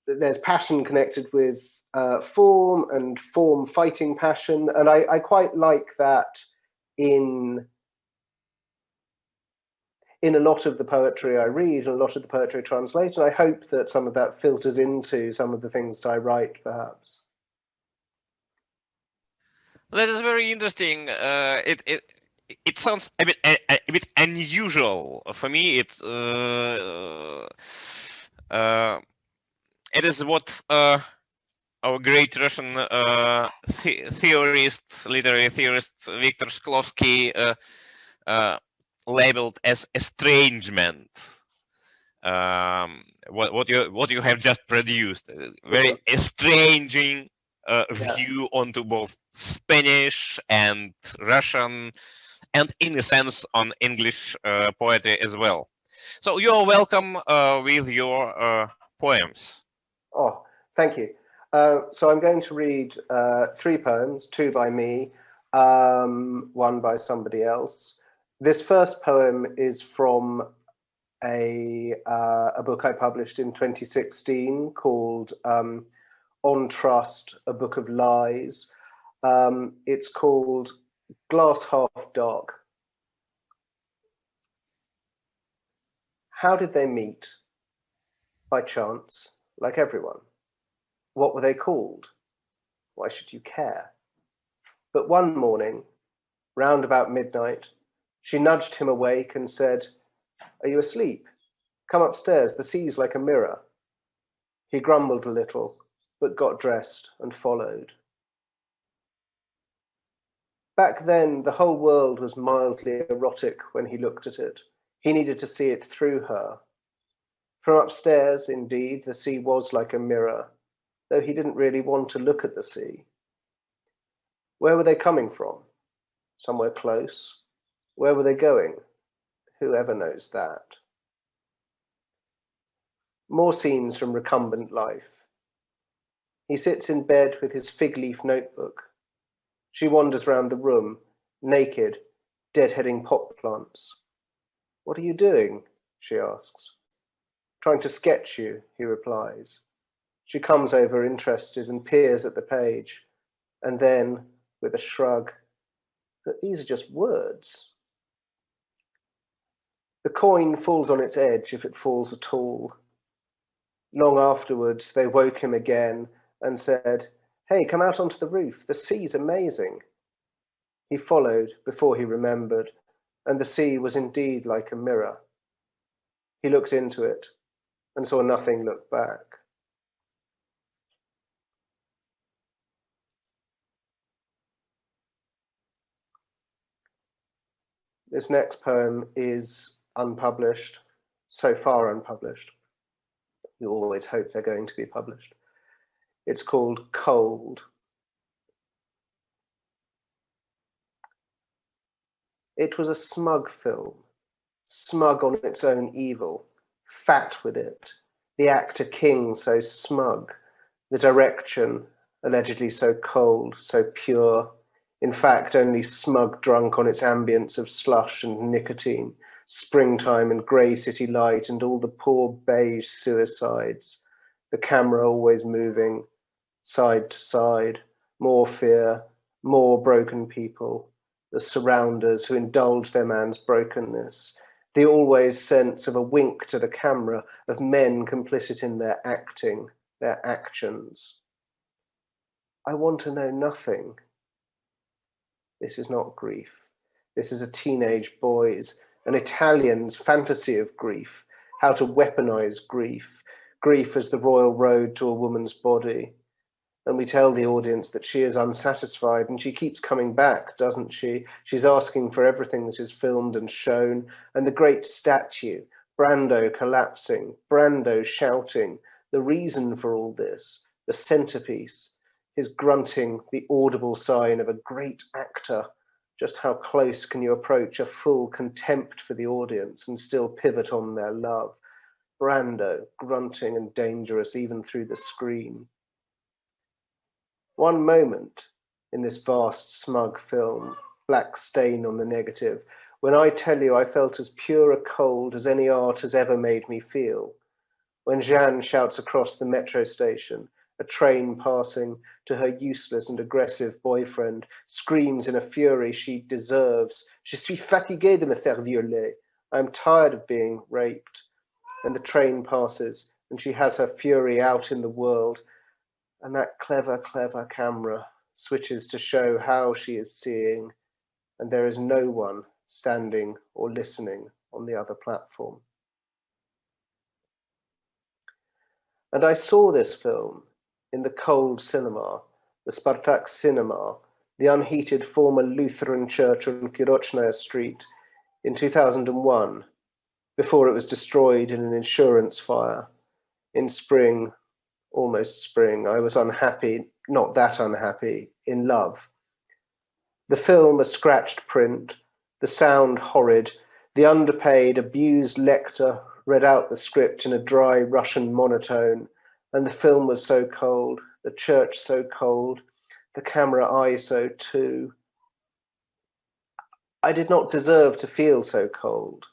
there's passion connected with form, and form fighting passion. And I quite like that in a lot of the poetry I read, and a lot of the poetry I translate, and I hope that some of that filters into some of the things that I write, perhaps. That is very interesting. It sounds a bit unusual for me. It is what our great Russian literary theorist Viktor Shklovsky labeled as estrangement. What you have just produced, very estranging view onto both Spanish and Russian, and in a sense on English poetry as well. So you're welcome with your poems. Oh, thank you. So I'm going to read 3 poems, 2 by me, 1 by somebody else. This first poem is from a book I published in 2016 called On Trust, a Book of Lies. It's called Glass Half Dark. How did they meet? By chance, like everyone. What were they called? Why should you care? But one morning, round about midnight, she nudged him awake and said, "Are you asleep? Come upstairs, the sea's like a mirror." He grumbled a little, but got dressed and followed. Back then, the whole world was mildly erotic when he looked at it. He needed to see it through her. From upstairs, indeed, the sea was like a mirror, though he didn't really want to look at the sea. Where were they coming from? Somewhere close. Where were they going? Whoever knows that. More scenes from recumbent life. He sits in bed with his fig leaf notebook. She wanders round the room, naked, deadheading pot plants. What are you doing? She asks. Trying to sketch you, he replies. She comes over interested and peers at the page, and then, with a shrug, but these are just words. The coin falls on its edge if it falls at all. Long afterwards, they woke him again and said, "Hey, come out onto the roof. The sea's amazing." He followed before he remembered, and the sea was indeed like a mirror. He looked into it and saw nothing look back. This next poem is unpublished, so far unpublished. You always hope they're going to be published. It's called Cold. It was a smug film, smug on its own evil, fat with it, the actor king so smug, the direction allegedly so cold, so pure, in fact only smug drunk on its ambience of slush and nicotine, springtime and grey city light and all the poor beige suicides, the camera always moving, side to side, more fear, more broken people, the surrounders who indulge their man's brokenness, the always sense of a wink to the camera of men complicit in their acting, their actions. I want to know nothing. This is not grief. This is a teenage boy's, an Italian's fantasy of grief, how to weaponize grief, grief as the royal road to a woman's body. And we tell the audience that she is unsatisfied, and she keeps coming back, doesn't she? She's asking for everything that is filmed and shown, and the great statue, Brando collapsing, Brando shouting, the reason for all this, the centerpiece, his grunting, the audible sign of a great actor. Just how close can you approach a full contempt for the audience and still pivot on their love? Brando, grunting and dangerous even through the screen. One moment in this vast, smug film, black stain on the negative, when I tell you I felt as pure a cold as any art has ever made me feel. When Jeanne shouts across the metro station, a train passing, to her useless and aggressive boyfriend, screams in a fury she deserves, "Je suis fatiguée de me faire violer. I am tired of being raped." And the train passes, and she has her fury out in the world, and that clever, clever camera switches to show how she is seeing, and there is no one standing or listening on the other platform. And I saw this film in the cold cinema, the Spartak cinema, the unheated former Lutheran church on Kirochnaya Street in 2001, before it was destroyed in an insurance fire. In spring, almost spring, I was unhappy, not that unhappy, in love. The film a scratched print, the sound horrid, the underpaid, abused lector read out the script in a dry Russian monotone, and the film was so cold, the church so cold, the camera eye so too. I did not deserve to feel so cold,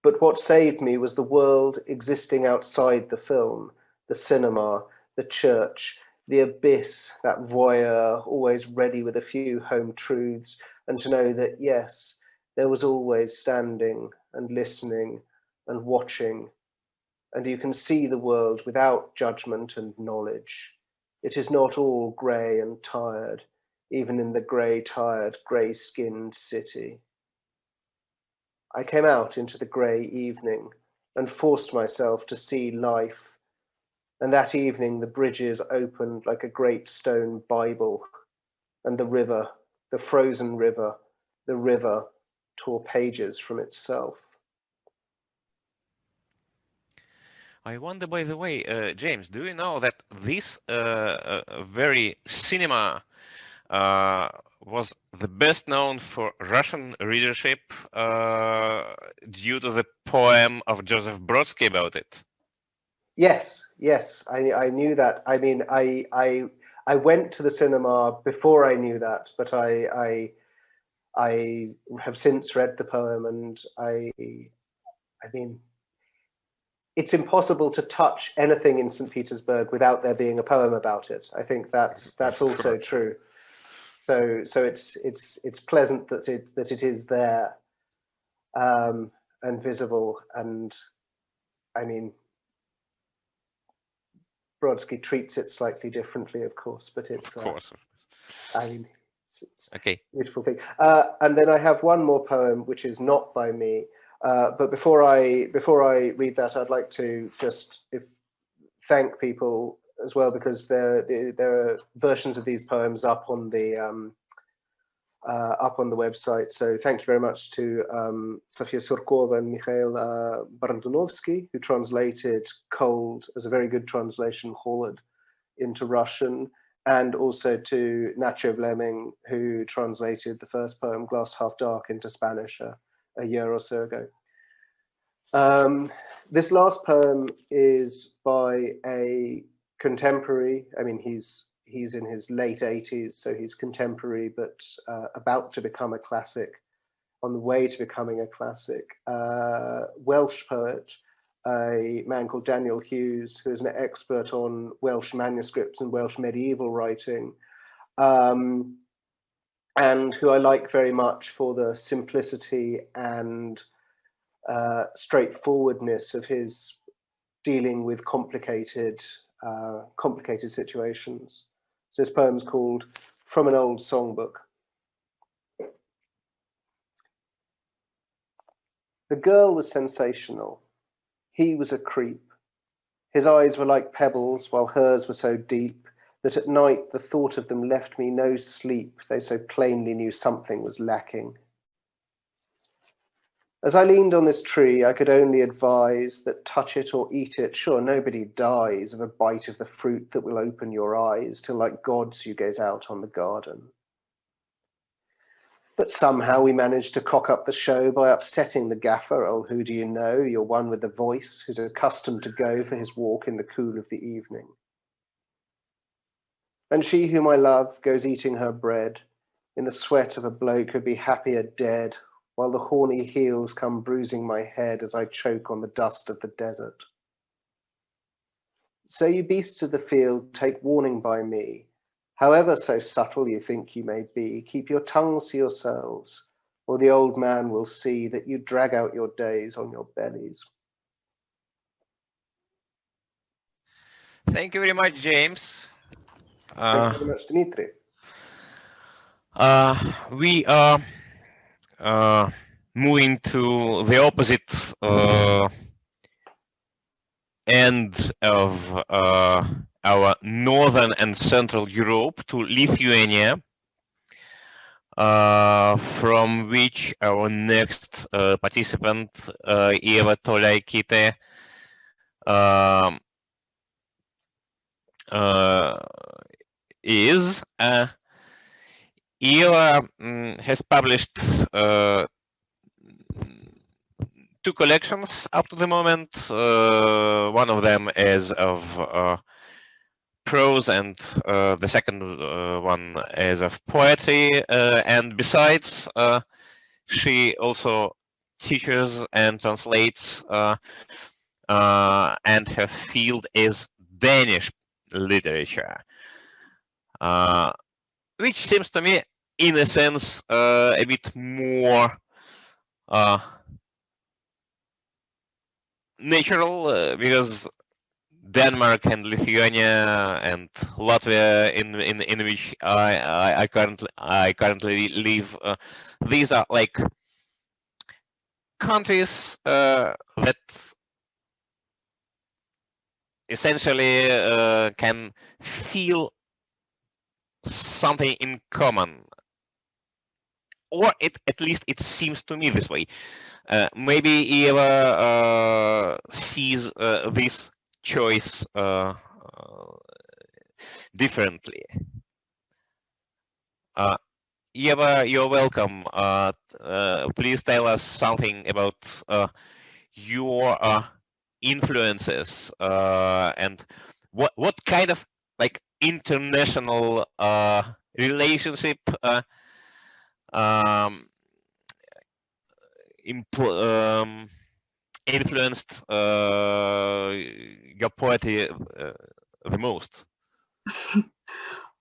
but what saved me was the world existing outside the film, the cinema, the church, the abyss, that voyeur always ready with a few home truths, and to know that, yes, there was always standing and listening and watching, and you can see the world without judgment and knowledge. It is not all grey and tired, even in the grey, tired, grey-skinned city. I came out into the grey evening and forced myself to see life, and that evening the bridges opened like a great stone Bible, and the river the frozen river, the river tore pages from itself. I wonder, by the way, James, do you know that this very cinema was the best known for Russian readership due to the poem of Joseph Brodsky about it? Yes, yes, I knew that. I mean, I went to the cinema before I knew that, but I have since read the poem, and I mean, it's impossible to touch anything in St. Petersburg without there being a poem about it. I think that's also true. So it's pleasant that it is there and visible. And I mean, Brodsky treats it slightly differently, of course, but it's of course. I mean, it's okay. A beautiful thing. And then I have one more poem which is not by me. But before I read that, I'd like to just thank people as well, because there are versions of these poems up on the website. So thank you very much to Sofia Surkova and Mikhail Bardunovsky, who translated Cold as a very good translation, Holod, into Russian, and also to Nacho Vleming, who translated the first poem, Glass Half Dark, into Spanish a year or so ago. This last poem is by a contemporary. I mean, he's in his late 80s, so he's contemporary, but about to become a classic, on the way to becoming a classic. Welsh poet, a man called Daniel Hughes, who is an expert on Welsh manuscripts and Welsh medieval writing, and who I like very much for the simplicity and straightforwardness of his dealing with complicated situations. So this poem's called From an Old Songbook. The girl was sensational. He was a creep. His eyes were like pebbles, while hers were so deep that at night the thought of them left me no sleep. They so plainly knew something was lacking. As I leaned on this tree, I could only advise that touch it or eat it. Sure, nobody dies of a bite of the fruit that will open your eyes till like gods you gaze out on the garden. But somehow we managed to cock up the show by upsetting the gaffer. Oh, who do you know? You're one with the voice, who's accustomed to go for his walk in the cool of the evening. And she whom I love goes eating her bread in the sweat of a bloke who'd be happier dead, while the horny heels come bruising my head as I choke on the dust of the desert. So you beasts of the field, take warning by me. However so subtle you think you may be, keep your tongues to yourselves, or the old man will see that you drag out your days on your bellies. Thank you very much, James. Thank you very much, Dimitri. We are moving to the opposite end of our northern and central Europe, to Lithuania, from which our next participant, Eva Tolaikite, is. Eva has published two collections up to the moment. One of them is of prose, and the second one is of poetry. And besides, she also teaches and translates, and her field is Danish literature, which seems to me, in a sense, a bit more natural, because Denmark and Lithuania and Latvia, in which I currently live, these are like countries that essentially can feel something in common or at least it seems to me this way. Maybe Eva sees this choice differently. Eva, you're welcome. Please tell us something about your influences and what kind of like international relationship influenced your poetry the most?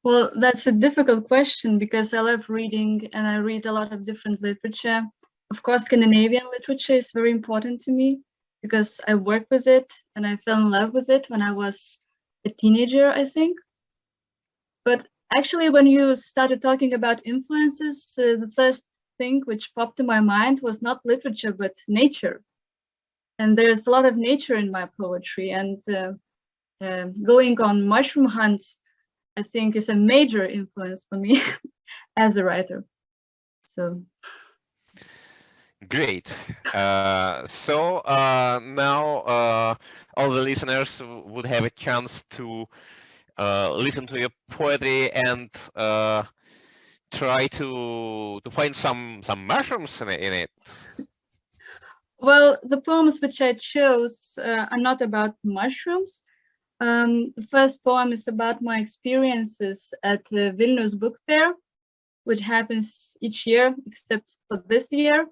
Well, that's a difficult question because I love reading and I read a lot of different literature. Of course, Scandinavian literature is very important to me because I work with it and I fell in love with it when I was a teenager, I think. But actually, when you started talking about influences, the first thing which popped in my mind was not literature, but nature. And there's a lot of nature in my poetry, and going on mushroom hunts, I think, is a major influence for me as a writer. So great. So now all the listeners would have a chance to listen to your poetry and try to find some mushrooms in it. Well, the poems which I chose are not about mushrooms. The first poem is about my experiences at the Vilnius Book Fair, which happens each year except for this year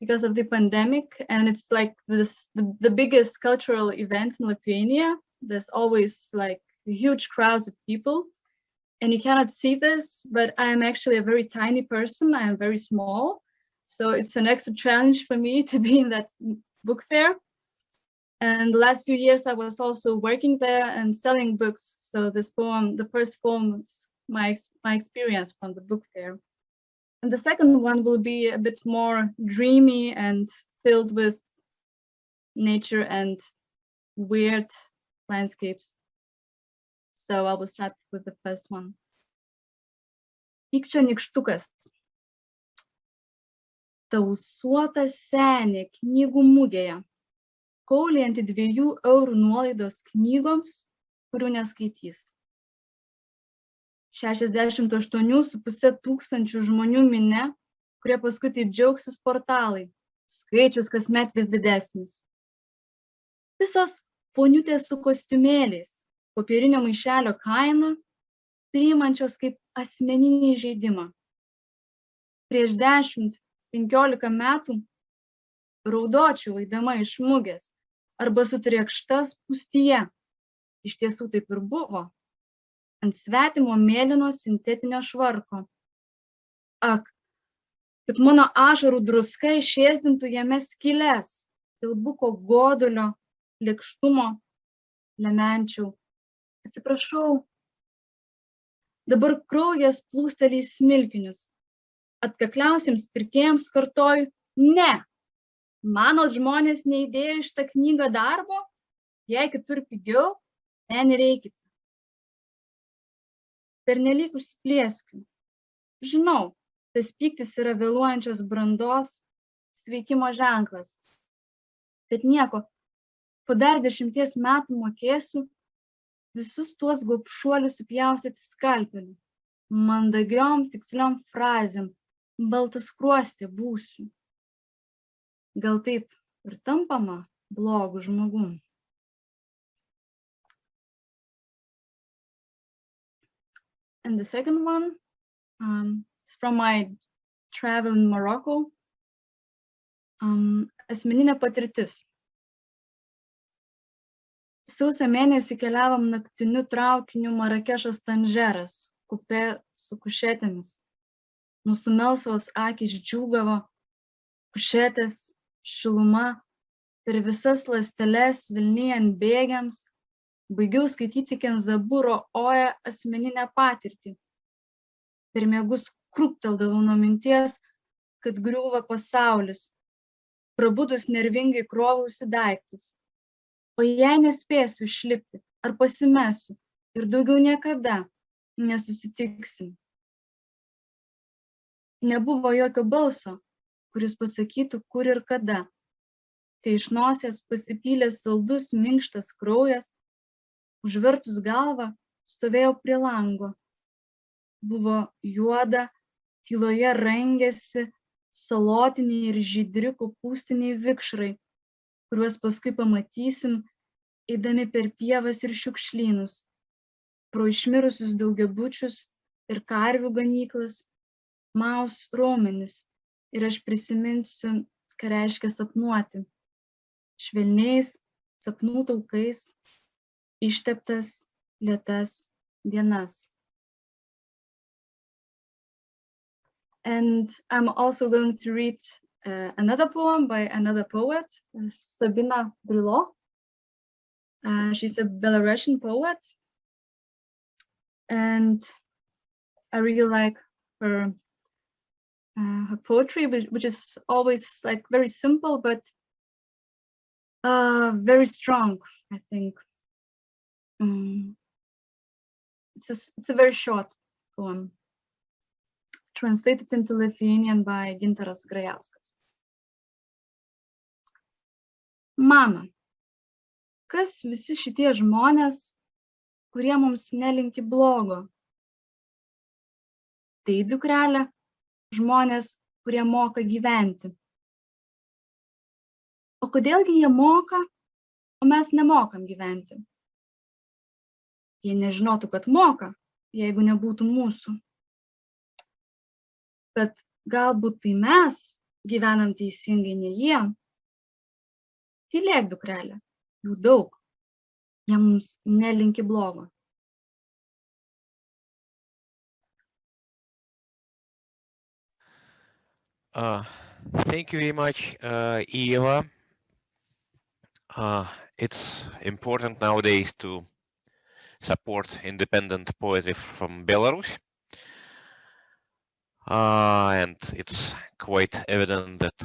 because of the pandemic, and it's like the biggest cultural event in Lithuania. There's always like huge crowds of people, and you cannot see this, but I am actually a very tiny person. I am very small, so it's an extra challenge for me to be in that book fair. And the last few years I was also working there and selling books. So this poem, the first poem, is my experience from the book fair. And the second one will be a bit more dreamy and filled with nature and weird landscapes. So I will start with the first one. Pykčio nykštukas. Tausuota senė knygų mugėje, kaulianti 2 eurų nuolaidos knygoms, kurių neskaitys. 68,5 tūkstančių žmonių minia, kurie paskui taip džiaugsis portalai, skaičius kasmet vis didesnis. Visos poniutės su kostiumėliais, popierinio maišelio kaina, priimančios kaip asmeninį žaidimą. Prieš 10-15 metų raudočiau eidama iš mugės arba sutriekšta spūstyje. Iš tiesų taip ir buvo. Ant svetimo mėlyno sintetinio švarko. Ak, kad mano ašarų druska išėsdintų jame skyles, ilbuko godulio, lėkštumo, lemenčiau. Atsiprašau. Dabar kraujas plūsteli į smilkinius. Atkakliausiems pirkėjams kartoju, ne. Manot, žmonės neįdėjo iš tą knygą darbo? Jei kitur pigiau, ten reikite. Pernelyg užsiplėskiu. Žinau, tas pyktis yra vėluojančios brandos sveikimo ženklas. Bet nieko, po dar 10 metų mokėsiu visus tuos gobšuolius supjaustyti skalpeliu. Mandagiom, tiksliom frazėm, baltaskruostė būsiu. Gal taip ir tampama blogu žmogum. And the second one is from my travel in Morocco. Asmeninė patirtis. Sausio mėnesį keliavom naktiniu traukiniu Marakešas Tanžeras, kupė su kušetėmis. Mūsų melsvos akys džiūgavo, kušetės, šiluma, per visas ląsteles vilnijant bėgiams, baigiau skaityti Kenzaburo Oją asmeninę patirtį. Per miegus krūpteldavau nuo minties, kad griūva pasaulis. Prabudus nervingai krovausi daiktus. O jei nespėsiu išlipti ar pasimesiu ir daugiau niekada nesusitiksim. Nebuvo jokio balso, kuris pasakytų, kur ir kada. Kai iš nosies pasipylė saldus, minkštas kraujas, užvertus galvą, stovėjau prie lango. Buvo juoda, tyloje rangėsi salotiniai ir žydri kopūstiniai vikšrai, kuriuos paskui pamatysim, eidami per pievas ir šiukšlynus, pro išmirusius daugiabučius ir karvių ganyklas, maus raumenis, ir aš prisiminsiu, ką reiškia sapnuoti. Švelniais sapnų taukais, išteptas lėtas dienas. And I'm also going to read another poem by another poet, Sabina Brilo. She's a Belarusian poet, and I really like her poetry, which is always like very simple, but very strong, I think. It's a very short poem, translated into Lithuanian by Gintaras Grajauskas. Mama, kas visi šitie žmonės, kurie mums nelinki blogo? Tai, dukrelė, žmonės, kurie moka gyventi. O kodėlgi jie moka, o mes nemokam gyventi? Jie nežinotų, kad moka, jeigu nebūtų mūsų. Bet galbūt tai mes gyvenam teisingai, ne jie. Tylėk, dukrelė, jų daug, jie mums nelinki blogo. Thank you very much, Eva. It's important nowadays to support independent poetry from Belarus. And it's quite evident that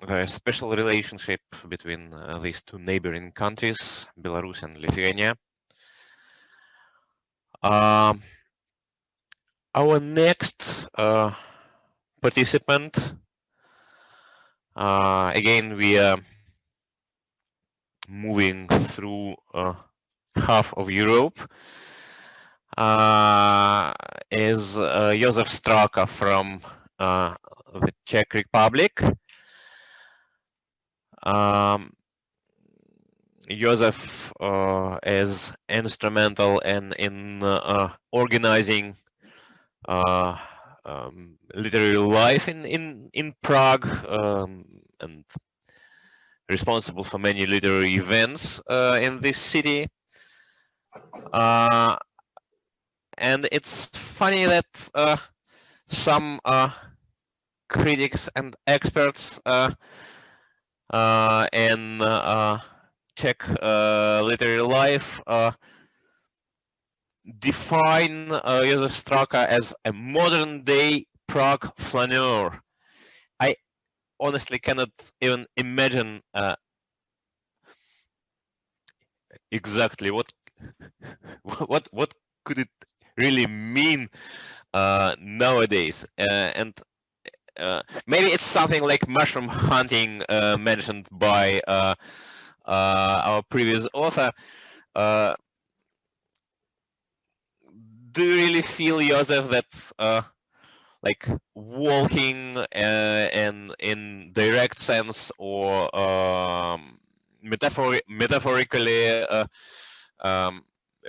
there is a special relationship between these two neighboring countries, Belarus and Lithuania. Our next participant, again, we are moving through half of Europe, is Josef Straka from the Czech Republic. Josef is instrumental in organizing literary life in Prague, and responsible for many literary events in this city. And it's funny that some critics and experts in Czech literary life define Josef Straka as a modern-day Prague flaneur. I honestly cannot even imagine exactly what could it really mean nowadays, and maybe it's something like mushroom hunting mentioned by our previous author. Do you really feel, Josef, that like walking in direct sense or metaphorically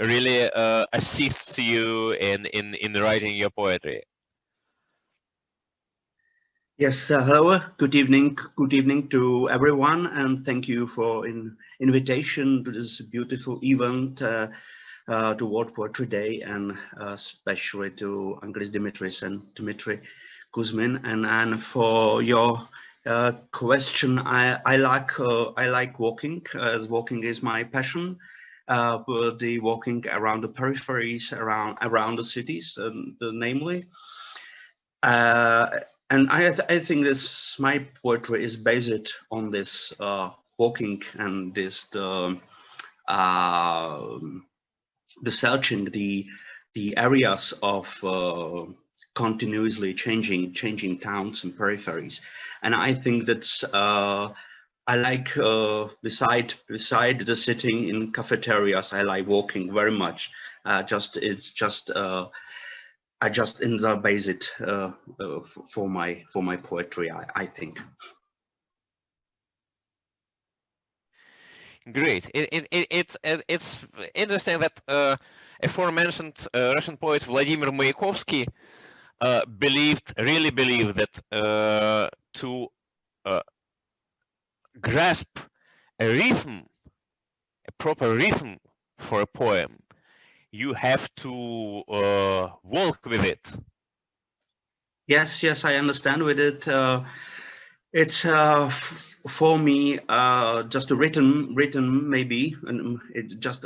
really assists you in writing your poetry? Yes, hello, good evening to everyone, and thank you for invitation to this beautiful event, to World Poetry Day, and especially to Angris Dimitris and Dmitry Kuzmin, and for your question. I like walking, as walking is my passion. The walking around the peripheries, around the cities, namely. And I think this, my poetry is based on this walking and this the searching the areas of continuously changing towns and peripheries. And I think that's I like beside the sitting in cafeterias, I like walking very much. I just base it for my poetry, I think. Great. It's interesting that aforementioned Russian poet Vladimir Mayakovsky really believed that to grasp a rhythm, a proper rhythm for a poem, you have to walk with it. Yes, I understand with it. It's for me just a written maybe, and it just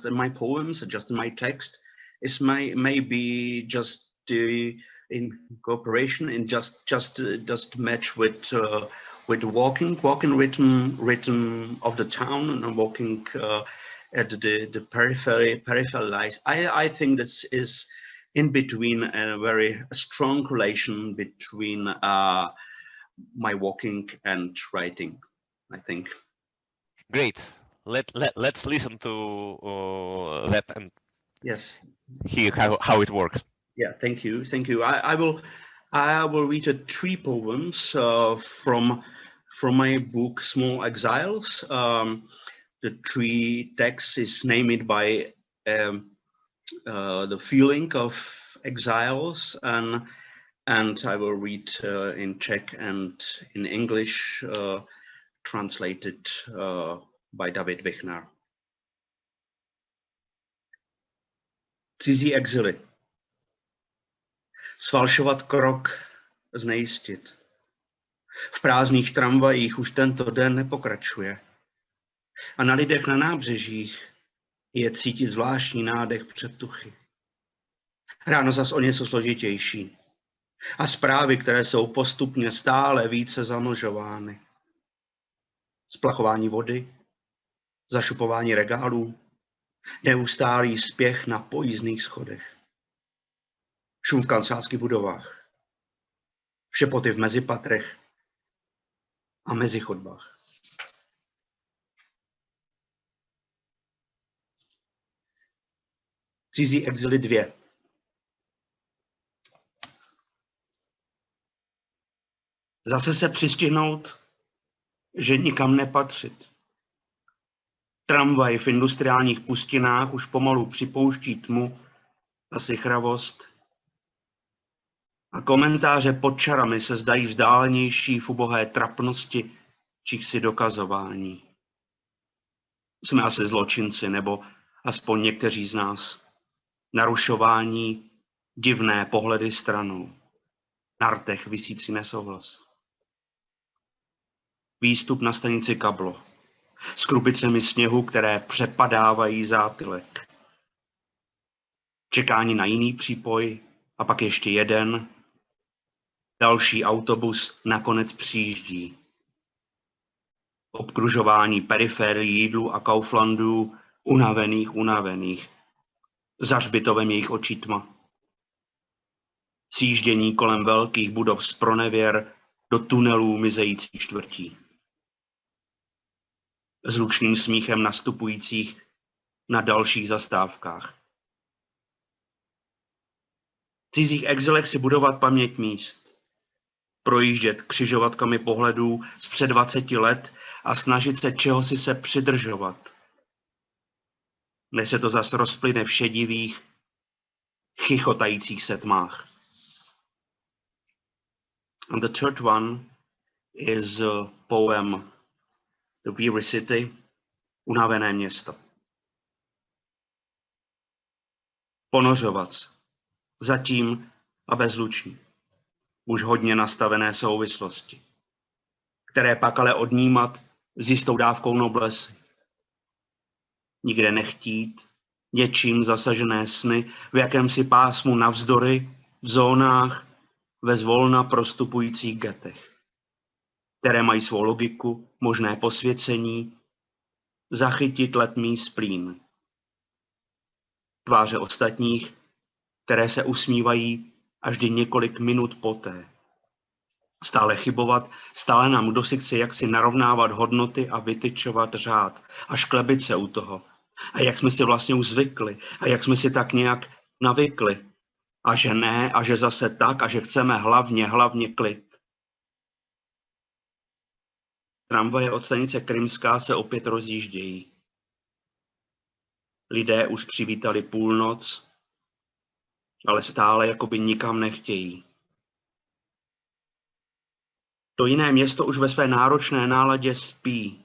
in my poems, just in my text, is maybe just in cooperation and just match with walking rhythm of the town and walking at the peripheral lies. I think this is in between a very strong relation between my walking and writing, I think. Great. Let's listen to that and yes, hear how it works. Yeah, thank you. I will read 3 poems from my book Small Exiles. The 3 texts is named by the feeling of exiles, and I will read in Czech and in English, translated by David Wichner. Cizí exily. Sfalšovat krok, znejistit. V prázdných tramvajích už tento den nepokračuje. A na lidech na nábřežích je cítit zvláštní nádech předtuchy. Ráno zas o něco složitější. A zprávy, které jsou postupně stále více zamlžovány. Splachování vody, zašupování regálů, neustálý spěch na pojízdných schodech. Šum v kancelářských budovách, šepoty v mezipatrech a mezi chodbách. Cizí exily 2. Zase se přistihnout, že nikam nepatřit. Tramvaj v industriálních pustinách už pomalu připouští tmu a sichravost. A komentáře pod čarami se zdají vzdálenější v ubohé trapnosti či si dokazování. Jsme asi zločinci, nebo aspoň někteří z nás. Narušování, divné pohledy stranou. Na rtech visící nesouhlas. Výstup na stanici Kablo. S krupicemi sněhu, které přepadávají zápilek. Čekání na jiný přípoj a pak ještě jeden. Další autobus nakonec přijíždí. Obkružování periférií jídlu a Kauflandů, unavených. Za hřbitovem jejich očí tma. Sjíždění kolem velkých budov z pronevěr do tunelů mizejících čtvrtí. S hlučným smíchem nastupujících na dalších zastávkách. V cizích exilech si budovat paměť míst. Projíždět křižovatkami pohledů z před 20 let a snažit se čehosi se přidržovat. Než se to zas rozplyne v šedivých, chichotajících se tmách. And the third one is a poem, The Weary City, Unavené město. Ponořovat se, zatím a bezlučně, už hodně nastavené souvislosti, které pak ale odnímat s jistou dávkou noblesy. Nikde nechtít, něčím zasažené sny, v jakémsi pásmu navzdory, v zónách, ve zvolna prostupujících getech, které mají svou logiku, možné posvěcení, zachytit letmý splín. Tváře ostatních, které se usmívají a vždy několik minut poté. Stále chybovat, stále nám kdosi chce jaksi narovnávat hodnoty a vytyčovat řád a šklebit se u toho. A jak jsme si vlastně už zvykli a jak jsme si tak nějak navykli. A že ne, a že zase tak, a že chceme hlavně klid. Tramvaje od stanice Krymská se opět rozjíždějí. Lidé už přivítali půlnoc, ale stále jakoby nikam nechtějí. To jiné město už ve své náročné náladě spí.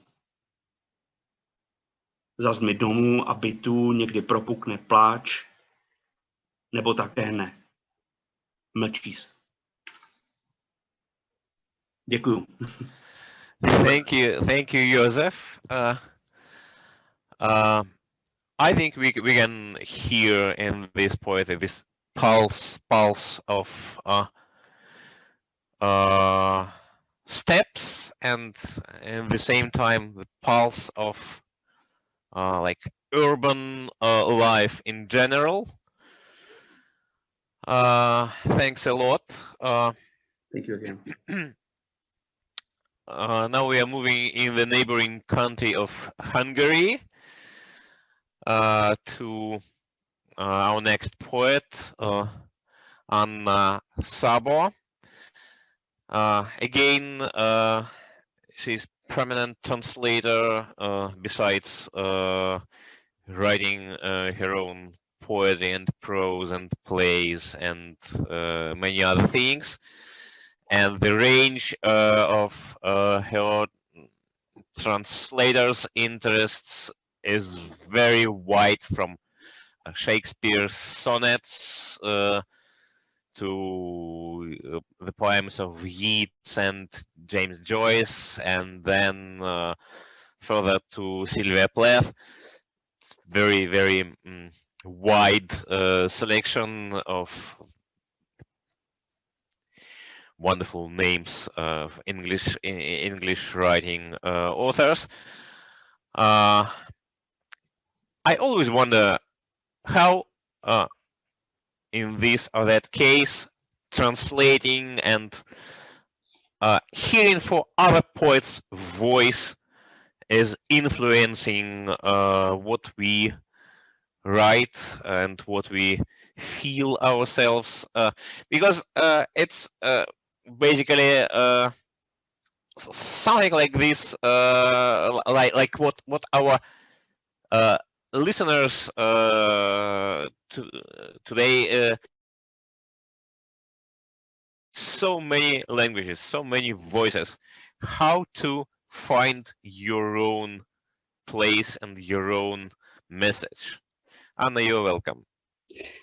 Za zdmi domů a bytů někdy propukne pláč, nebo také ne. Mlčí se. Děkuju. Thank you, Joseph. I think we can hear in this poetry this pulse of steps, and at the same time the pulse of like urban life in general. Thanks a lot. Thank you again. Now we are moving in the neighboring country of Hungary to our next poet, Anna Szabó. Again, she's prominent translator, besides writing her own poetry and prose and plays and many other things. And the range of her translators' interests is very wide, from Shakespeare's sonnets to the poems of Yeats and James Joyce, and then further to Sylvia Plath. Very wide selection of wonderful names of English writing authors. I always wonder how in this or that case translating and hearing for other poets' voice is influencing what we write and what we feel ourselves, because it's basically something like this, like what our listeners today, so many languages, so many voices, how to find your own place and your own message. Anna, you're welcome.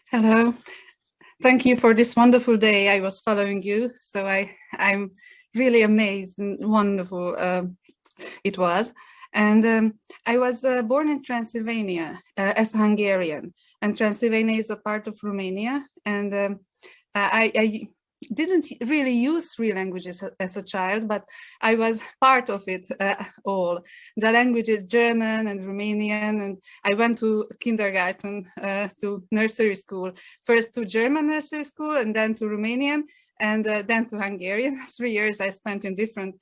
Hello. Thank you for this wonderful day. I was following you, so I'm really amazed and wonderful it was. And I was born in Transylvania as a Hungarian, and Transylvania is a part of Romania. And I didn't really use three languages as a child, but I was part of it all. The languages German and Romanian, and I went to kindergarten, to nursery school, first to German nursery school and then to Romanian, and then to Hungarian. 3 years I spent in different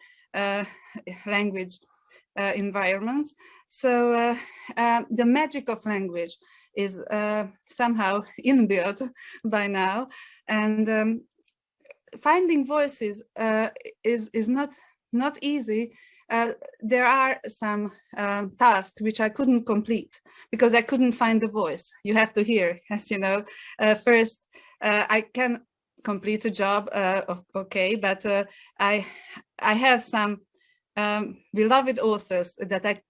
language environments. So the magic of language is somehow inbuilt by now, and finding voices is not easy. There are some tasks which I couldn't complete because I couldn't find the voice. You have to hear, as you know. First, I can complete a job, okay, but I have some beloved authors that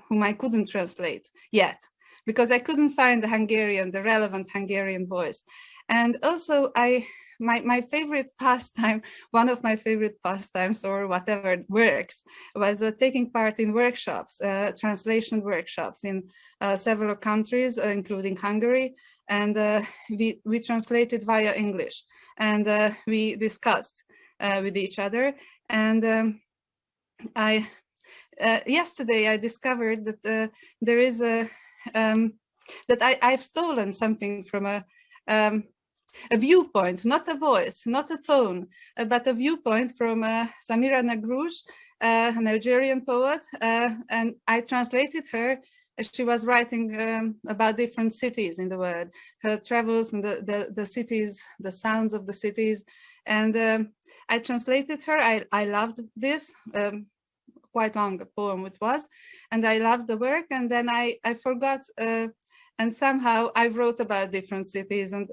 whom I couldn't translate yet, because I couldn't find the relevant Hungarian voice. And also my favorite pastime, one of my favorite pastimes or whatever works, was taking part in workshops, translation workshops in several countries, including Hungary. And we translated via English, and we discussed with each other. And yesterday I discovered that there is that I've stolen something from a viewpoint, not a voice, not a tone, but a viewpoint from Samira Nagrouche, an Algerian poet, and I translated her. She was writing about different cities in the world, her travels and the cities, the sounds of the cities, and I translated her. I loved this. Quite long a poem it was, and I loved the work, and then I forgot, and somehow I wrote about different cities, and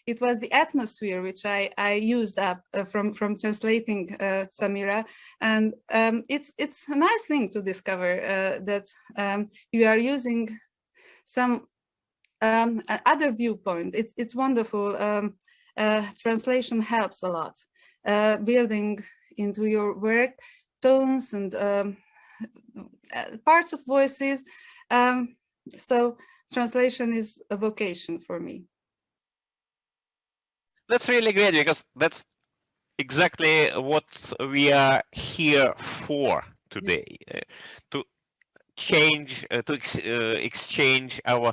it was the atmosphere which I used up from translating Samira, and it's a nice thing to discover that you are using some other viewpoint. It's wonderful. Translation helps a lot, building into your work tones and parts of voices. So translation is a vocation for me. That's really great, because that's exactly what we are here for today, to change, to exchange our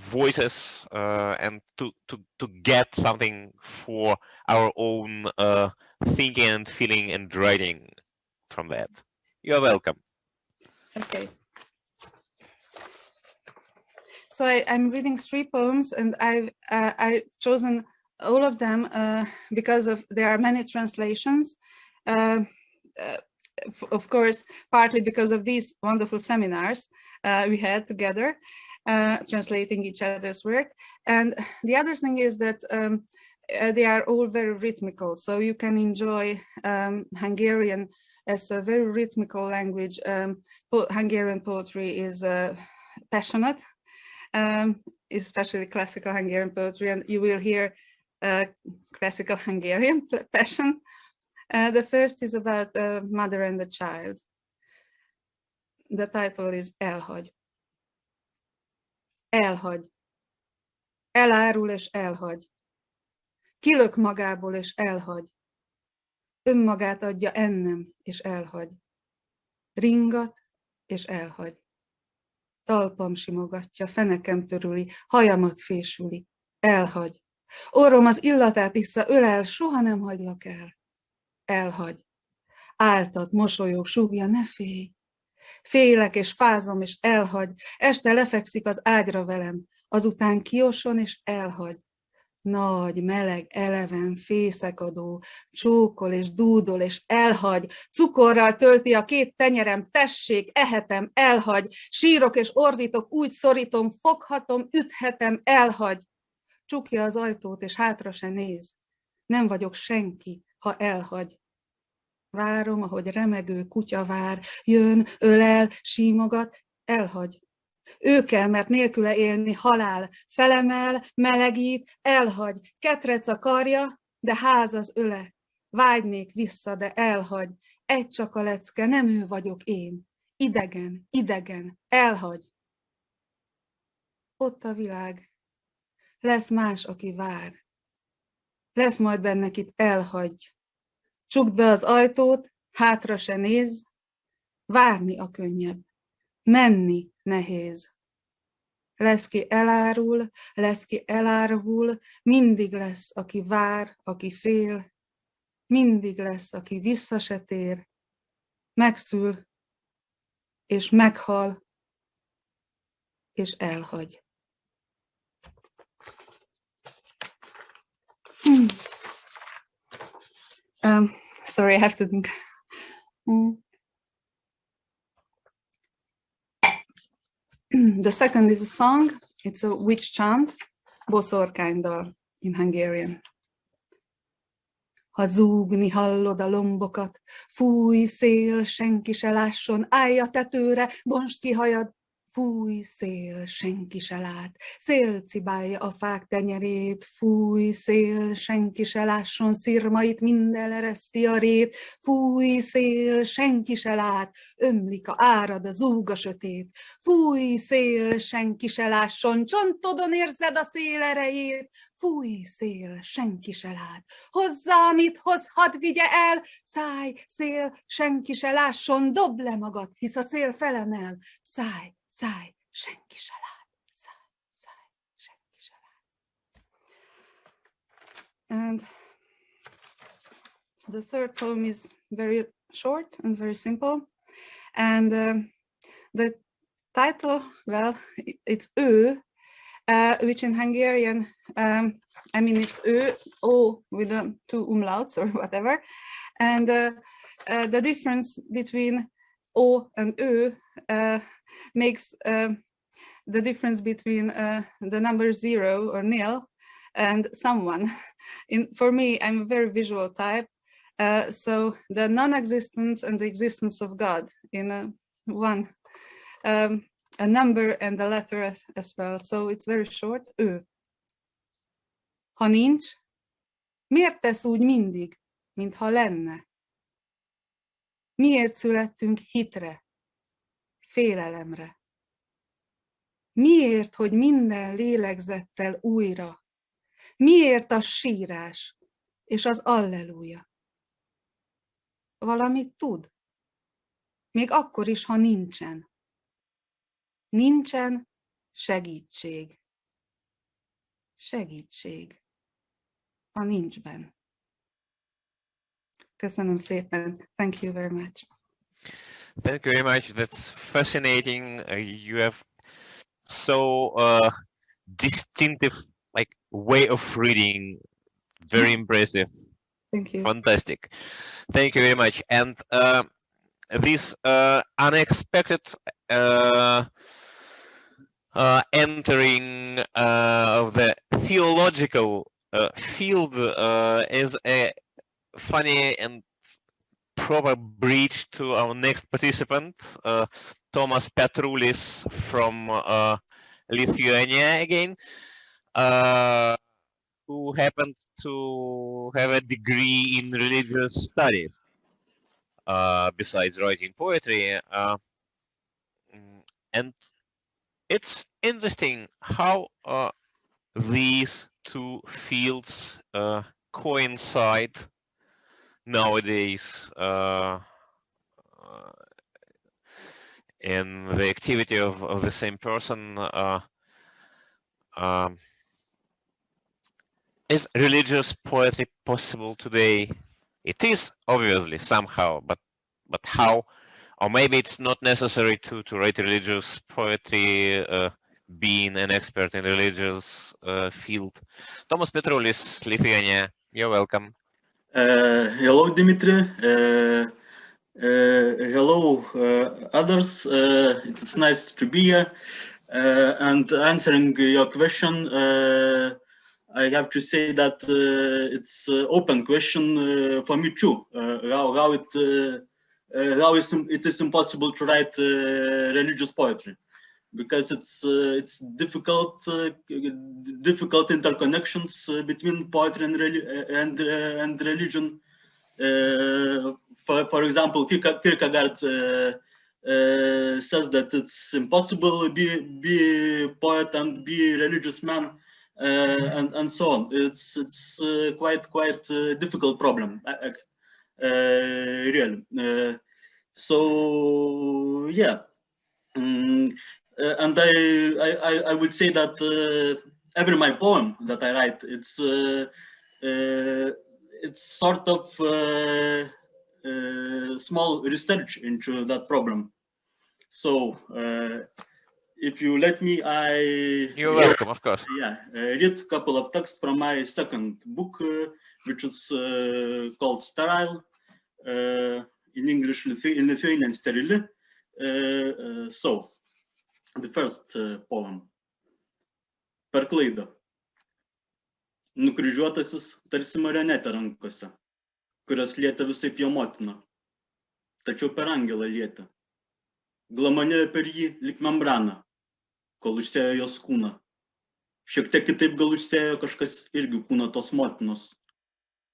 voices and to get something for our own thinking and feeling and writing from that. You're welcome. Okay. So I'm reading 3 poems, and I've chosen all of them because there are many translations. Of course, partly because of these wonderful seminars we had together, translating each other's work. And the other thing is that they are all very rhythmical, so you can enjoy Hungarian as a very rhythmical language. Hungarian poetry is passionate, especially classical Hungarian poetry, and you will hear classical Hungarian passion. The first is about a mother and a child. The title is Elhagy. Elhagy. Elárul és elhagy. Kilök magából és elhagy. Önmagát adja ennem és elhagy. Ringat és elhagy. Talpam simogatja, fenekem törüli, hajamat fésüli, elhagy. Orrom az illatát issza, ölel, soha nem hagylak el. Elhagy. Áltat, mosolyog, súgja, ne félj. Félek és fázom és elhagy. Este lefekszik az ágyra velem, azután kioson és elhagy. Nagy, meleg, eleven, fészekadó, csókol és dúdol és elhagy. Cukorral tölti a 2 tenyerem, tessék, ehetem, elhagy. Sírok és ordítok, úgy szorítom, foghatom, üthetem, elhagy. Csukja az ajtót és hátra se néz. Nem vagyok senki, ha elhagy. Várom, ahogy remegő kutya vár, jön, ölel, símogat, elhagy. Ő kell, mert nélküle élni halál, felemel, melegít, elhagy, ketrec a karja, de ház az öle. Vágynék vissza, de elhagy, egy csak a lecke, nem ő vagyok én. Idegen, idegen, elhagy. Ott a világ. Lesz más, aki vár. Lesz majd benne, kit elhagy. Csukd be az ajtót, hátra se nézz, várni a könnyebb, menni nehéz. Lesz, ki elárul, lesz, ki elárvul, mindig lesz, aki vár, aki fél, mindig lesz, aki vissza se tér, megszül, és meghal, és elhagy. Sorry, I have to think. The second is a song. It's a witch chant, boszorkánydal in Hungarian. Ha zúgni hallod a lombokat, fúj szél, senki se lásson, állj a tetőre, bontsd ki hajad, fúj szél, senki se lát, szél cibálja a fák tenyerét, fúj szél, senki se lásson, szirmait mind elereszti a rét, fúj szél, senki se lát, ömlik a árad, a zúg a sötét, fúj szél, senki se lásson, csontodon érzed a szél erejét, fúj szél, senki se lát, hozzá, mit hoz, hadd vigye el, szállj, szél, senki se lásson, dobd le magad, hisz a szél felemel, szállj, szállj, senki se lát, szállj, szállj, senki se lát. And the third poem is very short and very simple. And the title, well, it's Ő, which in Hungarian, I mean, it's Ő, O with two umlauts or whatever. And the difference between O and Ö makes the difference between the number 0 or nil and someone. For me, I'm a very visual type. So the non-existence and the existence of God in one, a number and a letter as well. So it's very short. Ő. Ha nincs, miért tesz úgy mindig, mintha lenne? Miért születtünk hitre, félelemre? Miért, hogy minden lélegzettel újra? Miért a sírás és az alleluja? Valamit tud, még akkor is, ha nincsen. Nincsen segítség. Segítség, ha nincsben. Köszönöm szépen. Thank you very much. Thank you very much. That's fascinating. You have so distinctive way of reading. Very impressive. Thank you. Fantastic. Thank you very much. And this unexpected entering of the theological field is a funny and proper bridge to our next participant, Tomas Petrulis from Lithuania again, who happens to have a degree in religious studies besides writing poetry. And it's interesting how these two fields coincide nowadays in the activity of the same person. Is religious poetry possible today? It is, obviously, somehow, but how? Or maybe it's not necessary to write religious poetry, being an expert in religious field. Tomas Petrulis, Lithuania, you're welcome. Hello, Dimitri. Hello, others. It's nice to be here. And answering your question, I have to say that it's an open question for me too. How it is impossible to write religious poetry, because it's difficult interconnections between poetry and religion. For example, Kierkegaard says that it's impossible to be a poet and be a religious man, and so on. It's quite a difficult problem, really. So yeah, and I would say that every my poem that I write, it's sort of small research into that problem. So if you let me, You're welcome, of course. Yeah, read a couple of texts from my second book, which is called Sterile, in English, in Lithuanian Sterile. So, the first poem. Per klaidą. Nukryžiuotasis tarsi marionetė rankose, kurios lietė visaip jo motina, tačiau per angelą lietė. Glamonėjo per jį lyg membraną, kol užsėjo jos kūną. Šiek tiek kitaip gal užsėjo kažkas irgi kūną tos motinos,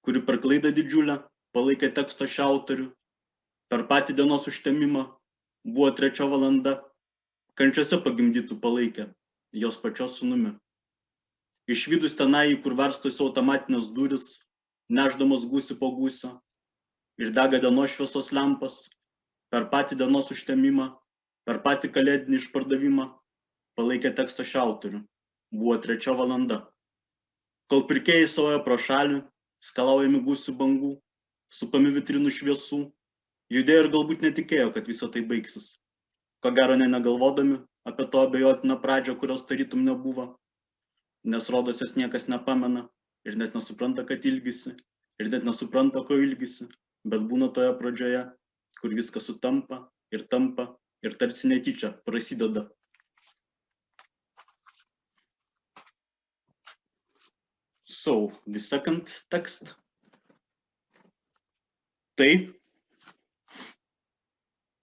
kuri per klaidą didžiulę palaikė teksto šią autorių. Per patį dienos užtemimą buvo 3 valanda, kančiose pagimdytų palaikė jos pačios sūnumi. Išvydus tenai, kur varstosi automatinės duris, nešdamas gūsį po gūsio, ir dega dienos šviesos lempas, per patį dienos užtemimą, per patį kalėdinį išpardavimą, palaikė teksto šią autorių. Buvo 3 valanda. Kol pirkėjai stoja pro šalį, skalaujami gūsių bangų, supami vitrinų šviesų, judėjo ir galbūt netikėjo, kad visa tai baigsis. Ko gero negalvodami apie to abejotiną pradžią, kurios tarytum nebuvo, nes rodos jos niekas nepamena ir net nesupranta, kad ilgisi, ir net nesupranta, ko ilgisi, bet būna toje pradžioje, kur viskas sutampa ir tampa ir tarsi netyčia prasideda. So, the second text. Tai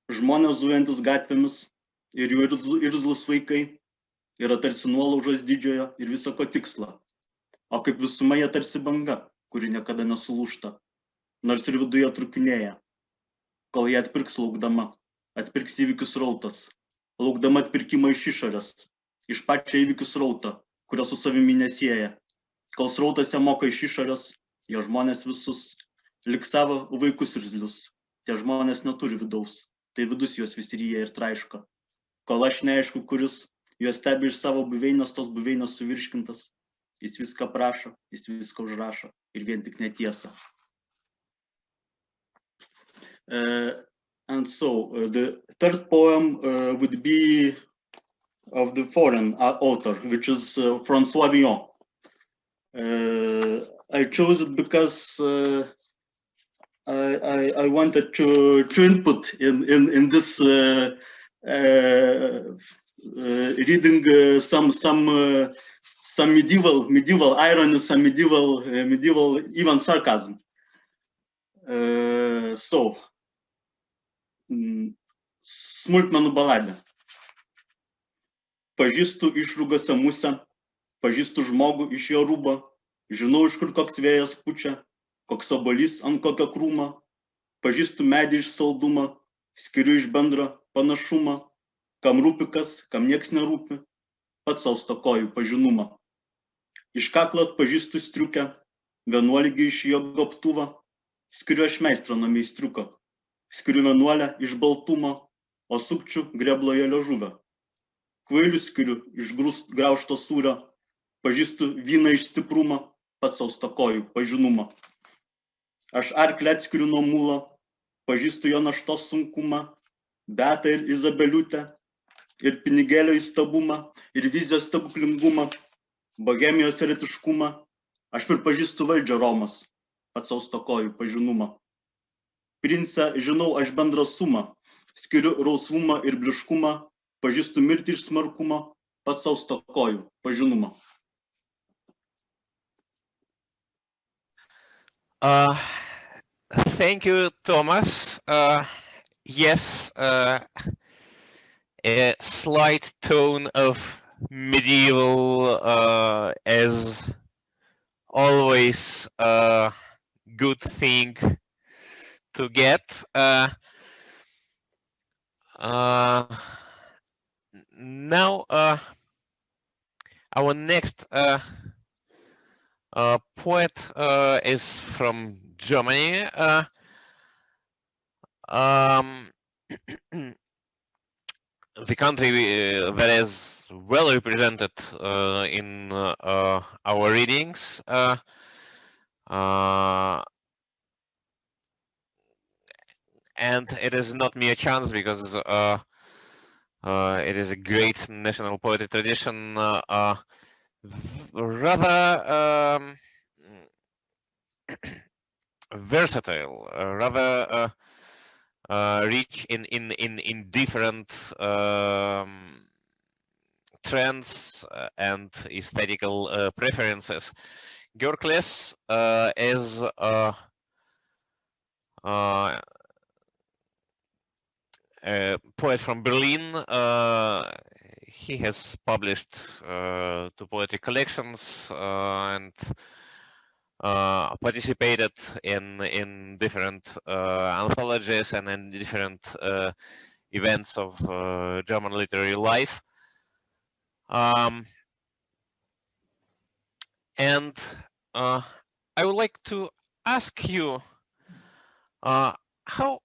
žmonės zujantis gatvėmis ir jų irzlus vaikai yra tarsi nuolaužos didžiojo ir visako tikslo, o kaip visuma jie tarsi banga, kuri niekada nesulūžta, nors ir viduje trukinėja, kol jie atpirks laukdama, atpirks įvykius rautas, laukdama atpirkimą iš išorės, iš pačio įvykius rauto, kurio su savimi nesieja. Kol srautas ją moka iš išorės, jie žmonės visus, lik savo vaikus irzlius, tie žmonės neturi vidaus, tai vidus juos vis ryja ir traiško. Kol aš neaišku, kuris juos stebi iš savo buveinės, tos buveinės suvirškintas, jis viską prašo, jis viską užrašo ir vien tik netiesa. And so, the third poem would be of the foreign author, which is François Villon. I chose it because I wanted to input in this reading some medieval irony, some medieval even sarcasm. So, smulkmenų baladė. Pažįstu išrūgose musę, pažįstu žmogų iš jo rūbo, žinau, iš kur koks vėjas pučia, koks obuolys ant kokio krūmo, pažįstu medį iš saldumo, skiriu iš bendro panašumo, kam rūpi kas, kam nieks nerūpi, pats sau stokoju pažinumą. Iš kaklo atpažįstu striukę, vienuolį iš jo gobtuvo, skiriu aš meistrą nuo meistriuko, skiriu vienuolę iš baltumo, o sukčių grebloje liežuvę. Kvailių skiriu iš graužto sūrio, pažįstu vyną iš stiprumo, pats sau stokoju pažinumą. Aš arklę atskiriu nuo mulo, pažįstu jo naštos sunkumą, Betą ir Izabeliutę, ir pinigėlio įstabumą, ir vizijos stebuklingumą, bohemijos eretiškumą. Aš pripažįstu valdžią Romos, pats sau stokoju pažinumą. Princą žinau aš bendrą sumą, skiriu rausvumą ir bliškumą, pažįstu mirtį iš smarkumo, pats sau stokoju pažinumą. Thank you, Thomas. Yes, a slight tone of medieval, as always, a good thing to get. Now, our next poet is from Germany. The country that is well represented in our readings. And it is not mere chance, because it is a great national poetry tradition, rather versatile, rather rich in different trends and aesthetical preferences. Görkles is a poet from Berlin. He has published 2 poetry collections and participated in different anthologies and in different events of German literary life. And I would like to ask you, how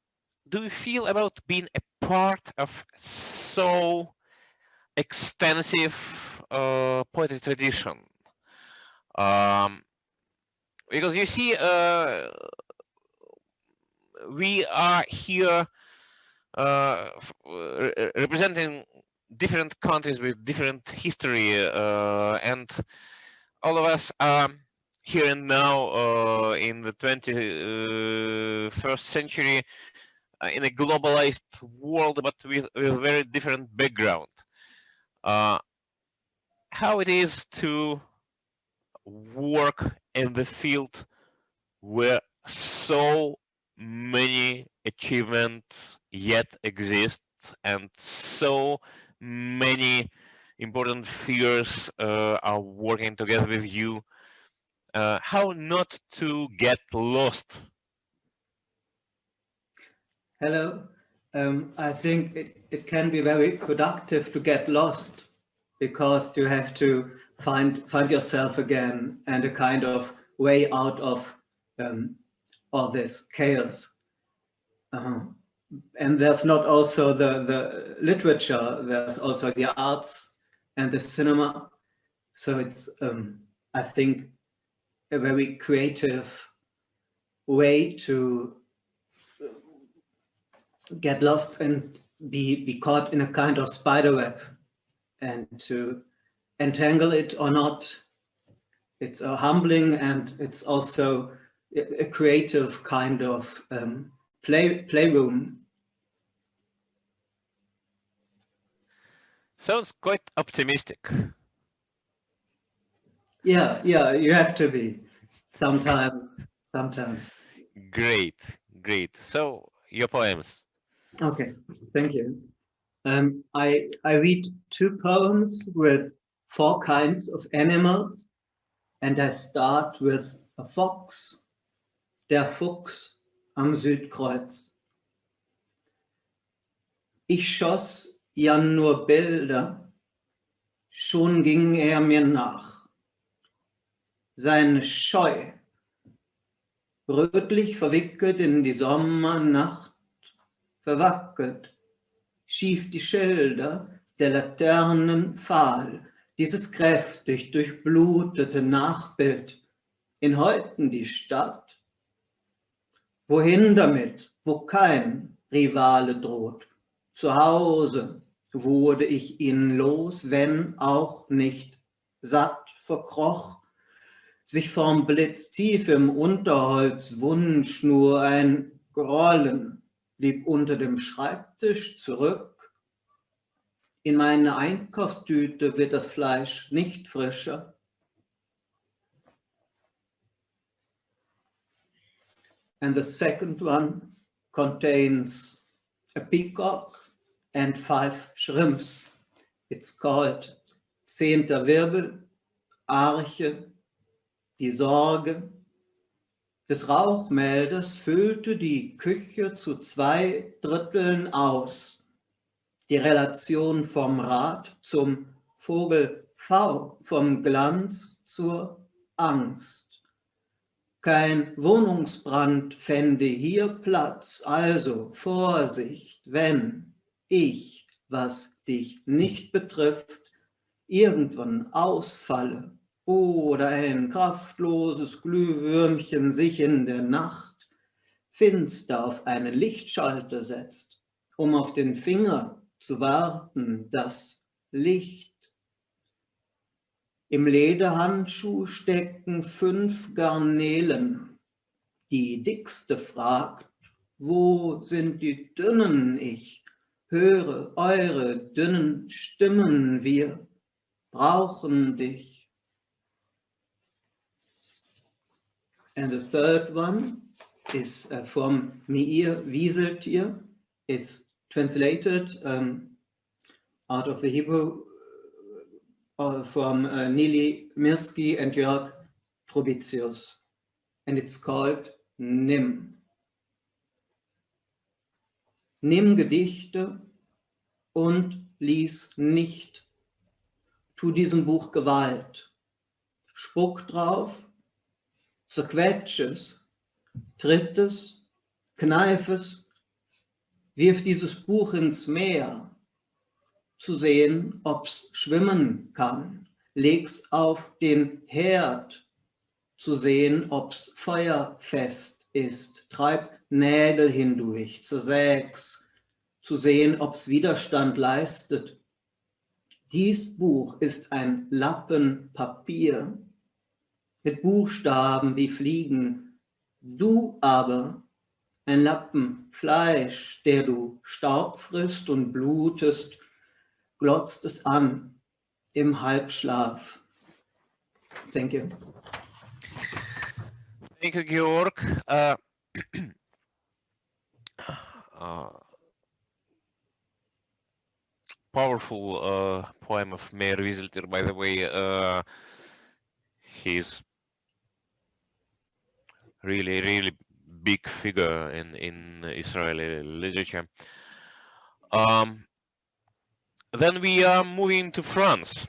do you feel about being a part of so extensive poetry tradition? Because you see, we are here representing different countries with different history, and all of us are here and now in the 21st century in a globalized world, but with very different background. How it is to work in the field where so many achievements yet exist and so many important figures are working together with you. How not to get lost? Hello. I think it can be very productive to get lost, because you have to find yourself again and a kind of way out of all this chaos. And there's not also the literature, there's also the arts and the cinema. So it's, I think, a very creative way to get lost and be caught in a kind of spider web, and to entangle it or not. It's a humbling, and it's also a creative kind of playroom. Sounds quite optimistic. Yeah, you have to be sometimes. Great. So your poems. Okay, thank you. I read 2 poems with 4 kinds of animals, and I start with a fox, der Fuchs am Südkreuz. Ich schoss ja nur Bilder, schon ging mir nach. Seine Scheu, rötlich verwickelt in die Sommernacht, verwackelt, schief die Schilder der Laternen fahl, dieses kräftig durchblutete Nachbild in Häuten die Stadt. Wohin damit, wo kein Rivale droht? Zu Hause wurde ich ihn los, wenn auch nicht satt, verkroch sich vorm Blitz tief im Unterholz Wunsch, nur ein Grollen blieb unter dem Schreibtisch zurück. In meine Einkaufstüte wird das Fleisch nicht frischer. And the second one contains a peacock and 5 shrimps. It's called 10. Wirbel, Arche, die Sorge. Des Rauchmelders füllte die Küche zu 2/3 aus. Die Relation vom Rad zum Vogel V, vom Glanz zur Angst. Kein Wohnungsbrand fände hier Platz, also Vorsicht, wenn ich, was dich nicht betrifft, irgendwann ausfalle oder ein kraftloses Glühwürmchen sich in der Nacht finster auf einen Lichtschalter setzt, um auf den Finger zu warten, das Licht. Im Lederhandschuh stecken 5 Garnelen. Die dickste fragt, wo sind die dünnen? Ich höre eure dünnen Stimmen, wir brauchen dich. And the third one is from Mir Wieseltier. It's translated out of the Hebrew from Nili Mirsky and Jörg Trubitius. And it's called Nimm. Nimm Gedichte und lies nicht. Tu diesem Buch Gewalt. Spuck drauf, zerquetsch es, tritt es, kneif es, wirf dieses Buch ins Meer, zu sehen, ob's schwimmen kann. Leg's auf den Herd, zu sehen, ob's feuerfest ist. Treib Nägel hindurch, zersäg's, zu sehen, ob's Widerstand leistet. Dies Buch ist ein Lappen Papier mit Buchstaben wie Fliegen. Du aber ein Lappen Fleisch, der du Staub frisst und blutest, glotzt es an im Halbschlaf. Thank you. Thank you, Georg. Powerful poem of Meir Wieselter, by the way. He's really big figure in Israeli literature. Then we are moving to France,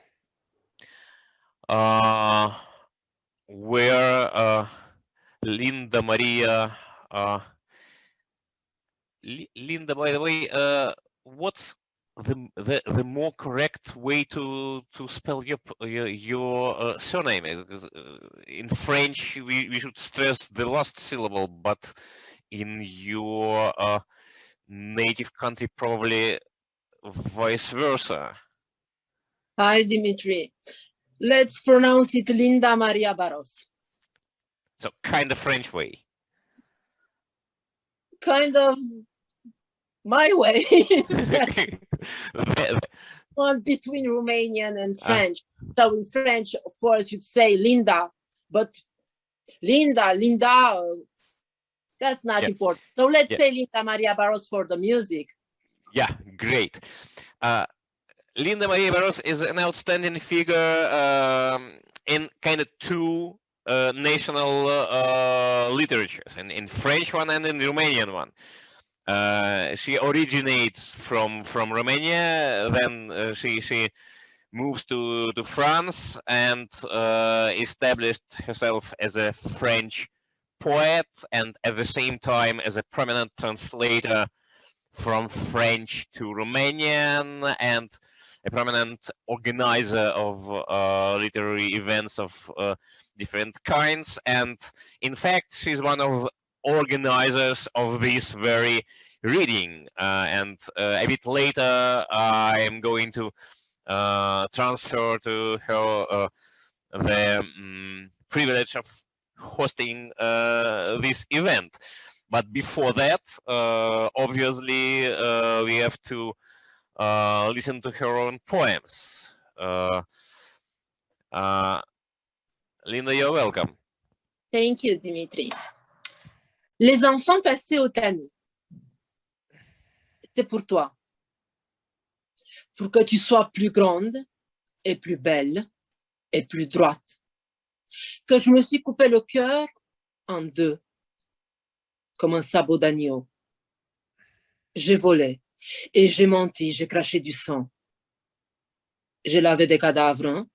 where Linda Maria. Linda, by the way, what's the more correct way to spell your surname? In French, we should stress the last syllable, but in your native country, probably vice versa. Hi, Dimitri. Let's pronounce it Linda Maria Barros. So kind of French way. Kind of my way. One between Romanian and French. So in French, of course, you'd say Linda, but Linda, that's not important. So let's say Linda Maria Barros for the music. Yeah, great. Linda Maria Barros is an outstanding figure in kind of two national literatures, in French one and in Romanian one. She originates from Romania, then she moves to France and established herself as a French poet and at the same time as a prominent translator from French to Romanian and a prominent organizer of literary events of different kinds. And in fact, she's one of organizers of this very reading. And a bit later, I am going to transfer to her the privilege of hosting this event. But before that, obviously, we have to listen to her own poems. Linda, you're welcome. Thank you, Dimitri. Les enfants passaient au tamis. C'est pour toi. Pour que tu sois plus grande et plus belle et plus droite. Que je me suis coupé le cœur en deux, comme un sabot d'agneau. J'ai volé et j'ai menti, j'ai craché du sang. J'ai lavé des cadavres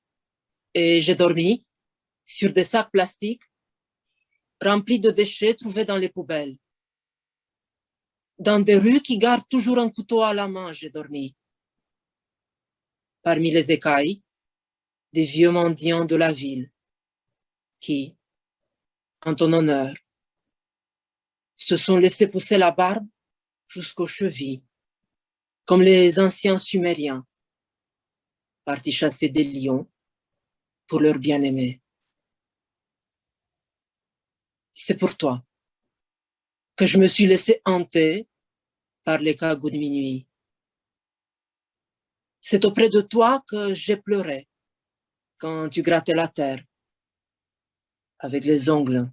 et j'ai dormi sur des sacs plastiques remplis de déchets trouvés dans les poubelles. Dans des rues qui gardent toujours un couteau à la main, j'ai dormi. Parmi les écailles, des vieux mendiants de la ville qui, en ton honneur, se sont laissés pousser la barbe jusqu'aux chevilles, comme les anciens Sumériens, partis chasser des lions pour leur bien-aimé. C'est pour toi que je me suis laissé hanter par les cagots de minuit. C'est auprès de toi que j'ai pleuré quand tu grattais la terre avec les ongles,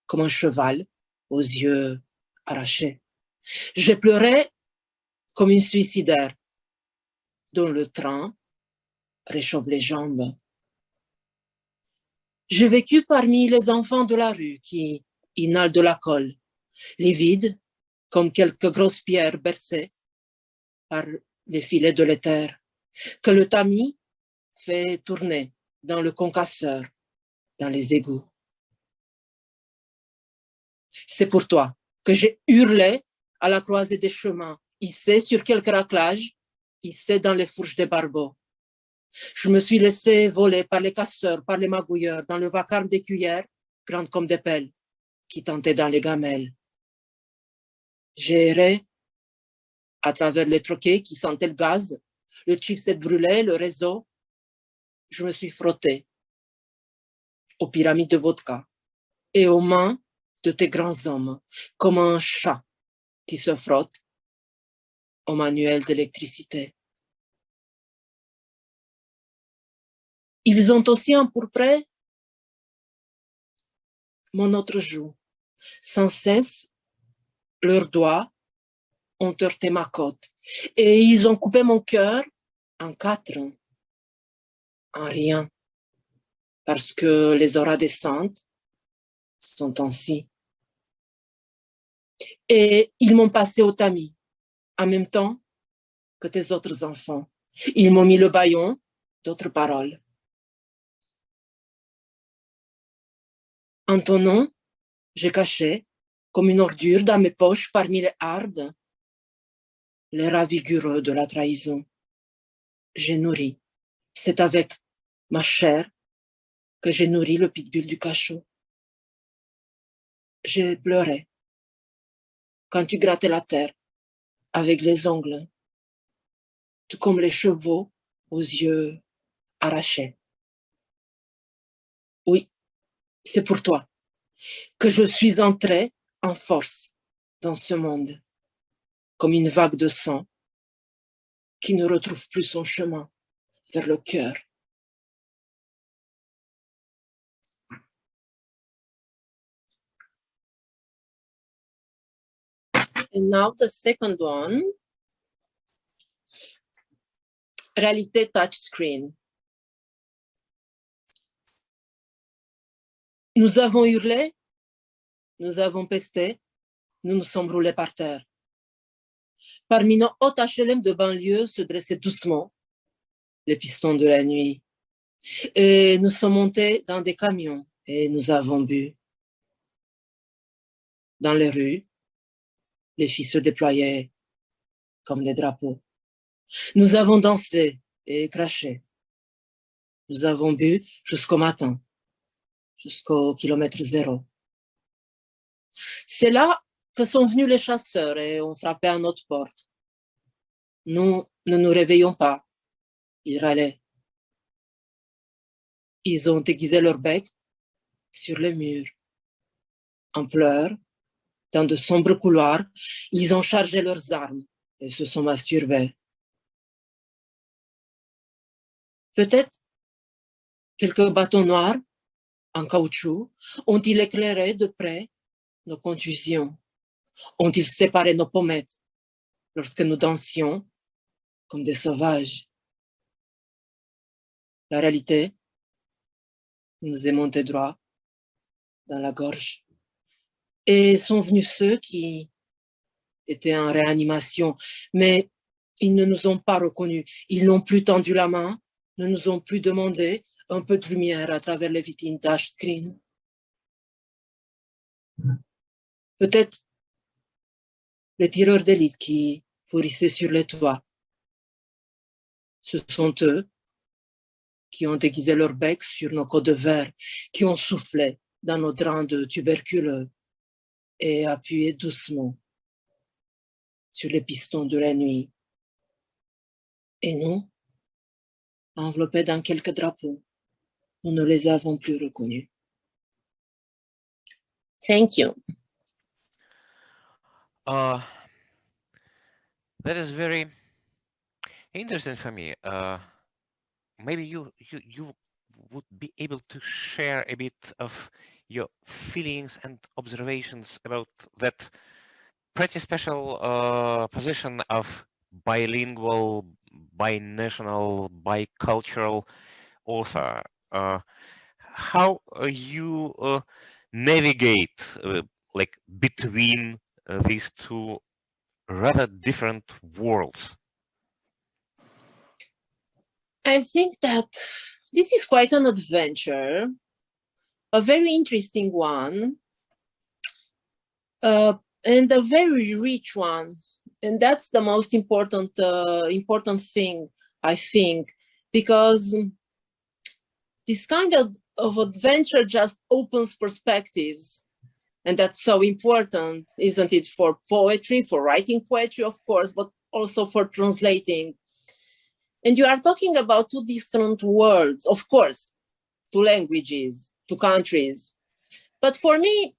comme un cheval aux yeux arrachés. J'ai pleuré comme une suicidaire dont le train réchauffe les jambes. J'ai vécu parmi les enfants de la rue qui inhalent de la colle, livides comme quelques grosses pierres bercées par les filets de l'éther, que le tamis fait tourner dans le concasseur, dans les égouts. C'est pour toi que j'ai hurlé à la croisée des chemins, hissé sur quelques raclages, hissé dans les fourches des barbeaux. Je me suis laissé voler par les casseurs, par les magouilleurs, dans le vacarme des cuillères, grandes comme des pelles, qui tentaient dans les gamelles. J'ai erré à travers les troquets qui sentaient le gaz, le chipset brûlé, le réseau. Je me suis frotté aux pyramides de vodka et aux mains de tes grands hommes, comme un chat qui se frotte au manuel d'électricité. Ils ont aussi empourpré mon autre joue. Sans cesse, leurs doigts ont heurté ma côte et ils ont coupé mon cœur en 4, en rien, parce que les auras descentes sont ainsi. Et ils m'ont passé au tamis, en même temps que tes autres enfants. Ils m'ont mis le bâillon d'autres paroles. En ton nom, j'ai caché, comme une ordure dans mes poches parmi les hardes, les rats vigoureux de la trahison. J'ai nourri. C'est avec ma chair que j'ai nourri le pitbull du cachot. J'ai pleuré quand tu grattais la terre avec les ongles, tout comme les chevaux aux yeux arrachés. Oui, c'est pour toi que je suis entrée en force dans ce monde, comme une vague de sang qui ne retrouve plus son chemin vers le cœur. And now the second one, réalité touchscreen. Nous avons hurlé, nous avons pesté, nous nous sommes roulés par terre. Parmi nos hautes HLM de banlieue se dressaient doucement les pistons de la nuit. Et nous sommes montés dans des camions et nous avons bu. Dans les rues, les filles se déployaient comme des drapeaux. Nous avons dansé et craché. Nous avons bu jusqu'au matin, jusqu'au kilomètre 0. C'est là que sont venus les chasseurs et ont frappé à notre porte. Nous ne nous réveillons pas. Ils râlaient. Ils ont aiguisé leur bec sur les murs. En pleurs, dans de sombres couloirs, ils ont chargé leurs armes et se sont masturbés. Peut-être quelques bâtons noirs en caoutchouc ont-ils éclairé de près nos contusions, ont-ils séparé nos pommettes lorsque nous dansions comme des sauvages. La réalité nous est montée droit dans la gorge. Et sont venus ceux qui étaient en réanimation, mais ils ne nous ont pas reconnus. Ils n'ont plus tendu la main, ne nous ont plus demandé un peu de lumière à travers les vitrines touchscreen. Peut-être les tireurs d'élite qui pourrissaient sur les toits. Ce sont eux qui ont déguisé leur bec sur nos côtes de verre, qui ont soufflé dans nos draps de tuberculeux et appuyé doucement sur les pistons de la nuit. Et nous, enveloppés dans quelques drapeaux, nous ne les avons plus reconnus. Thank you. That is very interesting for me. Maybe you would be able to share a bit of your feelings and observations about that pretty special position of bilingual, binational, bicultural author. How you navigate like between these two rather different worlds? I think that this is quite an adventure, a very interesting one, and a very rich one. And that's the most important thing, I think, because this kind of adventure just opens perspectives. And that's so important, isn't it, for poetry, for writing poetry, of course, but also for translating. And you are talking about two different worlds, of course, two languages, two countries. But for me,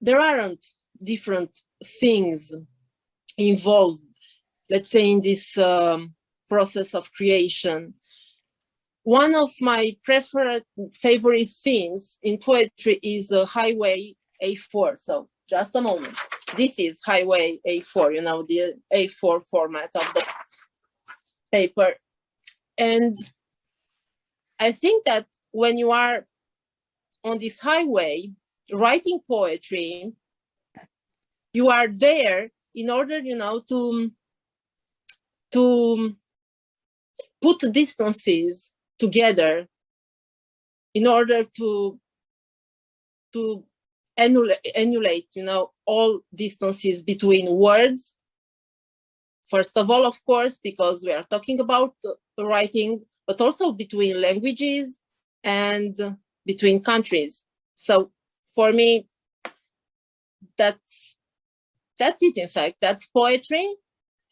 there aren't different things involved, let's say, in this process of creation. One of my favorite themes in poetry is Highway A4. So just a moment. This is Highway A4, you know, the A4 format of the paper. And I think that when you are on this highway writing poetry, you are there in order, you know, to put distances together in order to emulate, you know, all distances between words. First of all, of course, because we are talking about writing, but also between languages and between countries. So for me, that's it, in fact. That's poetry,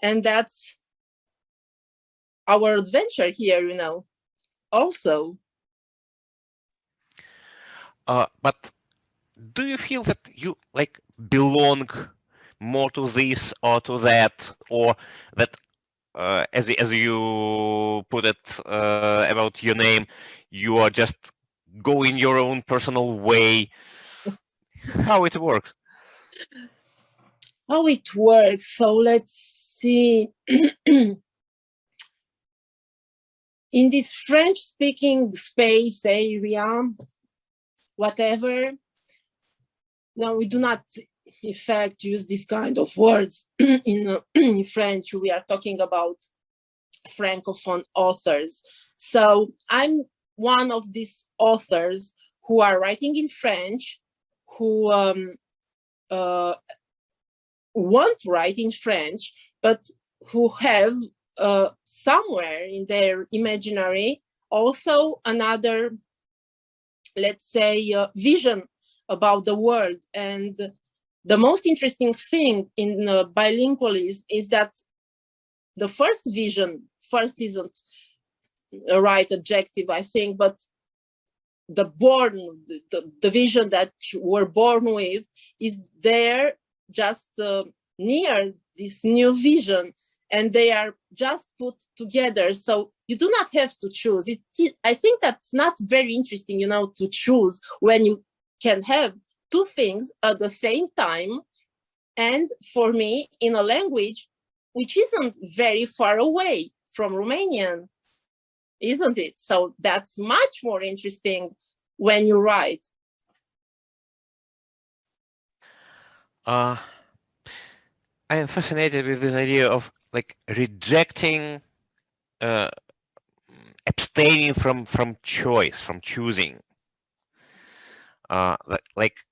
and that's our adventure here, you know, also. But do you feel that you like belong more to this or to that, or that as you put it about your name, you are just going your own personal way? How it works? How it works? So let's see. In this French-speaking space area, whatever, no, we do not, in fact, use this kind of words in French. We are talking about Francophone authors. So I'm one of these authors who are writing in French, who want to write in French, but who have somewhere in their imaginary also another, let's say, vision about the world. And the most interesting thing in bilingualism is that the first vision, first isn't a right adjective, I think, but the vision that we're born with is there just near this new vision, and they are just put together. So you do not have to choose. I think that's not very interesting, you know, to choose when you can have two things at the same time. And for me, in a language which isn't very far away from Romanian, isn't it? So that's much more interesting when you write. I am fascinated with this idea of like rejecting, abstaining from choice, from choosing. Like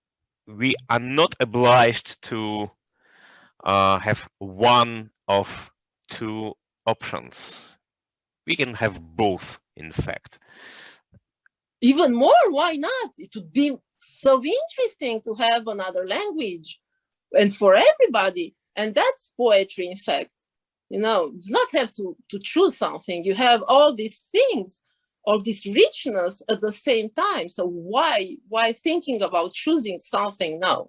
we are not obliged to have one of two options. We can have both, in fact. Even more, why not? It would be so interesting to have another language, and for everybody. And that's poetry, in fact. You know, you do not have to choose something. You have all these things, all this richness at the same time. So why thinking about choosing something now?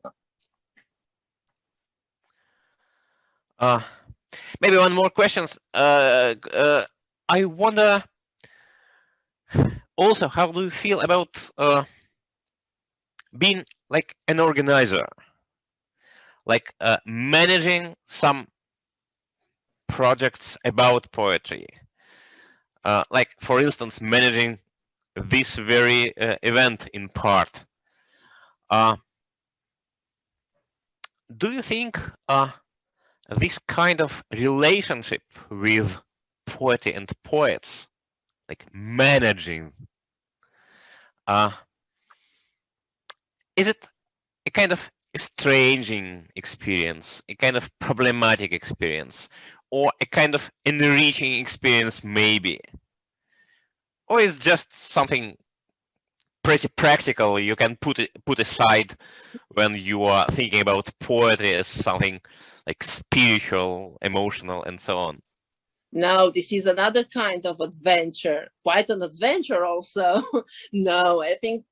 Maybe one more question. I wonder also, how do you feel about being like an organizer, like managing some projects about poetry, like for instance managing this very event in part. Do you think this kind of relationship with poetry and poets, like managing, is it a kind of estranging experience, a kind of problematic experience, or a kind of enriching experience maybe? or it's just something pretty practical you can put aside when you are thinking about poetry as something like spiritual, emotional, and so on? No, this is another kind of adventure, quite an adventure also. No, I think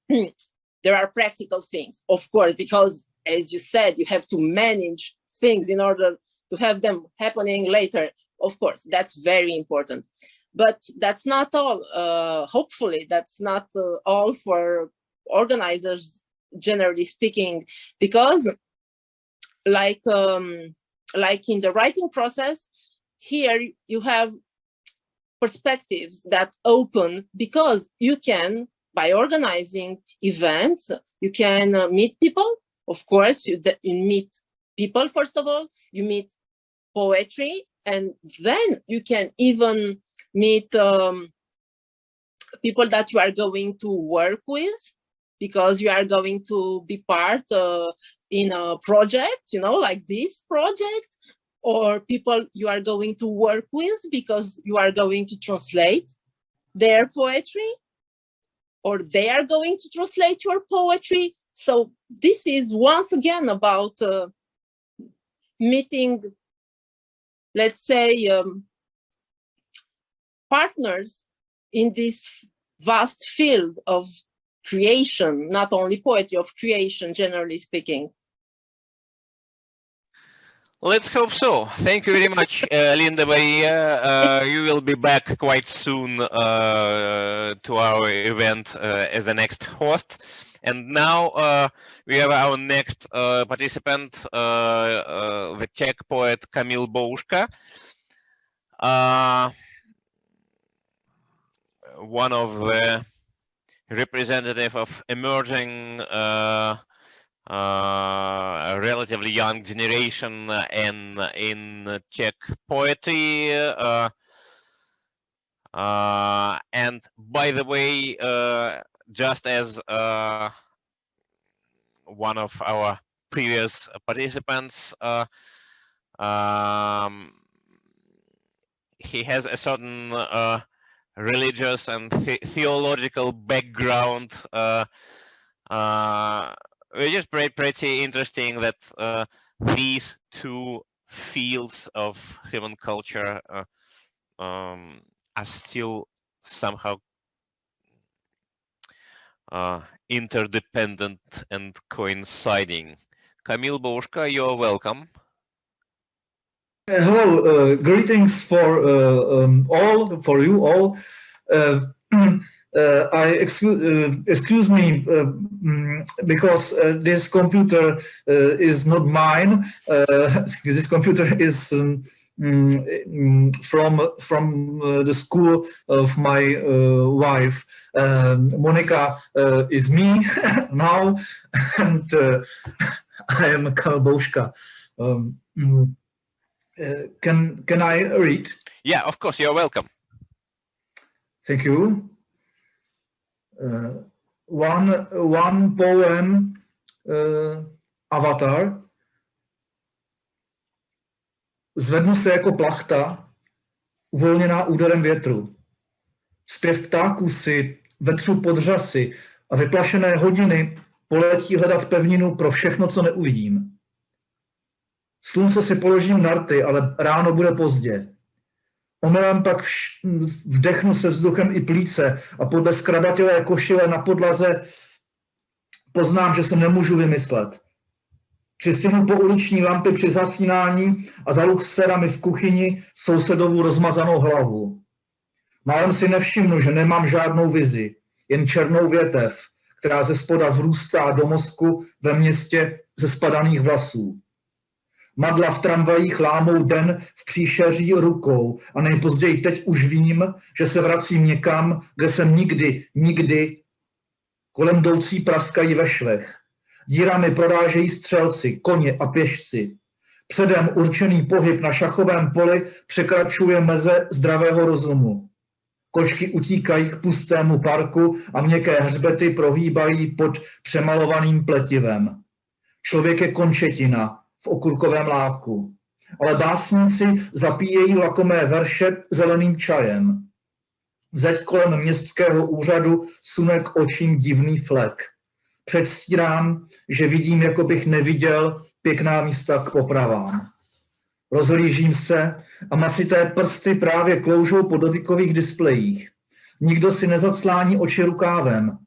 there are practical things, of course, because as you said, you have to manage things in order to have them happening later. Of course, that's very important. But that's not all. Hopefully, that's not all for organizers, generally speaking, because like in the writing process, here you have perspectives that open, because you can, by organizing events, you can meet people. Of course, you meet people, first of all, you meet poetry, and then you can even meet people that you are going to work with, because you are going to be part in a project, you know, like this project, or people you are going to work with because you are going to translate their poetry, or they are going to translate your poetry. So this is once again about meeting, let's say, partners in this vast field of creation, not only poetry, of creation, generally speaking. Let's hope so. Thank you very much, Linda Maria. You will be back quite soon to our event as the next host. And now we have our next participant, the Czech poet Kamil Bouška, one of the representative of emerging relatively young generation in Czech poetry. And by the way, just as one of our previous participants, he has a certain religious and theological background, which is pretty interesting that these two fields of human culture are still somehow interdependent and coinciding. Kamil Bouška, you're welcome. Hello, greetings for you all. Excuse me because this computer is not mine. This computer is from the school of my wife. Monica is me now, and I am Kamil Bouška. Can I read? Yeah, of course, you're welcome. Thank you. One poem, Avatar. Zvednu se jako plachta, uvolněná úderem větru. Zpěv ptáků si vetřu pod řasy a vyplašené hodiny poletí hledat pevninu pro všechno, co neuvidím. Slunce si položím na rty, ale ráno bude pozdě. Omylem pak vdechnu se vzduchem i plíce a podle skrabatělé košile na podlaze poznám, že se nemůžu vymyslet. Přistihnu po uliční lampy při zasínání a za luxferami v kuchyni sousedovu rozmazanou hlavu. Málem si nevšimnu, že nemám žádnou vizi, jen černou větev, která ze spoda vrůstá do mozku ve městě ze spadaných vlasů. Madla v tramvajích lámou den v příšeří rukou a nejpozději teď už vím, že se vracím někam, kde jsem nikdy kolem jdoucí praskají ve švech. Dírami prorážejí střelci, koně a pěšci. Předem určený pohyb na šachovém poli překračuje meze zdravého rozumu. Kočky utíkají k pustému parku a měkké hřbety prohýbají pod přemalovaným pletivem. Člověk je končetina v okurkovém láku, ale básníci zapíjejí lakomé verše zeleným čajem. Zeď kolem městského úřadu sune k očím divný flek. Předstírám, že vidím, jako bych neviděl, pěkná místa k popravám. Rozhlížím se a masité prsty právě kloužou po dotykových displejích. Nikdo si nezaclání oči rukávem.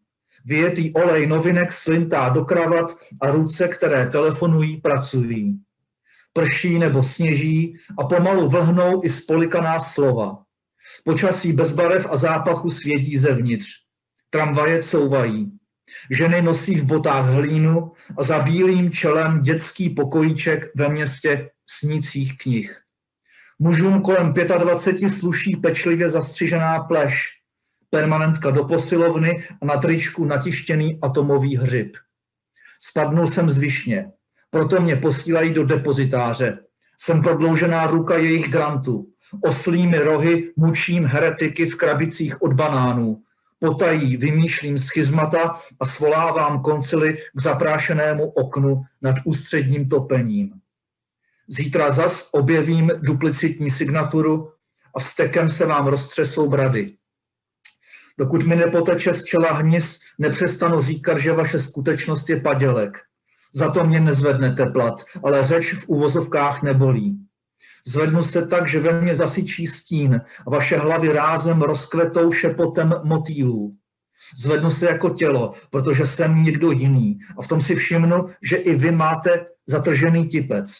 Vyjetý olej novinek slintá do kravat a ruce, které telefonují, pracují. Prší nebo sněží a pomalu vlhnou i spolikaná slova. Počasí bez barev a zápachu svědí zevnitř. Tramvaje couvají. Ženy nosí v botách hlínu a za bílým čelem dětský pokojíček ve městě snících knih. Mužům kolem 25 sluší pečlivě zastřižená pleš, permanentka do posilovny a na tričku natištěný atomový hřib. Spadnul jsem z višně, proto mě posílají do depozitáře. Jsem prodloužená ruka jejich grantu. Oslými rohy mučím heretiky v krabicích od banánů. Potají vymýšlím schizmata a svolávám koncily k zaprášenému oknu nad ústředním topením. Zítra zas objevím duplicitní signaturu a vztekem se vám roztřesou brady. Dokud mi nepoteče z čela hnis, nepřestanu říkat, že vaše skutečnost je padělek. Za to mě nezvednete plat, ale řeč v uvozovkách nebolí. Zvednu se tak, že ve mně zasyčí stín a vaše hlavy rázem rozkvetou šepotem motýlů. Zvednu se jako tělo, protože jsem někdo jiný a v tom si všimnu, že i vy máte zatržený tipec.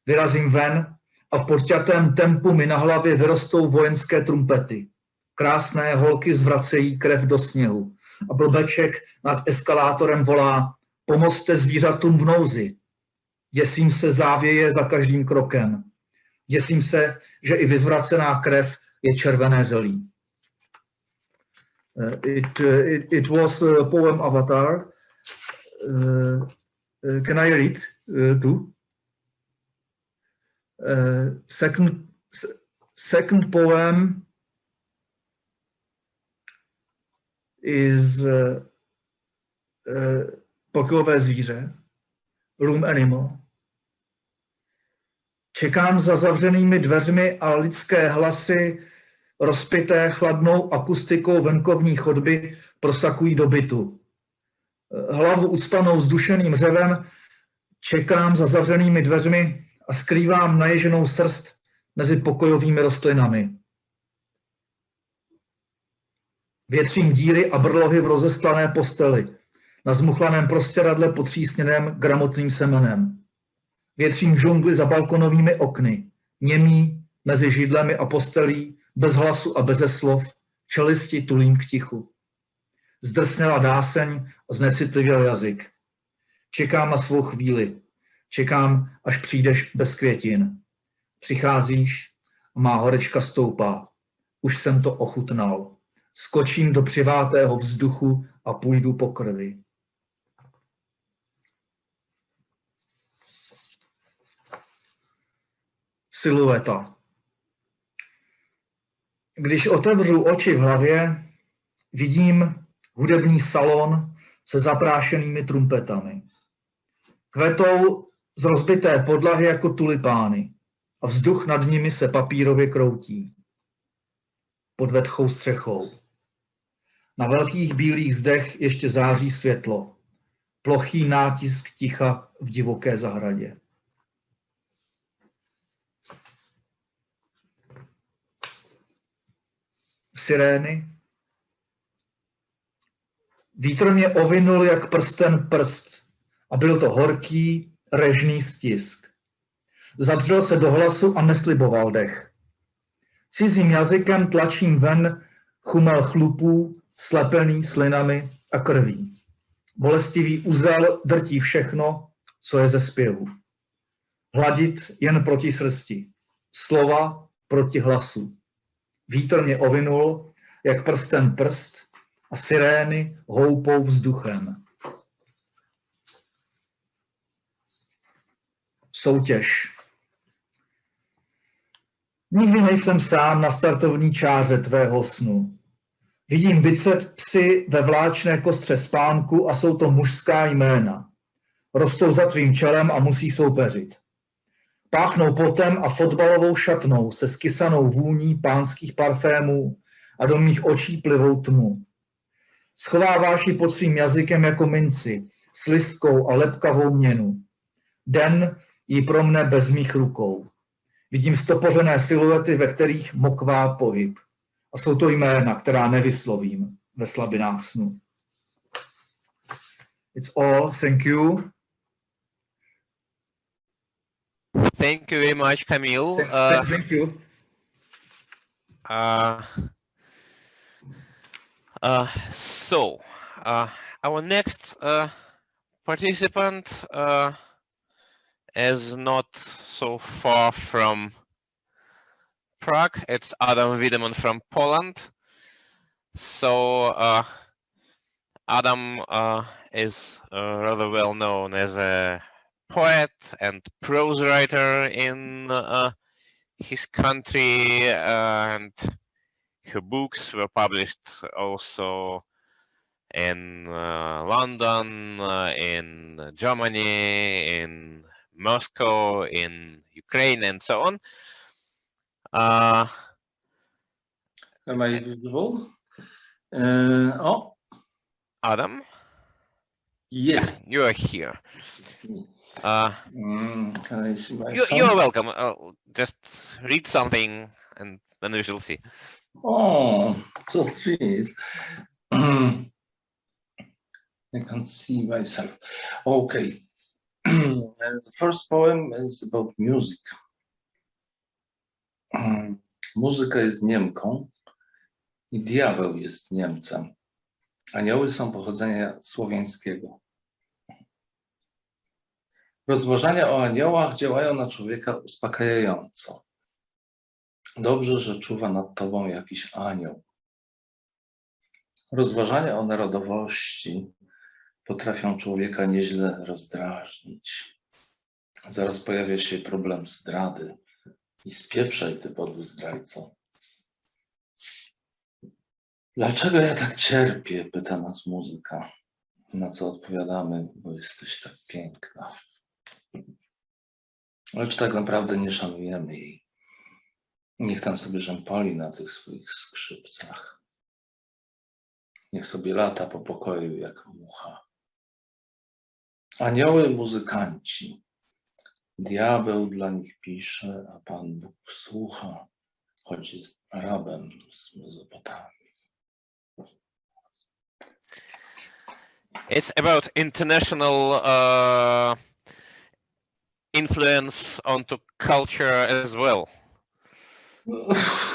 Vyrazím ven a v podťatém tempu mi na hlavě vyrostou vojenské trumpety. Krásné holky zvracejí krev do sněhu a blbeček nad eskalátorem volá: pomozte zvířatům v nouzi. Děsím se závěje za každým krokem. Děsím se, že i vyzvracená krev je červené zelí. It was a poem Avatar. Can I read too? Second poem is pokojové zvíře, room animal. Čekám za zavřenými dveřmi a lidské hlasy, rozpité chladnou akustikou venkovní chodby, prosakují do bytu. Hlavu ucpanou zdušeným řevem čekám za zavřenými dveřmi a skrývám naježenou srst mezi pokojovými rostlinami. Větřím díry a brlohy v rozestané posteli, na zmuchlaném prostěradle potřísněném gramotným semenem. Větřím džungli za balkonovými okny, němý mezi židlemi a postelí, bez hlasu a beze slov, čelisti tulím k tichu. Zdrsněla dáseň a znecitlivěl jazyk. Čekám na svou chvíli, čekám, až přijdeš bez květin. Přicházíš a má horečka stoupá. Už jsem to ochutnal. Skočím do přivátého vzduchu a půjdu po krvi. Silueta. Když otevřu oči v hlavě, vidím hudební salon se zaprášenými trumpetami. Kvetou z rozbité podlahy jako tulipány a vzduch nad nimi se papírově kroutí. Pod vetchou střechou. Na velkých bílých zdech ještě září světlo. Plochý nátisk ticha v divoké zahradě. Sirény. Vítr mě ovinul jak prsten prst a byl to horký, režný stisk. Zadřel se do hlasu a nesliboval dech. Cizím jazykem tlačím ven chumel chlupů, slepený slinami a krví. Bolestivý uzel drtí všechno, co je ze zpěvu. Hladit jen proti srsti, slova proti hlasu. Vítr mě ovinul, jak prsten prst a sirény houpou vzduchem. Soutěž. Nikdy nejsem sám na startovní čáře tvého snu. Vidím bicepsy ve vláčné kostře spánku a jsou to mužská jména. Rostou za tvým čelem a musí soupeřit. Páchnou potem a fotbalovou šatnou se skysanou vůní pánských parfémů a do mých očí plivou tmu. Schováváš ji pod svým jazykem jako minci, slizkou a lepkavou měnu. Den ji pro mne bez mých rukou. Vidím stopořené siluety, ve kterých mokvá pohyb. A jsou to jména, která nevyslovím ve slabinách snu. It's all. Thank you. Thank you very much, Camille. Thank you. So, our next participant is not so far from Prague. It's Adam Wiedemann from Poland. So Adam is rather well known as a poet and prose writer in his country, and her books were published also in London, in Germany, in Moscow, in Ukraine, and so on. Am I visible? Adam? Yeah. You are here. Can I see my You're welcome. Just read something and then we shall see. Oh, just read. I can't see myself. Okay. The first poem is about music. Muzyka jest Niemką i diabeł jest Niemcem. Anioły są pochodzenia słowiańskiego. Rozważania o aniołach działają na człowieka uspokajająco. Dobrze, że czuwa nad tobą jakiś anioł. Rozważania o narodowości potrafią człowieka nieźle rozdrażnić. Zaraz pojawia się problem zdrady. I spieprzaj, ty podły zdrajco. Dlaczego ja tak cierpię? Pyta nas muzyka. Na co odpowiadamy, bo jesteś tak piękna. Lecz tak naprawdę nie szanujemy jej. Niech tam sobie rzępoli na tych swoich skrzypcach. Niech sobie lata po pokoju jak mucha. Anioły muzykanci. Diabeł dla nich pisze, a Pan Bóg słucha, choć jest Arabem z Mezopotamii. It's about international influence onto culture as well,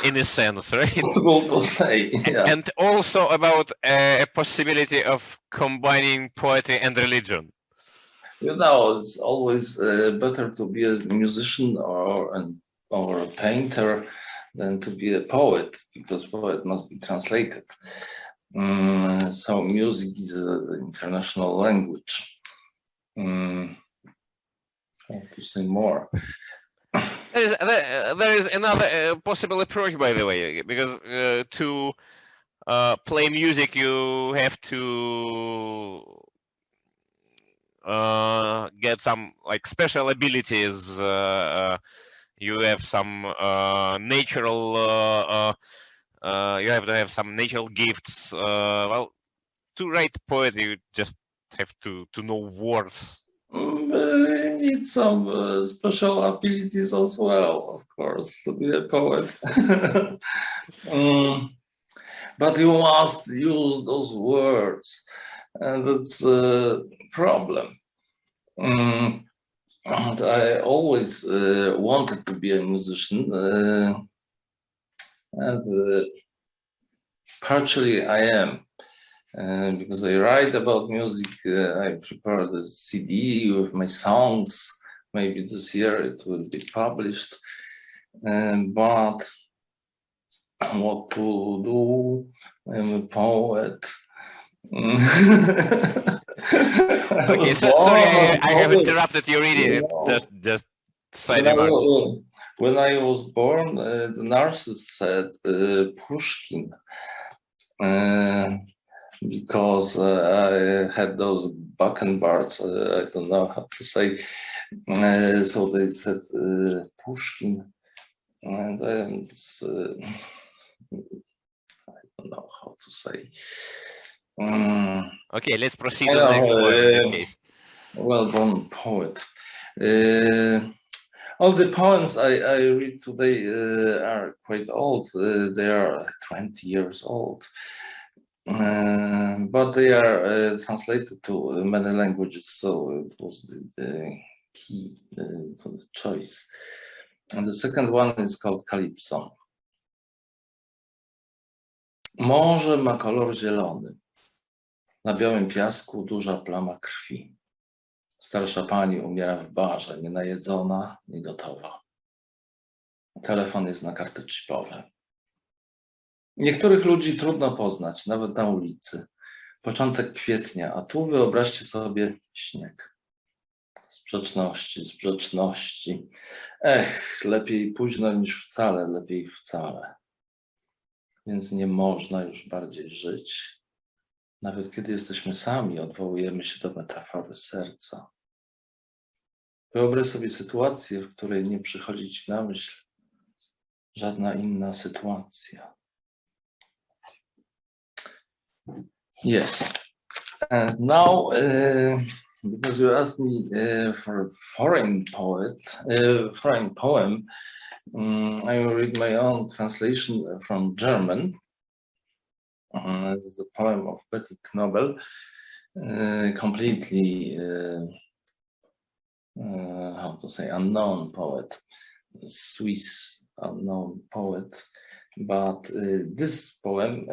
in a sense, right? Possible to say, yeah. And also about a possibility of combining poetry and religion. You know, it's always better to be a musician or a painter than to be a poet, because poet must be translated. So music is an international language. How to say more? There is another possible approach, by the way, because to play music you have to get some like special abilities. You have some natural. You have to have some natural gifts. Well, to write poetry, you just have to know words. You need some special abilities as well, of course, to be a poet. But you must use those words, and that's a problem. And I always wanted to be a musician, and partially I am. Because I write about music, I prepared a CD with my songs. Maybe this year it will be published. But what to do? I'm a poet. Okay, sorry, I have interrupted you reading it. Just side remark. When I was born, the nurses said Pushkin. Because I had those backenbards, I don't know how to say, so they said Pushkin, and I don't know how to say. Okay, let's proceed to the next poem in this case. Well-born poet. All the poems I read today are quite old. They are 20 years old. But they are translated to many languages, so it was the key for the choice. And the second one is called Calypso. Morze ma kolor zielony. Na białym piasku duża plama krwi. Starsza pani umiera w barze, nienajedzona, niegotowa. Telefon jest na karty chipowe. Niektórych ludzi trudno poznać, nawet na ulicy. Początek kwietnia, a tu wyobraźcie sobie śnieg. Sprzeczności. Ech, lepiej późno niż wcale, lepiej wcale. Więc nie można już bardziej żyć. Nawet kiedy jesteśmy sami, odwołujemy się do metafory serca. Wyobraź sobie sytuację, w której nie przychodzi ci na myśl żadna inna sytuacja. Yes. And now, because you asked me for a foreign poem, I will read my own translation from German. It's a poem of Betty Knobel, completely, how to say, unknown poet, Swiss unknown poet. But this poem,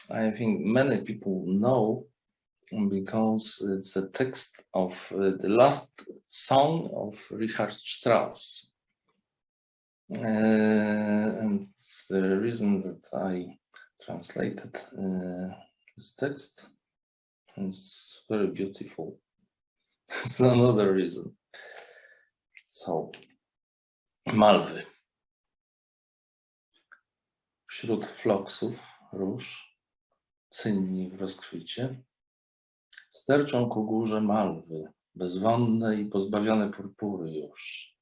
I think many people know because it's a text of the last song of Richard Strauss. And the reason that I translated this text is very beautiful. It's another reason. So, Malwy. Wśród floksów róż, cynni w rozkwicie, sterczą ku górze malwy, bezwonne i pozbawione purpury już.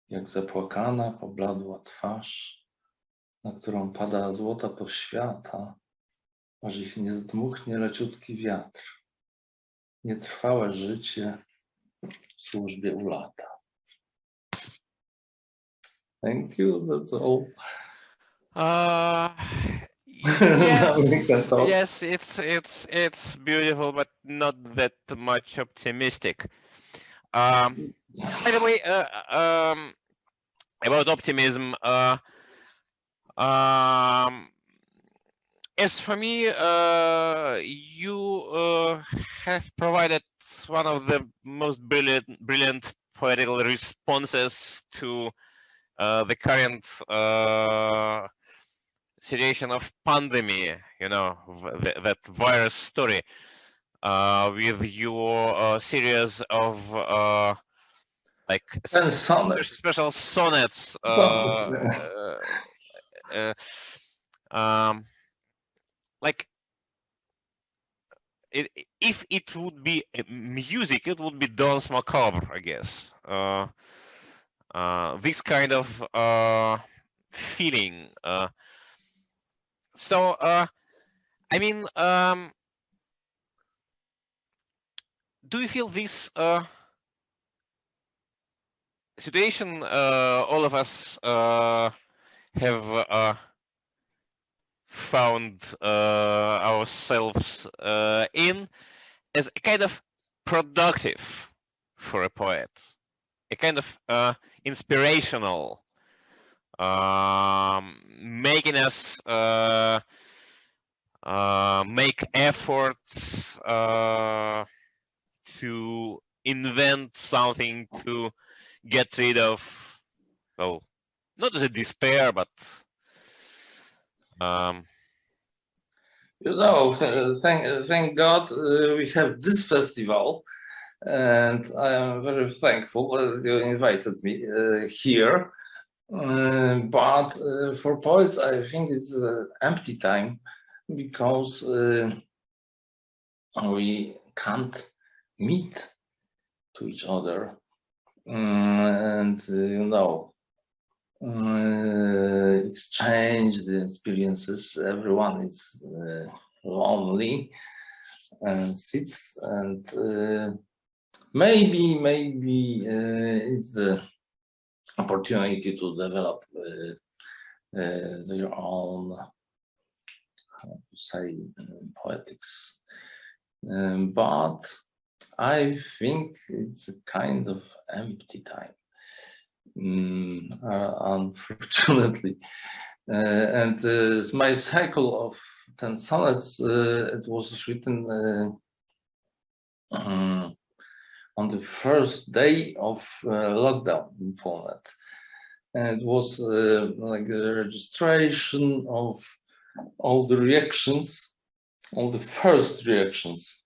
Jak zapłakana, pobladła twarz, na którą pada złota poświata, aż ich nie zdmuchnie leciutki wiatr. Nietrwałe życie w służbie u lata. Thank you, that's all. Yes, it's beautiful, but not that much optimistic. By the way, about optimism, as for me, you have provided one of the most brilliant poetical responses to the current situation of pandemic, you know, that virus story, with your series of like special sonnets, like if it would be music, it would be Danse Macabre, I guess. This kind of feeling. So I mean, do you feel this situation all of us have found ourselves in as a kind of productive for a poet, a kind of inspirational, making us make efforts to invent something to get rid of, well, not as a despair, but you know, thank God we have this festival, and I am very thankful that you invited me here. But for poets, I think it's an empty time because we can't meet to each other, and you know, exchange the experiences. Everyone is lonely and sits, and maybe it's the opportunity to develop their own, how to say, poetics. But I think it's a kind of empty time, unfortunately. And my cycle of 10 sonnets, it was written on the first day of lockdown in Poland. And it was like a registration of all the reactions, all the first reactions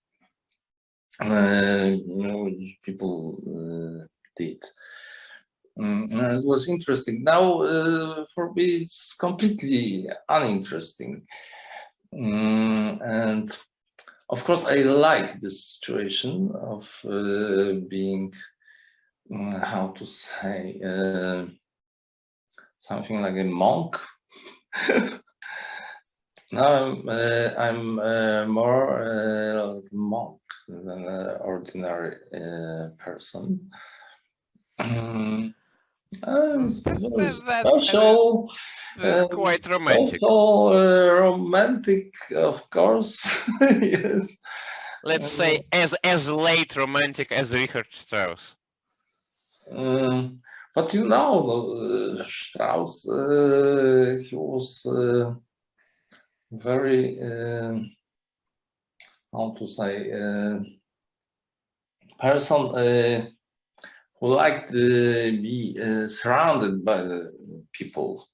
which people did. It was interesting. Now, for me, it's completely uninteresting. And of course, I like this situation of being, how to say, something like a monk. Now I'm more like a monk than an ordinary person. Special, that's quite romantic. Romantic, of course. Yes. Let's say as late romantic as Richard Strauss. But you know, Strauss, he was very, how to say, person who liked to be surrounded by the people,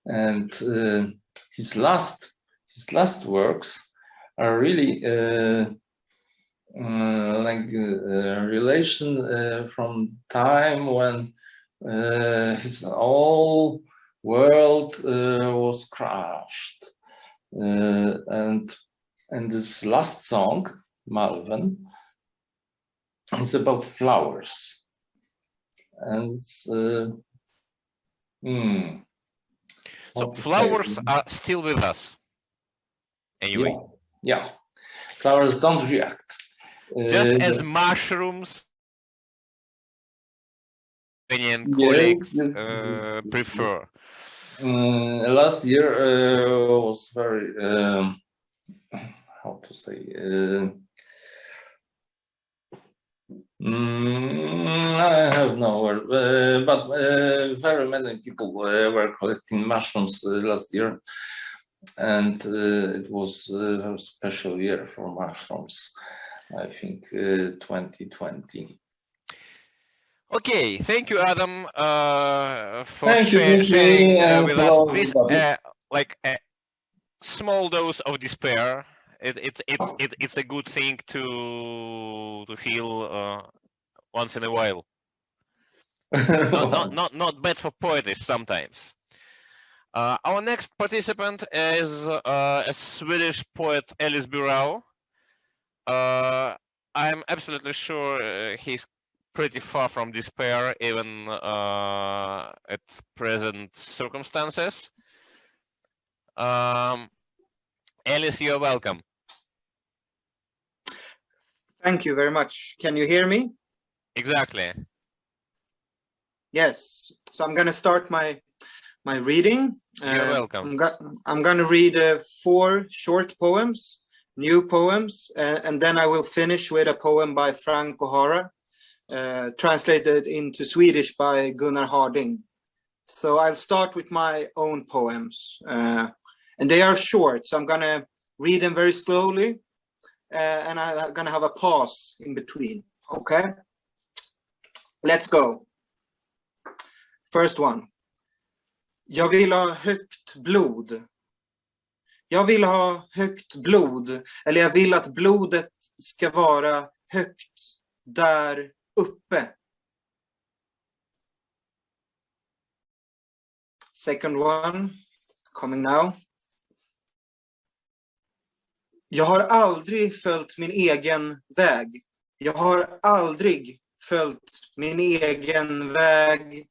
and his last works are really like a relation from time when his whole world was crushed, and this last song, Malven, is about flowers, and it's so flowers are still with us anyway. Yeah. Flowers don't react. Just as mushrooms and colleagues prefer. Last year was very, how to say, I have no word, but very many people were collecting mushrooms last year, and it was a very special year for mushrooms, I think 2020. Okay, thank you, Adam, for sharing with us this like a small dose of despair. It's a good thing to feel once in a while. Not bad for poetry sometimes. Our next participant is a Swedish poet, Ellis Burau. I'm absolutely sure he's pretty far from despair, even at present circumstances. Ellis, you're welcome. Thank you very much. Can you hear me? Exactly. Yes. So I'm going to start my reading. You're welcome. I'm going to read 4 short poems, new poems, and then I will finish with a poem by Frank O'Hara, translated into Swedish by Gunnar Harding. So I'll start with my own poems, and they are short, so I'm going to read them very slowly, and I'm going to have a pause in between. Okay? Let's go. First one. Jag vill ha högt blod. Jag vill ha högt blod, eller jag vill att blodet ska vara högt där uppe. Second one, coming now. Jag har aldrig följt min egen väg. Jag har aldrig följt min egen väg.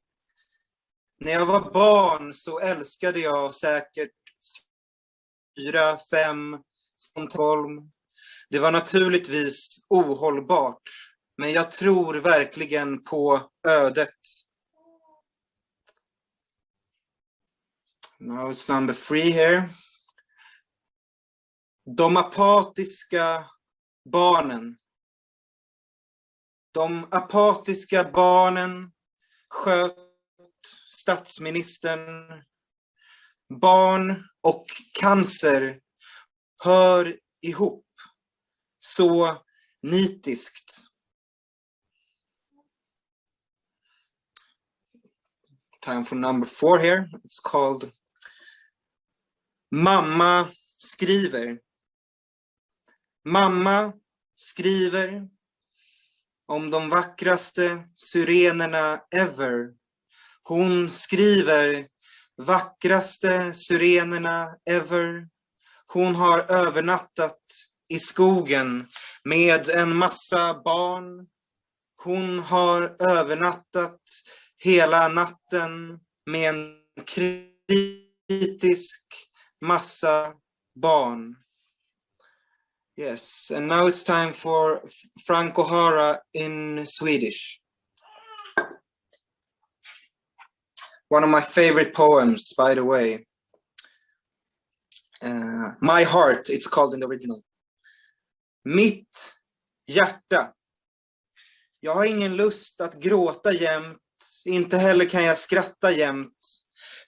När jag var barn så älskade jag säkert 4, 5, 12. Det var naturligtvis ohållbart, men jag tror verkligen på ödet. Now it's number 3 here. De apatiska barnen. De apatiska barnen sköt statsministern. Barn och cancer hör ihop så nitiskt. Time for number 4 here. It's called Mamma skriver. Mamma skriver om de vackraste syrenerna ever. Hon skriver vackraste syrenerna ever. Hon har övernattat i skogen med en massa barn. Hon har övernattat hela natten med en kritisk massa barn. Yes, and now it's time for Frank O'Hara in Swedish. One of my favorite poems, by the way. My Heart, it's called in the original. Mitt hjärta. Jag har ingen lust att gråta jämt, inte heller kan jag skratta jämt.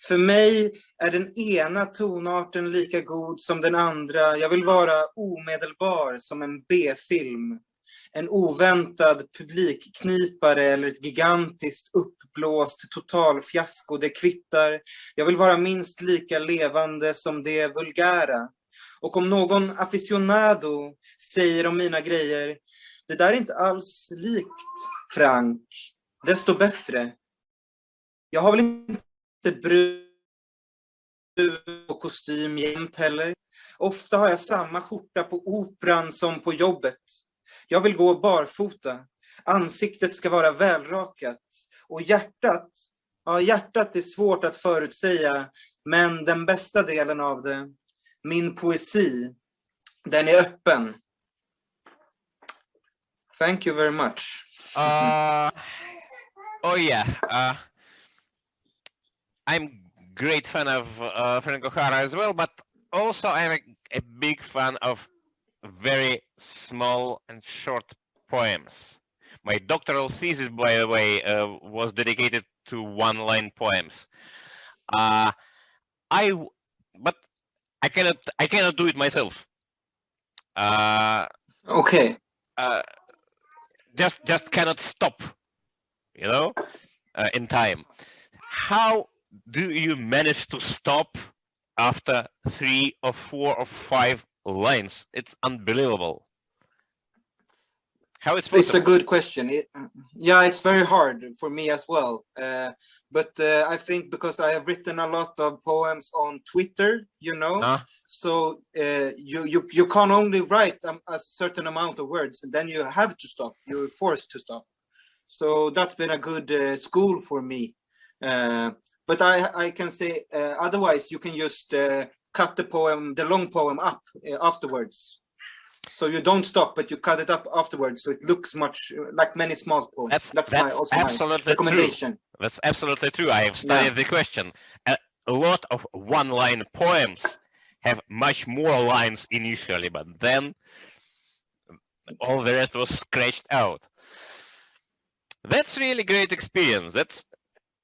För mig är den ena tonarten lika god som den andra. Jag vill vara omedelbar som en B-film. En oväntad publikknipare eller ett gigantiskt uppblåst totalfiasko, det kvittar. Jag vill vara minst lika levande som det vulgära. Och om någon aficionado säger om mina grejer, det där är inte alls likt Frank, desto bättre. Jag har väl inte brud och kostym jämt heller. Ofta har jag samma skjorta på operan som på jobbet. Jag vill gå barfota. Ansiktet ska vara välrakat. Och hjärtat, ja, hjärtat är svårt att förutsäga, men den bästa delen av det, min poesi, den är öppen. Thank you very much. Oh yeah. I'm great fan of Frank O'Hara as well, but also I'm a big fan of very small and short poems. My doctoral thesis, by the way, was dedicated to one-line poems. But I cannot do it myself. Okay. Just cannot stop, you know, in time. How do you manage to stop after 3 or 4 or 5 lines? It's unbelievable. How it's a good question. Yeah, it's very hard for me as well. But I think because I have written a lot of poems on Twitter, you know, so you can only write a certain amount of words, and then you have to stop. You're forced to stop. So that's been a good school for me. But I can say otherwise you can just cut the long poem up afterwards. So you don't stop, but you cut it up afterwards, so it looks much like many small poems. That's my recommendation. True. That's absolutely true. I have studied the question. A lot of one-line poems have much more lines initially, but then all the rest was scratched out. That's really great experience.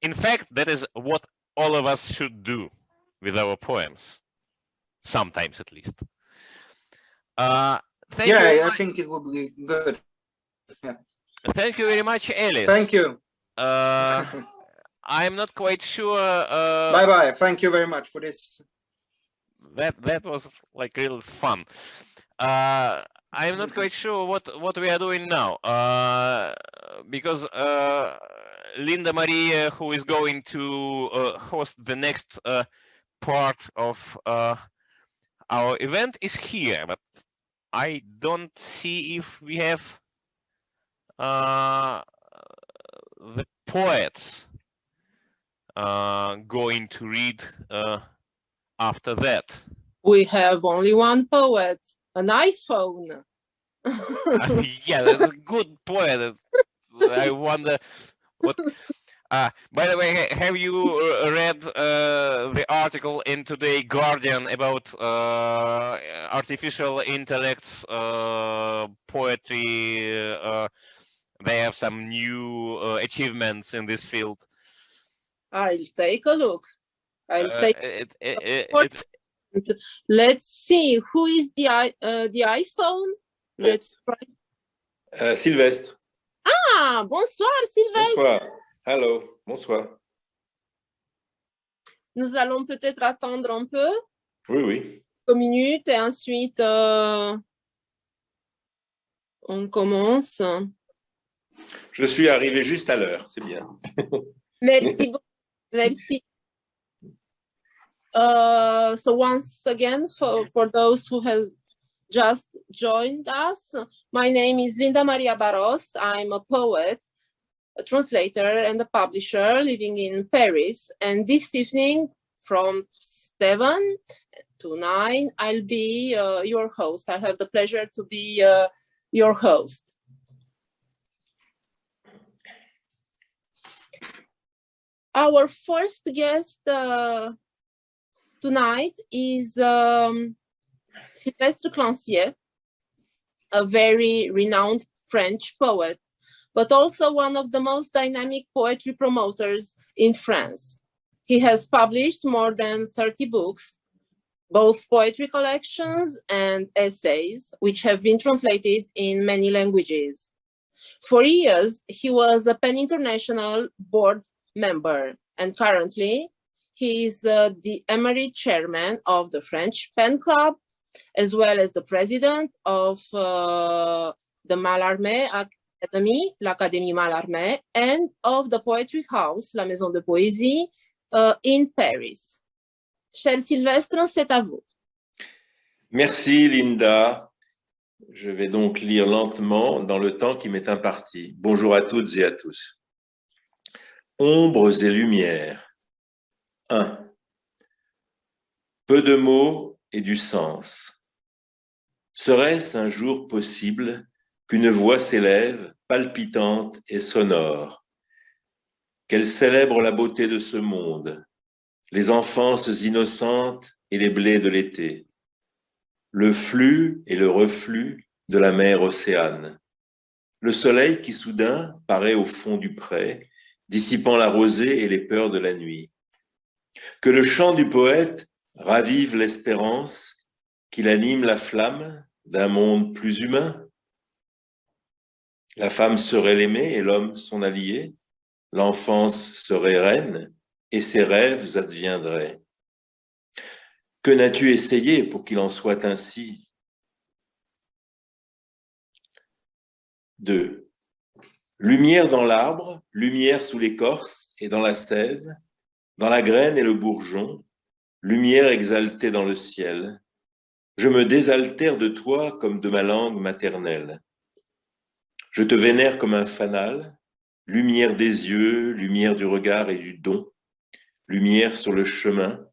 In fact, that is what all of us should do with our poems, sometimes at least. I think it would be good. Yeah. Thank you very much, Alice. Thank you. I'm not quite sure. Bye-bye. Thank you very much for this. That was like real fun. I'm not quite sure what we are doing now, because Linda Maria, who is going to host the next part of our event, is here, but I don't see if we have the poets going to read after that? We have only one poet, an iPhone. Yeah, that's a good point. I wonder what. By the way, have you read the article in Today Guardian about artificial intellect's poetry? They have some new achievements in this field. I'll take a look. It Let's see, who is the iPhone? Let's try. Sylvestre. Ah, bonsoir Sylvestre. Bonsoir. Hello, bonsoir. Nous allons peut-être attendre un peu. Oui, oui. 2 minutes et ensuite on commence. Je suis arrivé juste à l'heure, c'est bien. Merci beaucoup. Merci. So once again, for those who has just joined us, my name is Linda Maria Barros. I'm a poet, a translator, and a publisher living in Paris. And this evening, from 7 to 9, I'll be your host. I have the pleasure to be your host. Our first guest tonight is Sylvestre Clancier, a very renowned French poet, but also one of the most dynamic poetry promoters in France. He has published more than 30 books, both poetry collections and essays, which have been translated in many languages. For years, he was a PEN International board member, and currently he is the emerite chairman of the French PEN Club, as well as the president of the Mallarmé Academy, l'Académie Mallarmé, and of the Poetry House, la Maison de Poésie, in Paris. Cher Sylvestre, c'est à vous. Merci Linda. Je vais donc lire lentement dans le temps qui m'est imparti. Bonjour à toutes et à tous. Ombres et lumières. 1. Peu de mots et du sens. Serait-ce un jour possible qu'une voix s'élève, palpitante et sonore, qu'elle célèbre la beauté de ce monde, les enfances innocentes et les blés de l'été, le flux et le reflux de la mer Océane, le soleil qui soudain paraît au fond du pré, dissipant la rosée et les peurs de la nuit. Que le chant du poète ravive l'espérance, qu'il anime la flamme d'un monde plus humain. La femme serait l'aimée et l'homme son allié, l'enfance serait reine et ses rêves adviendraient. Que n'as-tu essayé pour qu'il en soit ainsi? 2. Lumière dans l'arbre, lumière sous l'écorce et dans la sève, dans la graine et le bourgeon, lumière exaltée dans le ciel. Je me désaltère de toi comme de ma langue maternelle. Je te vénère comme un fanal, lumière des yeux, lumière du regard et du don, lumière sur le chemin.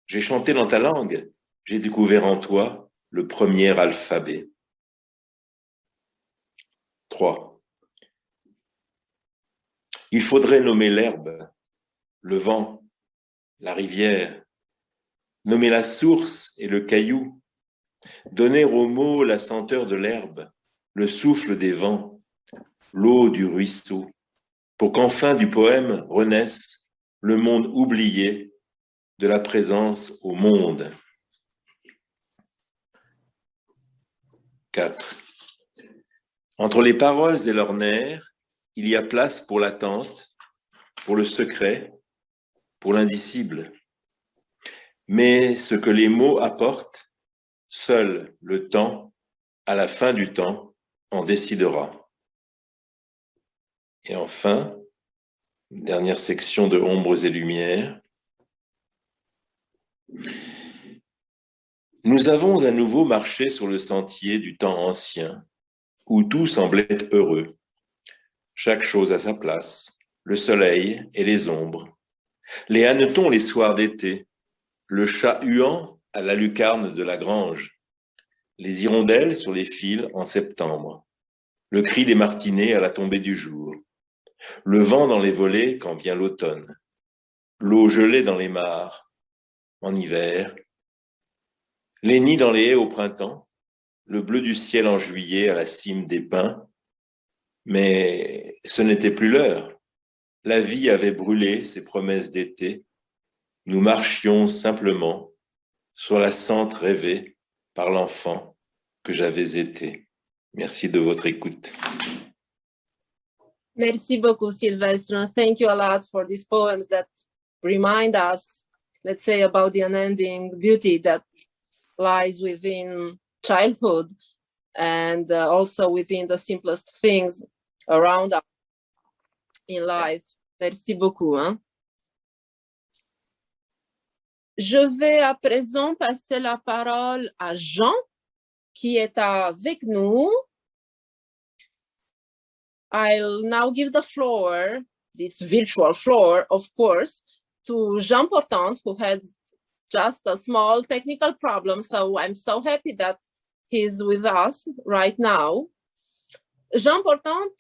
J'ai chanté dans ta langue, j'ai découvert en toi le premier alphabet. 3. Il faudrait nommer l'herbe, le vent, la rivière, nommer la source et le caillou, donner aux mots la senteur de l'herbe, le souffle des vents, l'eau du ruisseau, pour qu'enfin du poème renaisse le monde oublié de la présence au monde. 4. Entre les paroles et leurs nerfs, il y a place pour l'attente, pour le secret, pour l'indicible. Mais ce que les mots apportent, seul le temps, à la fin du temps, en décidera. Et enfin, dernière section de Ombres et Lumières. Nous avons à nouveau marché sur le sentier du temps ancien, où tout semblait heureux. Chaque chose à sa place, le soleil et les ombres. les hannetons les soirs d'été, le chat huant à la lucarne de la grange, les hirondelles sur les fils en septembre, le cri des martinets à la tombée du jour, le vent dans les volets quand vient l'automne, l'eau gelée dans les mares en hiver, les nids dans les haies au printemps, le bleu du ciel en juillet à la cime des pins. Mais ce n'était plus l'heure. La vie avait brûlé ses promesses d'été. Nous marchions simplement sur la sente rêvée par l'enfant que j'avais été. Merci de votre écoute. Merci beaucoup, Sylvestre. Thank you a lot for these poems that remind us, let's say, about the unending beauty that lies within childhood and also within the simplest things around us in life. Merci beaucoup. Hein? Je vais à présent passer la parole à Jean, qui est avec nous. I'll now give the floor, this virtual floor, of course, to Jean Portant, who had just a small technical problem. So I'm so happy that he's with us right now. Jean Portant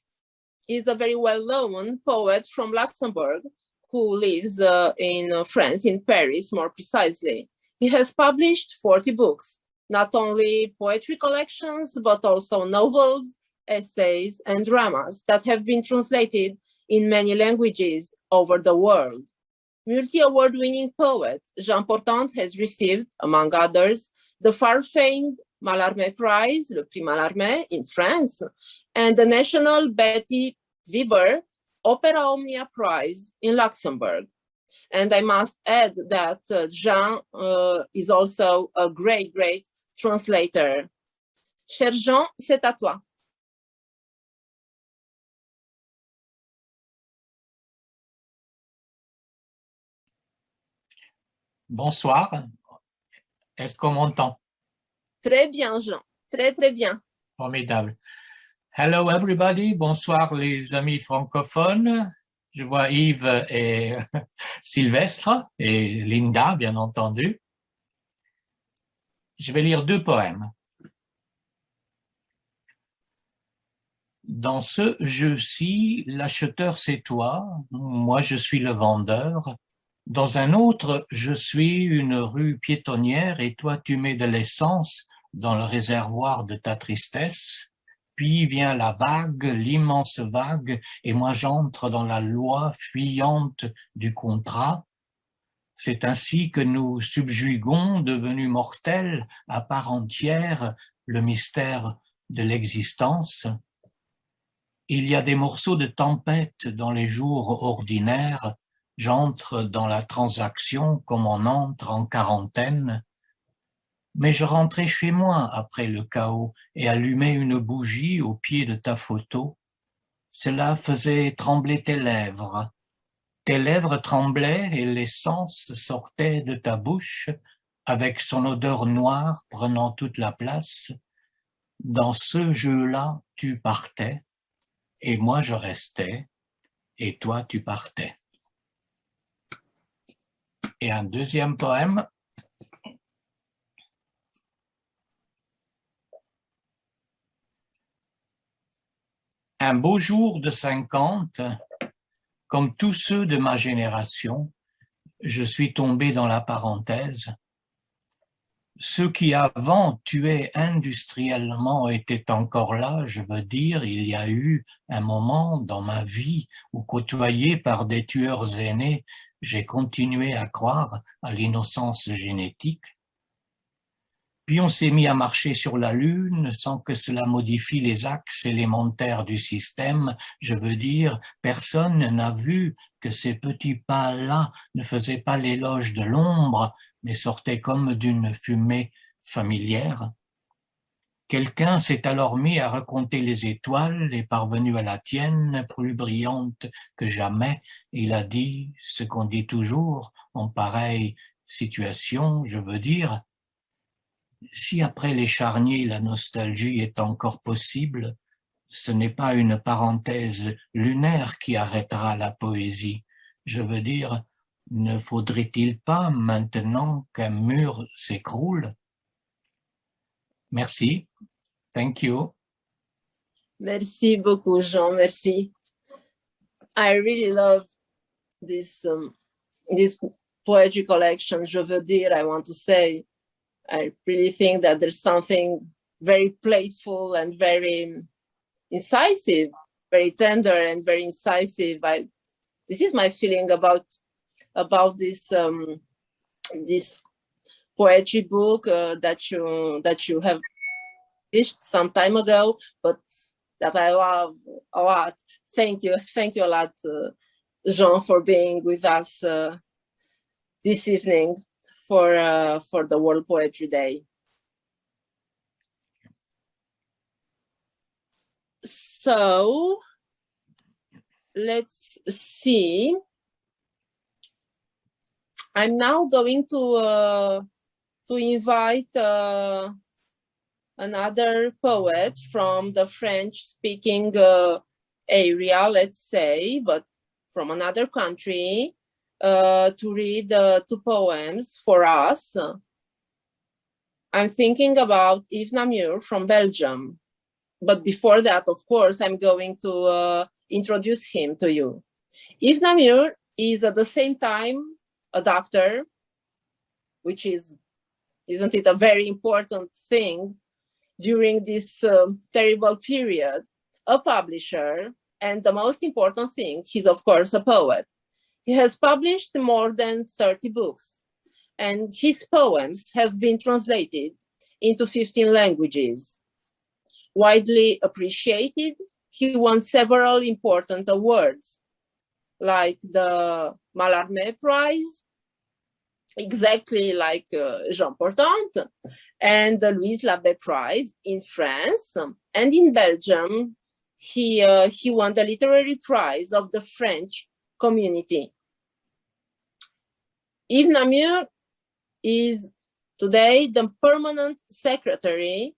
is a very well-known poet from Luxembourg who lives in France, in Paris, more precisely. He has published 40 books, not only poetry collections, but also novels, essays, and dramas that have been translated in many languages over the world. Multi-award-winning poet Jean Portant has received, among others, the far-famed Mallarmé Prize, le Prix Mallarmé in France, and the National Betty Weber Opera Omnia Prize in Luxembourg. And I must add that Jean is also a great, great translator. Cher Jean, c'est à toi. Bonsoir. Est-ce qu'on m'entend? Très bien, Jean. Très, très bien. Formidable. Hello, everybody. Bonsoir, les amis francophones. Je vois Yves et Sylvestre et Linda, bien entendu. Je vais lire 2 poèmes. Dans ce jeu-ci, l'acheteur c'est toi, moi je suis le vendeur. Dans un autre, je suis une rue piétonnière et toi tu mets de l'essence dans le réservoir de ta tristesse. Puis vient la vague, l'immense vague, et moi j'entre dans la loi fuyante du contrat. C'est ainsi que nous subjuguons, devenus mortels, à part entière, le mystère de l'existence. Il y a des morceaux de tempête dans les jours ordinaires. J'entre dans la transaction comme on entre en quarantaine. Mais je rentrais chez moi après le chaos et allumais une bougie au pied de ta photo. Cela faisait trembler tes lèvres. Tes lèvres tremblaient et l'essence sortait de ta bouche avec son odeur noire prenant toute la place. Dans ce jeu-là, tu partais et moi je restais et toi tu partais. Et un deuxième poème. Un beau jour de 50, comme tous ceux de ma génération, je suis tombé dans la parenthèse. Ceux qui avant tuaient industriellement étaient encore là, je veux dire, il y a eu un moment dans ma vie où, côtoyé par des tueurs aînés, j'ai continué à croire à l'innocence génétique. Puis on s'est mis à marcher sur la Lune sans que cela modifie les axes élémentaires du système. Je veux dire, personne n'a vu que ces petits pas-là ne faisaient pas l'éloge de l'ombre, mais sortaient comme d'une fumée familière. Quelqu'un s'est alors mis à raconter les étoiles et parvenu à la tienne, plus brillante que jamais. Il a dit ce qu'on dit toujours en pareille situation, je veux dire, si après les charniers la nostalgie est encore possible, ce n'est pas une parenthèse lunaire qui arrêtera la poésie. Je veux dire, Ne faudrait-il pas maintenant qu'un mur s'écroule? Merci. Thank you. Merci beaucoup, Jean. Merci. I really love this poetry collection. Je veux dire, I want to say, I really think that there's something very playful and very incisive, very tender and very incisive. This is my feeling about this this poetry book that you have published some time ago, but that I love a lot. Thank you a lot, Jean, for being with us this evening for the World Poetry Day. So let's see. I'm now going to invite another poet from the French-speaking area, let's say, but from another country, to read 2 poems for us. I'm thinking about Yves Namur from Belgium. But before that, of course, I'm going to introduce him to you. Yves Namur is at the same time a doctor, which isn't it a very important thing during this terrible period, a publisher, and the most important thing, he's of course a poet. He has published more than 30 books, and his poems have been translated into 15 languages. Widely appreciated, he won several important awards, like the Mallarmé Prize, exactly like Jean Portant, and the Louise Labbé Prize in France. And in Belgium, he won the Literary Prize of the French community. Yves Namur is today the permanent secretary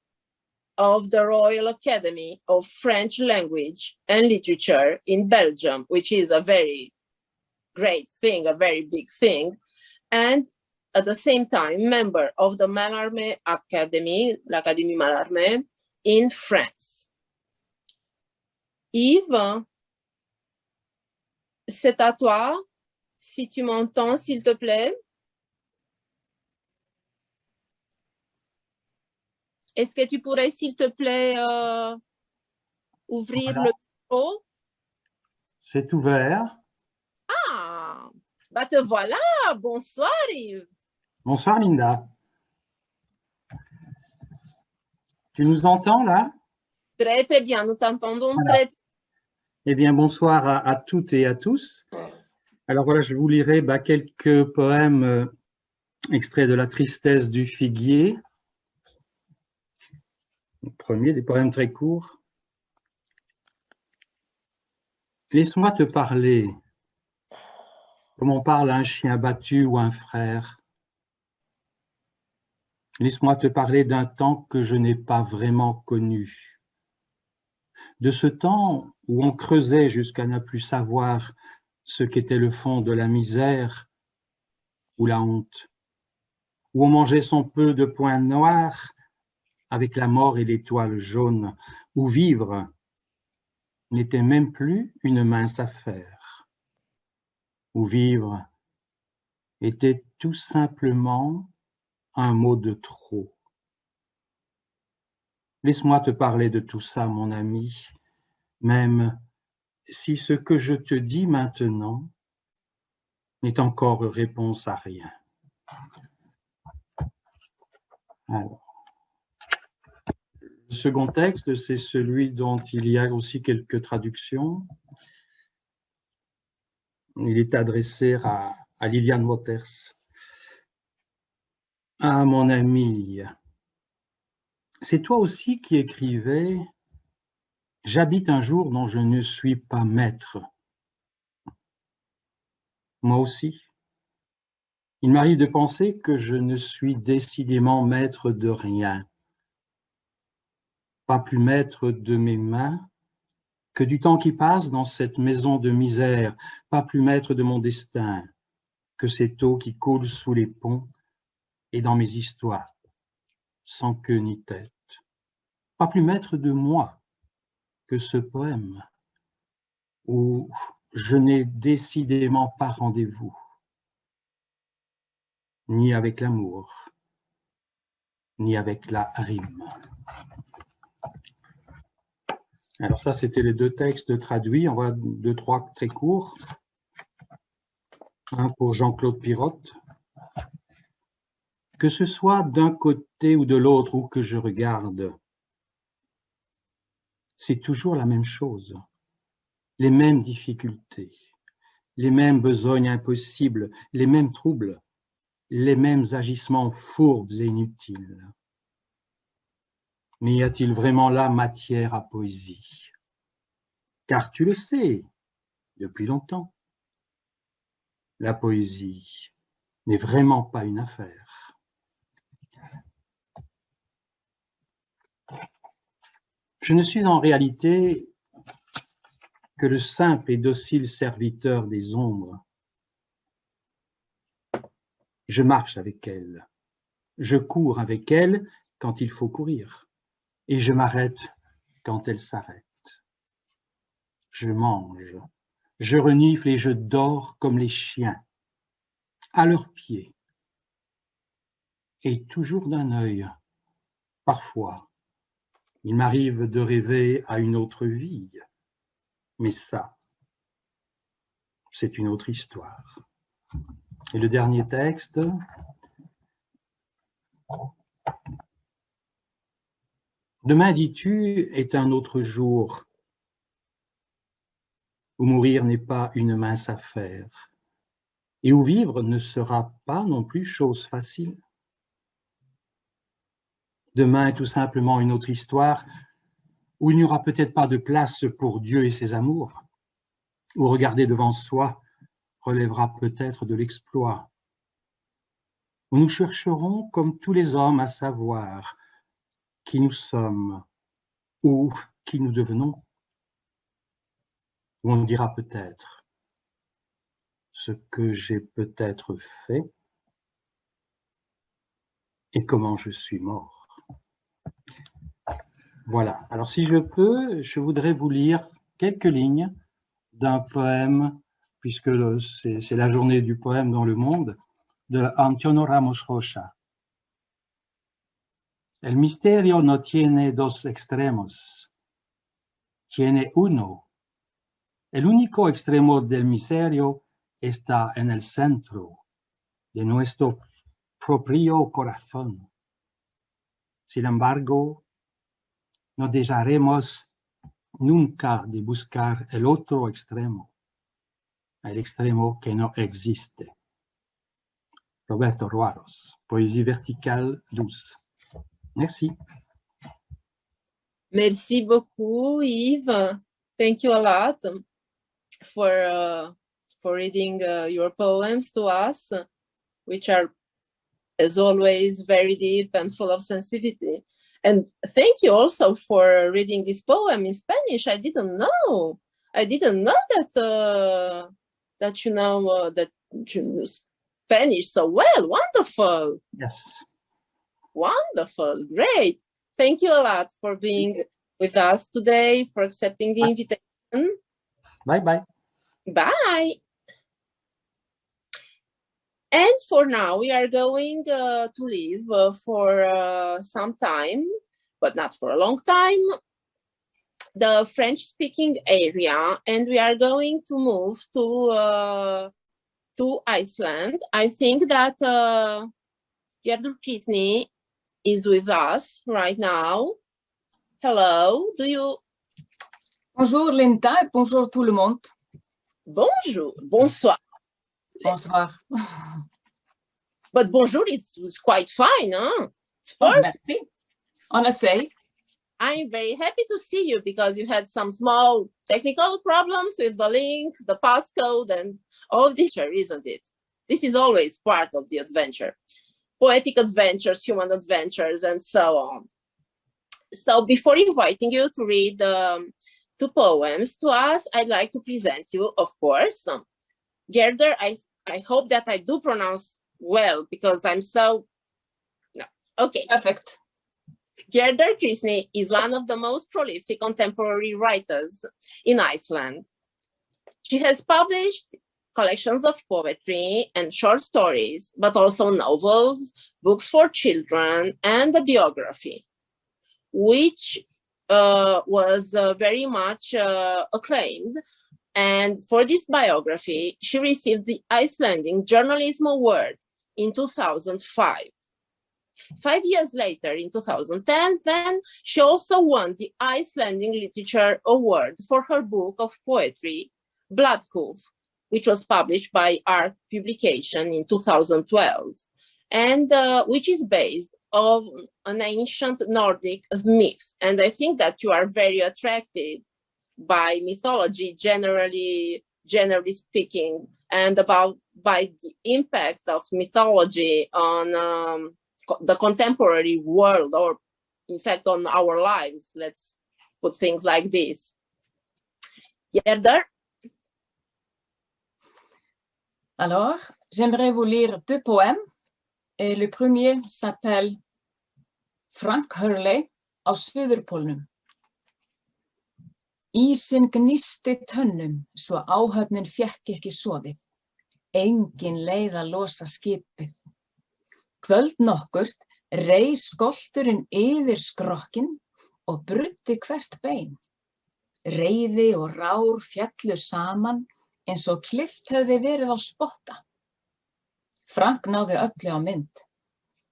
of the Royal Academy of French Language and Literature in Belgium, which is a very great thing, a very big thing. And at the same time, member of the Mallarmé Academy, l'Académie Mallarmé, in France. Yves, c'est à toi, si tu m'entends, s'il te plaît. Est-ce que tu pourrais, s'il te plaît, ouvrir le micro? C'est ouvert. Ah, bah te voilà. Bonsoir, Yves. Bonsoir, Linda. Tu nous entends, là? Très, très bien. Nous t'entendons Voilà. très. Eh bien, bonsoir à toutes et à tous. Alors voilà, je vous lirai quelques poèmes extraits de La tristesse du figuier. Le premier, des poèmes très courts. Laisse-moi te parler, comme on parle à un chien battu ou un frère. Laisse-moi te parler d'un temps que je n'ai pas vraiment connu. De ce temps où on creusait jusqu'à ne plus savoir ce qu'était le fond de la misère ou la honte, où on mangeait son peu de poing noir avec la mort et l'étoile jaune, où vivre n'était même plus une mince affaire, où vivre était tout simplement un mot de trop. Laisse-moi te parler de tout ça, mon ami, même si ce que je te dis maintenant n'est encore réponse à rien. Alors, le second texte, c'est celui dont il y a aussi quelques traductions. Il est adressé à Liliane Waters. Ah, mon ami, c'est toi aussi qui écrivais « J'habite un jour dont je ne suis pas maître ». Moi aussi. Il m'arrive de penser que je ne suis décidément maître de rien. Pas plus maître de mes mains que du temps qui passe dans cette maison de misère, pas plus maître de mon destin que cette eau qui coule sous les ponts et dans mes histoires, sans queue ni tête. Pas plus maître de moi que ce poème où je n'ai décidément pas rendez-vous, ni avec l'amour, ni avec la rime. Alors ça, c'était les deux textes traduits. On voit deux, trois très courts. Un pour Jean-Claude Pirotte. Que ce soit d'un côté ou de l'autre, où que je regarde, c'est toujours la même chose. Les mêmes difficultés, les mêmes besognes impossibles, les mêmes troubles, les mêmes agissements fourbes et inutiles. Mais y a-t-il vraiment là matière à poésie? Car tu le sais, depuis longtemps, la poésie n'est vraiment pas une affaire. Je ne suis en réalité que le simple et docile serviteur des ombres. Je marche avec elles, je cours avec elles quand il faut courir, et je m'arrête quand elles s'arrêtent. Je mange, je renifle et je dors comme les chiens, à leurs pieds, et toujours d'un œil. Parfois, il m'arrive de rêver à une autre vie, mais ça, c'est une autre histoire. Et le dernier texte, demain, dis-tu, est un autre jour, où mourir n'est pas une mince affaire, et où vivre ne sera pas non plus chose facile. Demain est tout simplement une autre histoire, où il n'y aura peut-être pas de place pour Dieu et ses amours, où regarder devant soi relèvera peut-être de l'exploit, où nous chercherons, comme tous les hommes, à savoir qui nous sommes ou qui nous devenons, où on dira peut-être ce que j'ai peut-être fait et comment je suis mort. Voilà. Alors si je peux, je voudrais vous lire quelques lignes d'un poème, puisque c'est la journée du poème dans le monde, de Antonio Ramos Rocha. El misterio no tiene dos extremos, tiene uno. El único extremo del misterio está en el centro de nuestro propio corazón. Sin embargo, no dejaremos nunca de buscar el otro extremo, el extremo que no existe. Roberto Ruaros, Poésie verticale douce. Merci. Merci beaucoup, Yves. Thank you a lot for reading your poems to us, which are, as always, very deep and full of sensitivity. And thank you also for reading this poem in Spanish. I didn't know that you know that you know Spanish so well. Wonderful. Yes. Wonderful. Great. Thank you a lot for being with us today, for accepting the invitation. Bye-bye. Bye. And for now, we are going to leave for some time, but not for a long time, the French-speaking area, and we are going to move to Iceland. I think that Gerdur Kristni is with us right now. Hello, do you... Bonjour Linda et bonjour tout le monde. Bonjour, bonsoir. Bonsoir. But bonjour, it's quite fine, huh? It's perfect. Merci. On essaie. I'm very happy to see you because you had some small technical problems with the link, the passcode, and all this, isn't it? This is always part of the adventure. Poetic adventures, human adventures, and so on. So before inviting you to read two poems to us, I'd like to present you, of course. Gerdur, I I hope that I do pronounce well because I'm so, no. Okay. Perfect. Gerda Kristni is one of the most prolific contemporary writers in Iceland. She has published collections of poetry and short stories, but also novels, books for children, and a biography, which was very much acclaimed. And for this biography, she received the Icelandic Journalism Award in 2005. 5 years later, in 2010, then she also won the Icelandic Literature Award for her book of poetry, Bloodhoof, which was published by ARC Publication in 2012, and which is based on an ancient Nordic myth. And I think that you are very attracted by mythology, generally speaking, and by the impact of mythology on the contemporary world, or in fact on our lives. Let's put things like this. Gerda? Alors, j'aimerais vous lire deux poèmes. Et le premier s'appelle Frank Hurley á Suðurpólnum. Ísinn gnísti tönnum svo áhöfnin fékk ekki sofið. Engin leið að losa skipið. Kvöld nokkurt reis skolturinn yfir skrokkin og bruddi hvert bein. Reiði og rár fjallu saman eins og klippt hefði verið á spotta. Frank náði öllu á mynd.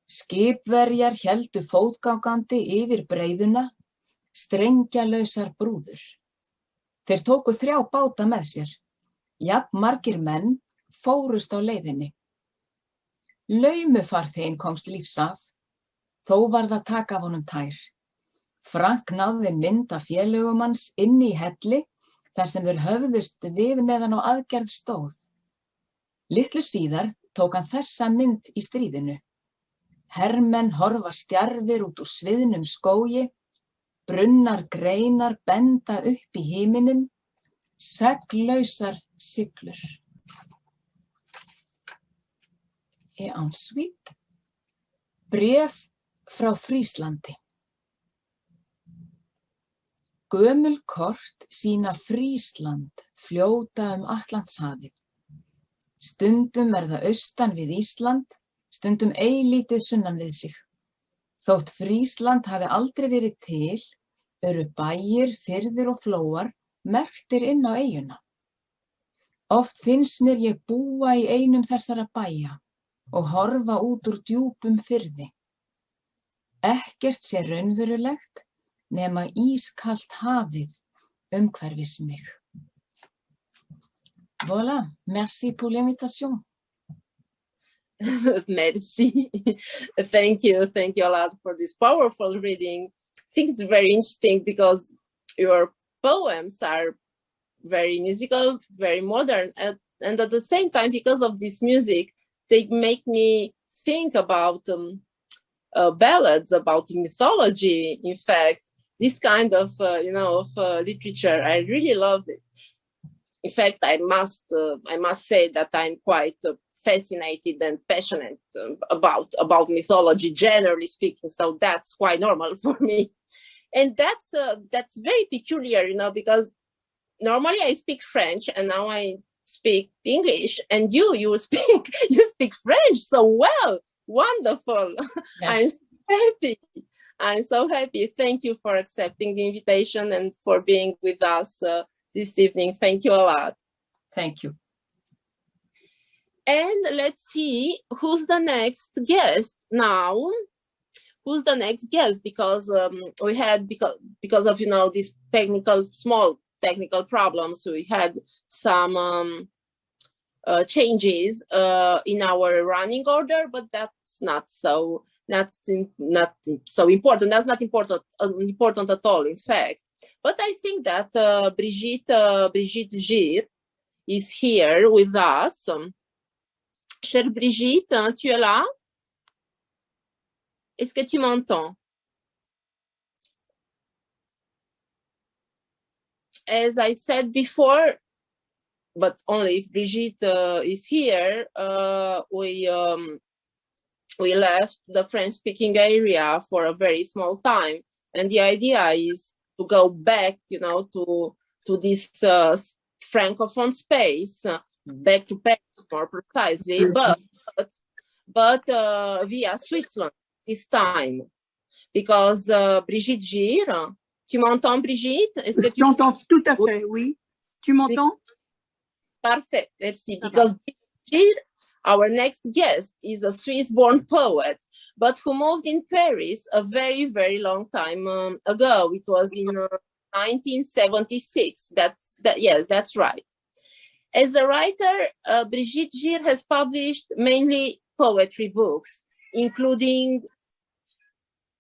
Skipverjar héldu fótgangandi yfir breiðuna, strengjalausar brúður. Þeir tóku 3 báta með sér. Jafn margir menn fórust á leiðinni. Laumufarþeginn komst lífs af, þó varð að taka af honum tær. Frank náði mynd af félögum hans inni í helli þar sem þeir höfðust við meðan á aðgerð stóð. Litlu síðar tók hann þessa mynd í stríðinu. Hermenn horfa stjarfir út úr sviðnum skógi, brunnar greinar benda upp í himinin, seglausar siglur. Et ensuite, bréf frá Fríslandi. Gömul kort sýna Frísland fljóta Atlantshafið. Stundum það austan við Ísland, stundum eilítið sunnan við sig. Þótt Frísland hafi aldrei verið til, eru bæir, firðir og flóar merktir inn á eyjuna. Oft finnst mér ég búa í einum þessara bæja og horfa út úr djúpum firði. Ekkert sé raunverulegt nema ískalt hafið umhverfis mig. Voilà, merci pour l'invitation. Merci. Thank you a lot for this powerful reading. I think it's very interesting because your poems are very musical, very modern, and at the same time, because of this music, they make me think about ballads, about mythology. In fact, this kind of literature, I really love it. In fact, I must say that I'm quite fascinated and passionate about mythology, generally speaking. So that's quite normal for me, and that's very peculiar, because normally I speak French, and now I speak English, and you speak French so well. Wonderful. Yes. I'm so happy. Thank you for accepting the invitation and for being with us this evening. Thank you a lot. Thank you. And let's see who's the next guest now. Who's the next guest? Because we had, because of these small technical problems, we had some changes in our running order, but that's not so important. That's not important at all, in fact. But I think that Brigitte Gir is here with us. Chère Brigitte, tu es là? Est-ce que tu m'entends? As I said before, but only if Brigitte is here, we left the French-speaking area for a very small time. And the idea is to go back, you know, to this Francophone space, back to Paris more precisely, but via Switzerland this time. Because Brigitte Gire, tu m'entends, Brigitte? Est-ce que je t'entends tout à fait, oui. Tu m'entends? Parfait, merci. Because Brigitte Gire, our next guest, is a Swiss-born poet, but who moved in Paris a very, very long time ago. It was in 1976. Yes, that's right. As a writer, Brigitte Gire has published mainly poetry books, including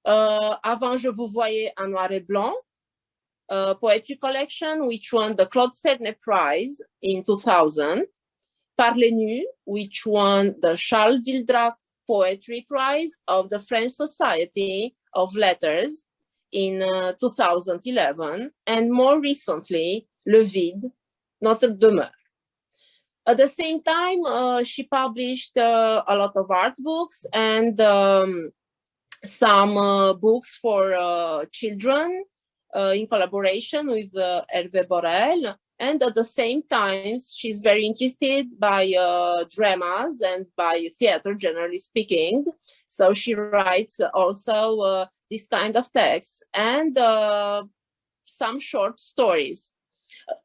Avant je vous voyais en noir et blanc, poetry collection, which won the Claude Cernet Prize in 2000, Parlez nu, which won the Charles Vildrak Poetry Prize of the French Society of Letters in 2011, and more recently, Le Vide, Notre Demeure. At the same time, she published a lot of art books and some books for children in collaboration with Hervé Borel. And at the same time, she's very interested by dramas and by theater, generally speaking. So she writes also this kind of texts and some short stories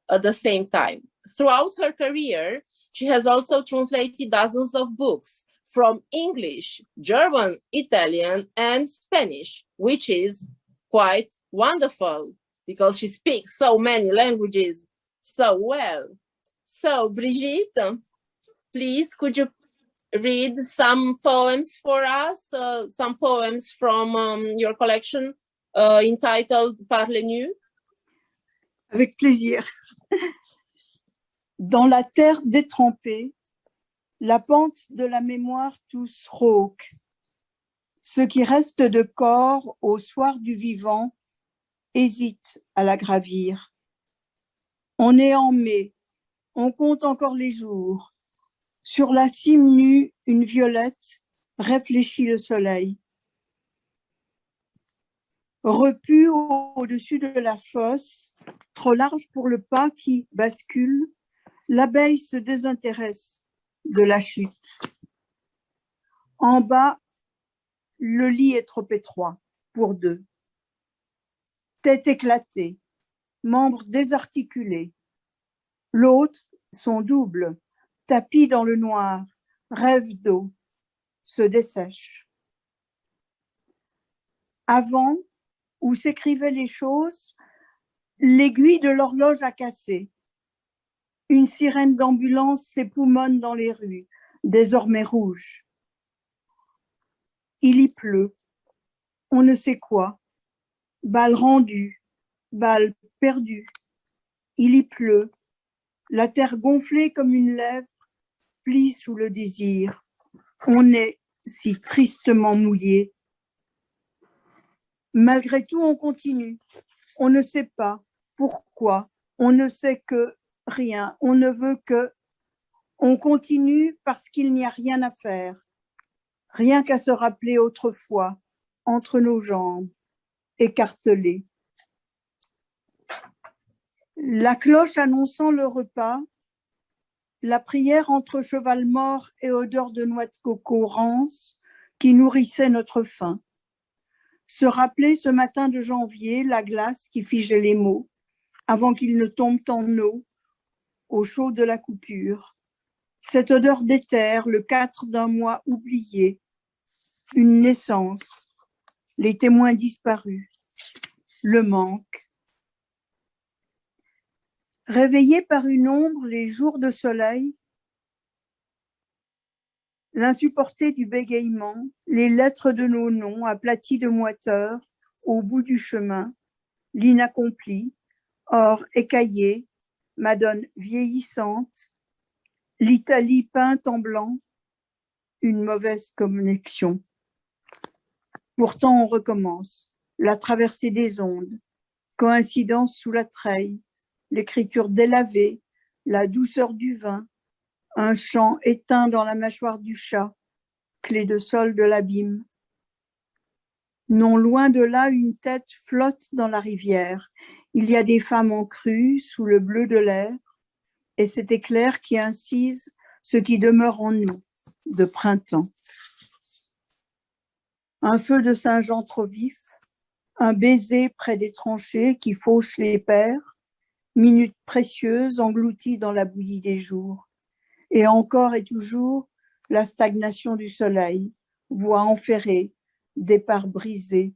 at the same time. Throughout her career, she has also translated dozens of books from English, German, Italian, and Spanish, which is quite wonderful because she speaks so many languages so well. So, Brigitte, please, could you read some poems for us, some poems from your collection entitled Parlez nu? Avec plaisir. Dans la terre détrempée, la pente de la mémoire tous rauque. Ce qui reste de corps au soir du vivant hésite à la gravir. On est en mai, on compte encore les jours. Sur la cime nue, une violette réfléchit le soleil. Repu au-dessus de la fosse, trop large pour le pas qui bascule, l'abeille se désintéresse de la chute. En bas, le lit est trop étroit pour deux. Tête éclatée, membres désarticulés. L'autre, son double, tapis dans le noir, rêve d'eau, se dessèche. Avant, où s'écrivaient les choses, l'aiguille de l'horloge a cassé. Une sirène d'ambulance s'époumonne dans les rues, désormais rouges. Il y pleut, on ne sait quoi, balle rendue, balle perdue. Il y pleut, la terre gonflée comme une lèvre plie sous le désir. On est si tristement mouillé. Malgré tout, on continue. On ne sait pas pourquoi, on ne sait que rien, on ne veut que... On continue parce qu'il n'y a rien à faire, rien qu'à se rappeler autrefois, entre nos jambes, écartelées. La cloche annonçant le repas, la prière entre cheval mort et odeur de noix de coco rance qui nourrissait notre faim. Se rappeler ce matin de janvier la glace qui figeait les mots avant qu'ils ne tombent en eau au chaud de la coupure. Cette odeur d'éther, le 4 d'un mois oublié, une naissance, les témoins disparus, le manque. Réveillés par une ombre les jours de soleil, l'insupporté du bégaiement, les lettres de nos noms aplaties de moiteur au bout du chemin, l'inaccompli, or écaillé, Madone vieillissante, l'Italie peinte en blanc, une mauvaise connexion. Pourtant on recommence, la traversée des ondes, coïncidence sous la treille, l'écriture délavée, la douceur du vin, un chant éteint dans la mâchoire du chat, clé de sol de l'abîme. Non loin de là, une tête flotte dans la rivière. Il y a des femmes en crue sous le bleu de l'air, et cet éclair qui incise ce qui demeure en nous de printemps. Un feu de Saint-Jean trop vif, un baiser près des tranchées qui fauche les pères, minutes précieuses englouties dans la bouillie des jours. Et encore et toujours, la stagnation du soleil, voix enferrée, départ brisé,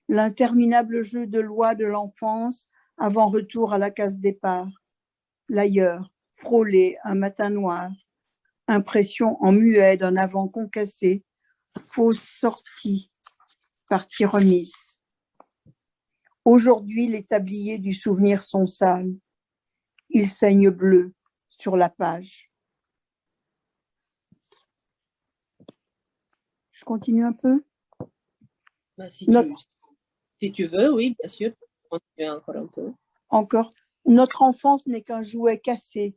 l'interminable jeu de loi de l'enfance avant retour à la case départ, l'ailleurs, frôlé, un matin noir, impression en muet d'un avant concassé, fausse sortie, partie remise. Aujourd'hui, les tabliers du souvenir sont sales. Ils saignent bleu sur la page. Je continue un peu? Bah, si tu veux, oui, bien sûr. Continuer encore un peu. Encore. Notre enfance n'est qu'un jouet cassé.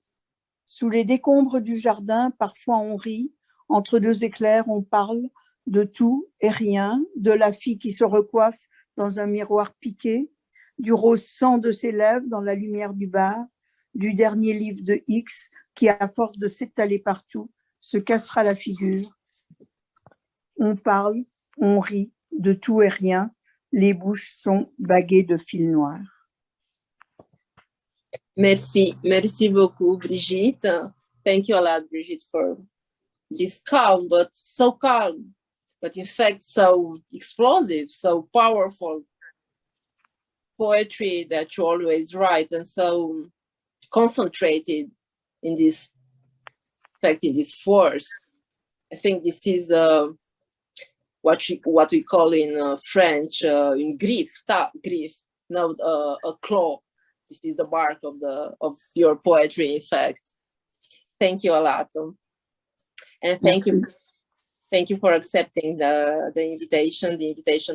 Sous les décombres du jardin, parfois on rit. Entre deux éclairs, on parle de tout et rien, de la fille qui se recoiffe dans un miroir piqué, du rose sang de ses lèvres dans la lumière du bar, du dernier livre de X qui, à force de s'étaler partout, se cassera la figure. On parle, on rit de tout et rien, les bouches sont baguées de fil noir. Merci beaucoup, Brigitte. Thank you a lot, Brigitte, for this calm, but in fact so explosive, so powerful poetry that you always write, and so concentrated in this force. I think this is what we call in French une griffe, a claw. This is the mark of your poetry, in fact. Thank you a lot, and thank you for accepting the invitation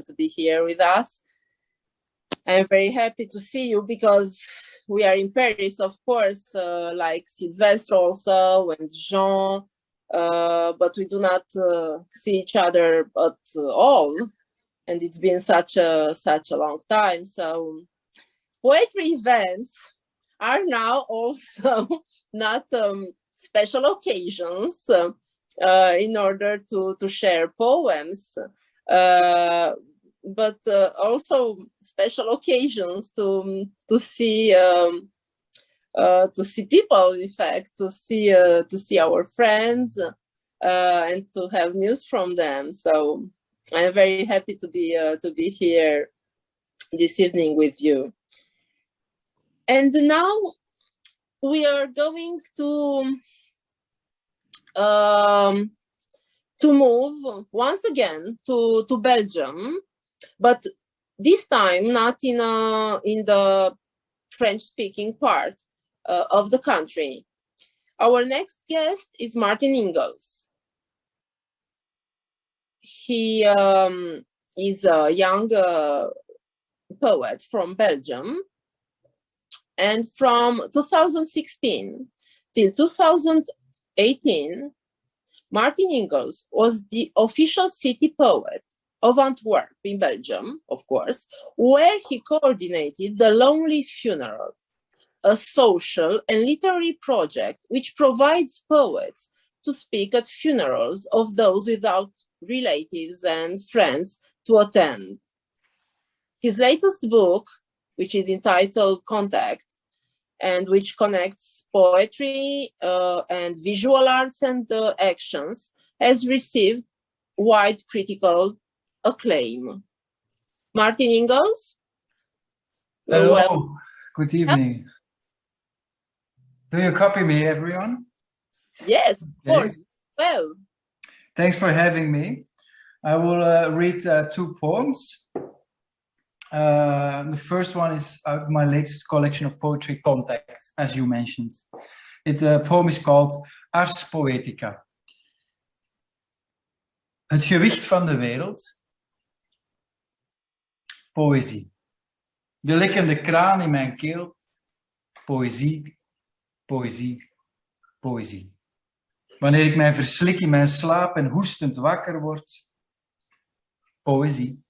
to be here with us. I'm very happy to see you because we are in Paris, of course, like Sylvestre also and Jean, but we do not see each other at all, and it's been such a long time. So poetry events are now also not special occasions in order to share poems, but also special occasions to see people, in fact, to see our friends and to have news from them. So I'm very happy to be here this evening with you. And now we are going to move once again to Belgium, but this time not in the French-speaking part of the country. Our next guest is Martin Ingels. He is a young poet from Belgium. And from 2016 till 2018, Martin Ingels was the official city poet of Antwerp in Belgium, of course, where he coordinated The Lonely Funeral, a social and literary project which provides poets to speak at funerals of those without relatives and friends to attend. His latest book, which is entitled Contact, and which connects poetry and visual arts and actions, has received wide critical acclaim. Martin Ingels? Hello, good evening. Do you copy me, everyone? Yes, of course. Well. Thanks for having me. I will read two poems. The first one is out of my latest collection of poetry, Contact, as you mentioned. The poem is called Ars Poetica. Het gewicht van de wereld. Poëzie. De likkende kraan in mijn keel. Poëzie. poëzie, poëzie. Wanneer ik mij verslik in mijn slaap en hoestend wakker word, poëzie.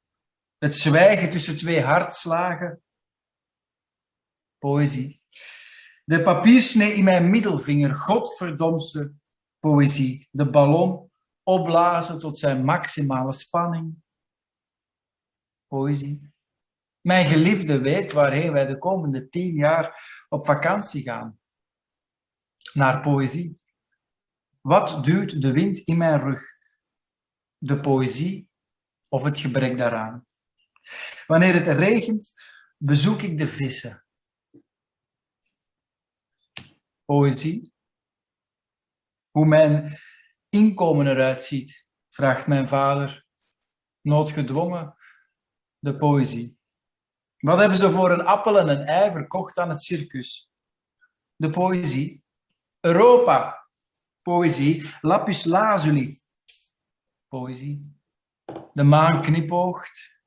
Het zwijgen tussen twee hartslagen, poëzie. De papiersnee in mijn middelvinger, godverdomse poëzie. De ballon opblazen tot zijn maximale spanning, poëzie. Mijn geliefde weet waarheen wij de komende 10 jaar op vakantie gaan. Naar poëzie. Wat duwt de wind in mijn rug? De poëzie of het gebrek daaraan? Wanneer het regent, bezoek ik de vissen. Poëzie. Hoe mijn inkomen eruit ziet, vraagt mijn vader, noodgedwongen, de poëzie. Wat hebben ze voor een appel en een ei verkocht aan het circus? De poëzie. Europa. Poëzie. Lapis lazuli. Poëzie. De maan knipoogt.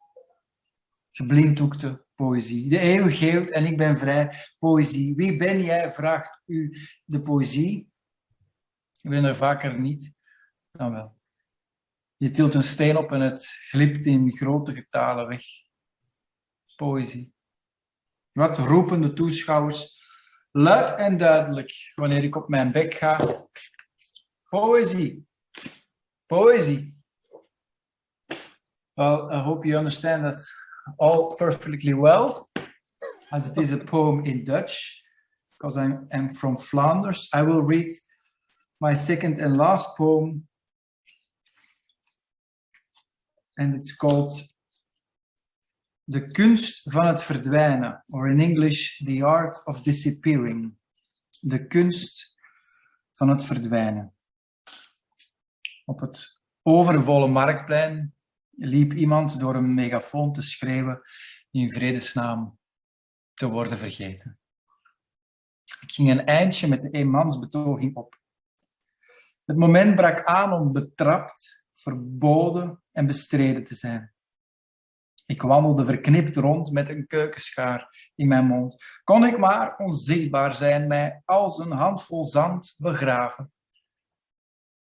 Geblinddoekte. Poëzie. De eeuw geeuwt en ik ben vrij. Poëzie. Wie ben jij? Vraagt u de poëzie. Ik ben er vaker niet dan wel. Je tilt een steen op en het glipt in grote getalen weg. Poëzie. Wat roepen de toeschouwers luid en duidelijk wanneer ik op mijn bek ga? Poëzie. Poëzie. Well, I hope you understand that all perfectly well, as it is a poem in Dutch, because I'm from Flanders. I will read my second and last poem, and it's called De kunst van het verdwijnen, or in English, The Art of Disappearing. De kunst van het verdwijnen. Op het overvolle marktplein liep iemand door een megafoon te schreeuwen in vredesnaam te worden vergeten. Ik ging een eindje met de eenmansbetoging op. Het moment brak aan om betrapt, verboden en bestreden te zijn. Ik wandelde verknipt rond met een keukenschaar in mijn mond. Kon ik maar onzichtbaar zijn, mij als een handvol zand begraven.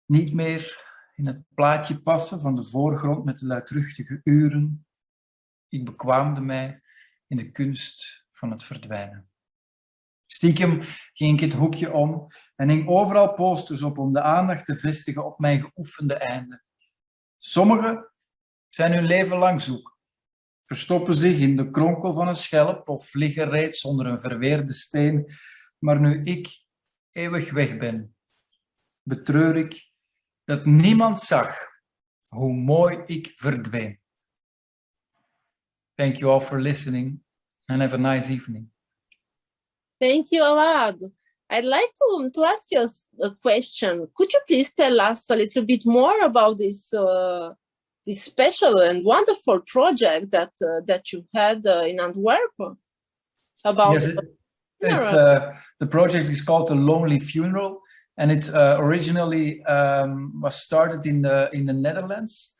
Niet meer in het plaatje passen van de voorgrond met de luidruchtige uren. Ik bekwaamde mij in de kunst van het verdwijnen. Stiekem ging ik het hoekje om en hing overal posters op om de aandacht te vestigen op mijn geoefende einde. Sommigen zijn hun leven lang zoek, verstoppen zich in de kronkel van een schelp of liggen reeds onder een verweerde steen. Maar nu ik eeuwig weg ben, betreur ik dat niemand zag hoe mooi ik verdween. Thank you all for listening and have a nice evening. Thank you a lot. I'd like to ask you a question. Could you please tell us a little bit more about this this special and wonderful project that you had in Antwerp? About yes, the project is called The Lonely Funeral, and it originally was started in the Netherlands,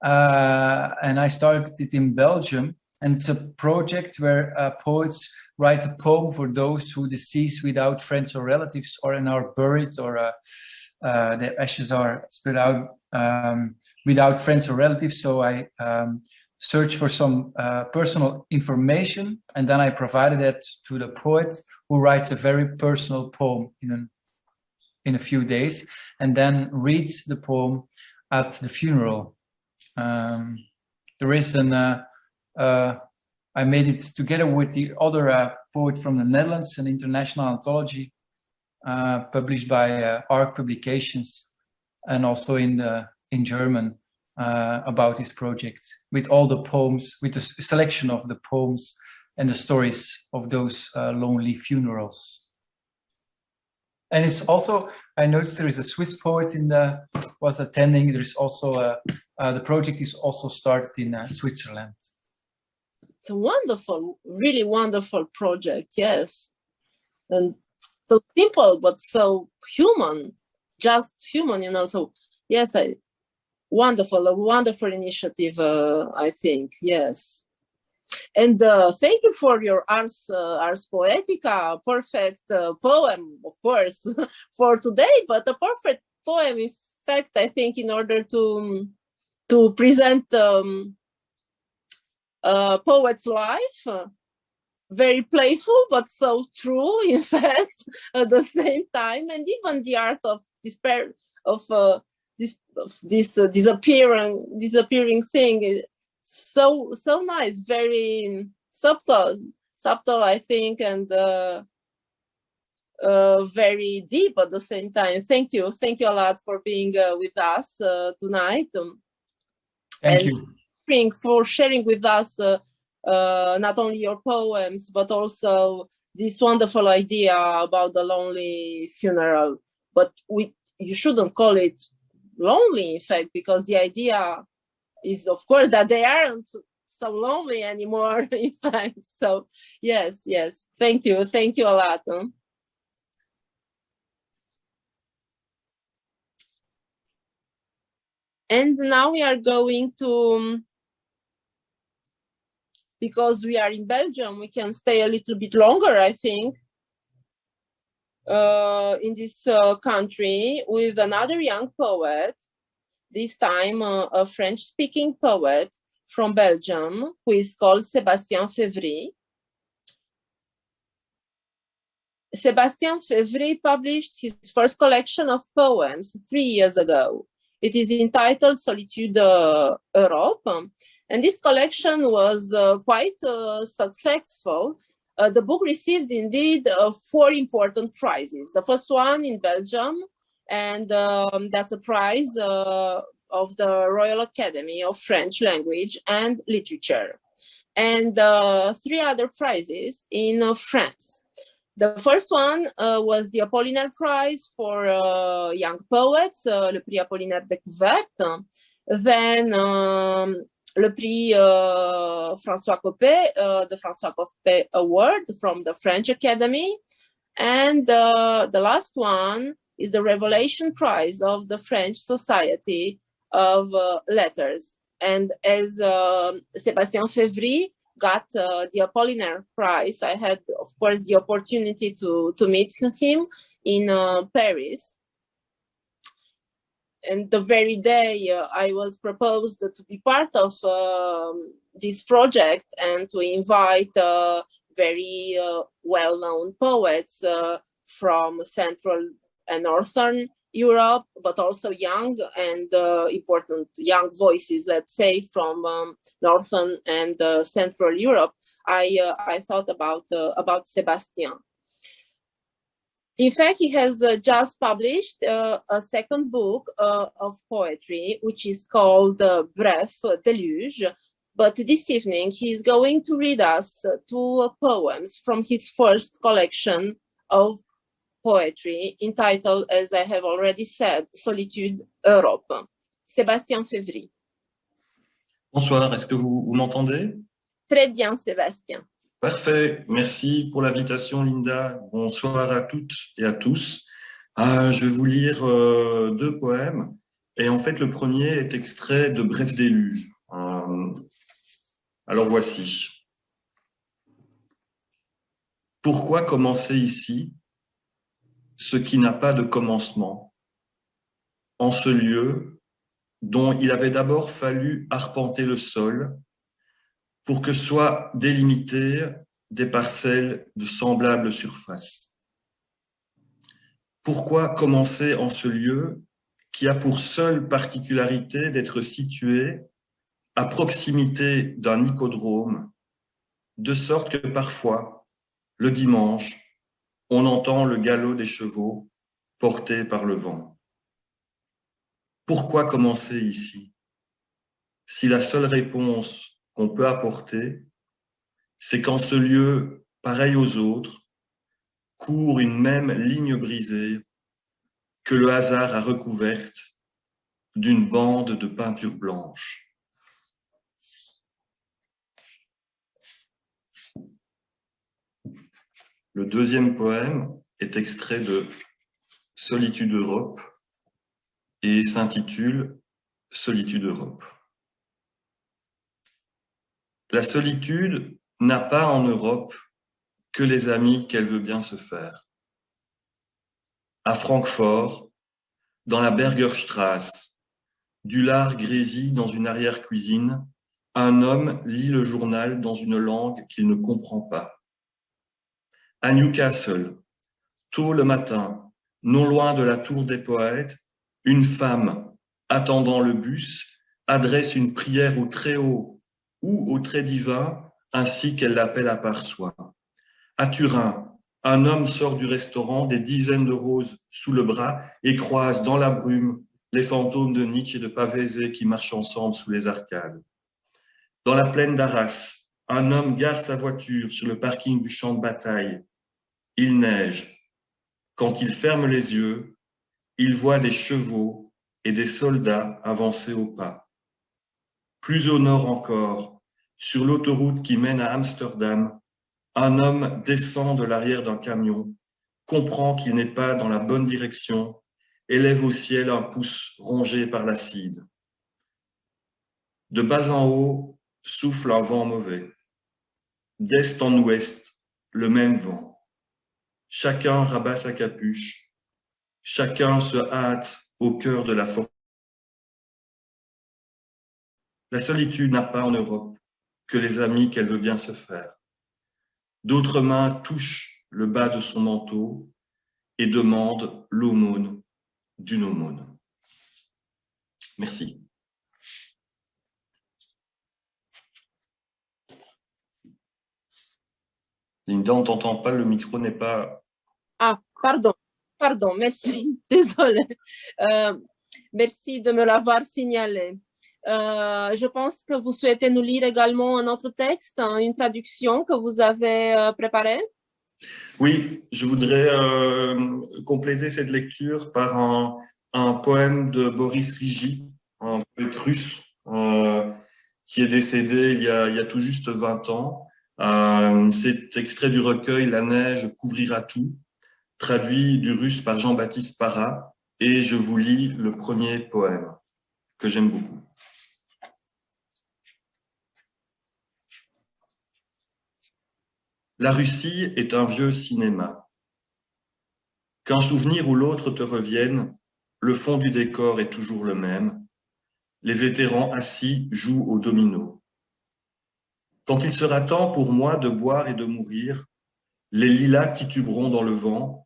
and I started it in Belgium. And it's a project where poets write a poem for those who deceased without friends or relatives, or are buried, or their ashes are spread out without friends or relatives. So I searched for some personal information, and then I provided it to the poet, who writes a very personal poem in a few days, and then reads the poem at the funeral. There is I made it together with the other poet from the Netherlands, an international anthology published by ARC Publications, and also in German about this project, with all the poems, with the selection of the poems and the stories of those lonely funerals. And it's also, I noticed there is a Swiss poet was attending. There is also the project is also started in Switzerland. It's a wonderful, really wonderful project, yes. And so simple, but so human, just human, you know. So yes, a wonderful initiative, I think, yes. And thank you for your Ars Poetica, perfect poem, of course, for today, but a perfect poem, in fact, I think, in order to present poet's life. Very playful, but so true, in fact, at the same time, and even the art of despair, of this disappearing thing. So nice, very subtle, I think, and very deep at the same time. Thank you a lot for being with us tonight. Thank you for sharing with us not only your poems, but also this wonderful idea about the lonely funeral. But you shouldn't call it lonely, in fact, because the idea is, of course, that they aren't so lonely anymore, in fact. So yes, thank you a lot. And now we are going to, because we are in Belgium, we can stay a little bit longer, I think, in this country with another young poet, this time a French-speaking poet from Belgium, who is called Sébastien Févry. Sébastien Févry published his first collection of poems 3 years ago. It is entitled Solitude Europe, and this collection was quite successful. The book received indeed 4 important prizes. The first one in Belgium, and that's a prize of the Royal Academy of French Language and Literature, and 3 other prizes in France. The first one was the Apollinaire Prize for young poets, le Prix Apollinaire Découverte. Then le Prix François Coppée, the François Coppée Award from the French Academy. And the last one is the Revelation Prize of the French Society of Letters. And as Sébastien Févry got the Apollinaire Prize, I had, of course, the opportunity to meet him in Paris. And the very day I was proposed to be part of this project and to invite very well-known poets from Central and Northern Europe, but also young and important young voices, let's say, from Northern and Central Europe. I thought about Sébastien. In fact, he has just published a second book of poetry, which is called Bref, Deluge. But this evening, he's going to read us 2 poems from his first collection of poetry, entitled, as I have already said, Solitude Europe. Sébastien Févry. Bonsoir, est-ce que vous m'entendez? Très bien, Sébastien. Parfait, merci pour l'invitation, Linda. Bonsoir à toutes et à tous. Je vais vous lire 2 poèmes. Et en fait, le premier est extrait de Bref Déluge. Alors voici. Pourquoi commencer ici ce qui n'a pas de commencement, en ce lieu dont il avait d'abord fallu arpenter le sol pour que soient délimitées des parcelles de semblable surface? Pourquoi commencer en ce lieu qui a pour seule particularité d'être situé à proximité d'un hippodrome, de sorte que parfois, le dimanche, on entend le galop des chevaux portés par le vent? Pourquoi commencer ici, si la seule réponse qu'on peut apporter, c'est qu'en ce lieu, pareil aux autres, court une même ligne brisée que le hasard a recouverte d'une bande de peinture blanche? Le deuxième poème est extrait de Solitude Europe et s'intitule Solitude Europe. La solitude n'a pas en Europe que les amis qu'elle veut bien se faire. À Francfort, dans la Bergerstrasse, du lard grésille dans une arrière-cuisine, un homme lit le journal dans une langue qu'il ne comprend pas. À Newcastle, tôt le matin, non loin de la tour des poètes, une femme, attendant le bus, adresse une prière au Très-Haut ou au Très-Divin, ainsi qu'elle l'appelle à part soi. À Turin, un homme sort du restaurant, des dizaines de roses sous le bras, et croise dans la brume les fantômes de Nietzsche et de Pavese qui marchent ensemble sous les arcades. Dans la plaine d'Arras, un homme gare sa voiture sur le parking du champ de bataille. Il neige. Quand il ferme les yeux, il voit des chevaux et des soldats avancer au pas. Plus au nord encore, sur l'autoroute qui mène à Amsterdam, un homme descend de l'arrière d'un camion, comprend qu'il n'est pas dans la bonne direction, élève au ciel un pouce rongé par l'acide. De bas en haut, souffle un vent mauvais. D'est en ouest, le même vent. Chacun rabat sa capuche. Chacun se hâte au cœur de la forêt. La solitude n'a pas en Europe que les amis qu'elle veut bien se faire. D'autres mains touchent le bas de son manteau et demandent l'aumône d'une aumône. Merci. Linda, on ne t'entend pas, le micro n'est pas... Ah, pardon, merci, désolée. Merci de me l'avoir signalé. Je pense que vous souhaitez nous lire également un autre texte, une traduction que vous avez préparée. Oui, je voudrais compléter cette lecture par un poème de Boris Rigi, un poète russe qui est décédé il y a tout juste 20 ans. C'est extrait du recueil « La neige couvrira tout », traduit du russe par Jean-Baptiste Parra, et je vous lis le premier poème que j'aime beaucoup. La Russie est un vieux cinéma. Qu'un souvenir ou l'autre te revienne, le fond du décor est toujours le même. Les vétérans assis jouent au domino. Quand il sera temps pour moi de boire et de mourir, les lilas tituberont dans le vent,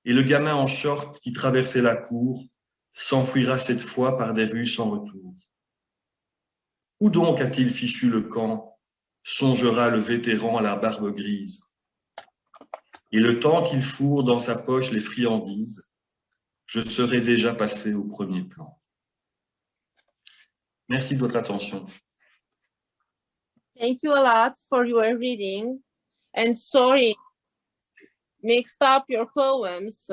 et le gamin en short qui traversait la cour s'enfuira cette fois par des rues sans retour. Où donc a-t-il fichu le camp? Songera le vétéran à la barbe grise. Et le temps qu'il fourre dans sa poche les friandises, je serai déjà passé au premier plan. Merci de votre attention. Thank you a lot for your reading, and sorry, mixed up your poems,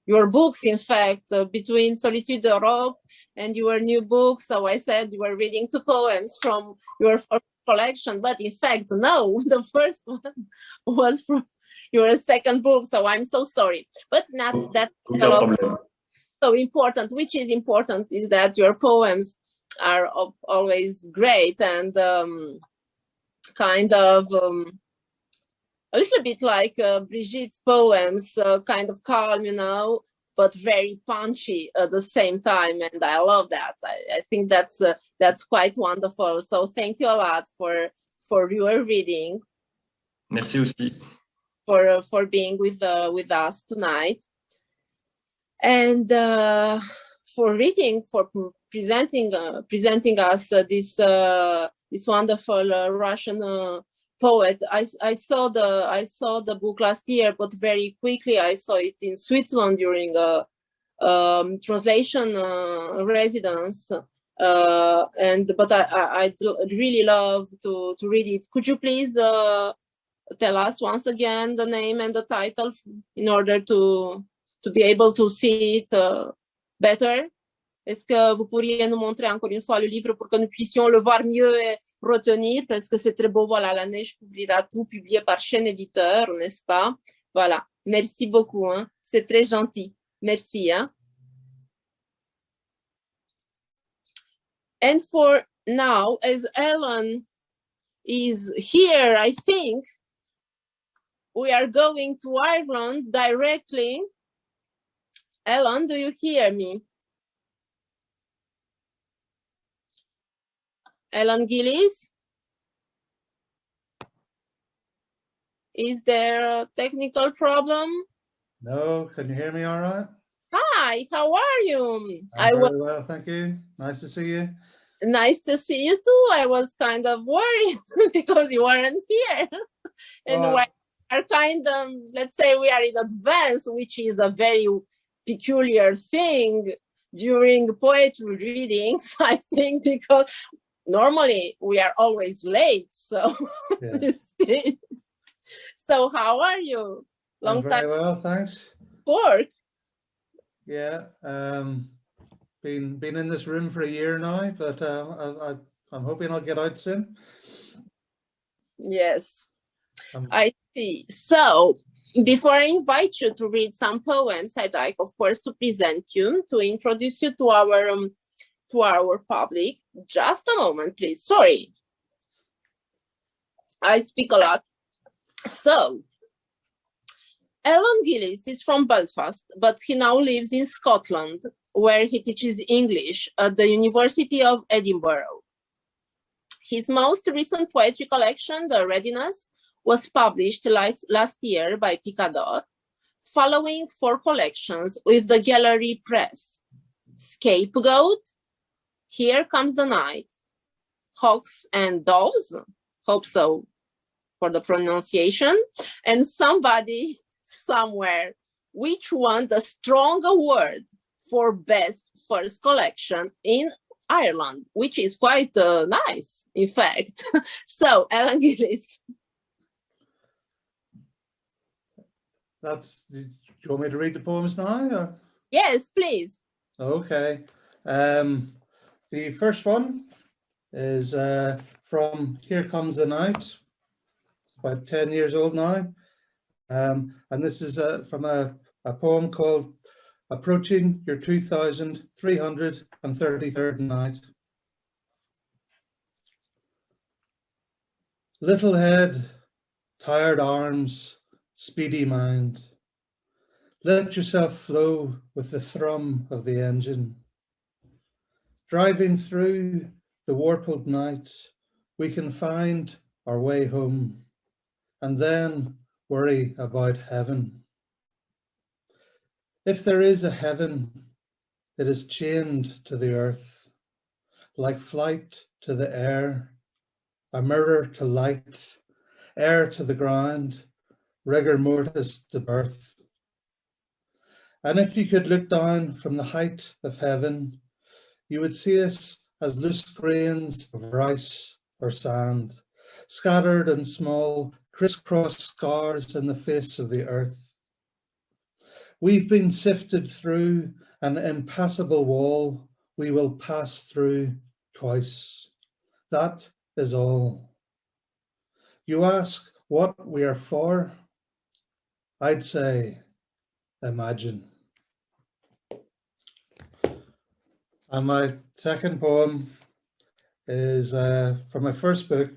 your books, in fact, between Solitude Europe and your new book. So I said you were reading two poems from your first collection, but in fact, no, the first one was from your second book. So I'm so sorry, but not that so important. Which is important is that your poems are always great and kind of a little bit like Brigitte's poems, kind of calm, you know, but very punchy at the same time, and I love that. I think that's quite wonderful. So thank you a lot for your reading. Merci aussi. For being with us tonight, and for reading, for presenting us this wonderful Russian poet. I saw the book last year, but very quickly I saw it in Switzerland during a translation residence, but I'd really love to read it. Could you please tell us once again the name and the title in order to be able to see it better? Est-ce que vous pourriez nous montrer encore une fois le livre pour que nous puissions le voir mieux et retenir, parce que c'est très beau. Voilà, La neige couvrira tout, publié par Chaîne Éditeur, n'est-ce pas? Voilà, merci beaucoup, hein? C'est très gentil. Merci. Hein? And for now, as Ellen is here, I think. We are going to Ireland directly. Ellen, do you hear me? Ellen Gillis? Is there a technical problem? No, can you hear me all right? Hi, how are you? I'm very well, thank you. Nice to see you. Nice to see you too. I was kind of worried because you weren't here. And we are kind of, let's say we are in advance, which is a very peculiar thing during poetry readings, I think, because normally we are always late. So, yeah. So how are you? Long time. Very well, thanks. Work. Yeah, been in this room for a year now, but I'm hoping I'll get out soon. Yes, I see. So before I invite you to read some poems, I'd like, of course, to present you, to introduce you to our public. Just a moment, please. Sorry, I speak a lot. So, Alan Gillis is from Belfast, but he now lives in Scotland, where he teaches English at the University of Edinburgh. His most recent poetry collection, The Readiness, was published last year by Picador, following 4 collections with the Gallery Press: Scapegoat, Here Comes the Night, Hawks and Doves, hope so for the pronunciation, and Somebody Somewhere, which won the Strong Award for Best First Collection in Ireland, which is quite nice, in fact. So, Alan Gillis. Do you want me to read the poems now? Or? Yes, please. Okay. The first one is from Here Comes the Night. It's about 10 years old now. And this is from a poem called Approaching Your 2333rd Night. Little head, tired arms, speedy mind. Let yourself flow with the thrum of the engine. Driving through the warbled night, we can find our way home and then worry about heaven. If there is a heaven, it is chained to the earth, like flight to the air, a mirror to light, air to the ground, rigor mortis to birth. And if you could look down from the height of heaven, you would see us as loose grains of rice or sand, scattered in small, crisscross scars in the face of the earth. We've been sifted through an impassable wall we will pass through twice. That is all. You ask what we are for? I'd say, imagine. And my second poem is from my first book,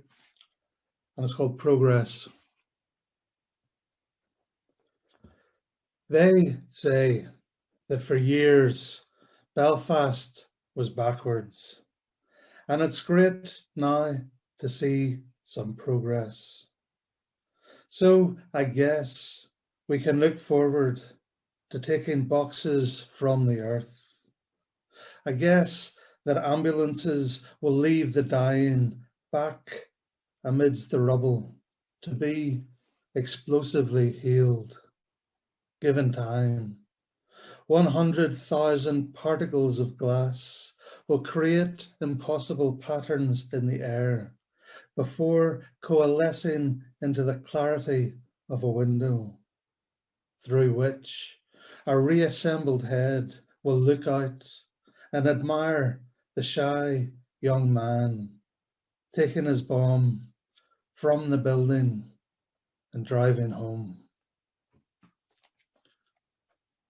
and it's called Progress. They say that for years Belfast was backwards, and it's great now to see some progress. So I guess we can look forward to taking boxes from the earth. I guess that ambulances will leave the dying back amidst the rubble to be explosively healed, given time. 100,000 particles of glass will create impossible patterns in the air before coalescing into the clarity of a window, through which a reassembled head will look out and admire the shy young man taking his bomb from the building and driving home.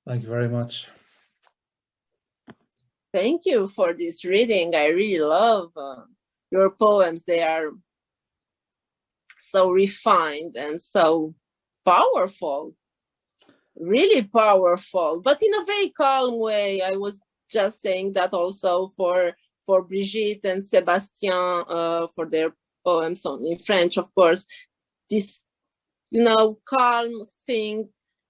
Thank you very much. Thank you for this reading. I really love your poems. They are so refined and so powerful, really powerful, but in a very calm way. I was just saying that also for Brigitte and Sébastien for their poems in French, of course. This, calm thing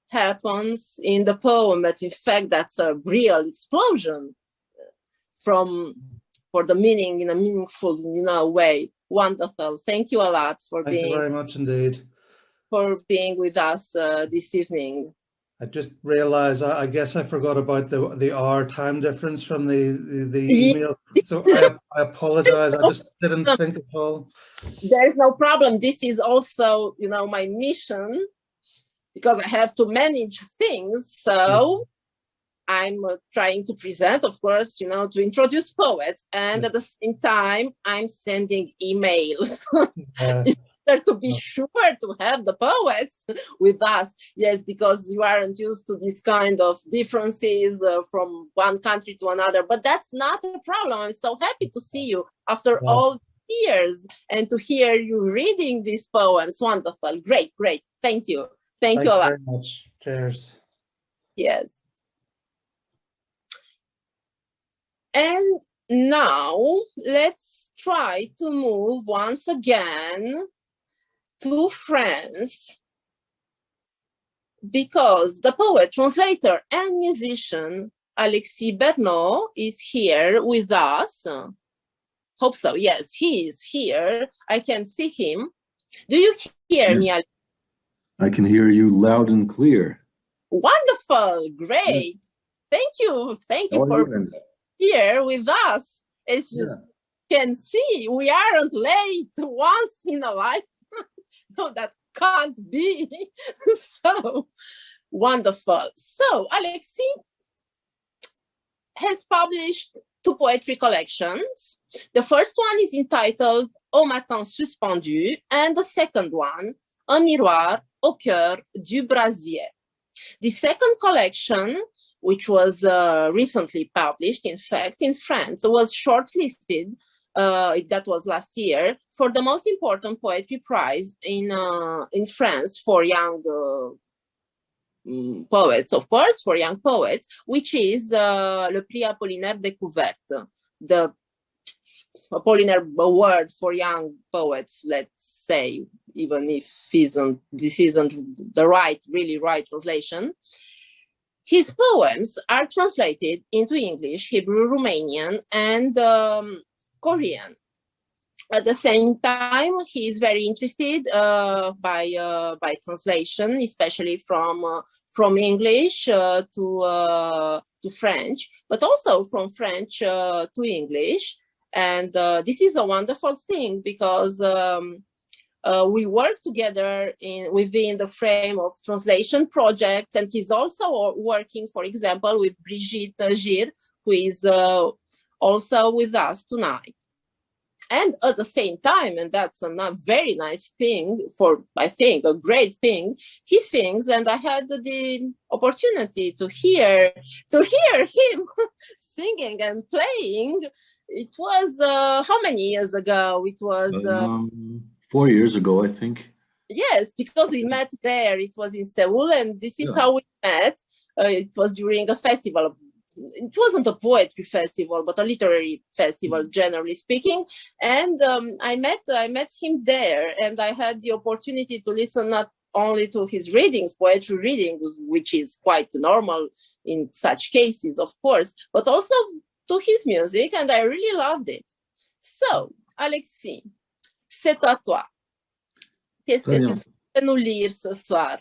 happens in the poem, but in fact, that's a real explosion for the meaning in a meaningful, way. Wonderful. Thank you a lot for Thank you very much indeed. For being with us this evening. I just realized, I guess I forgot about the hour time difference from the email. So I apologize. I just didn't think at all. There's no problem. This is also, my mission, because I have to manage things. So I'm trying to present, of course, to introduce poets. And at the same time, I'm sending emails. To be sure to have the poets with us. Yes, because you aren't used to this kind of differences from one country to another, but that's not a problem. I'm so happy to see you after all years and to hear you reading these poems. Wonderful. Great. Thank you. Thank you a lot. Very much. Cheers. Yes. And now let's try to move once again to France, because the poet, translator, and musician Alexis Bernot is here with us. Hope so. Yes, he is here. I can see him. Do you hear me, Alex? I can hear you loud and clear. Wonderful. Great. Thank you. Thank you for being here with us. As you can see, we aren't late once in a lifetime. No, that can't be. So wonderful. So Alexis has published 2 poetry collections. The first one is entitled Au matin suspendu, and the second one, Un miroir au cœur du brasier. The second collection, which was recently published, in fact, in France, was shortlisted. That was last year, for the most important poetry prize in France for young poets, of course, for young poets, which is le Prix Apollinaire Découverte, the Apollinaire Award for young poets, let's say, even if this isn't the really right translation. His poems are translated into English, Hebrew, Romanian, and Korean. At the same time, he is very interested by translation, especially from English to French, but also from French to English. And this is a wonderful thing, because we work together within the frame of translation projects, and he's also working, for example, with Brigitte Gir, who is also with us tonight. And at the same time, and that's a very nice thing, I think a great thing, he sings, and I had the opportunity to hear him singing and playing. It was how many years ago? It was 4 years ago, I think. Yes, because we met there. It was in Seoul, and this is how we met. It was during a festival. It wasn't a poetry festival, but a literary festival, generally speaking. And I met him there, and I had the opportunity to listen not only to his readings, poetry readings, which is quite normal in such cases, of course, but also to his music, and I really loved it. So, Alexis, c'est à toi. Qu'est-ce que tu souhaites nous lire ce soir?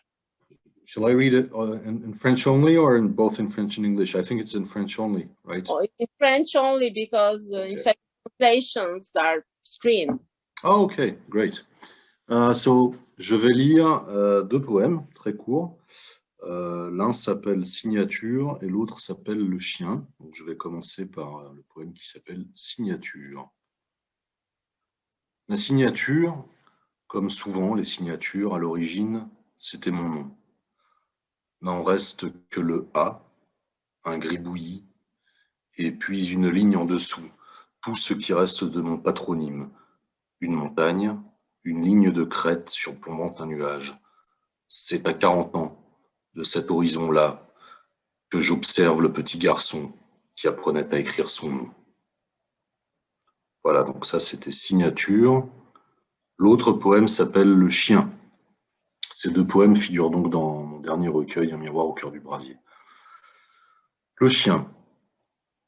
Shall I read it in French only, or in both in French and English? I think it's in French only, right? Oh, in French only, because in fact, translations are screened. Oh, okay, great. So, je vais lire 2 poèmes très courts. L'un s'appelle Signature et l'autre s'appelle Le Chien. Donc, je vais commencer par le poème qui s'appelle Signature. La signature, comme souvent les signatures, à l'origine, c'était mon nom. N'en reste que le A, un gribouillis, et puis une ligne en dessous, tout ce qui reste de mon patronyme. Une montagne, une ligne de crête surplombant un nuage. C'est à 40 ans de cet horizon-là que j'observe le petit garçon qui apprenait à écrire son nom. Voilà, donc ça c'était signature. L'autre poème s'appelle Le chien. Ces deux poèmes figurent donc dans mon dernier recueil, Un miroir au cœur du brasier. Le chien.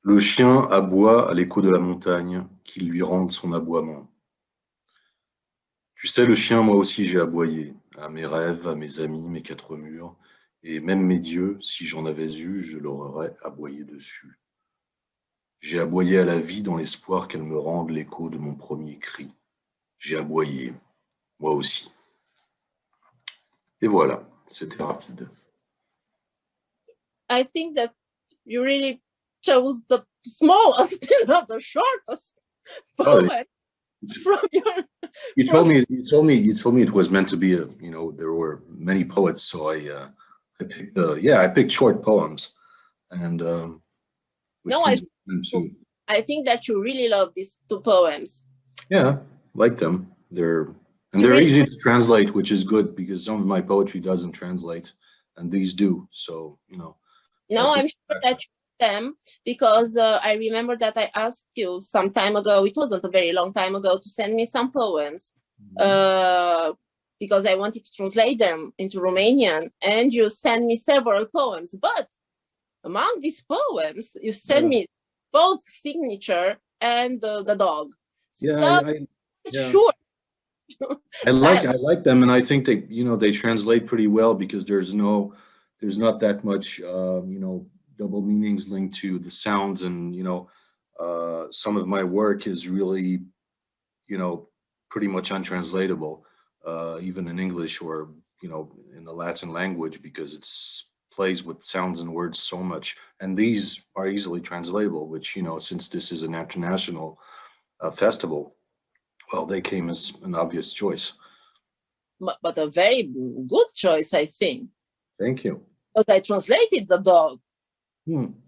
Le chien aboie à l'écho de la montagne qui lui rende son aboiement. Tu sais, le chien, moi aussi j'ai aboyé, à mes rêves, à mes amis, mes quatre murs, et même mes dieux, si j'en avais eu, je leur aurais aboyé dessus. J'ai aboyé à la vie dans l'espoir qu'elle me rende l'écho de mon premier cri. J'ai aboyé, moi aussi. Et voilà, c'était rapide. I think that you really chose the smallest, not the shortest poem from your. You told me it was meant to be a, there were many poets, so I picked short poems, and no, I think that you really love these two poems. Yeah, like them. They're easy to translate, which is good because some of my poetry doesn't translate, and these do. So No, I'm sure that you them because I remember that I asked you some time ago, it wasn't a very long time ago, to send me some poems because I wanted to translate them into Romanian, and you sent me several poems, but among these poems you sent me both signature and the dog. Sure. I like them, and I think they translate pretty well because there's not that much double meanings linked to the sounds, and some of my work is really pretty much untranslatable, even in English or in the Latin language, because it plays with sounds and words so much, and these are easily translatable, which since this is an international festival, well, they came as an obvious choice. But a very good choice, I think. Thank you. Because I translated the dog.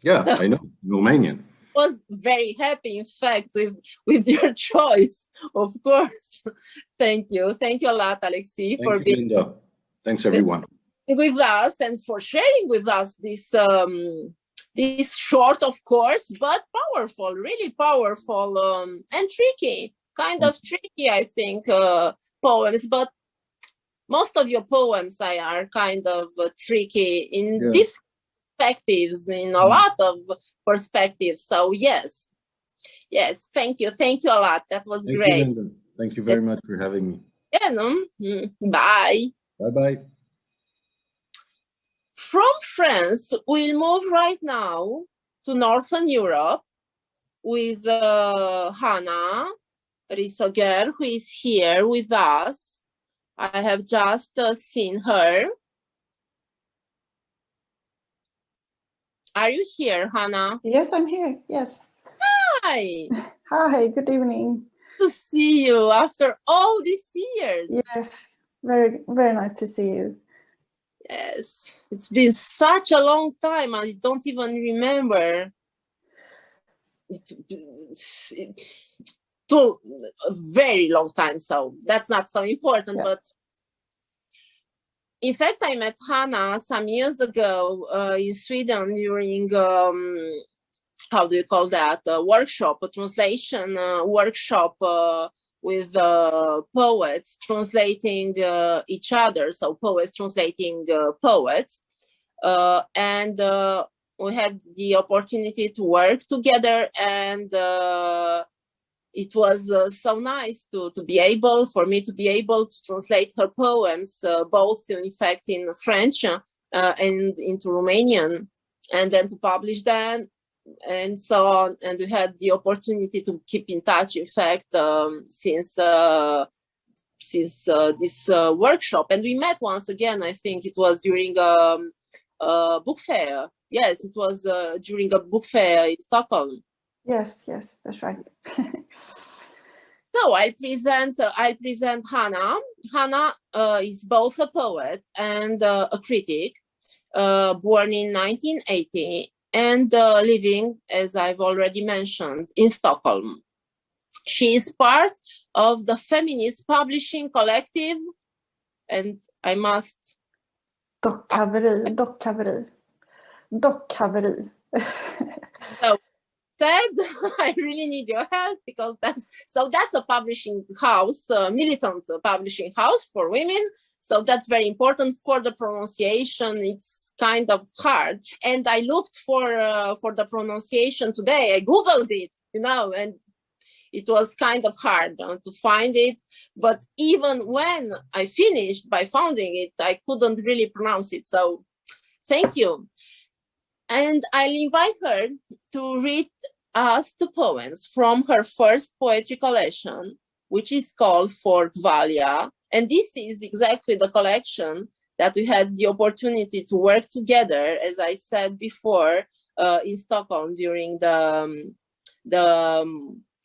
Yeah, I know, Romanian. Was very happy, in fact, with your choice, of course. Thank you a lot, Alexei, for being Linda. Thanks, everyone. With us and for sharing with us this this short, of course, but powerful, really powerful and tricky, kind of tricky, I think, poems. But most of your poems are kind of tricky in different perspectives, in a lot of perspectives. So yes, thank you a lot. That was great. Thank you very much for having me. Bye. Bye. From France, we'll move right now to Northern Europe with Hannah Risoger, who is here with us. I have just seen her. Are you here, Hannah? Yes, I'm here. Yes. Hi. Hi, good evening. To see you after all these years. Yes, very, very nice to see you. Yes, it's been such a long time. I don't even remember. A very long time, so that's not so important. Yeah. But in fact, I met Hannah some years ago in Sweden during, how do you call that, a workshop, a translation workshop with poets translating each other, so poets translating poets. And we had the opportunity to work together, and it was so nice for me to be able to translate her poems, both in fact in French and into Romanian, and then to publish them and so on. And we had the opportunity to keep in touch, in fact, since this workshop. And we met once again, I think it was during a book fair. Yes, it was during a book fair in Stockholm. Yes, that's right. So I present Hannah. Hannah is both a poet and a critic, born in 1980 and living, as I've already mentioned, in Stockholm. She is part of the feminist publishing collective, and I must... Dockhaveri. So, Ted, I really need your help because that's a publishing house, a militant publishing house for women. So that's very important for the pronunciation. It's kind of hard. And I looked for the pronunciation today. I Googled it, and it was kind of hard to find it. But even when I finished by finding it, I couldn't really pronounce it. So thank you. And I'll invite her to read us 2 poems from her first poetry collection, which is called For Gvalia. And this is exactly the collection that we had the opportunity to work together, as I said before, in Stockholm during the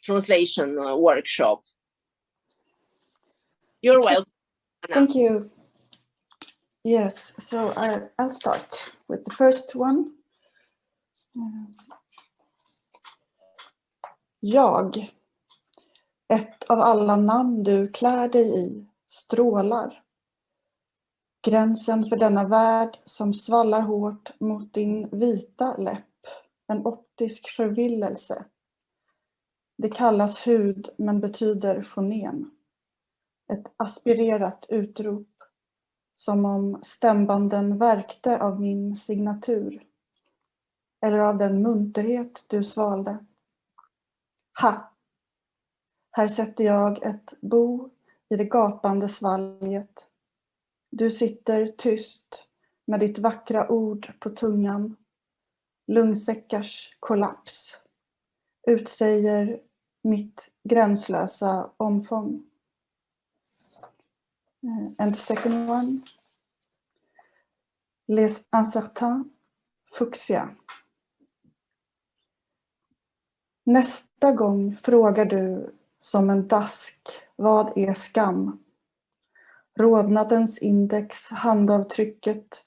translation workshop. You're welcome. Thank you. Yes, so I'll start with the first one. Jag, ett av alla namn du klär dig i, strålar. Gränsen för denna värld som svallar hårt mot din vita läpp, en optisk förvillelse. Det kallas hud men betyder fonem. Ett aspirerat utrop, som om stämbanden verkte av min signatur. Eller av den munterhet du svalde. Ha! Här sätter jag ett bo i det gapande svalget. Du sitter tyst med ditt vackra ord på tungan. Lungsäckars kollaps utsäger mitt gränslösa omfång. And the second one. Les incertains fuchsia. Nästa gång frågar du som en dask, vad är skam? Rodnadens index, handavtrycket,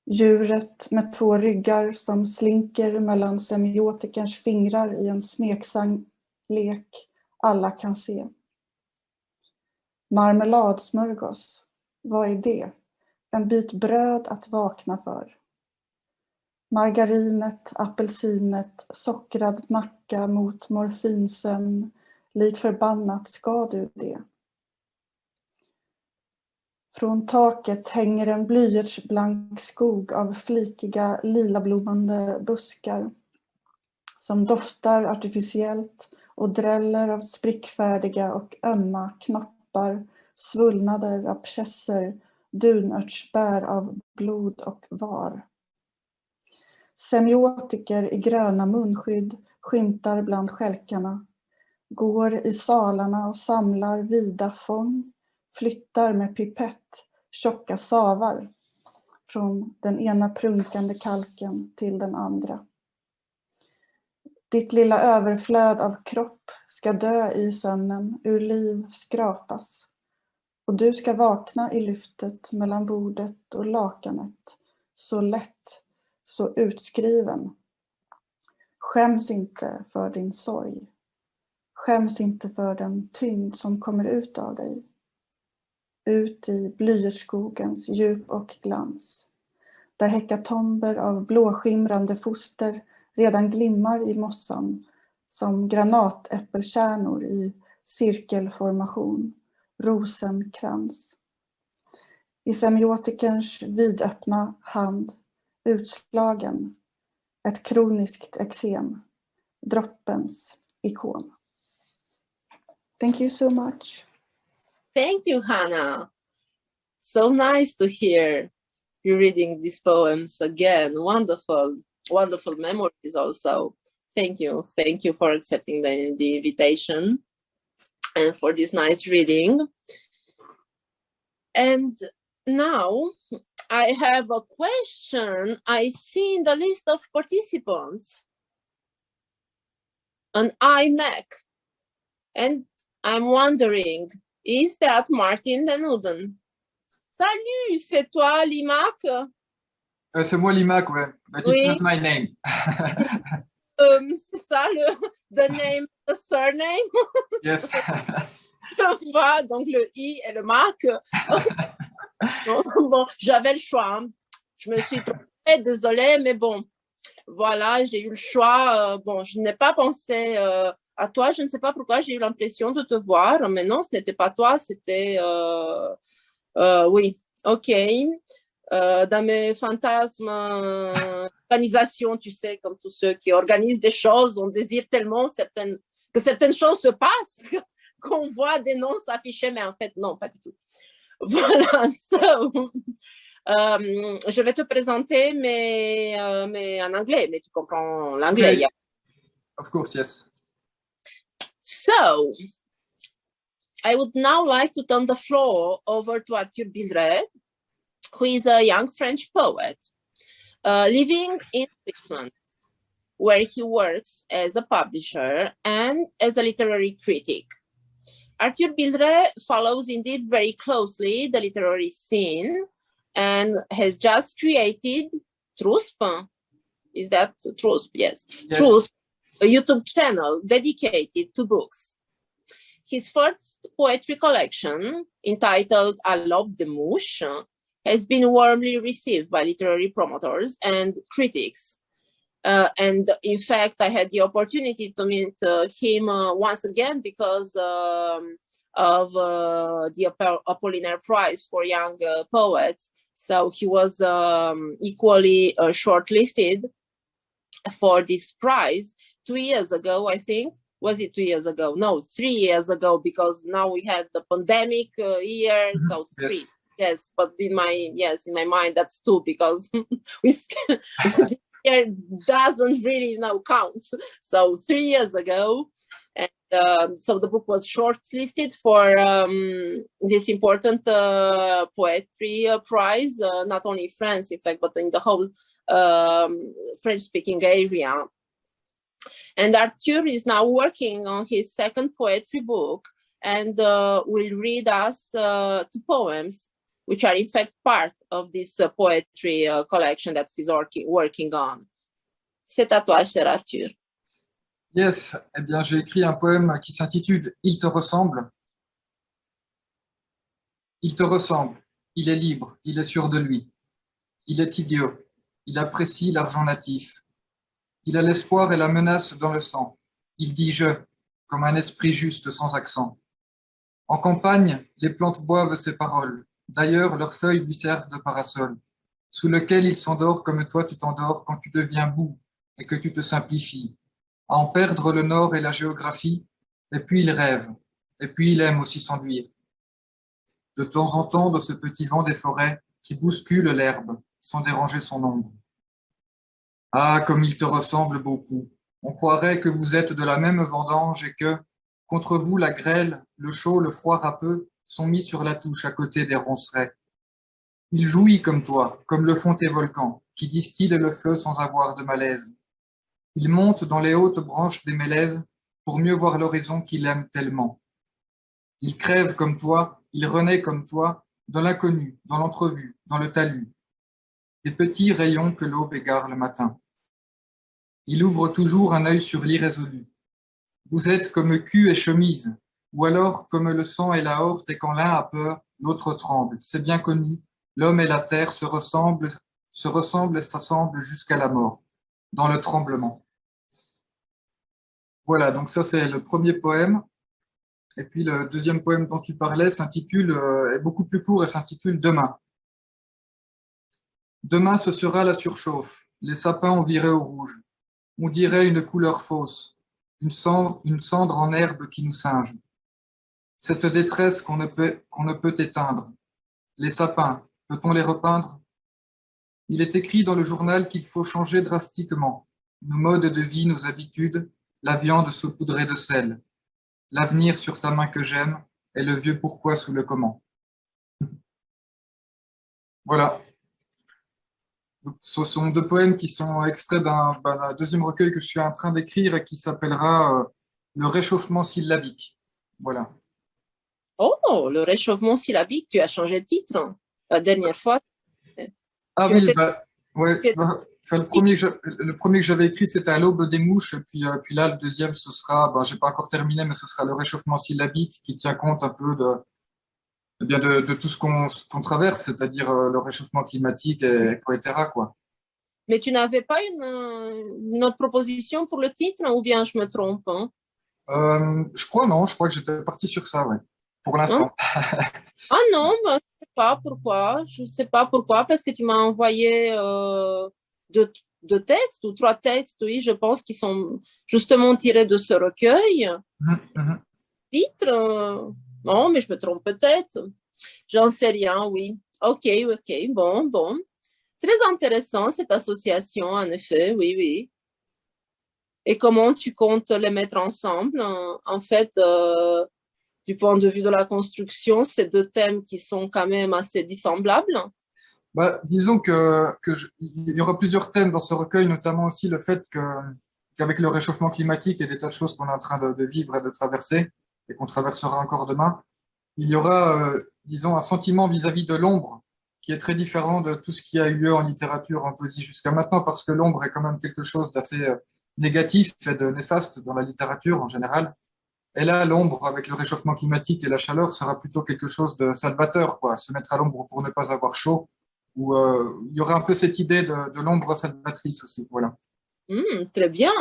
djuret med 2 ryggar som slinker mellan semiotikerns fingrar i en smeksam lek alla kan se. Marmeladsmörgås, vad är det? En bit bröd att vakna för. Margarinet, apelsinet, sockrad macka mot morfinsömn, lik förbannat ska du det. Från taket hänger en blyertsblank skog av flikiga lilablommande buskar som doftar artificiellt och dräller av sprickfärdiga och ömma knoppar, svullnader, abscesser, dunörtsbär av blod och var. Semiotiker i gröna munskydd skymtar bland skälkarna, går i salarna och samlar vida fång, flyttar med pipett tjocka savar från den ena prunkande kalken till den andra. Ditt lilla överflöd av kropp ska dö i sömnen, ur liv skrapas. Och du ska vakna i lyftet mellan bordet och lakanet, så lätt, så utskriven. Skäms inte för din sorg. Skäms inte för den tyngd som kommer ut av dig. Ut i blyertsskogens djup och glans. Där hekatomber av blåskimrande foster redan glimmar i mossan som granatäppelkärnor i cirkelformation, rosenkrans. I semiotikerns vidöppna hand, utslagen, ett kroniskt eksem, droppens ikon. Thank you so much. Thank you, Hannah. So nice to hear you reading these poems again. Wonderful, wonderful memories also. Thank you. Thank you for accepting the invitation and for this nice reading. And now I have a question. I see in the list of participants an iMac, and I'm wondering, is that Martin Den Houden? Salut, c'est toi l'IMAC? C'est moi l'IMAC, ouais. But Oui. it's not my name. c'est ça, the name, the surname. Yes. Je vois, donc le I et le marque. Bon, j'avais le choix. Hein. Je me suis trompée, désolée, mais bon, voilà, j'ai eu le choix. Bon, je n'ai pas pensé à toi. Je ne sais pas pourquoi j'ai eu l'impression de te voir, mais non, ce n'était pas toi, c'était... oui, ok. Dans mes fantasmes d'organisation, tu sais, comme tous ceux qui organisent des choses, on désire tellement que certaines choses se passent qu'on voit des noms s'afficher, mais en fait, non, pas du tout. Voilà, je vais te présenter, mais en anglais, mais tu comprends l'anglais. Okay. Yeah. Of course, yes. So, I would now like to turn the floor over to Arthur Bildret, who is a young French poet living in Switzerland, where he works as a publisher and as a literary critic. Arthur Bildret follows indeed very closely the literary scene and has just created Trusp. Is that Trusp? Yes. Trusp, a YouTube channel dedicated to books. His first poetry collection, entitled À l'aube de mouche, has been warmly received by literary promoters and critics. And in fact, I had the opportunity to meet him once again because of the Apollinaire Prize for Young Poets. So he was equally shortlisted for this prize 2 years ago, I think. Was it 2 years ago? No, 3 years ago, because now we had the pandemic year, so 3. Yes. Yes, but in my mind, that's 2 because the year doesn't really now count. So 3 years ago, and so the book was shortlisted for this important poetry prize, not only in France, in fact, but in the whole French-speaking area. And Arthur is now working on his second poetry book and will read us 2 poems, which are in fact part of this poetry collection that he's working on. C'est à toi, cher Arthur. Yes, eh bien, j'ai écrit un poème qui s'intitule « Il te ressemble ». Il te ressemble, il est libre, il est sûr de lui. Il est idiot, il apprécie l'argent natif. Il a l'espoir et la menace dans le sang. Il dit « je », comme un esprit juste sans accent. En campagne, les plantes boivent ses paroles. D'ailleurs, leurs feuilles lui servent de parasol, sous lequel il s'endort comme toi tu t'endors quand tu deviens boue et que tu te simplifies, à en perdre le nord et la géographie, et puis il rêve, et puis il aime aussi s'enduire. De temps en temps, de ce petit vent des forêts qui bouscule l'herbe, sans déranger son ombre. Ah, comme il te ressemble beaucoup. On croirait que vous êtes de la même vendange et que, contre vous, la grêle, le chaud, le froid râpeux sont mis sur la touche à côté des roncerets. Il jouit comme toi, comme le font tes volcans, qui distillent le feu sans avoir de malaise. Il monte dans les hautes branches des mélèzes pour mieux voir l'horizon qu'il aime tellement. Il crève comme toi, il renaît comme toi, dans l'inconnu, dans l'entrevue, dans le talus. Des petits rayons que l'aube égare le matin. Il ouvre toujours un œil sur l'irrésolu. Vous êtes comme cul et chemise, ou alors comme le sang et la horte, et quand l'un a peur, l'autre tremble. C'est bien connu, l'homme et la terre se ressemblent et s'assemblent jusqu'à la mort, dans le tremblement. Voilà, donc ça c'est le premier poème. Et puis le deuxième poème dont tu parlais est beaucoup plus court et s'intitule « Demain ». Demain, ce sera la surchauffe. Les sapins ont viré au rouge. On dirait une couleur fausse, une cendre en herbe qui nous singe. Cette détresse qu'on ne peut éteindre. Les sapins, peut-on les repeindre? Il est écrit dans le journal qu'il faut changer drastiquement nos modes de vie, nos habitudes, la viande saupoudrée de sel. L'avenir sur ta main que j'aime et le vieux pourquoi sous le comment. Voilà. Ce sont 2 poèmes qui sont extraits d'un deuxième recueil que je suis en train d'écrire et qui s'appellera Le réchauffement syllabique. Voilà. Oh, le réchauffement syllabique, tu as changé de titre la dernière fois. Ah oui, Ouais, enfin, le premier que j'avais écrit, c'était À l'aube des mouches. Et puis là, le deuxième, ce sera, j'ai pas encore terminé, mais ce sera le réchauffement syllabique qui tient compte un peu de tout ce qu'on traverse, c'est-à-dire le réchauffement climatique, etc., quoi. Mais tu n'avais pas une autre proposition pour le titre, ou bien je me trompe, hein? Je crois que j'étais parti sur ça, ouais, pour l'instant. Ah non, je sais pas pourquoi. Je sais pas pourquoi, parce que tu m'as envoyé deux textes ou 3 textes, oui, je pense, qui sont justement tirés de ce recueil. Titre, non, mais je me trompe peut-être. J'en sais rien, oui. Ok, bon. Très intéressant cette association, en effet, oui. Et comment tu comptes les mettre ensemble? En fait, du point de vue de la construction, c'est 2 thèmes qui sont quand même assez dissemblables. Disons il y aura plusieurs thèmes dans ce recueil, notamment aussi le fait qu'avec le réchauffement climatique et des tas de choses qu'on est en train de vivre et de traverser, et qu'on traversera encore demain, il y aura, disons, un sentiment vis-à-vis de l'ombre qui est très différent de tout ce qui a eu lieu en littérature, en poésie jusqu'à maintenant, parce que l'ombre est quand même quelque chose d'assez négatif et de néfaste dans la littérature en général. Et là, l'ombre, avec le réchauffement climatique et la chaleur, sera plutôt quelque chose de salvateur, quoi. Se mettre à l'ombre pour ne pas avoir chaud. Ou il y aurait un peu cette idée de l'ombre salvatrice aussi, voilà. Très bien.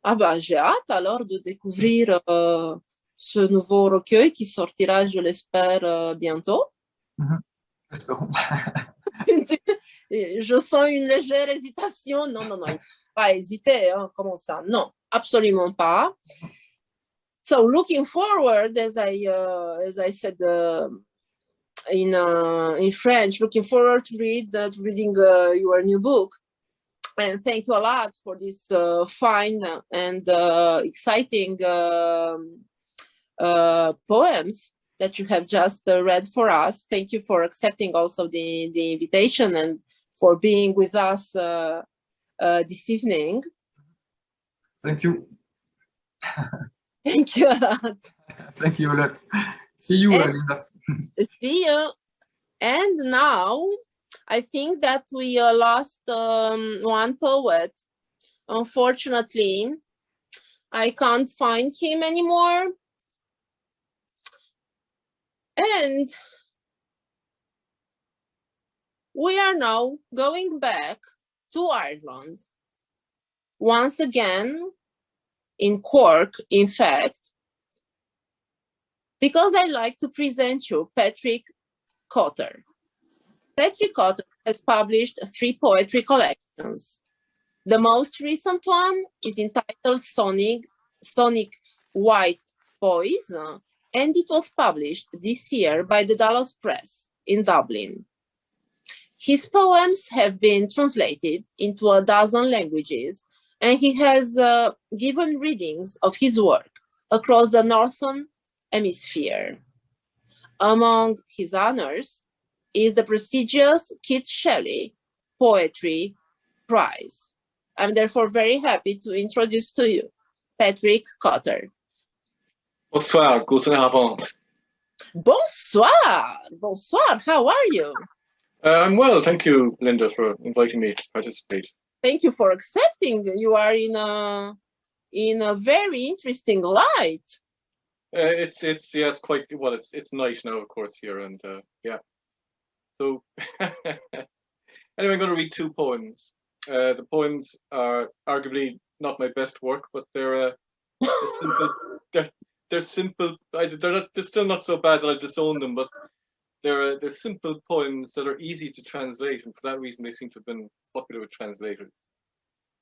Ah j'ai hâte alors de découvrir ce nouveau recueil qui sortira, je l'espère, bientôt. Espérons. Je sens une légère hésitation. Non, il ne faut pas hésiter, hein. Comment ça? Non, absolument pas. So looking forward, as I said in French, looking forward to reading your new book. And thank you a lot for this fine and exciting poems that you have just read for us. Thank you for accepting also the invitation and for being with us this evening. Thank you. Thank you a lot. Thank you a lot. See you, Linda. See you. And now I think that we lost one poet. Unfortunately, I can't find him anymore. And we are now going back to Ireland. Once again, in Cork, in fact, because I like to present you Patrick Cotter. Patrick Cotter has published 3 poetry collections. The most recent one is entitled Sonic White Boys, and it was published this year by the Dallas Press in Dublin. His poems have been translated into a dozen languages, and he has given readings of his work across the Northern Hemisphere. Among his honors is the prestigious Keith Shelley Poetry Prize. I'm therefore very happy to introduce to you Patrick Cotter. Bonsoir, guten Abend. Bonsoir, how are you? I'm well, thank you, Linda, for inviting me to participate. Thank you for accepting. You are in a very interesting light. It's quite well. It's nice now, of course, here, and yeah. So anyway, I'm going to read 2 poems. The poems are arguably not my best work, but they're simple. They're simple. They're still not so bad that I disown them, but they're simple poems that are easy to translate, and for that reason, they seem to have been popular with translators.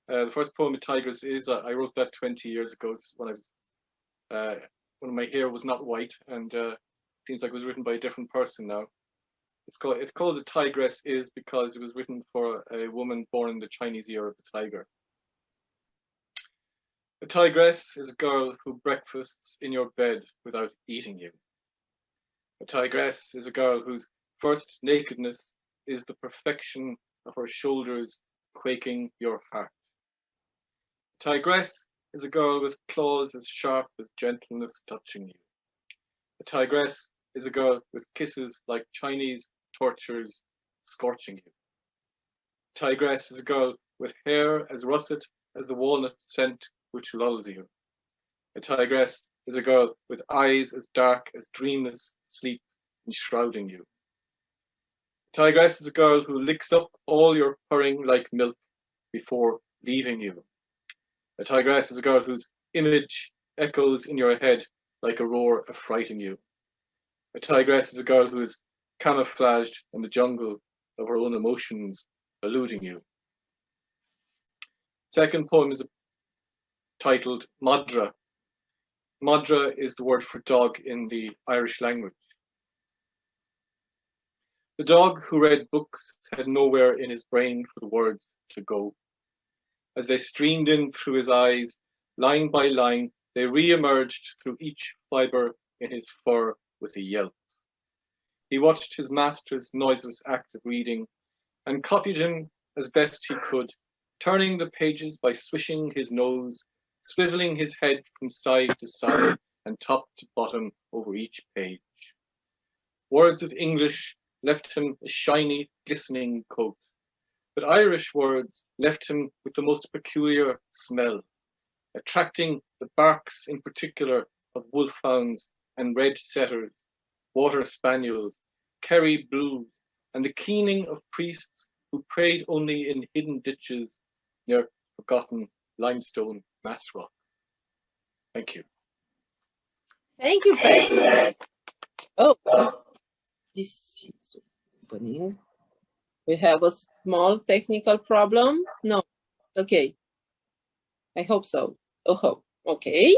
The first poem, Tigress, is I wrote that 20 years ago when I was when my hair was not white, and seems like it was written by a different person now. It's called The Tigress is because it was written for a woman born in the Chinese year of the tiger. A tigress is a girl who breakfasts in your bed without eating you. A tigress is a girl whose first nakedness is the perfection of her shoulders quaking your heart. A tigress is a girl with claws as sharp as gentleness touching you. A tigress is a girl with kisses like Chinese tortures scorching you. Tigress is a girl with hair as russet as the walnut scent which lulls you. A tigress is a girl with eyes as dark as dreamless sleep enshrouding you. A tigress is a girl who licks up all your purring like milk before leaving you. A tigress is a girl whose image echoes in your head like a roar affrighting you. A tigress is a girl who is camouflaged in the jungle of her own emotions, eluding you. Second poem is titled Madra. Madra is the word for dog in the Irish language. The dog who read books had nowhere in his brain for the words to go. As they streamed in through his eyes, line by line, they re-emerged through each fibre in his fur with a yelp. He watched his master's noiseless act of reading and copied him as best he could, turning the pages by swishing his nose, swiveling his head from side to side and top to bottom over each page. Words of English left him a shiny, glistening coat, but Irish words left him with the most peculiar smell, attracting the barks in particular of wolfhounds and red setters, water spaniels, Kerry blues, and the keening of priests who prayed only in hidden ditches near forgotten limestone mass rocks. Thank you. Thank you, Pat. Oh, this is opening. We have a small technical problem. No, okay. I hope so. Oh, okay.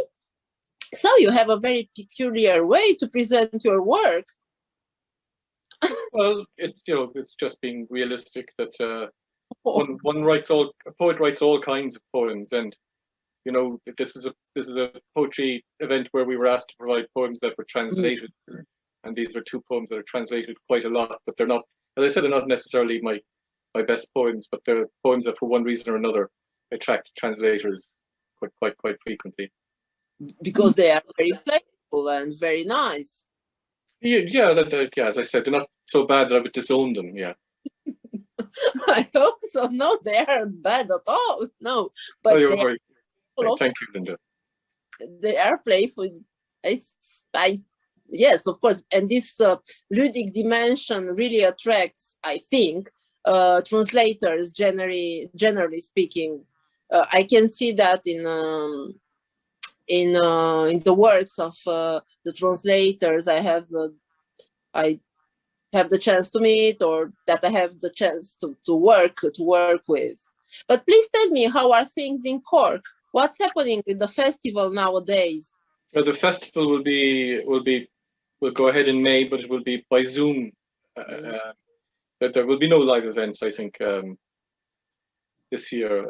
So you have a very peculiar way to present your work. Well, it's just being realistic that one a poet writes all kinds of poems, and this is a poetry event where we were asked to provide poems that were translated, and these are two poems that are translated quite a lot, but they're not, as I said, they're not necessarily my best poems, but they're poems that for one reason or another attract translators quite frequently. Because they are very playful and very nice. Yeah, as I said, they're not so bad that I would disown them. Yeah. I hope so. No, they aren't bad at all. No, but thank you, Linda. They are playful. Yes, of course. And this ludic dimension really attracts, I think, translators. Generally speaking, I can see that in the works of the translators I have the chance to meet, or that I have the chance to work with. But please tell me, how are things in Cork? What's happening with the festival nowadays? Well, the festival will go ahead in May, but it will be by Zoom. There will be no live events, I think, this year.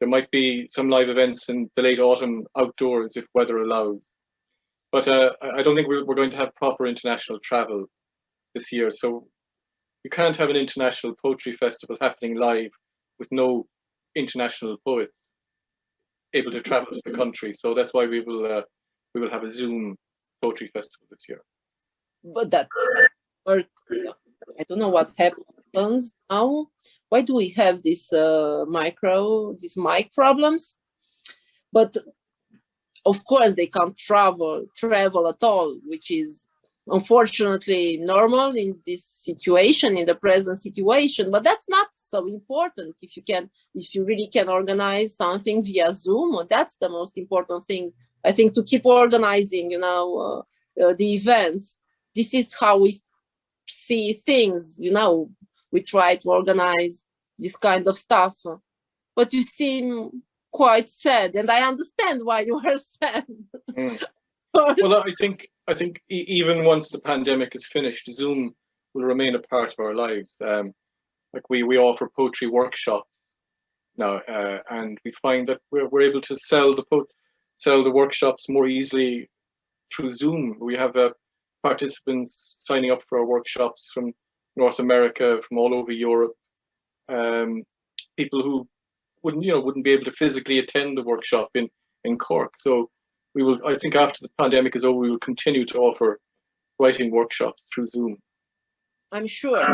There might be some live events in the late autumn outdoors if weather allows. But I don't think we're going to have proper international travel this year. So you can't have an international poetry festival happening live with no international poets able to travel to the country. So that's why we will have a Zoom poetry festival this year. But that work, I don't know what happens now. Why do we have these mic problems? But of course they can't travel at all, which is unfortunately normal in this situation, in the present situation. But that's not so important. If you really can organize something via Zoom, that's the most important thing, I think, to keep organizing, the events. This is how we see things, we try to organize this kind of stuff. But you seem quite sad, and I understand why you are sad. Well, I think even once the pandemic is finished, Zoom will remain a part of our lives. Like we offer poetry workshops now, and we find that we're able to sell the workshops more easily through Zoom. We have participants signing up for our workshops from North America, from all over Europe. People who wouldn't be able to physically attend the workshop in Cork. So I think after the pandemic is over, we will continue to offer writing workshops through Zoom. I'm sure.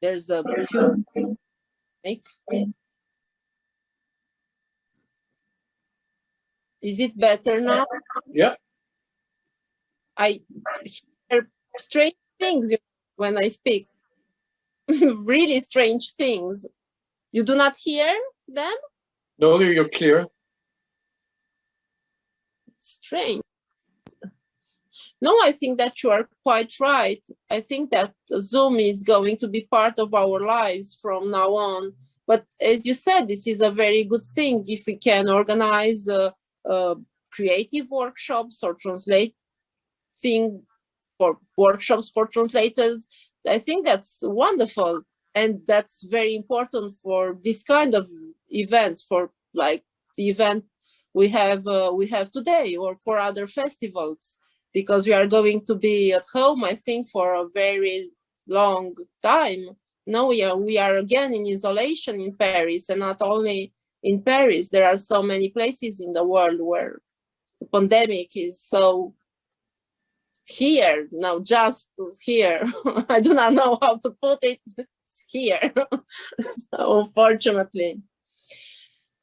There's a huge Is it better now? Yeah. I hear strange things when I speak. Really strange things. You do not hear them? No, you're clear. Strange. No, I think that you are quite right. I think that Zoom is going to be part of our lives from now on. But as you said, this is a very good thing if we can organize creative workshops or workshops for translators. I think that's wonderful. And that's very important for this kind of events, for like the event we have today, or for other festivals, because we are going to be at home, I think, for a very long time. Now we are again in isolation in Paris, and not only in Paris. There are so many places in the world where the pandemic is so here now, just here. I do not know how to put it. It's here, so unfortunately.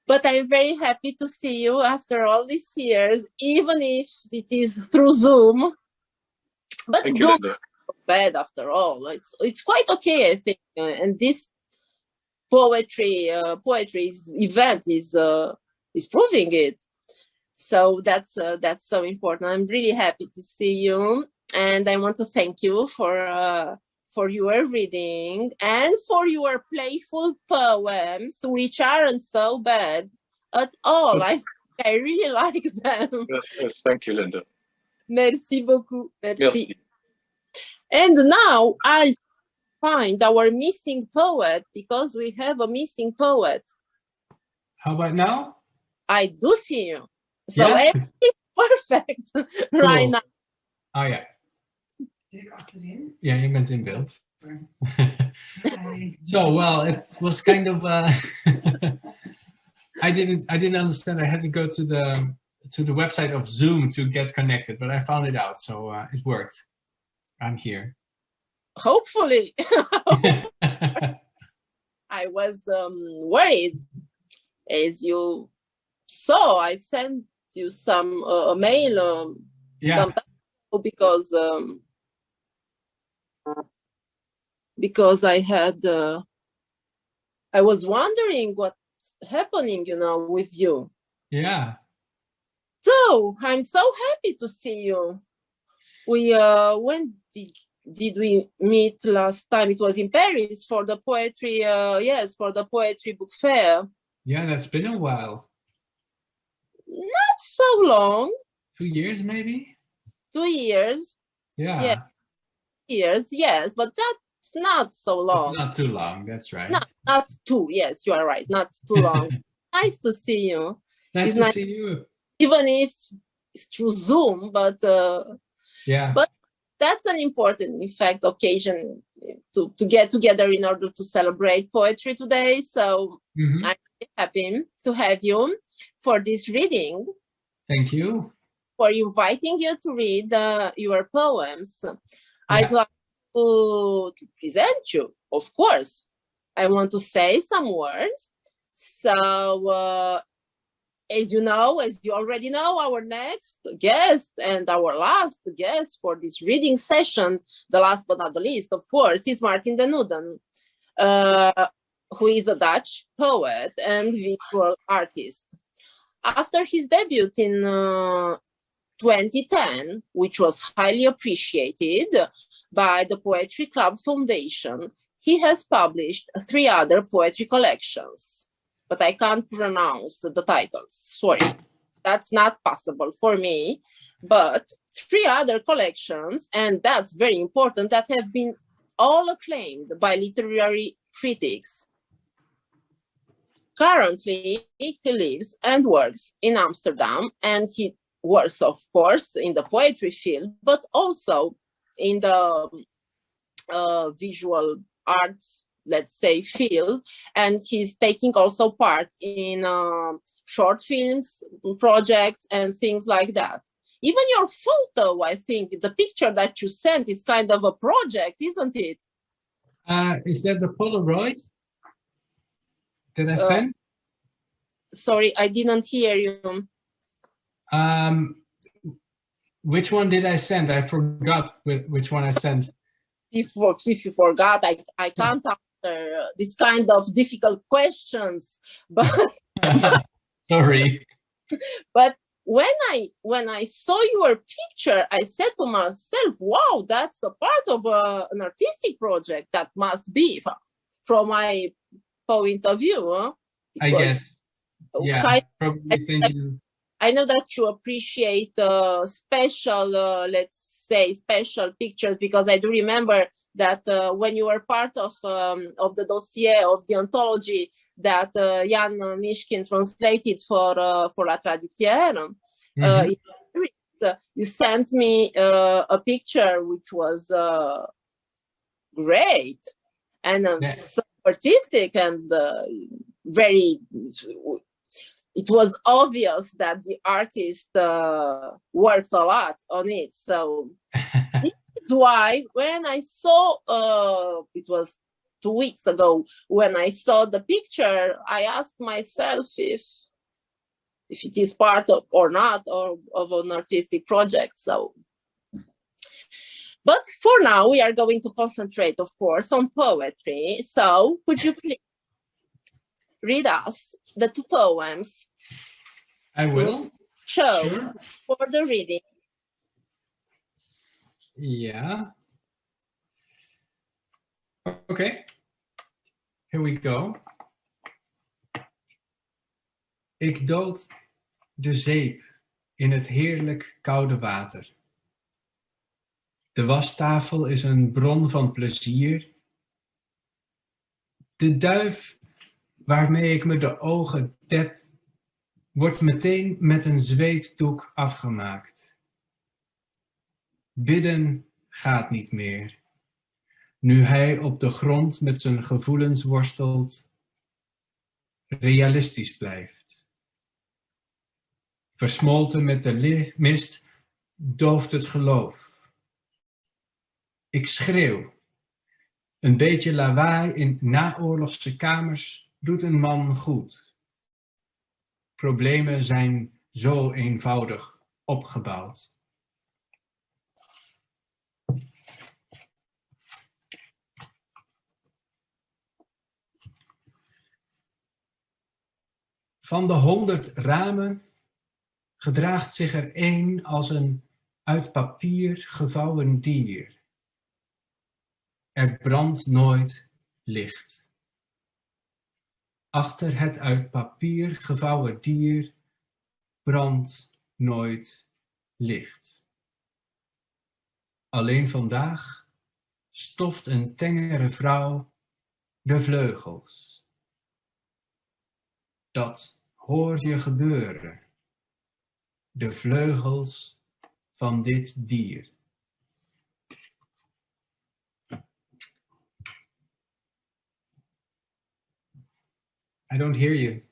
But I'm very happy to see you after all these years, even if it is through Zoom. But Thank Zoom you, is not bad after all. It's quite okay, I think. And this poetry event is proving it. So that's so important. I'm really happy to see you, and I want to thank you for your reading and for your playful poems, which aren't so bad at all. I really like them. Yes, thank you, Linda. Merci beaucoup. Merci. And now I'll find our missing poet, because we have a missing poet. How about now? I do see you. So Yeah? everything's perfect right now. Oh ja. Ja, je bent in beeld. So, well, it was kind of I didn't understand. I had to go to the website of Zoom to get connected, but I found it out, so it worked. I'm here. Hopefully. I was worried. As you saw, I sent you some a mail some time ago, because I had I was wondering what's happening, with you. Yeah. So I'm so happy to see you. We when did we meet last time? It was in Paris for the poetry. For the poetry book fair. Yeah, that's been a while. Not so long. 2 years, maybe? 2 years. Yeah. Years, yes, but that's not so long. It's not too long, that's right. Not too, yes, you are right, not too long. Nice to see you. Nice to see you. Even if it's through Zoom, but yeah. But that's an important, in fact, occasion to get together in order to celebrate poetry today. So I'm really happy to have you for this reading. Thank you. For inviting you to read your poems. I'd like to present you, of course. I want to say some words. So, as you already know, our next guest and our last guest for this reading session, the last but not the least, of course, is Martin den Nuden, who is a Dutch poet and visual artist. After his debut in 2010, which was highly appreciated by the Poetry Club Foundation, he has published 3 other poetry collections. But I can't pronounce the titles. Sorry, that's not possible for me. But 3 other collections, and that's very important, that have been all acclaimed by literary critics. Currently, he lives and works in Amsterdam, and he works, of course, in the poetry field, but also in the visual arts, let's say, field, and he's taking also part in short films projects and things like that. Even your photo, I think, the picture that you sent is kind of a project, isn't it? Is that the Polaroid that I sent? Sorry, I didn't hear you. Which one did I send? I forgot which one I sent. If you forgot, I can't answer this kind of difficult questions. But sorry. But when I saw your picture, I said to myself, "Wow, that's a part of an artistic project. That must be from my point of view." Huh? I guess. Yeah. Probably thank you. I know that you appreciate special, let's say, special pictures, because I do remember that when you were part of the dossier of the anthology that Jan Mishkin translated for La Traductière, you sent me a picture which was great and so artistic and very. It was obvious that the artist worked a lot on it. So this is why when I saw, it was 2 weeks ago, when I saw the picture, I asked myself if it is part of or not of an artistic project. So, but for now, we are going to concentrate, of course, on poetry. So could you please read us the 2 poems I will. Chose sure. For the reading. Yeah. Okay. Here we go. Ik dood de zeep in het heerlijk koude water. De wastafel is een bron van plezier. De duif waarmee ik me de ogen tep, wordt meteen met een zweetdoek afgemaakt. Bidden gaat niet meer. Nu hij op de grond met zijn gevoelens worstelt, realistisch blijft. Versmolten met de mist dooft het geloof. Ik schreeuw. Een beetje lawaai in naoorlogse kamers doet een man goed. Problemen zijn zo eenvoudig opgebouwd. Van de 100 ramen gedraagt zich er één als een uit papier gevouwen dier. Er brandt nooit licht. Achter het uit papier gevouwen dier brandt nooit licht. Alleen vandaag stoft een tengere vrouw de vleugels. Dat hoor je gebeuren. De vleugels van dit dier. I don't hear you.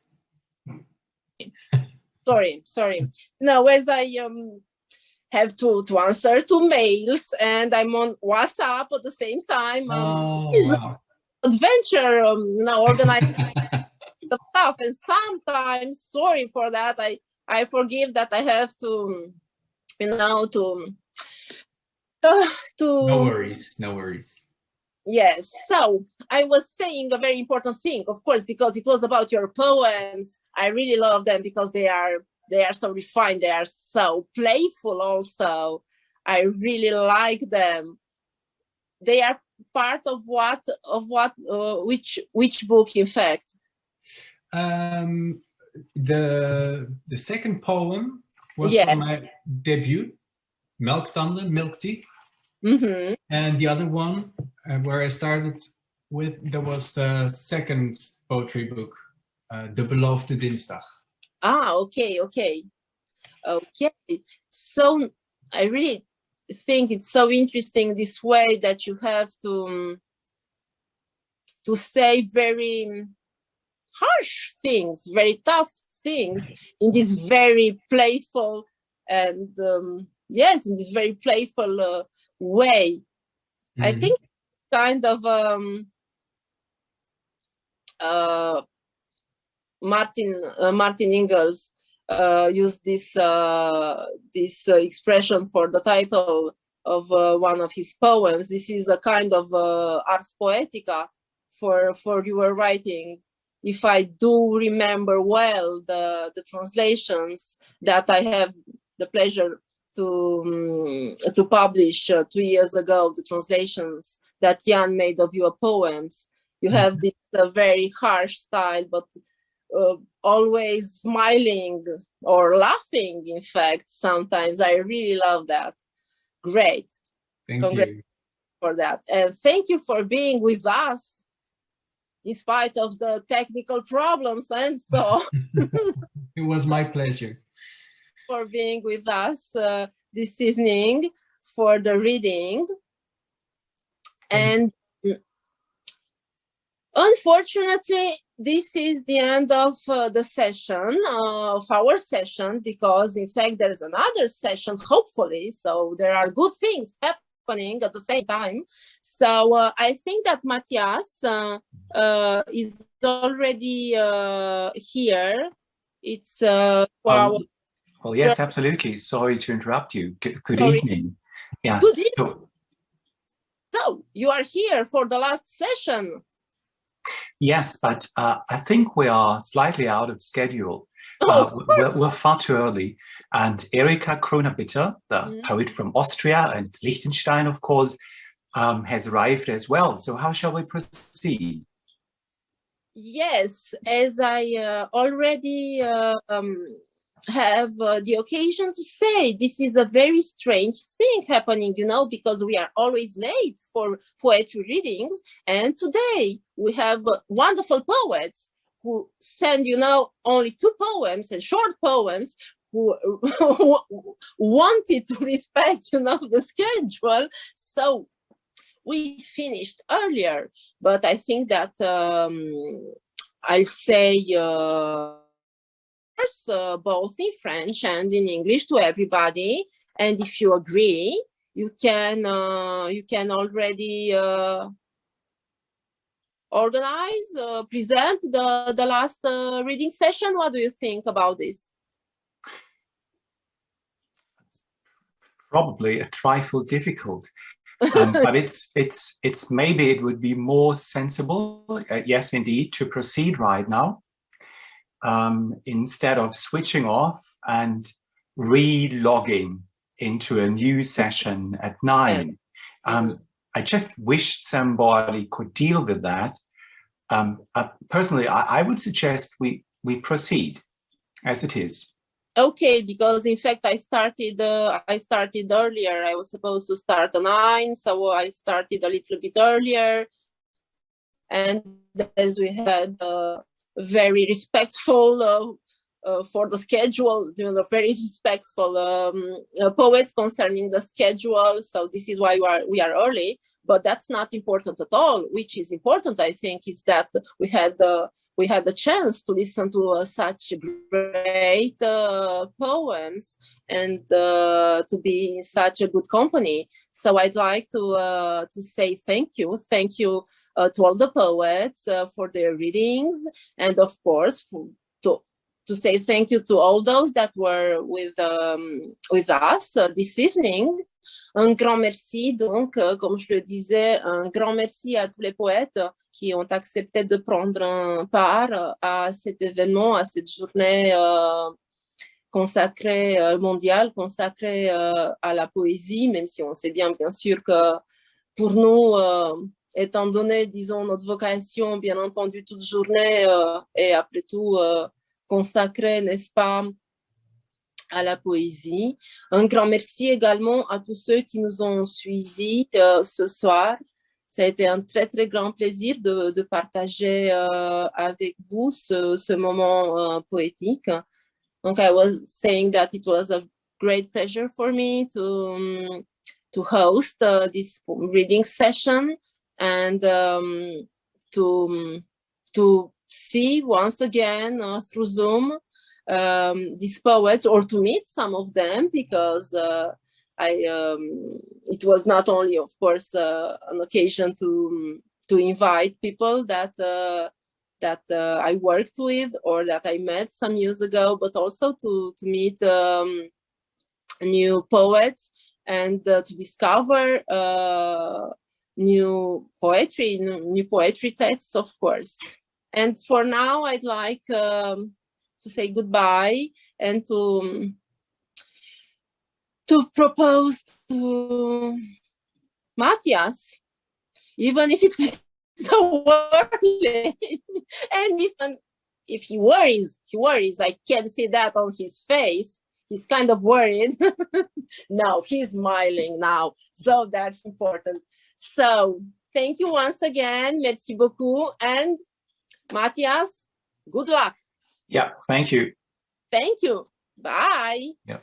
Sorry. Now, as I have to answer to mails and I'm on WhatsApp at the same time, wow. Adventure, organizing the stuff, and sometimes, sorry for that, I forgive that I have to, No worries. Yes, so I was saying a very important thing, of course, because it was about your poems. I really love them because they are so refined, they are so playful also. I really like them. They are part of which book, in fact? The second poem was from my debut, Melktanden, Milk Tea. Mm-hmm. And the other one, where I started with, there was the second poetry book, De Beloofde Dinsdag. Okay. So I really think it's so interesting this way that you have to say very harsh things, very tough things in this very playful and in this very playful way. Mm-hmm. I think kind of Martin Ingalls used this expression for the title of one of his poems. This is a kind of ars poetica for your writing. If I do remember well the translations that I have the pleasure to publish 2 years ago, the translations that Jan made of your poems, you have this very harsh style, but always smiling or laughing, in fact, sometimes. I really love that. Great. Thank you for that. And thank you for being with us in spite of the technical problems and so It was my pleasure. For being with us this evening for the reading. And unfortunately, this is the end of the session, of our session, because in fact there's another session, hopefully, so there are good things happening at the same time. So I think that Matthias is already here. It's well, yes, absolutely. Sorry to interrupt you. Good evening. Yes. Good evening. So you are here for the last session. Yes, but I think we are slightly out of schedule. We're far too early. And Erika Kronabitter, the poet from Austria and Liechtenstein, of course, has arrived as well. So how shall we proceed? Yes, as I already have the occasion to say, this is a very strange thing happening, you know, because we are always late for poetry readings. And today we have wonderful poets who send, you know, only 2 poems and short poems, who wanted to respect, you know, the schedule. So we finished earlier, but I think that I'll say both in French and in English to everybody, and if you agree, you can already organize, present the last reading session. What do you think about this? Probably a trifle difficult, but it's maybe it would be more sensible, yes, indeed, to proceed right now. Instead of switching off and re-logging into a new session at 9. I just wished somebody could deal with that. Personally, I would suggest we proceed as it is. Okay, because in fact I started earlier. I was supposed to start at 9, so I started a little bit earlier. And as we had very respectful for the schedule, you know, very respectful poets concerning the schedule. So this is why we are early, but that's not important at all. Which is important, I think, is that we had the chance to listen to such great poems and to be in such a good company. So I'd like to say thank you to all the poets for their readings, and of course to say thank you to all those that were with us this evening. Un grand merci, donc, comme je le disais, un grand merci à tous les poètes qui ont accepté de prendre part à cet événement, à cette journée consacrée, mondiale, consacrée à la poésie, même si on sait bien sûr que pour nous, étant donné, disons, notre vocation, bien entendu, toute journée est après tout consacrée, n'est-ce pas, à la poésie. Un grand merci également à tous ceux qui nous ont suivis ce soir. Ça a été un très, très grand plaisir de partager avec vous ce moment poétique. Donc, I was saying that it was a great pleasure for me to host this reading session and to see once again through Zoom these poets, or to meet some of them, because it was not only, of course, an occasion to invite people that I worked with or that I met some years ago, but also to meet new poets and to discover new poetry texts, of course. And for now, I'd like to say goodbye and to propose to Matthias, even if it's so early, and even if he worries, I can see that on his face. He's kind of worried. No, he's smiling now, so that's important. So thank you once again, merci beaucoup, and Matthias, good luck. Yeah, thank you. Thank you. Bye. Yeah.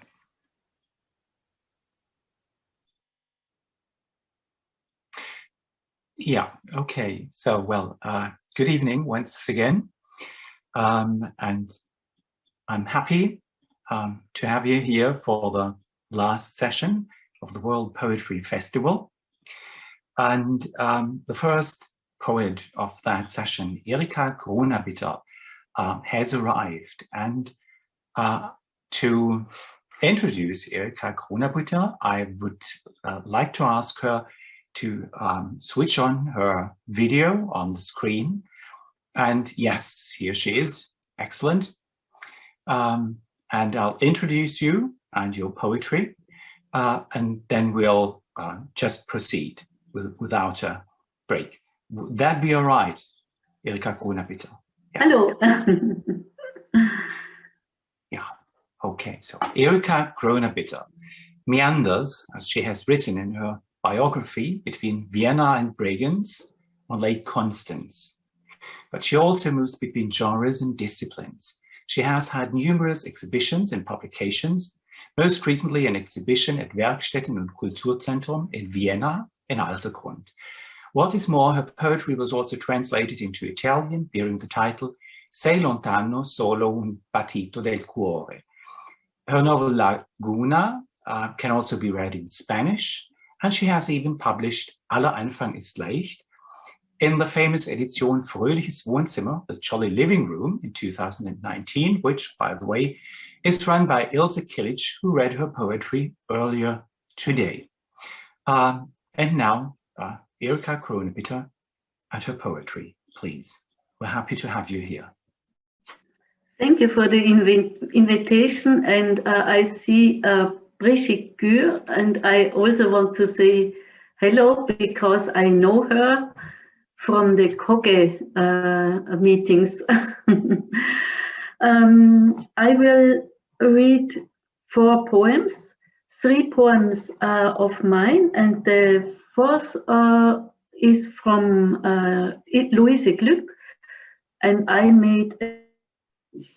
Yeah, okay. So, well, good evening once again. And I'm happy to have you here for the last session of the World Poetry Festival. And the first poet of that session, Erika Kronabitter, has arrived. And to introduce Erika Kronabitter, I would like to ask her to switch on her video on the screen. And yes, here she is. Excellent. And I'll introduce you and your poetry, and then we'll just proceed without a break. Would that be all right, Erika Kronabitter? Yes. Hello. Yeah, okay. So Erika Kronabitter meanders, as she has written in her biography, between Vienna and Bregenz on Lake Constance. But she also moves between genres and disciplines. She has had numerous exhibitions and publications, most recently an exhibition at Werkstätten und Kulturzentrum in Vienna in Alsergrund. What is more, her poetry was also translated into Italian, bearing the title Sei lontano solo un battito del cuore. Her novel Laguna can also be read in Spanish, and she has even published Aller Anfang ist leicht in the famous edition Fröhliches Wohnzimmer, the Jolly Living Room in 2019, which, by the way, is run by Ilse Kilic, who read her poetry earlier today. And now, Erika Kronabitter and her poetry, please. We're happy to have you here. Thank you for the invitation, and I see Brigitte Gür, and I also want to say hello because I know her from the Koge meetings. I will read 4 poems, 3 poems of mine, and the fourth is from Luise Glück, and I made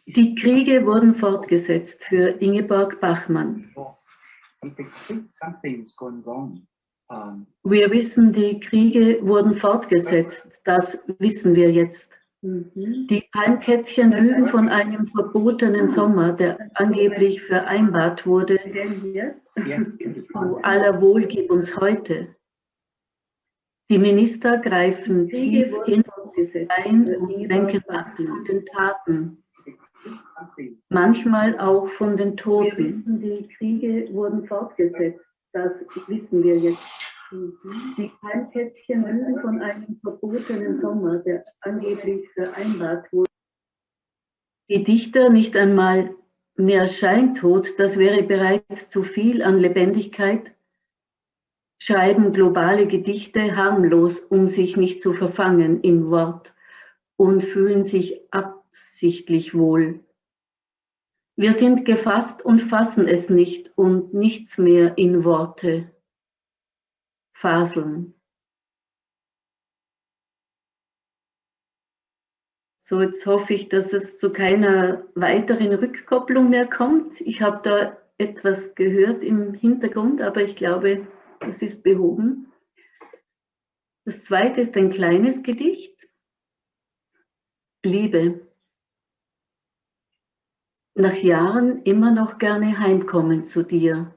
Die Kriege wurden fortgesetzt für Ingeborg Bachmann. Something's gone wrong. Wir wissen, die Kriege wurden fortgesetzt. Das wissen wir jetzt. Die Palmkätzchen lügen von einem verbotenen Sommer, der angeblich vereinbart wurde. Zu aller Wohl gib uns heute. Die Minister greifen tief in ein und lenken ab von den Taten. Manchmal auch von den Toten. Die Kriege wurden fortgesetzt. Das wissen wir jetzt. Die Palmkätzchen lügen von einem verbotenen Sommer, der angeblich vereinbart wurde. Die Dichter nicht einmal mehr scheintot, das wäre bereits zu viel an Lebendigkeit, schreiben globale Gedichte harmlos, um sich nicht zu verfangen im Wort, und fühlen sich absichtlich wohl. Wir sind gefasst und fassen es nicht und nichts mehr in Worte faseln. So, jetzt hoffe ich, dass es zu keiner weiteren Rückkopplung mehr kommt. Ich habe da etwas gehört im Hintergrund, aber ich glaube, es ist behoben. Das zweite ist ein kleines Gedicht. Liebe. Nach Jahren immer noch gerne heimkommen zu dir.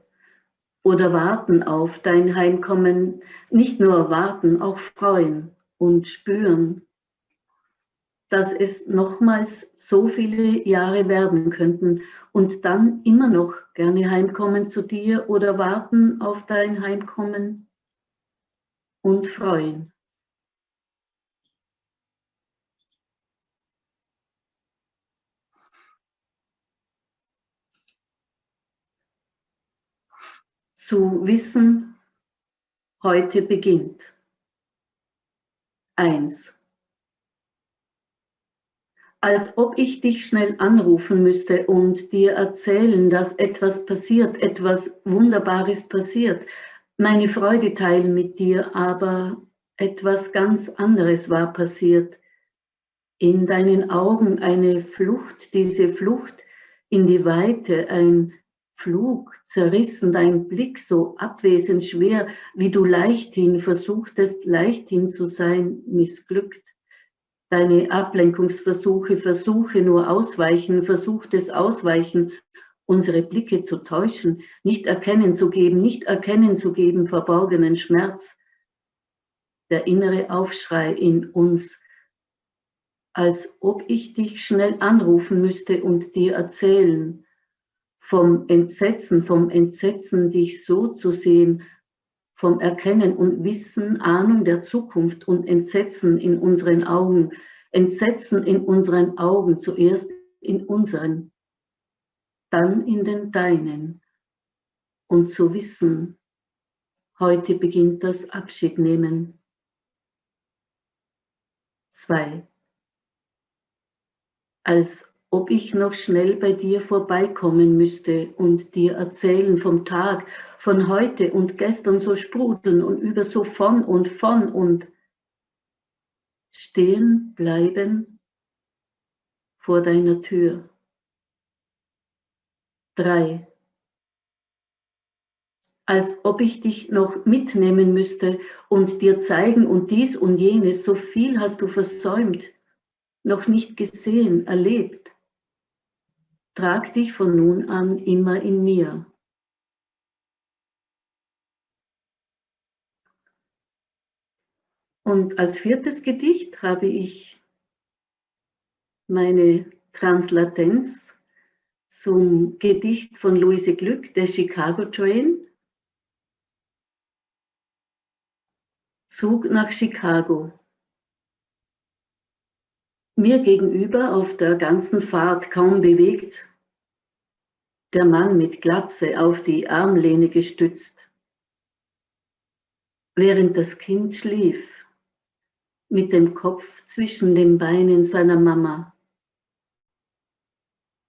oder warten auf dein Heimkommen, nicht nur warten, auch freuen und spüren, dass es nochmals so viele Jahre werden könnten und dann immer noch gerne heimkommen zu dir oder warten auf dein Heimkommen und freuen. Zu wissen, heute beginnt. 1. Als ob ich dich schnell anrufen müsste und dir erzählen, dass etwas passiert, etwas Wunderbares passiert, meine Freude teilen mit dir, aber etwas ganz anderes war passiert. In deinen Augen eine Flucht, diese Flucht in die Weite, ein Flug, zerrissen, dein Blick so abwesend schwer, wie du leichthin versuchtest, leichthin zu sein, missglückt. Deine Ablenkungsversuche, Versuche nur ausweichen, versuchtes Ausweichen, unsere Blicke zu täuschen, nicht erkennen zu geben verborgenen Schmerz, der innere Aufschrei in uns, als ob ich dich schnell anrufen müsste und dir erzählen, vom Entsetzen, dich so zu sehen, vom Erkennen und Wissen, Ahnung der Zukunft und Entsetzen in unseren Augen, zuerst in unseren, dann in den deinen. Und zu wissen, heute beginnt das Abschiednehmen. 2. Als ob ich noch schnell bei dir vorbeikommen müsste und dir erzählen vom Tag, von heute und gestern so sprudeln und über so von und stehen bleiben vor deiner Tür. 3. Als ob ich dich noch mitnehmen müsste und dir zeigen und dies und jenes, so viel hast du versäumt, noch nicht gesehen, erlebt. Trag dich von nun an immer in mir. Und als 4. Gedicht habe ich meine Translatenz zum Gedicht von Louise Glück, der Chicago Train. Zug nach Chicago. Mir gegenüber auf der ganzen Fahrt kaum bewegt, der Mann mit Glatze auf die Armlehne gestützt, während das Kind schlief, mit dem Kopf zwischen den Beinen seiner Mama.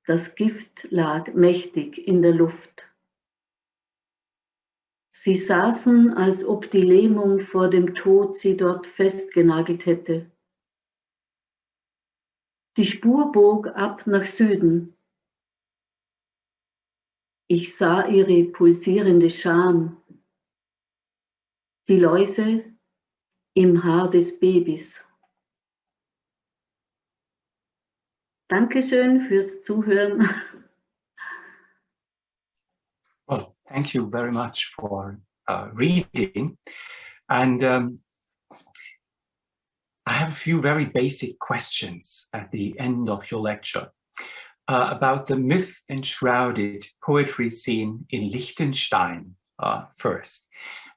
Das Gift lag mächtig in der Luft. Sie saßen, als ob die Lähmung vor dem Tod sie dort festgenagelt hätte. Die Spur bog ab nach Süden. Ich sah ihre pulsierende Scham, die Läuse im Haar des Babys. Dankeschön fürs Zuhören. Well, thank you very much for reading. And I have a few very basic questions at the end of your lecture about the myth-enshrouded poetry scene in Liechtenstein first,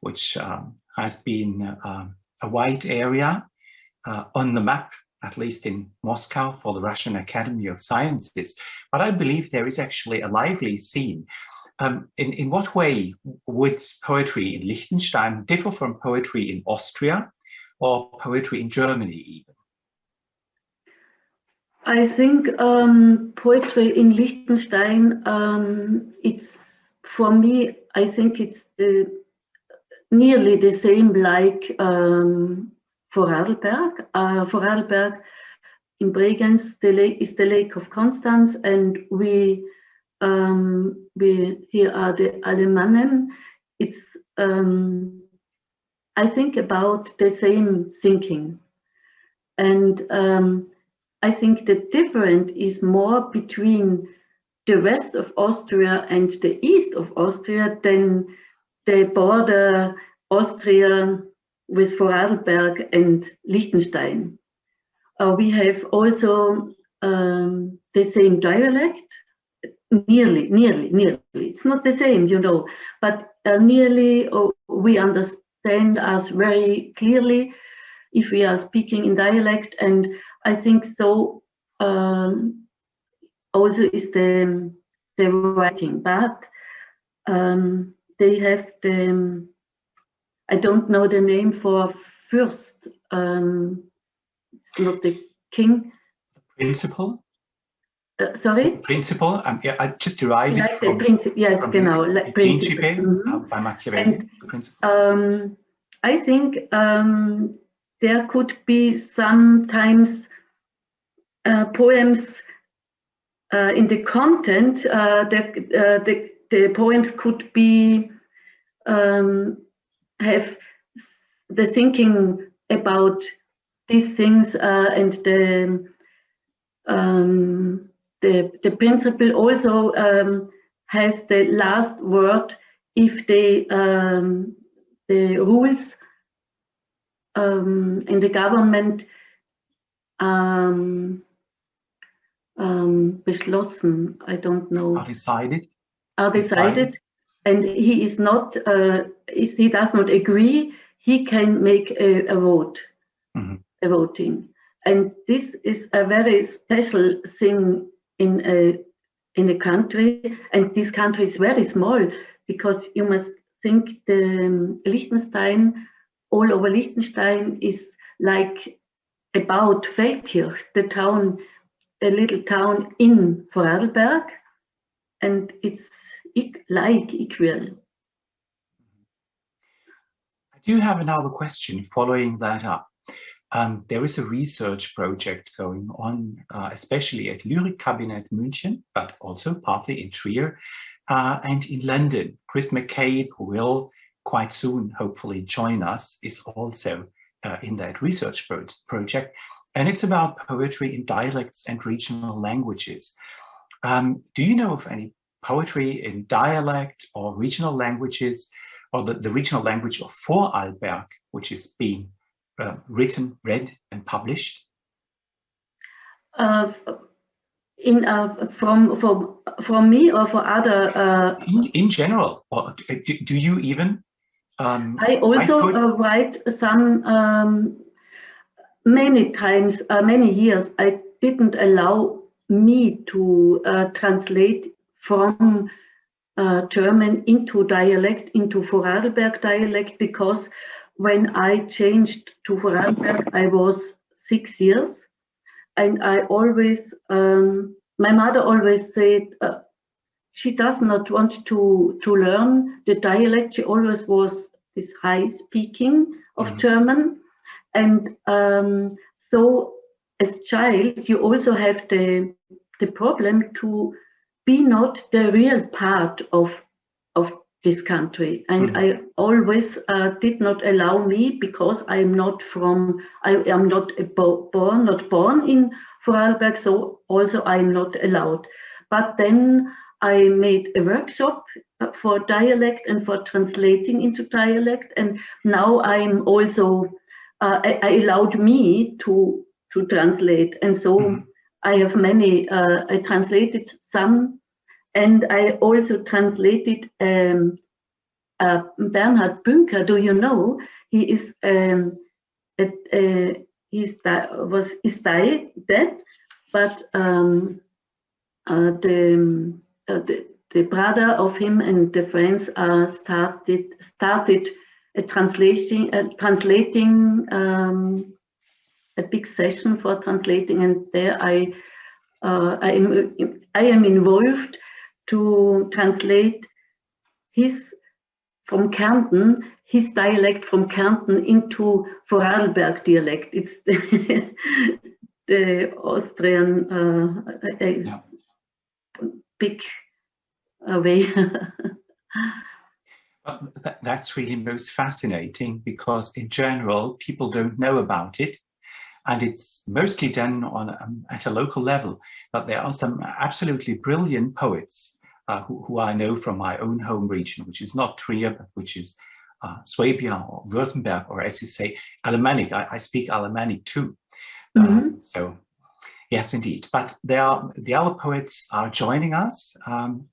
which has been a white area on the map, at least in Moscow, for the Russian Academy of Sciences. But I believe there is actually a lively scene. In what way would poetry in Liechtenstein differ from poetry in Austria or poetry in Germany even? I think poetry in Liechtenstein, it's, for me, I think it's nearly the same like Vorarlberg. Vorarlberg in Bregenz is the Lake of Constance, and we here are the Alemannen. It's I think about the same thinking, and I think the difference is more between the west of Austria and the east of Austria than they border Austria with Vorarlberg and Liechtenstein. We have also the same dialect, nearly. It's not the same, you know, but nearly we understand us very clearly if we are speaking in dialect, and I think so also is the writing, but they have the, I don't know the name for Fürst, it's not the king. Principal? Sorry? Principal, I just derived it Like from... the principle, yes, from genau, the like principle. Principe, by Machiavelli. And, I think there could be sometimes poems in the content, the poems could be have the thinking about these things, and the principle also has the last word if the rules in the government beschlossen, I don't know. Are decided. And he is not, he does not agree, he can make a vote, a voting. And this is a very special thing in a country, and this country is very small, because you must think the Liechtenstein, all over Liechtenstein is like about Feldkirch, the town, a little town in Vorarlberg, and it's like equal. I do have another question following that up. There is a research project going on, especially at Lyrikkabinett München, but also partly in Trier and in London. Chris McCabe, who will quite soon hopefully join us, is also in that research project. And it's about poetry in dialects and regional languages. Do you know of any poetry in dialect or regional languages, or the regional language of Vorarlberg, which is being written, read, and published? From me or for other? In general, or do you even? I also write some. Many times, many years, I didn't allow me to translate from German into dialect, into Vorarlberg dialect, because when I changed to Vorarlberg, I was 6 years, and I always, my mother always said she does not want to learn the dialect. She always was this high speaking of German. And so as child, you also have the problem to be not the real part of this country. And I always did not allow me, because I am not born in Vorarlberg, so also I am not allowed. But then I made a workshop for dialect and for translating into dialect, and now I'm also I allowed me to translate, and so I have many. I translated some, and I also translated Bernhard Bünker. Do you know? He is is dead, but the brother of him and the friends started a translating a big session for translating, and there I am involved to translate his dialect from Kärnten into Vorarlberg dialect. It's the Austrian big way. That's really most fascinating, because in general, people don't know about it. And it's mostly done on at a local level. But there are some absolutely brilliant poets who I know from my own home region, which is not Trier, but which is Swabia or Württemberg, or as you say, Alemannic. I speak Alemannic too. So yes, indeed. But the other poets are joining us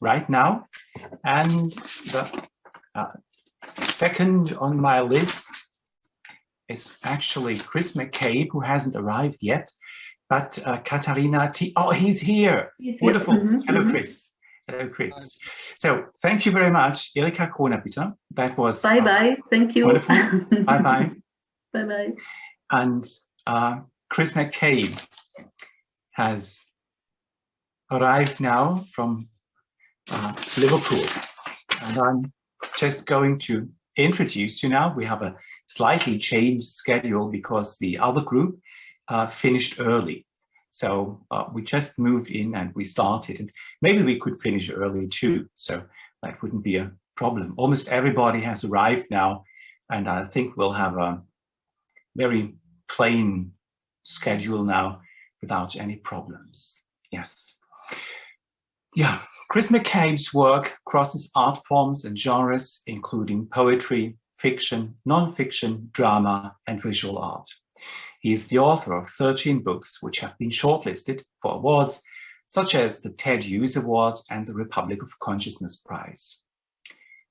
right now. And the second on my list is actually Chris McCabe, who hasn't arrived yet, but Katharina T. Oh, he's here. Wonderful. Hello, Chris. Hello, Chris. So thank you very much. Erika Kroner, bitte. That was bye-bye. Thank you. Wonderful. Bye-bye. Bye-bye. And Chris McCabe has arrived now from Liverpool. And I'm just going to introduce you now. We have a slightly changed schedule because the other group finished early. So we just moved in and we started, and maybe we could finish early too. So that wouldn't be a problem. Almost everybody has arrived now, and I think we'll have a very plain schedule now without any problems. Yes. Yeah, Chris McCabe's work crosses art forms and genres, including poetry, fiction, non-fiction, drama, and visual art. He is the author of 13 books which have been shortlisted for awards such as the Ted Hughes Award and the Republic of Consciousness Prize.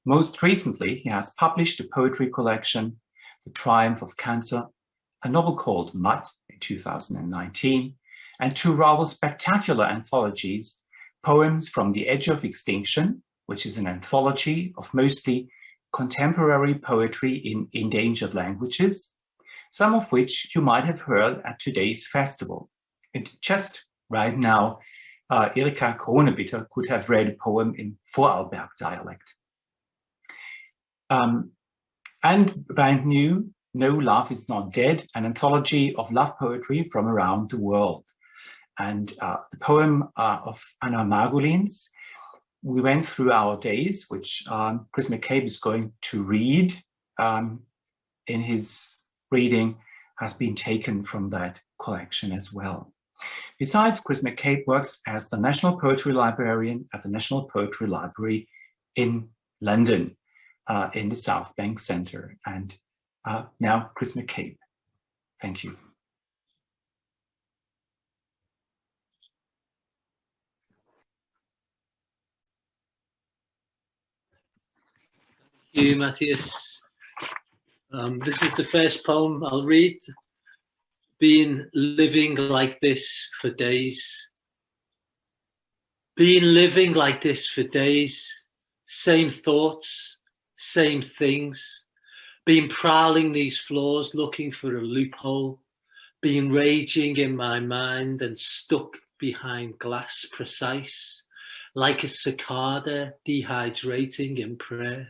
Most recently, he has published a poetry collection, The Triumph of Cancer, a novel called Mud in 2019, and two rather spectacular anthologies, Poems from the Edge of Extinction, which is an anthology of mostly contemporary poetry in endangered languages, some of which you might have heard at today's festival. And just right now, Erika Kronebitter could have read a poem in Vorarlberg dialect. And brand new, No Love Is Not Dead, an anthology of love poetry from around the world. And the poem of Anna Margolins, we went through our days, which Chris McCabe is going to read in his reading, has been taken from that collection as well. Besides, Chris McCabe works as the National Poetry Librarian at the National Poetry Library in London, in the South Bank Centre. And now, Chris McCabe. Thank you. Thank you, Matthias. This is the first poem I'll read. Been living like this for days. Been living like this for days. Same thoughts, same things. Been prowling these floors looking for a loophole. Been raging in my mind and stuck behind glass precise, like a cicada dehydrating in prayer.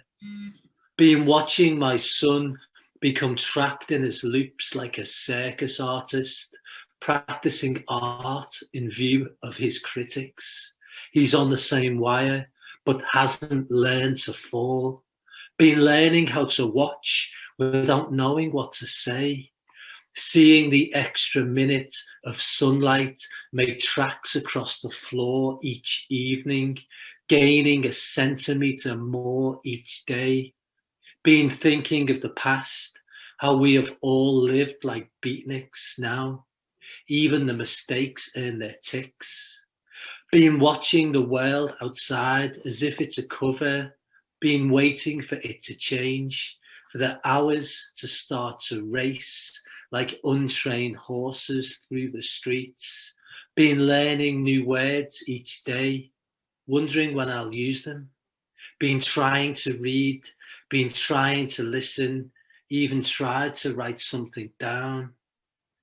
Been watching my son become trapped in his loops like a circus artist, practicing art in view of his critics. He's on the same wire, but hasn't learned to fall. Been learning how to watch without knowing what to say. Seeing the extra minute of sunlight make tracks across the floor each evening, gaining a centimetre more each day. Been thinking of the past, how we have all lived like beatniks now. Even the mistakes earn their ticks. Been watching the world outside as if it's a cover. Been waiting for it to change, for the hours to start to race like untrained horses through the streets. Been learning new words each day, wondering when I'll use them. Been trying to read, been trying to listen, even tried to write something down.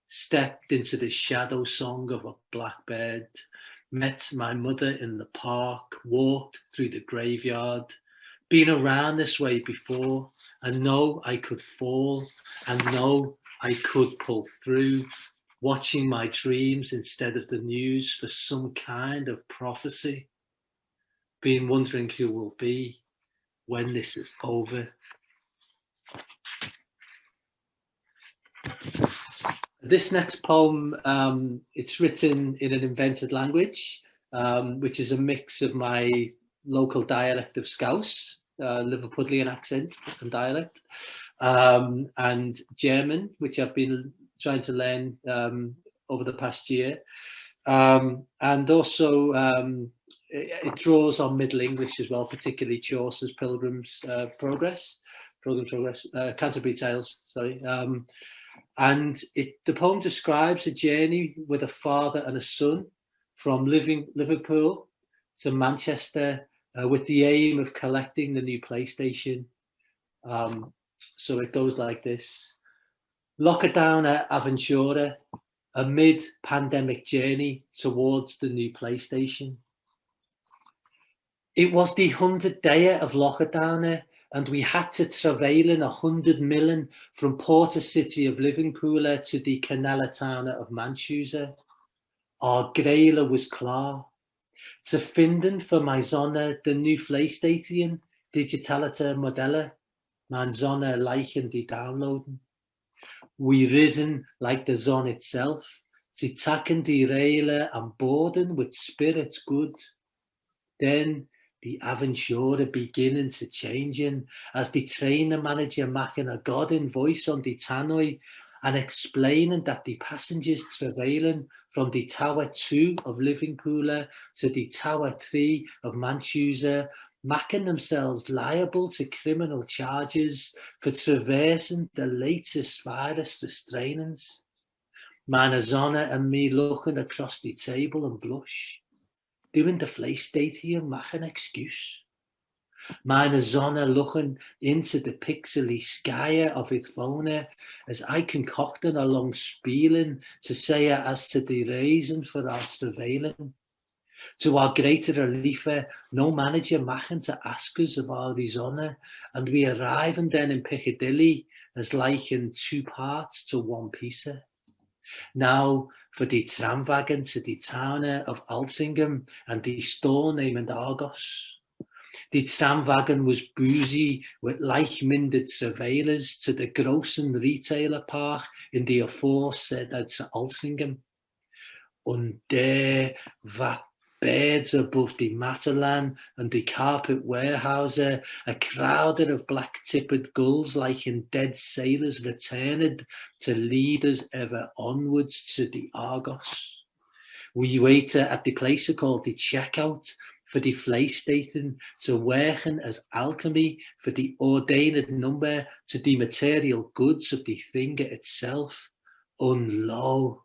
Stepped into the shadow song of a blackbird, met my mother in the park, walked through the graveyard. Been around this way before, and know I could fall, and know I could pull through, watching my dreams instead of the news for some kind of prophecy. Been wondering who will be when this is over. This next poem, it's written in an invented language, which is a mix of my local dialect of Scouse, Liverpudlian accent and dialect, and German, which I've been trying to learn over the past year. And also it draws on Middle English as well, particularly Chaucer's Pilgrim's Progress, Canterbury Tales, sorry. And the poem describes a journey with a father and a son from Liverpool to Manchester with the aim of collecting the new PlayStation. So it goes like this. Lockdown Aventura, a mid-pandemic journey towards the new PlayStation. It was the 100th day of lockdown, and we had to travel 100 million from Porter City of Liverpool to the canal town of Manchester. Our greile was klar. Te vinden for my zonne the new PlayStation, digitale modellen, mijn zonne lijken die downloaden. We risen like the zon itself, ze taken die raile aan boden with spirits good. Then the aventure beginning to changing as the trainer manager making a godin voice on the tannoy and explaining that the passengers traveling from the Tower 2 of Liverpool to the Tower 3 of Manchester, making themselves liable to criminal charges for traversing the latest virus restrainings. Mijn zonne and me looking across the table and blush, doing the PlayStation make an excuse. Mijn zonne looking into the pixely sky of his phone as I concocted a long spieling to say as to the reason for our surveilling. To our greater relief, no manager machen to ask us of our zonne, and we arriving then in Piccadilly as like in 2 parts to 1 piece. Now for the tramwagen to the town of Altrincham and the store named Argos. The tramwagen was boozy with like-minded surveillors to the grossen retailer park in the aforesaid Altrincham. And there were birds above the Matalan and the carpet warehouse, a crowd of black-tipped gulls like in dead sailors returned to lead us ever onwards to the Argos. We waited at the place called the checkout for the PlayStation to working as alchemy for the ordained number to the material goods of the thing itself. And lo,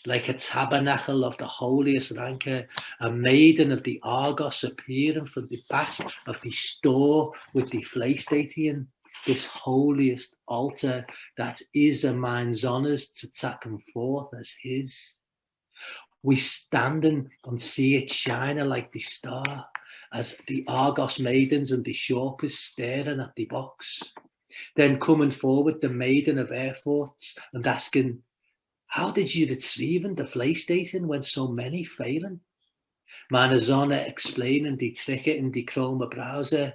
like a tabernacle of the holiest ranker, a maiden of the Argos appearing from the back of the store with the PlayStation, this holiest altar that is a man's honours to take him forth as his. We standing and see it shining like the star as the Argos maidens and the shoppers staring at the box. Then coming forward the maiden of Airforce and asking, how did you retrieve the PlayStation when so many failing? Manazona explaining the trick in the Chroma browser.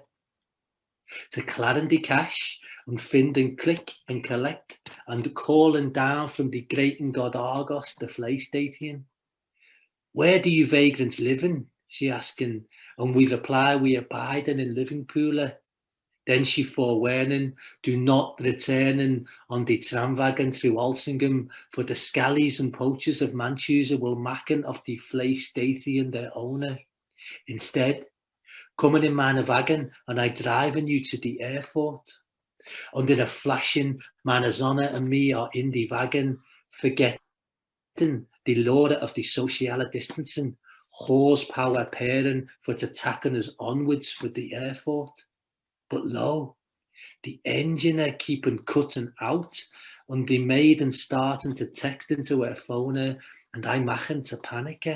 To clarin the cash and finding click and collect and calling down from the great and God Argos the PlayStation. Where do you vagrants living? She asking, and we reply we abiding in Liverpool. Then she forewarning, do not returning on the tramwagen through Altrincham, for the scallies and poachers of Manchester will maken of the PlayStation their owner. Instead, coming in my wagon and I driving you to the airport. Under the flashing, Manazona and me are in the wagon, forgetting the law of the social distancing, horsepower pairing for to tackling us onwards for the airport. But lo, the engineer keeping cutting out, and the maiden starting to text into her phone, and I machen to panic,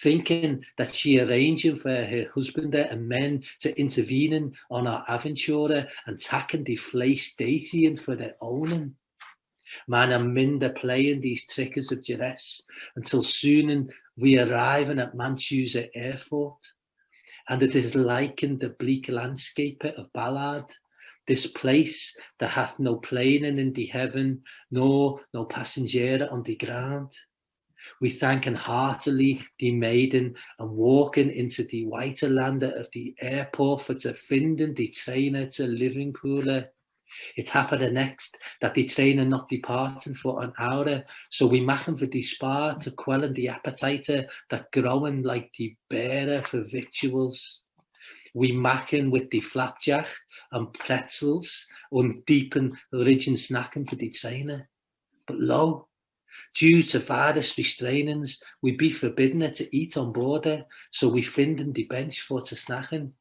thinking that she arranging for her husband and men to intervening on our aventure and taking the PlayStation for their owning. Man and minder playing these trickers of duress until soon we arriving at Manchester Airport. And it is like in the bleak landscape of Ballard, this place that hath no planing in the heaven, nor no passenger on the ground. We thanken heartily die Maiden and walking into die white landen of the airport for te vinden die trainer te Liverpool. It happened the next that die trainer not departing for an hour, so we machen for die spar to quellen die appetite that growing like die bearer for victuals. We machen with die flapjack and pretzels and deepen ridgen snacken for die trainer. But lo, due to various restrainings, we be forbidden to eat on board, so we finden die bench for to snacken.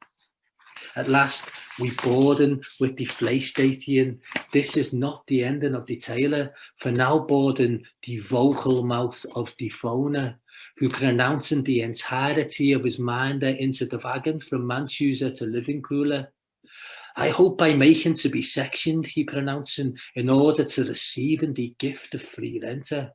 At last, we boarden with the Fleistation. This is not the ending of the tale, for now boarden the vocal mouth of the phoner, who pronouncing the entirety of his mind into the wagon from Manchester to Liverpool. I hope by making to be sectioned, he pronouncing, in order to receiving the gift of free renter.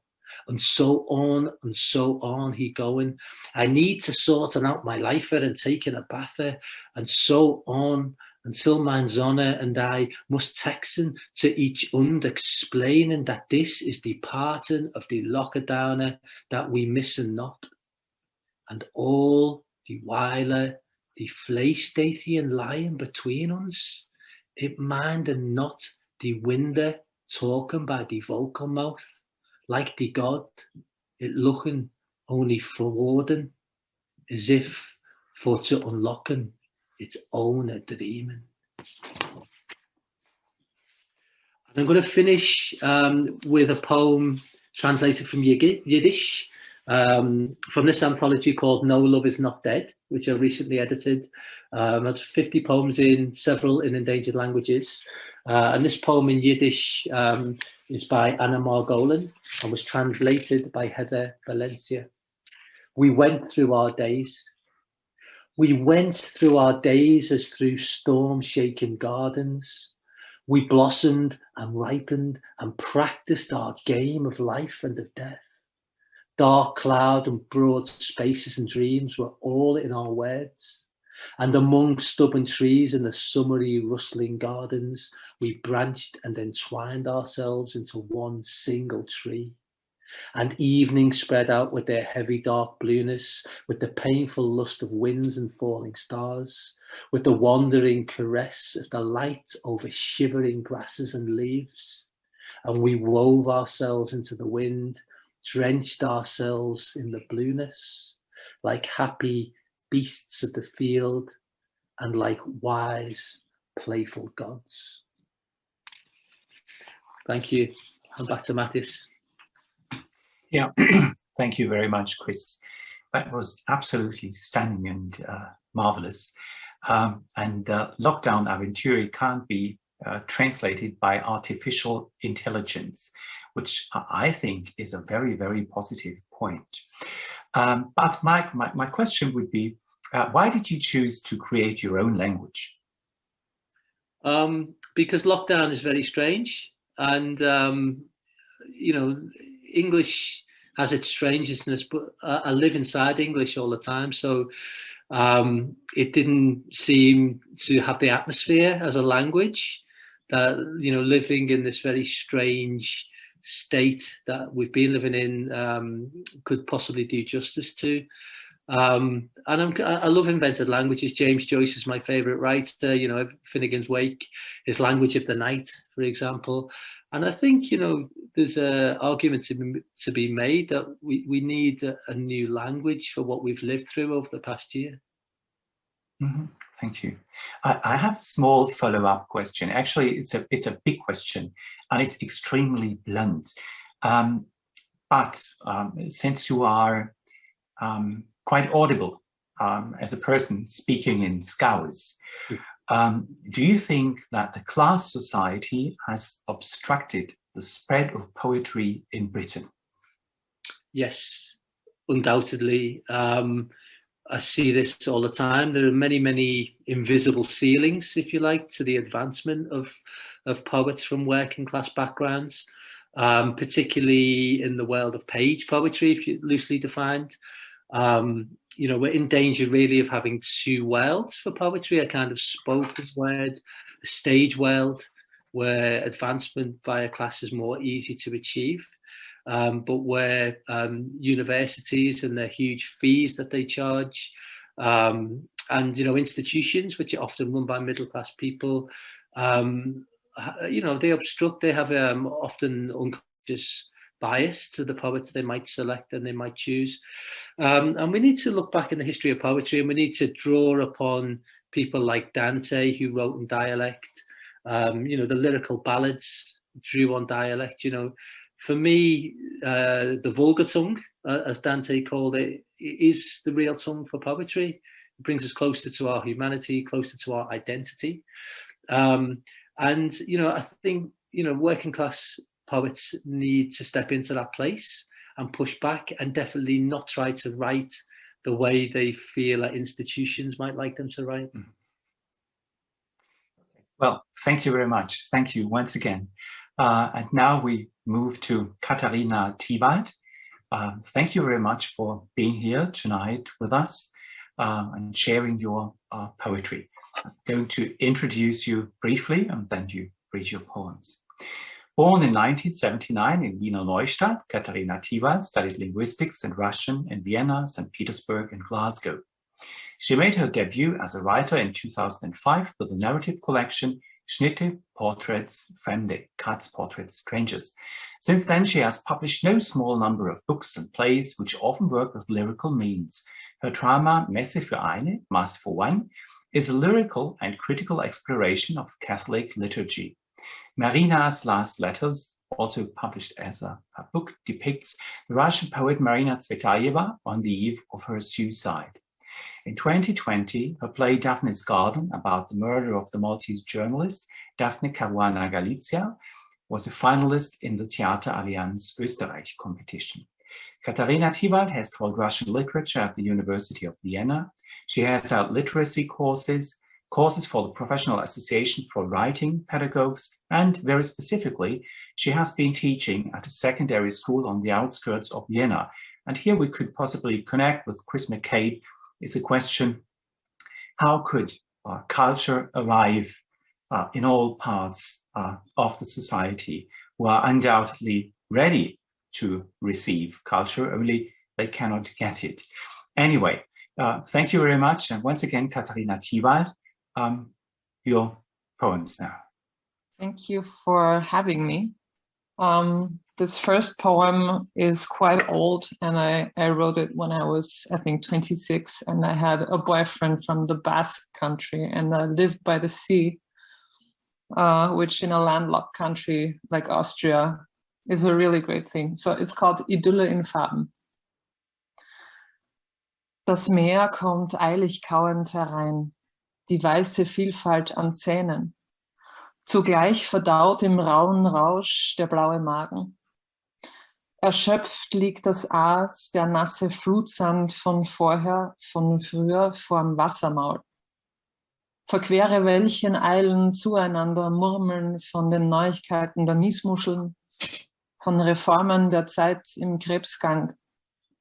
And so on he going. I need to sorting out my life and taking a bath, and so on until mein Sonne and I must texten to each und explaining that this is the parting of the lockdown that we missen not. And all the while the Fleistation lying between us, it minded not the window talking by the vocal mouth. Like the God, it looking only forwarding, as if for to unlocking its own dreaming. And I'm going to finish with a poem translated from Yiddish from this anthology called No Love Is Not Dead, which I recently edited. There's 50 poems in, several in endangered languages. And this poem in Yiddish is by Anna Margolin and was translated by Heather Valencia. We went through our days. We went through our days as through storm-shaken gardens. We blossomed and ripened and practiced our game of life and of death. Dark cloud and broad spaces and dreams were all in our words. And among stubborn trees in the summery rustling gardens, we branched and entwined ourselves into one single tree. And evening spread out with their heavy dark blueness, with the painful lust of winds and falling stars, with the wandering caress of the light over shivering grasses and leaves. And we wove ourselves into the wind, drenched ourselves in the blueness, like happy beasts of the field and like wise, playful gods. Thank you. And back to Mattis. Yeah, thank you very much, Chris. That was absolutely stunning and marvelous. And Lockdown Aventuri can't be translated by artificial intelligence, which I think is a very, very positive point. But my question would be, why did you choose to create your own language? Because lockdown is very strange, and you know, English has its strangeness, but I live inside English all the time, so it didn't seem to have the atmosphere as a language that, you know, living in this very strange state that we've been living in could possibly do justice to. And I love invented languages. James Joyce is my favorite writer. You know, Finnegan's Wake is Language of the Night, for example. And I think, you know, there's an argument to be made that we need a new language for what we've lived through over the past year. Mm-hmm. Thank you. I have a small follow-up question. Actually, it's a big question, and it's extremely blunt. But since you are quite audible as a person speaking in Scouse, do you think that the class society has obstructed the spread of poetry in Britain? Yes, undoubtedly. I see this all the time. There are many, many invisible ceilings, if you like, to the advancement of poets from working class backgrounds, particularly in the world of page poetry, if you loosely defined. You know, we're in danger really of having two worlds for poetry, a kind of spoken word, a stage world, where advancement via class is more easy to achieve. but where universities and their huge fees that they charge, and institutions which are often run by middle-class people, they obstruct. They have often unconscious bias to the poets they might select and they might choose. And we need to look back in the history of poetry, and we need to draw upon people like Dante, who wrote in dialect. The lyrical ballads drew on dialect. For me, the vulgar tongue, as Dante called it, is the real tongue for poetry. It brings us closer to our humanity, closer to our identity. I think, working class poets need to step into that place and push back, and definitely not try to write the way they feel that institutions might like them to write. Well, thank you very much. Thank you once again. And now we move to Katharina Thiewald. Thank you very much for being here tonight with us and sharing your poetry. I'm going to introduce you briefly, and then you read your poems. Born in 1979 in Wiener Neustadt, Katharina Thiewald studied linguistics and Russian in Vienna, St. Petersburg, and Glasgow. She made her debut as a writer in 2005 with the narrative collection Schnitte, Portraits, Fremde, Cuts, Portraits, Strangers. Since then, she has published no small number of books and plays, which often work with lyrical means. Her drama, Messe für eine, Mass for One, is a lyrical and critical exploration of Catholic liturgy. Marina's Last Letters, also published as a book, depicts the Russian poet Marina Tsvetaeva on the eve of her suicide. In 2020, her play Daphne's Garden, about the murder of the Maltese journalist Daphne Caruana Galizia, was a finalist in the Theater Allianz Österreich competition. Katharina Thiewald has taught Russian literature at the University of Vienna. She has held literacy courses for the Professional Association for Writing Pedagogues, and very specifically, she has been teaching at a secondary school on the outskirts of Vienna. And here we could possibly connect with Chris McCabe. It's a question: how could culture arrive in all parts of the society who are undoubtedly ready to receive culture, only they cannot get it. Anyway, thank you very much. And once again, Katharina Thiewald, your poems now. Thank you for having me. This first poem is quite old, and I wrote it when I was, I think, 26, and I had a boyfriend from the Basque country, and I lived by the sea, which in a landlocked country like Austria is a really great thing. So it's called Idylle in Farben. Das Meer kommt eilig kauend herein, die weiße Vielfalt an Zähnen. Zugleich verdaut im rauen Rausch der blaue Magen. Erschöpft liegt das Aas, der nasse Flutsand von früher vorm Wassermaul. Verquere Wellchen eilen zueinander, murmeln von den Neuigkeiten der Miesmuscheln, von Reformen der Zeit im Krebsgang,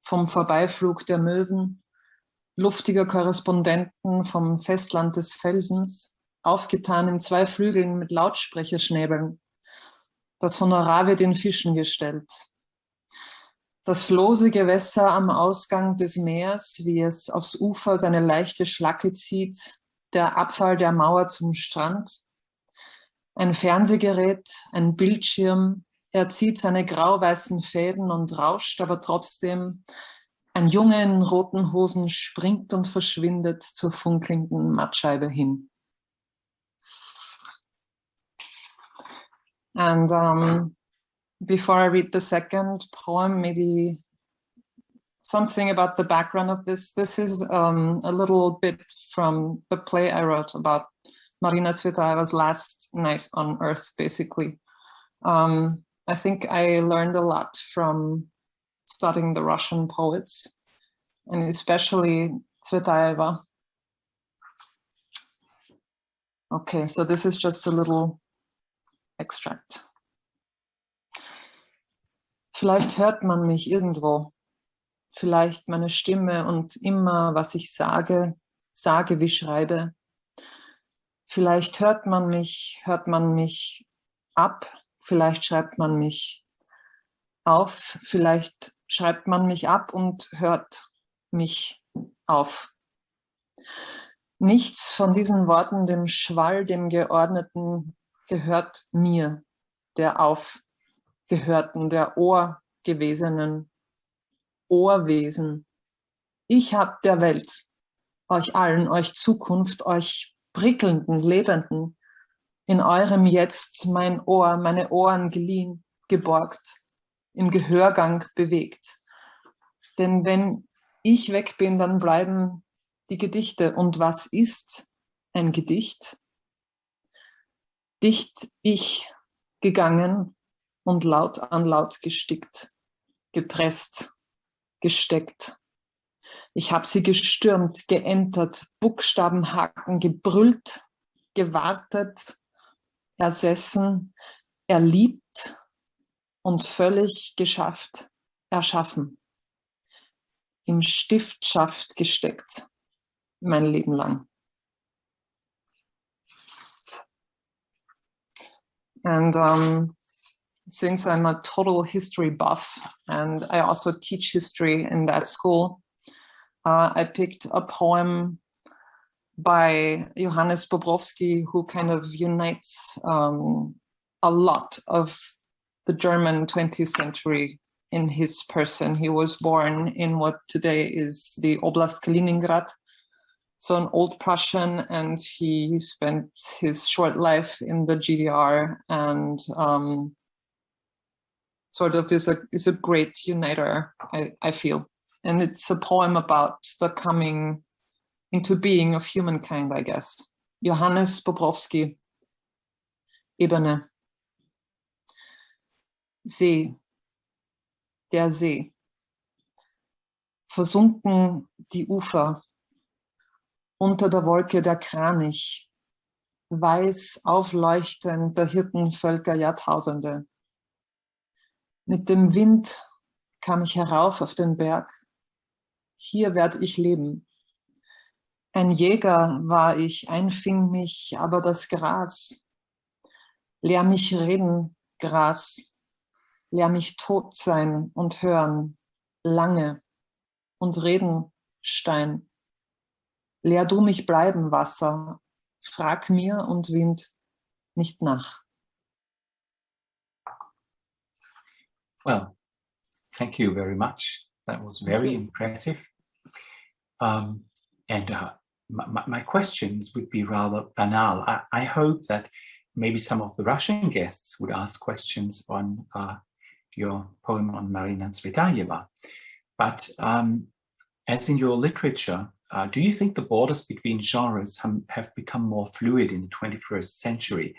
vom Vorbeiflug der Möwen, luftiger Korrespondenten vom Festland des Felsens, aufgetan in 2 Flügeln mit Lautsprecherschnäbeln. Das Honorar wird in Fischen gestellt. Das lose Gewässer am Ausgang des Meers, wie es aufs Ufer seine leichte Schlacke zieht, der Abfall der Mauer zum Strand. Ein Fernsehgerät, ein Bildschirm, er zieht seine grau-weißen Fäden und rauscht, aber trotzdem. Ein Junge in roten Hosen springt und verschwindet zur funkelnden Mattscheibe hin. And before I read the second poem, maybe something about the background of this. This is a little bit from the play I wrote about Marina Tsvetaeva's last night on Earth, basically. I think I learned a lot from studying the Russian poets, and especially Tsvetaeva. Okay, so this is just a little extract. Vielleicht hört man mich irgendwo, vielleicht meine Stimme und immer, was ich sage wie schreibe. Vielleicht hört man mich ab, vielleicht schreibt man mich. auf, vielleicht schreibt man mich ab und hört mich auf. Nichts von diesen Worten, dem Schwall, dem Geordneten, gehört mir, der Aufgehörten, der Ohrgewesenen, Ohrwesen. Ich hab der Welt, euch allen, euch Zukunft, euch prickelnden, lebenden, in eurem Jetzt mein Ohr, meine Ohren geliehen, geborgt, im Gehörgang bewegt. Denn wenn ich weg bin, dann bleiben die Gedichte. Und was ist ein Gedicht? Dicht ich gegangen und Laut an Laut gestickt, gepresst, gesteckt. Ich habe sie gestürmt, geentert, Buchstabenhaken, gebrüllt, gewartet, ersessen, erliebt und völlig geschafft, erschaffen. Im Stiftschaft gesteckt, mein Leben lang. And since I'm a total history buff and I also teach history in that school, I picked a poem by Johannes Bobrowski, who kind of unites a lot of the German 20th century in his person. He was born in what today is the Oblast Kaliningrad, so an old Prussian, and he spent his short life in the GDR and sort of is a great uniter, I feel. And it's a poem about the coming into being of humankind, I guess. Johannes Bobrowski, Ebene. See, der See. Versunken die Ufer, unter der Wolke der Kranich, weiß aufleuchtend der Hirtenvölker Jahrtausende. Mit dem Wind kam ich herauf auf den Berg. Hier werd ich leben. Ein Jäger war ich, einfing mich aber das Gras. Lehr mich reden, Gras. Lehr mich tot sein und hören, lange. Und reden, Stein. Lehr du mich bleiben, Wasser. Frag mir und Wind nicht nach. Well, thank you very much. That was very impressive. My questions would be rather banal. I hope that maybe some of the Russian guests would ask questions on your poem on Marina Tsvetaeva. But as in your literature, do you think the borders between genres have become more fluid in the 21st century?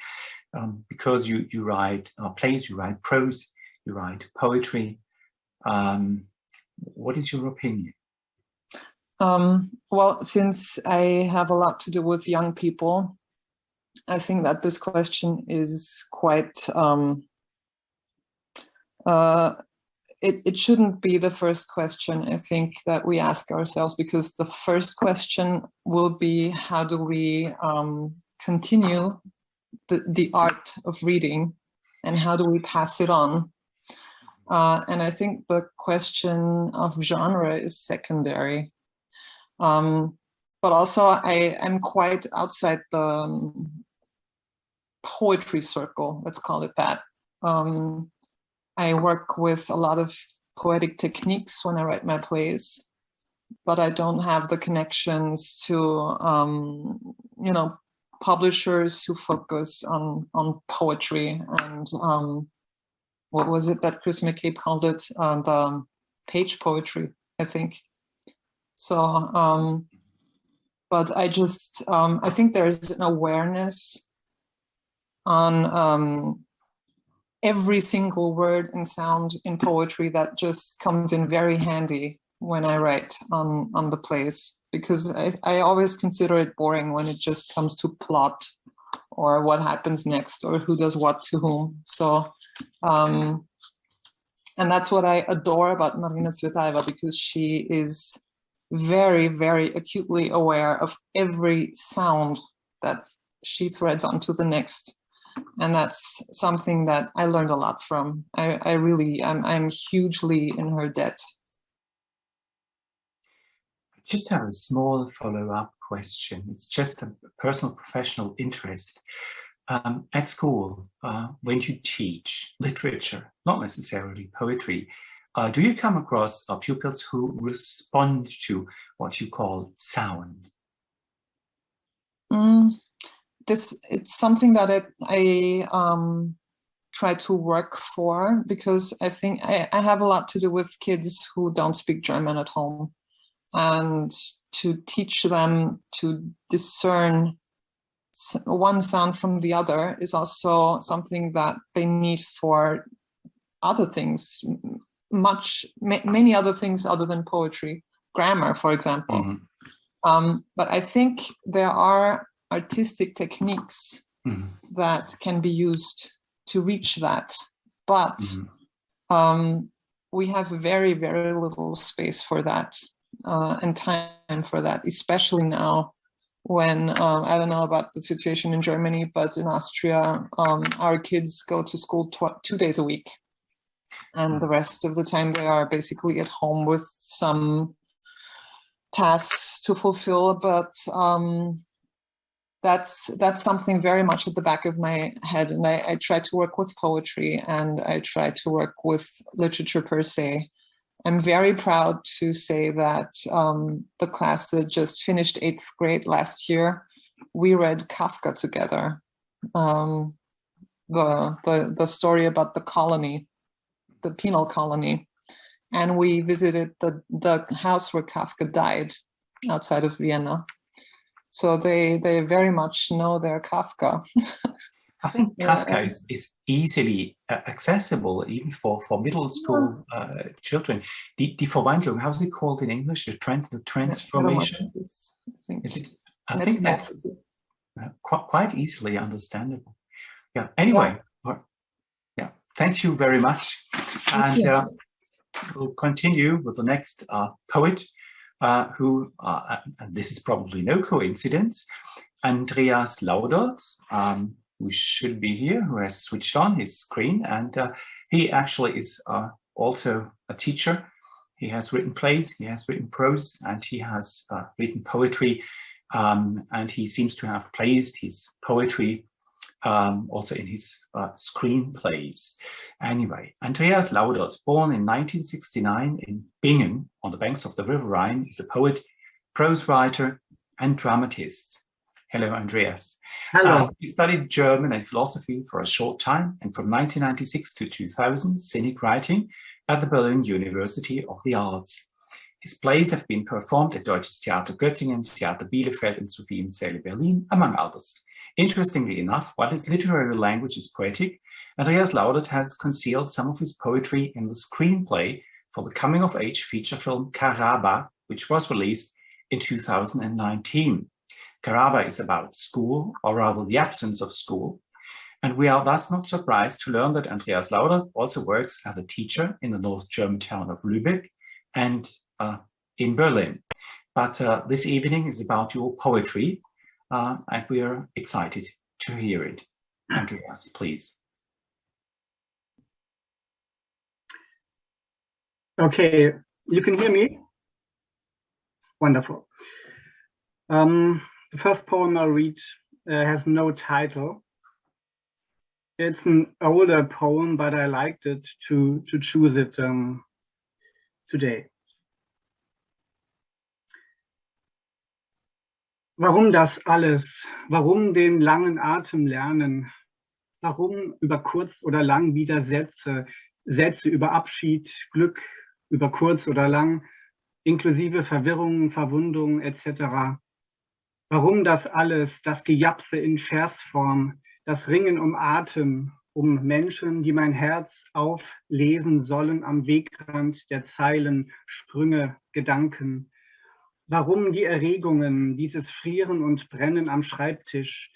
Because you write plays, you write prose, you write poetry. What is your opinion? Well, since I have a lot to do with young people, I think that this question is quite, it shouldn't be the first question, I think, that we ask ourselves, because the first question will be, how do we continue the art of reading, and how do we pass it on? And I think the question of genre is secondary. But also I'm quite outside the poetry circle, let's call it that. I work with a lot of poetic techniques when I write my plays, but I don't have the connections to, publishers who focus on poetry and what was it that Chris McCabe called it? The page poetry, I think. So, but I just, I think there's an awareness on every single word and sound in poetry that just comes in very handy when I write on the plays, because I always consider it boring when it just comes to plot or what happens next or who does what to whom. So, and that's what I adore about Marina Tsvetaeva, because she is very, very acutely aware of every sound that she threads onto the next. And that's something that I learned a lot from. I'm hugely in her debt. I just have a small follow-up question. It's just a personal professional interest. At school, when you teach literature, not necessarily poetry, do you come across pupils who respond to what you call sound? It's something that I try to work for, because I think I have a lot to do with kids who don't speak German at home, and to teach them to discern one sound from the other is also something that they need for other things, many other things other than poetry, grammar, for example. Mm-hmm. But I think there are artistic techniques that can be used to reach that, but we have very, very little space for that and time for that, especially now when, I don't know about the situation in Germany, but in Austria, our kids go to school 2 days a week. And the rest of the time they are basically at home with some tasks to fulfill. But that's something very much at the back of my head. And I try to work with poetry, and I try to work with literature per se. I'm very proud to say that the class that just finished 8th grade last year, we read Kafka together. The story about the colony, the penal colony. And we visited the house where Kafka died outside of Vienna. So they very much know their Kafka. I think Kafka is easily accessible even for middle school children. Die Verwandlung, how's it called in English? The transformation. I think that's quite easily understandable. Yeah. Anyway, yeah. Thank you very much, and we'll continue with the next poet, who, and this is probably no coincidence, Andreas Laudert. Who should be here, who has switched on his screen, and he actually is also a teacher. He has written plays, he has written prose, and he has written poetry, and he seems to have placed his poetry also in his screenplays. Anyway, Andreas Laudert, born in 1969 in Bingen on the banks of the River Rhine, is a poet, prose writer, and dramatist. Hello, Andreas. Hello. He studied German and philosophy for a short time, and from 1996 to 2000, scenic writing at the Berlin University of the Arts. His plays have been performed at Deutsches Theater Göttingen, Theater Bielefeld, and Sophiensäle Berlin, among others. Interestingly enough, while his literary language is poetic, Andreas Laudert has concealed some of his poetry in the screenplay for the coming-of-age feature film Caraba, which was released in 2019. Caraba is about school, or rather the absence of school, and we are thus not surprised to learn that Andreas Laudert also works as a teacher in the North German town of Lübeck and in Berlin. But this evening is about your poetry, and we are excited to hear it. Andreas, please. Okay, you can hear me? Wonderful. The first poem I'll read has no title. It's an older poem, but I liked it to choose it today. Warum das alles? Warum den langen Atem lernen? Warum über kurz oder lang wieder Sätze über Abschied, Glück, über kurz oder lang, inklusive Verwirrung, Verwundung etc.? Warum das alles, das Gejapse in Versform, das Ringen um Atem, um Menschen, die mein Herz auflesen sollen am Wegrand der Zeilen, Sprünge, Gedanken? Warum die Erregungen, dieses Frieren und Brennen am Schreibtisch?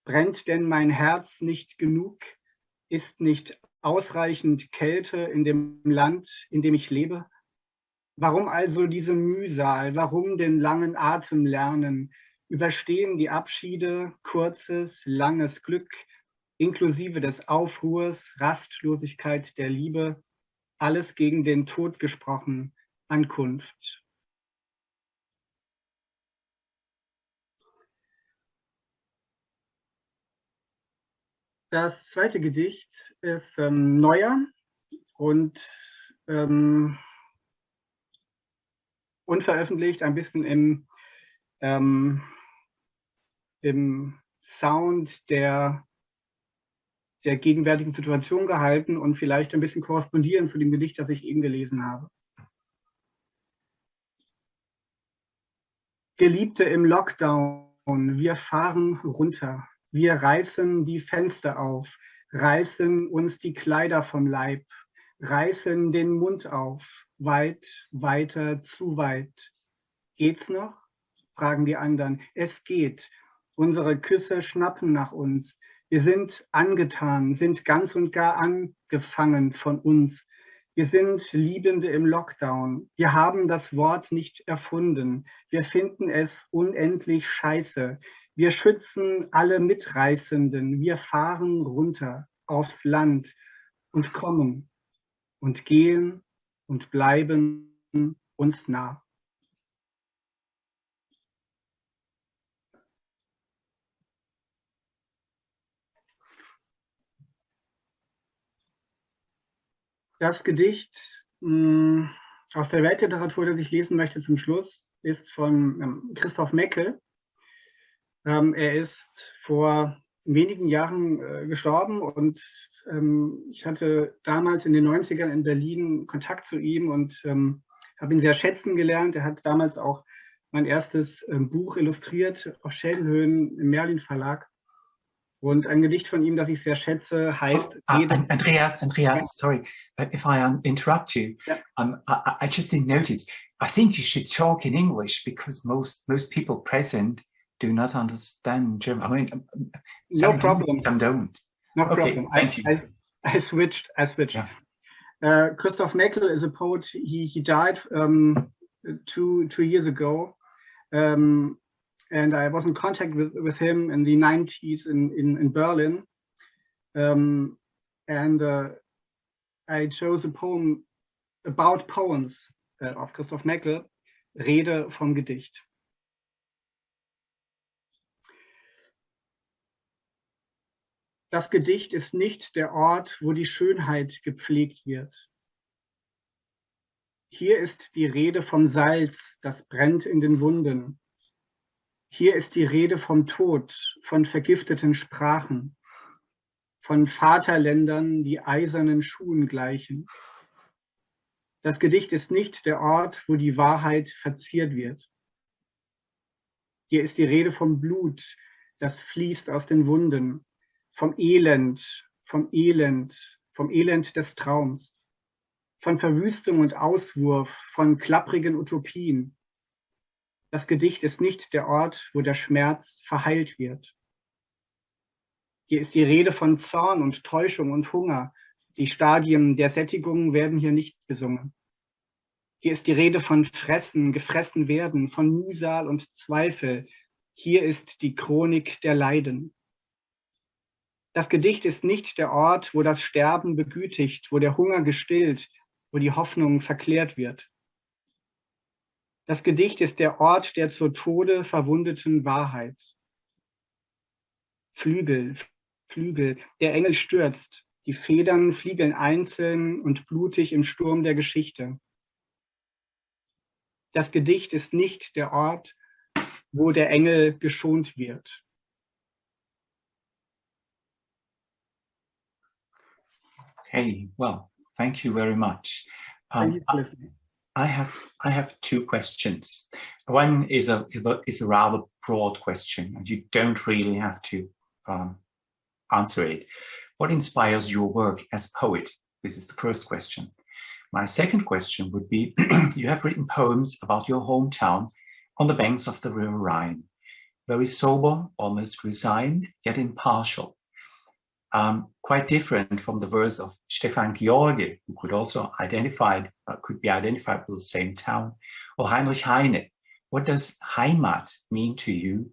Brennt denn mein Herz nicht genug? Ist nicht ausreichend Kälte in dem Land, in dem ich lebe? Warum also diese Mühsal? Warum den langen Atem lernen? Überstehen die Abschiede, kurzes, langes Glück, inklusive des Aufruhrs, Rastlosigkeit der Liebe, alles gegen den Tod gesprochen, Ankunft. Das zweite Gedicht ist neuer und unveröffentlicht, ein bisschen im Sound der gegenwärtigen Situation gehalten und vielleicht ein bisschen korrespondieren zu dem Gedicht, das ich eben gelesen habe. Geliebte im Lockdown, wir fahren runter. Wir reißen die Fenster auf, reißen uns die Kleider vom Leib, reißen den Mund auf, weit, weiter, zu weit. Geht's noch? Fragen die anderen. Es geht. Unsere Küsse schnappen nach uns. Wir sind angetan, sind ganz und gar angefangen von uns. Wir sind Liebende im Lockdown. Wir haben das Wort nicht erfunden. Wir finden es unendlich scheiße. Wir schützen alle Mitreißenden. Wir fahren runter aufs Land und kommen und gehen und bleiben uns nah. Das Gedicht aus der Weltliteratur, das ich lesen möchte zum Schluss, ist von Christoph Meckel. Er ist vor wenigen Jahren gestorben und ich hatte damals in den 90ern in Berlin Kontakt zu ihm und habe ihn sehr schätzen gelernt. Er hat damals auch mein erstes Buch illustriert auf Schädelhöhen im Merlin Verlag. Und ein Gedicht von ihm, das ich sehr schätze, heißt... Andreas, sorry, if I interrupt you, I just didn't notice. I think you should talk in English because most people present do not understand German. I mean, no problem. Some don't. No Okay, problem. thank you. I switched. Yeah. Christoph Meckel is a poet. He died 2 years ago. And I was in contact with him in the 90s in Berlin. I chose a poem about poems of Christoph Meckel, Rede vom Gedicht. Das Gedicht ist nicht der Ort, wo die Schönheit gepflegt wird. Hier ist die Rede vom Salz, das brennt in den Wunden. Hier ist die Rede vom Tod, von vergifteten Sprachen, von Vaterländern, die eisernen Schuhen gleichen. Das Gedicht ist nicht der Ort, wo die Wahrheit verziert wird. Hier ist die Rede vom Blut, das fließt aus den Wunden, vom Elend des Traums, von Verwüstung und Auswurf, von klapprigen Utopien. Das Gedicht ist nicht der Ort, wo der Schmerz verheilt wird. Hier ist die Rede von Zorn und Täuschung und Hunger. Die Stadien der Sättigung werden hier nicht besungen. Hier ist die Rede von Fressen, gefressen werden, von Mühsal und Zweifel. Hier ist die Chronik der Leiden. Das Gedicht ist nicht der Ort, wo das Sterben begütigt, wo der Hunger gestillt, wo die Hoffnung verklärt wird. Das Gedicht ist der Ort der zur Tode verwundeten Wahrheit. Flügel, der Engel stürzt, die Federn fliegen einzeln und blutig im Sturm der Geschichte. Das Gedicht ist nicht der Ort, wo der Engel geschont wird. Okay, well, thank you very much. Thank you for listening. I have 2 questions. One is a rather broad question, and you don't really have to answer it. What inspires your work as a poet? This is the first question. My second question would be, you have written poems about your hometown on the banks of the River Rhine. Very sober, almost resigned, yet impartial. Quite different from the verse of Stefan George, who could also could be identified with the same town, or Heinrich Heine. What does Heimat mean to you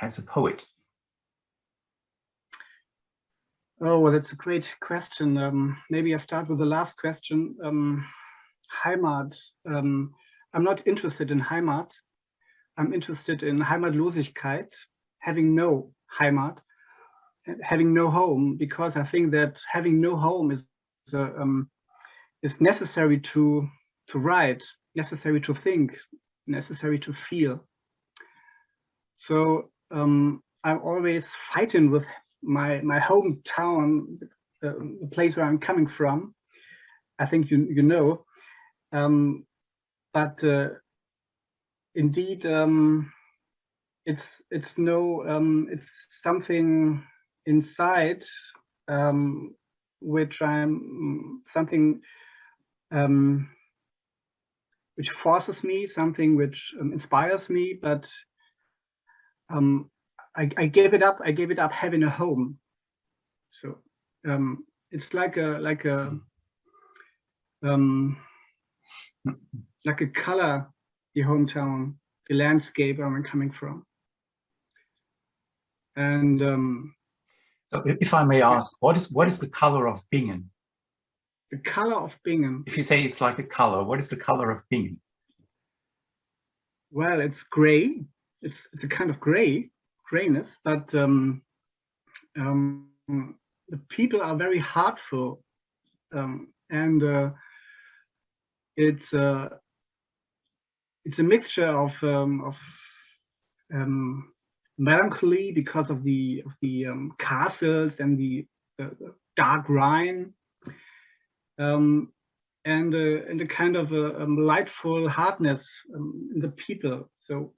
as a poet? Oh, well, that's a great question. Maybe I start with the last question. Heimat. I'm not interested in Heimat. I'm interested in Heimatlosigkeit, having no Heimat, having no home, because I think that having no home is necessary to write, necessary to think, necessary to feel. So I'm always fighting with my hometown, the place where I'm coming from. I think you know, but indeed it's something inside which I'm something which forces me, something which inspires me, but I gave it up. I gave it up having a home. So it's like a color, the hometown, the landscape where I'm coming from. And so, if I may ask, what is the color of Bingen? The color of Bingen. If you say it's like a color, what is the color of Bingen? Well, it's gray. It's a kind of grayness, but the people are very heartful, and it's a mixture of melancholy because of the castles and the dark Rhine, and a kind of a lightful hardness in the people. So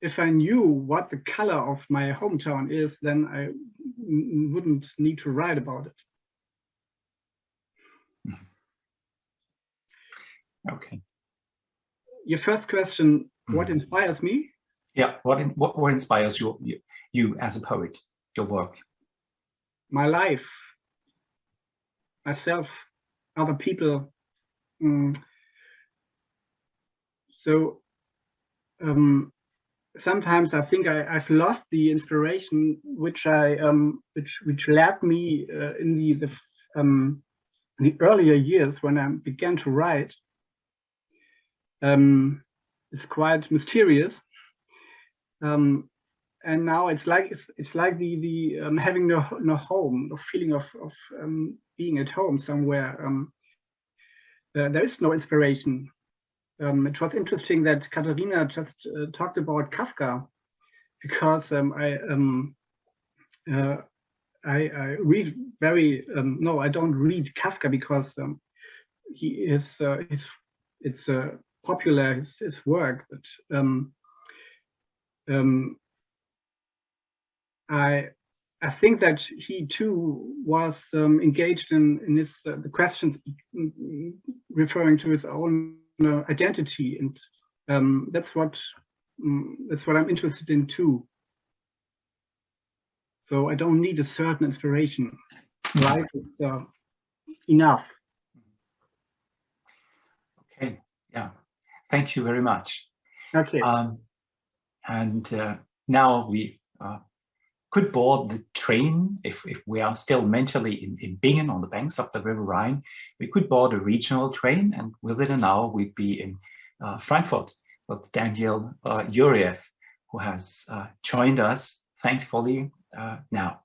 if I knew what the color of my hometown is, then I wouldn't need to write about it. Okay. Your first question, what inspires me? Yeah, what inspires you as a poet, your work? My life, myself, other people. So sometimes I think I've lost the inspiration which which led me in the earlier years when I began to write. It's quite mysterious, and now it's like the having no home, the feeling of being at home somewhere. There is no inspiration. It was interesting that Katharina just talked about Kafka, because I read very no, I don't read Kafka because he is it's popular, his work, but I think that he too was engaged in his the questions referring to his own identity, and that's what I'm interested in too. So I don't need a certain inspiration. Life is enough. Okay, yeah, thank you very much. Okay. And now we could board the train if we are still mentally in Bingen on the banks of the River Rhine. We could board a regional train, and within an hour we'd be in Frankfurt with Daniel Yuriev, who has joined us, thankfully, now.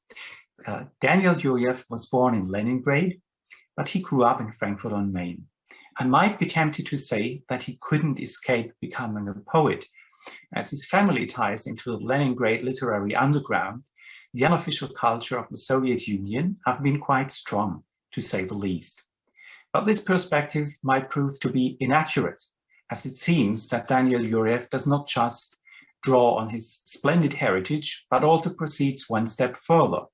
Daniel Yuriev was born in Leningrad, but he grew up in Frankfurt on Main. I might be tempted to say that he couldn't escape becoming a poet, as his family ties into the Leningrad literary underground. The unofficial culture of the Soviet Union have been quite strong, to say the least. But this perspective might prove to be inaccurate, as it seems that Daniel Yuriev does not just draw on his splendid heritage, but also proceeds one step further.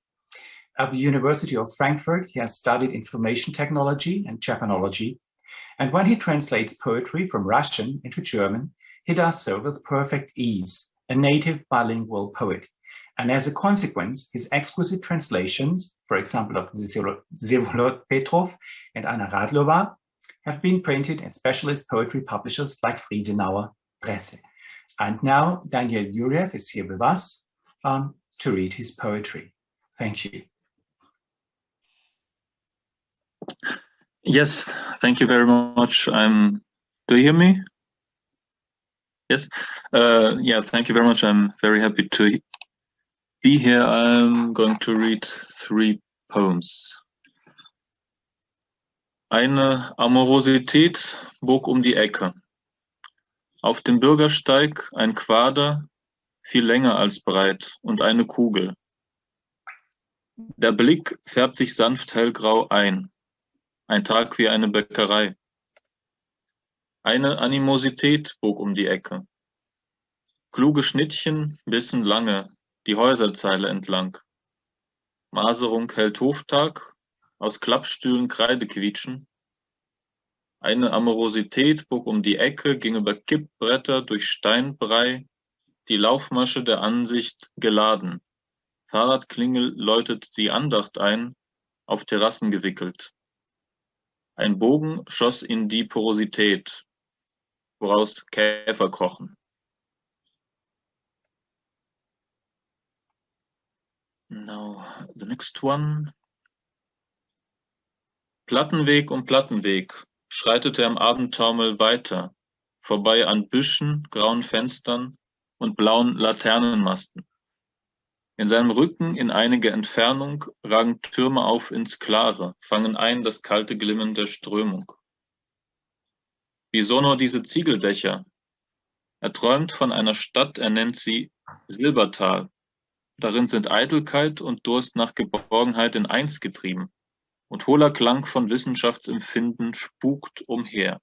At the University of Frankfurt, he has studied information technology and Japanology, and when he translates poetry from Russian into German, he does so with perfect ease, a native bilingual poet. And as a consequence, his exquisite translations, for example, of Zevulod Petrov and Anna Radlova, have been printed at specialist poetry publishers like Friedenauer Presse. And now Daniel Yuriev is here with us. to read his poetry. Thank you. Yes, thank you very much. Do you hear me? Yes. Yeah, thank you very much. I'm very happy to be here. I'm going to read 3 poems. Eine Amorosität bog um die Ecke. Auf dem Bürgersteig ein Quader, viel länger als breit, und eine Kugel. Der Blick färbt sich sanft hellgrau ein Tag wie eine Bäckerei. Eine Animosität bog um die Ecke. Kluge Schnittchen bissen lange die Häuserzeile entlang. Maserung hält Hoftag, aus Klappstühlen Kreide quietschen. Eine Amorosität bog um die Ecke, ging über Kippbretter durch Steinbrei, die Laufmasche der Ansicht geladen. Fahrradklingel läutet die Andacht ein, auf Terrassen gewickelt. Ein Bogen schoss in die Porosität, woraus Käfer krochen. Now, the next one. Plattenweg um Plattenweg schreitet er im Abendtaumel weiter, vorbei an Büschen, grauen Fenstern und blauen Laternenmasten. In seinem Rücken in einige Entfernung ragen Türme auf ins Klare, fangen ein das kalte Glimmen der Strömung. Wieso nur diese Ziegeldächer? Er träumt von einer Stadt, er nennt sie Silbertal. Darin sind Eitelkeit und Durst nach Geborgenheit in eins getrieben, und hohler Klang von Wissenschaftsempfinden spukt umher.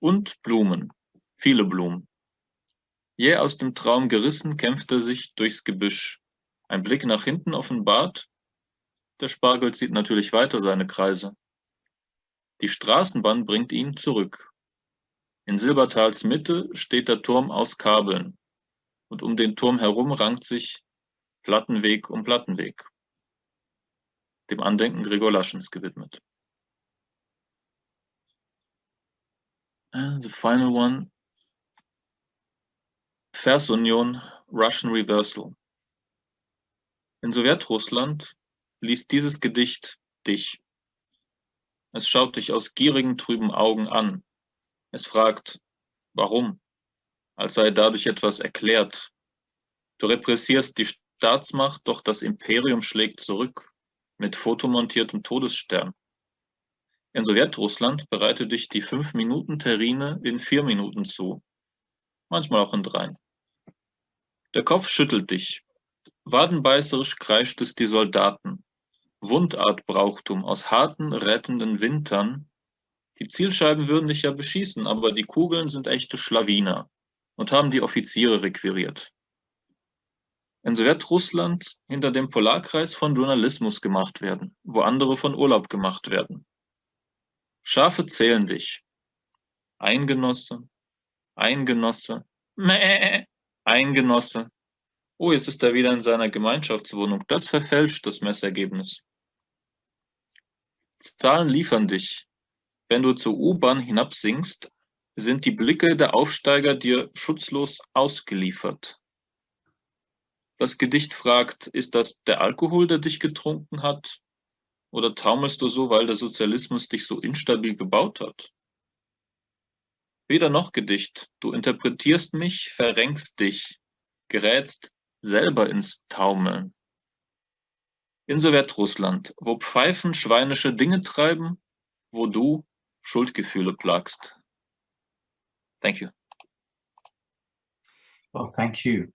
Und Blumen, viele Blumen. Jäh aus dem Traum gerissen, kämpft er sich durchs Gebüsch. Ein Blick nach hinten offenbart, der Spargel zieht natürlich weiter seine Kreise. Die Straßenbahn bringt ihn zurück. In Silbertals Mitte steht der Turm aus Kabeln, und um den Turm herum rankt sich Plattenweg um Plattenweg, dem Andenken Gregor Laschens gewidmet. And the final one, Versunion, Russian Reversal. In Sowjetrussland liest dieses Gedicht dich. Es schaut dich aus gierigen, trüben Augen an. Es fragt, warum? Als sei dadurch etwas erklärt. Du repressierst die Staatsmacht, doch das Imperium schlägt zurück, mit fotomontiertem Todesstern. In Sowjetrussland bereitet dich die 5-Minuten-Terrine in 4 Minuten zu, manchmal auch in 3. Der Kopf schüttelt dich. Wadenbeißerisch kreischt es die Soldaten. Wundartbrauchtum aus harten, rettenden Wintern. Die Zielscheiben würden dich ja beschießen, aber die Kugeln sind echte Schlawiner und haben die Offiziere requiriert. In Sowjetrussland hinter dem Polarkreis von Journalismus gemacht werden, wo andere von Urlaub gemacht werden. Schafe zählen dich. Ein Genosse, mäh, ein Genosse. Oh, jetzt ist er wieder in seiner Gemeinschaftswohnung. Das verfälscht das Messergebnis. Zahlen liefern dich. Wenn du zur U-Bahn hinabsinkst, sind die Blicke der Aufsteiger dir schutzlos ausgeliefert. Das Gedicht fragt, ist das der Alkohol, der dich getrunken hat? Oder taumelst du so, weil der Sozialismus dich so instabil gebaut hat? Weder noch Gedicht. Du interpretierst mich, verrenkst dich, gerätst selber ins Taumeln. In Sowjetrussland, wo Pfeifen schweinische Dinge treiben, wo du Schuldgefühle plagst. Thank you. Well, thank you.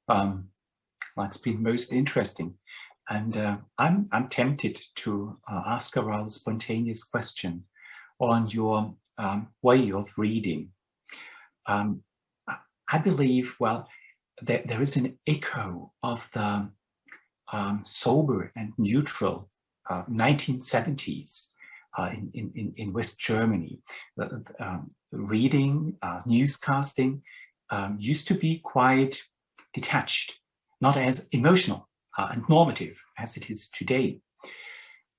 That's been most interesting. And I'm tempted to ask a rather spontaneous question on your way of reading. I believe, well, there is an echo of the sober and neutral 1970s in West Germany. Reading, newscasting used to be quite detached, not as emotional and normative as it is today.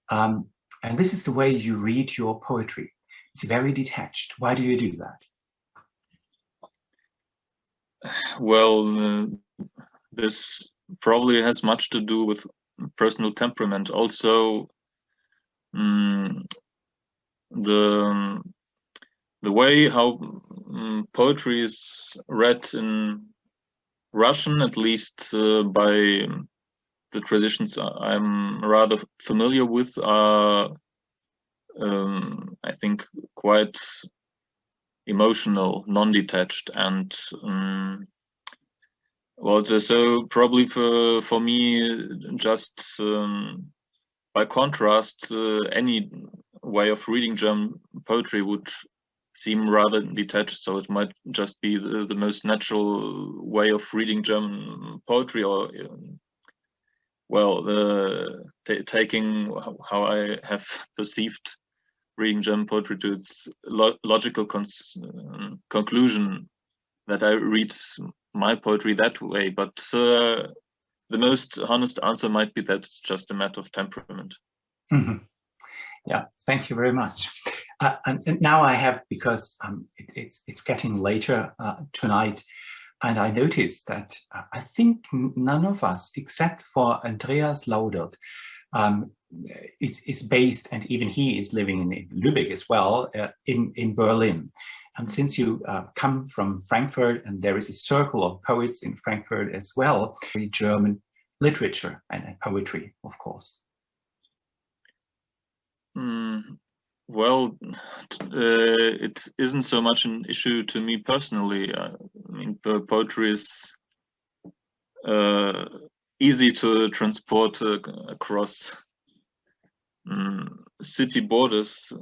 And this is the way you read your poetry. It's very detached. Why do you do that? Well, this probably has much to do with personal temperament. Also, the way how poetry is read in Russian, at least by the traditions I'm rather familiar with, are I think quite emotional, non-detached, and well, so probably for me, just by contrast, any way of reading German poetry would seem rather detached. So it might just be the most natural way of reading German poetry, or well, taking how I have perceived reading German poetry to its logical conclusion, that I read my poetry that way. But the most honest answer might be that it's just a matter of temperament. Mm-hmm. Yeah, thank you very much. And now I have, because it's getting later tonight, and I noticed that I think none of us, except for Andreas Laudert, is based, and even he is living in Lübeck as well, in Berlin. And since you come from Frankfurt, and there is a circle of poets in Frankfurt as well, German literature and poetry, of course. Well, it isn't so much an issue to me personally. I mean, poetry is easy to transport across city borders,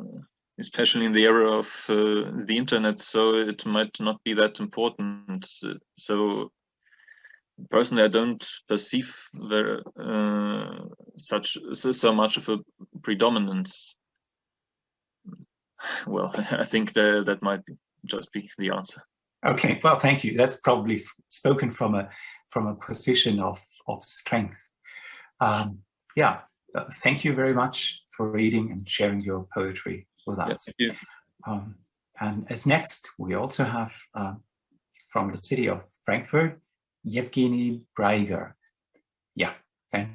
especially in the era of the internet, so it might not be that important. So personally, I don't perceive there so much of a predominance. Well, I think that might just be the answer. Okay, well, thank you. That's probably spoken from a position of strength. Yeah, thank you very much for reading and sharing your poetry with us. Yes, thank you. And as next, we also have from the city of Frankfurt, Evgeny Breiger. Yeah, thank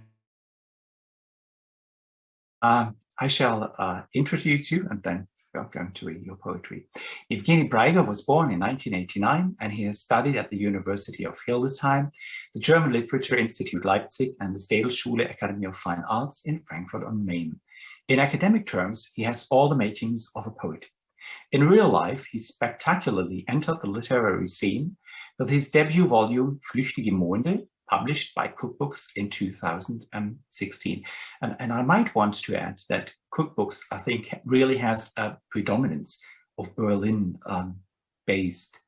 you. I shall introduce you, and then we are going to read your poetry. Evgeny Breiger was born in 1989, and he has studied at the University of Hildesheim, the German Literature Institute Leipzig, and the Städelschule Academy of Fine Arts in Frankfurt on Main. In academic terms, he has all the makings of a poet. In real life, he spectacularly entered the literary scene with his debut volume, Flüchtige Monde, published by Cookbooks in 2016. And I might want to add that Cookbooks, I think, really has a predominance of Berlin-based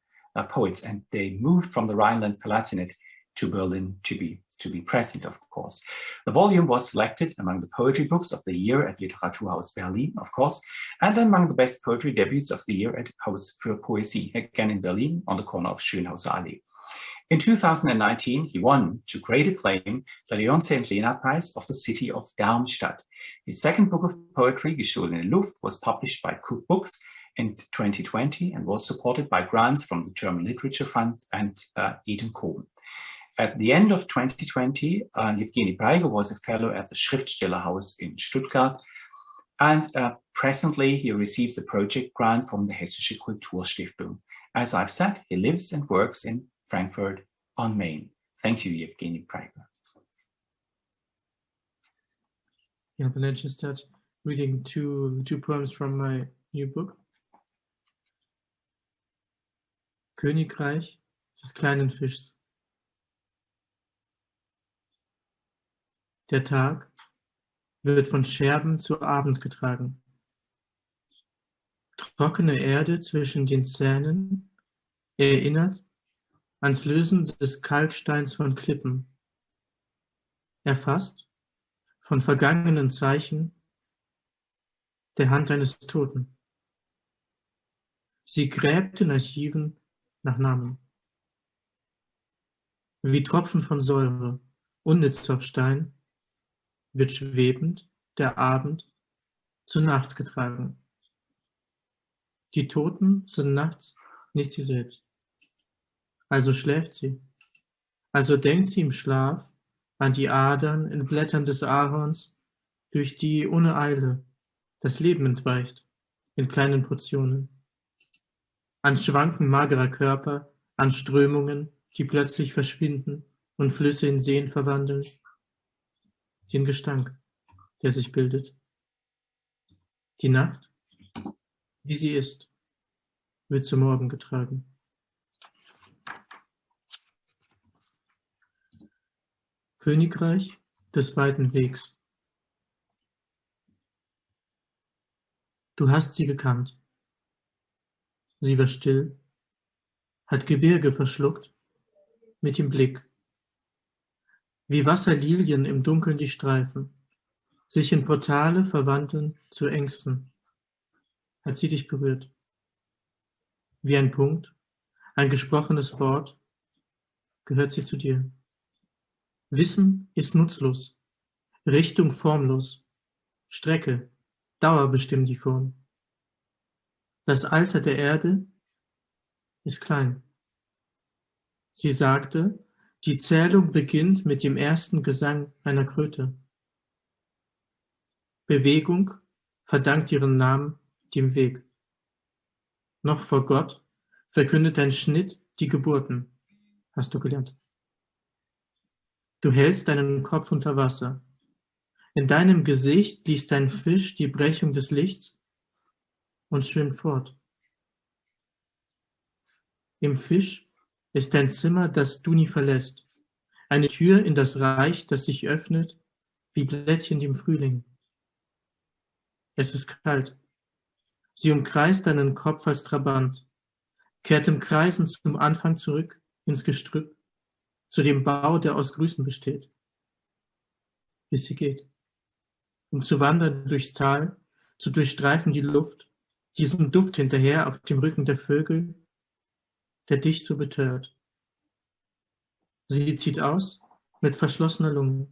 poets, and they moved from the Rhineland-Palatinate to Berlin to be present, of course. The volume was selected among the poetry books of the year at Literaturhaus Berlin, of course, and among the best poetry debuts of the year at Haus für Poesie, again in Berlin, on the corner of Schönhauser Allee. In 2019, he won, to great acclaim, the Leonce and Lena Prize of the city of Darmstadt. His second book of poetry, Gestohlene Luft, was published by Cookbooks in 2020 and was supported by grants from the German Literature Fund and Eden Kohn. At the end of 2020, Evgeny Breiger was a fellow at the Schriftstellerhaus in Stuttgart, and presently he receives a project grant from the Hessische Kulturstiftung. As I've said, he lives and works in Frankfurt on Main. Thank you, Evgeny Breiger. Yeah, but I just start reading two poems from my new book. Königreich des kleinen Fischs. Der Tag wird von Scherben zu Abend getragen. Trockene Erde zwischen den Zähnen erinnert ans Lösen des Kalksteins von Klippen. Erfasst von vergangenen Zeichen der Hand eines Toten. Sie gräbt in Archiven nach Namen. Wie Tropfen von Säure, unnütz auf Stein, wird schwebend der Abend zur Nacht getragen. Die Toten sind nachts nicht sie selbst. Also schläft sie. Also denkt sie im Schlaf an die Adern in Blättern des Ahorns, durch die ohne Eile das Leben entweicht, in kleinen Portionen. An Schwanken magerer Körper, an Strömungen, die plötzlich verschwinden und Flüsse in Seen verwandeln, den Gestank, der sich bildet. Die Nacht, wie sie ist, wird zum Morgen getragen. Königreich des weiten Wegs. Du hast sie gekannt. Sie war still, hat Gebirge verschluckt, mit dem Blick. Wie Wasserlilien im Dunkeln die Streifen, sich in Portale verwandeln zu Ängsten, hat sie dich berührt. Wie ein Punkt, ein gesprochenes Wort, gehört sie zu dir. Wissen ist nutzlos, Richtung formlos, Strecke, Dauer bestimmen die Form. Das Alter der Erde ist klein. Sie sagte, die Zählung beginnt mit dem ersten Gesang einer Kröte. Bewegung verdankt ihren Namen dem Weg. Noch vor Gott verkündet ein Schnitt die Geburten, hast du gelernt. Du hältst deinen Kopf unter Wasser. In deinem Gesicht liest ein Fisch die Brechung des Lichts und schwimmt fort. Im Fisch ist ein Zimmer, das du nie verlässt, eine Tür in das Reich, das sich öffnet, wie Blättchen im Frühling. Es ist kalt. Sie umkreist deinen Kopf als Trabant, kehrt im Kreisen zum Anfang zurück, ins Gestrüpp, zu dem Bau, der aus Grüßen besteht, bis sie geht, um zu wandern durchs Tal, zu durchstreifen die Luft, diesem Duft hinterher auf dem Rücken der Vögel, der dich so betört. Sie zieht aus mit verschlossener Lunge,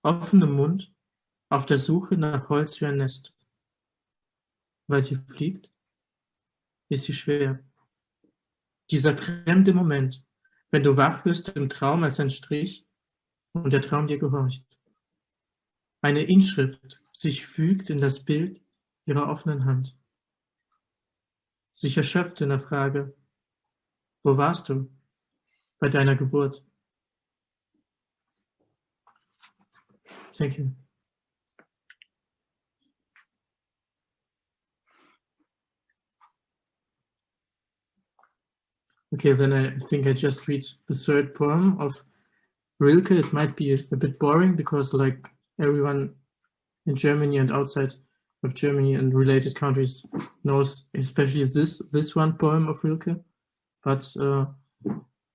offenem Mund, auf der Suche nach Holz für ein Nest. Weil sie fliegt, ist sie schwer. Dieser fremde Moment, wenn du wach wirst im Traum als ein Strich und der Traum dir gehorcht. Eine Inschrift sich fügt in das Bild ihrer offenen Hand. Sich erschöpft in der Frage, wo warst du bei deiner Geburt? Thank you. Okay, then I think I just read the third poem of Rilke. It might be a bit boring because like everyone in Germany and outside of Germany and related countries knows especially this one poem of Rilke. But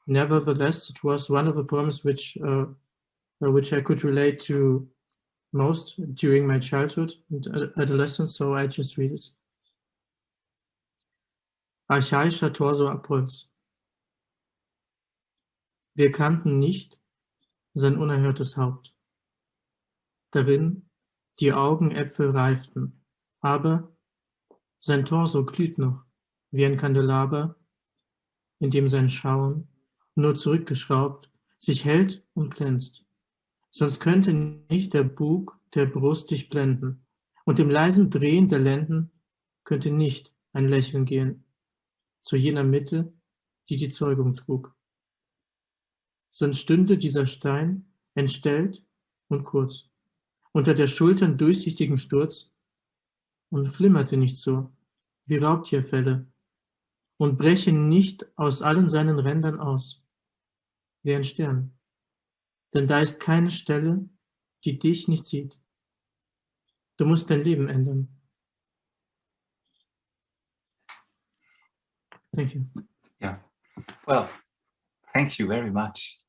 nevertheless, it was one of the poems which I could relate to most during my childhood and adolescence, so I just read it. Archaischer Torso ab Holz. Wir kannten nicht sein unerhörtes Haupt. Darin die Augenäpfel reiften, aber sein Torso glüht noch wie ein Kandelaber, in dem sein Schauen, nur zurückgeschraubt, sich hält und glänzt. Sonst könnte nicht der Bug der Brust dich blenden, und im leisen Drehen der Lenden könnte nicht ein Lächeln gehen, zu jener Mitte, die die Zeugung trug. Sonst stünde dieser Stein entstellt und kurz, unter der Schultern durchsichtigem Sturz, und flimmerte nicht so, wie Raubtierfelle, und breche nicht aus allen seinen Rändern aus, wie ein Stern. Denn da ist keine Stelle, die dich nicht sieht. Du musst dein Leben ändern. Thank you. Yeah. Well, thank you very much.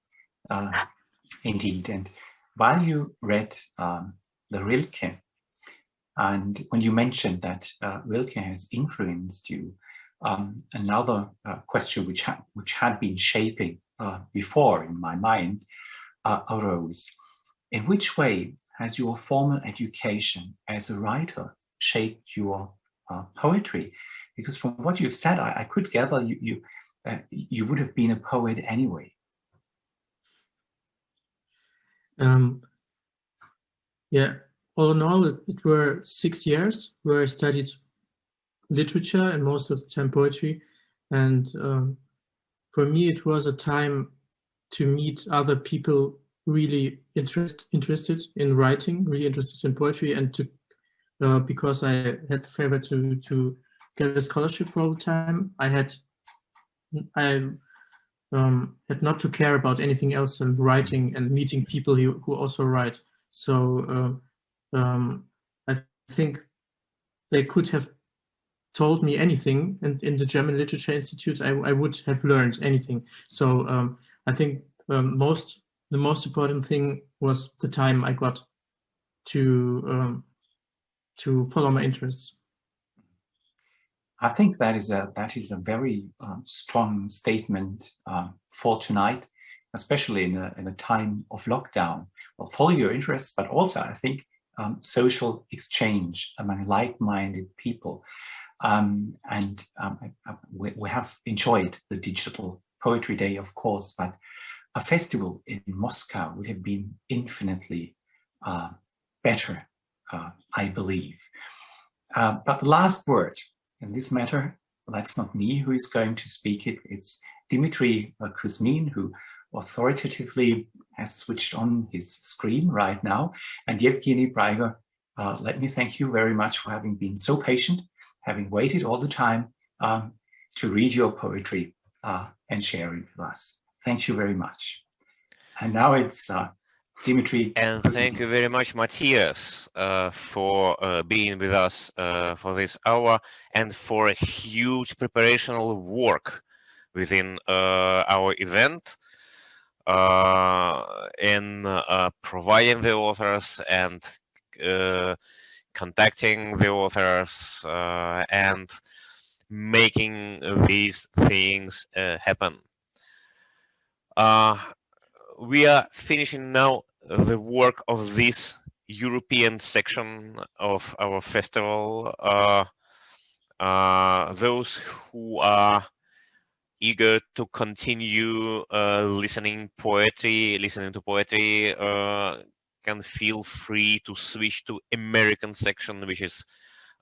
Indeed. And while you read the Rilke, and when you mentioned that Rilke has influenced you, another question which had been shaping before in my mind arose. In which way has your formal education as a writer shaped your poetry? Because from what you've said, I could gather you would have been a poet anyway. Yeah, all in all, it were 6 years where I studied literature and most of the time poetry. And for me, it was a time to meet other people really interested in writing, really interested in poetry, and to because I had the favor to get a scholarship for all the time, I had not to care about anything else than writing and meeting people who also write. So I think they could have told me anything, and in the German Literature Institute, I would have learned anything. So I think the most important thing was the time I got to follow my interests. I think that is a very strong statement for tonight, especially in a time of lockdown. Well, follow your interests, but also I think social exchange among like-minded people. We have enjoyed the Digital Poetry Day, of course, but a festival in Moscow would have been infinitely better, I believe. But the last word in this matter, that's not me who is going to speak it. It's Dimitri Kuzmin, who authoritatively has switched on his screen right now. And Yevgeny Braiger, let me thank you very much for having been so patient, having waited all the time to read your poetry and share it with us. Thank you very much. And now it's Dimitri. And thank you very much, Matthias, for being with us for this hour and for a huge preparational work within our event in providing the authors and contacting the authors and making these things happen. We are finishing now the work of this European section of our festival. Those who are eager to continue listening to poetry can feel free to switch to American section, which is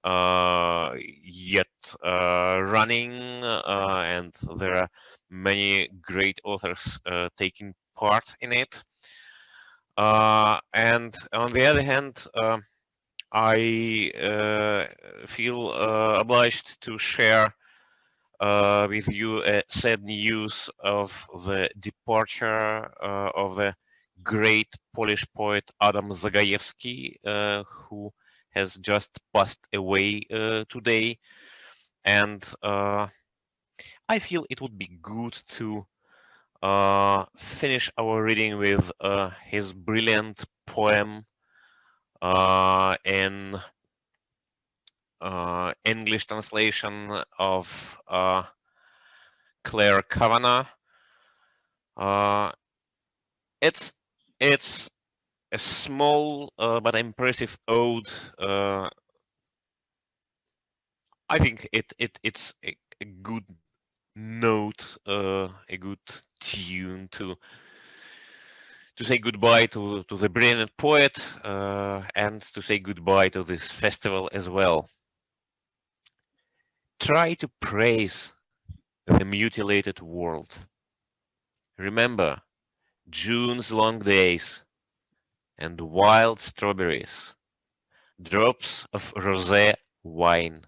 yet running, and there are many great authors taking part in it. And on the other hand, I feel obliged to share with you sad news of the departure of the great Polish poet Adam Zagajewski, who has just passed away today. And I feel it would be good to finish our reading with his brilliant poem in English translation of Claire Kavanagh. It's a small but impressive ode. I think it's a good note, a good tune to say goodbye to the brilliant poet and to say goodbye to this festival as well. Try to praise the mutilated world. Remember June's long days and wild strawberries, drops of rosé wine,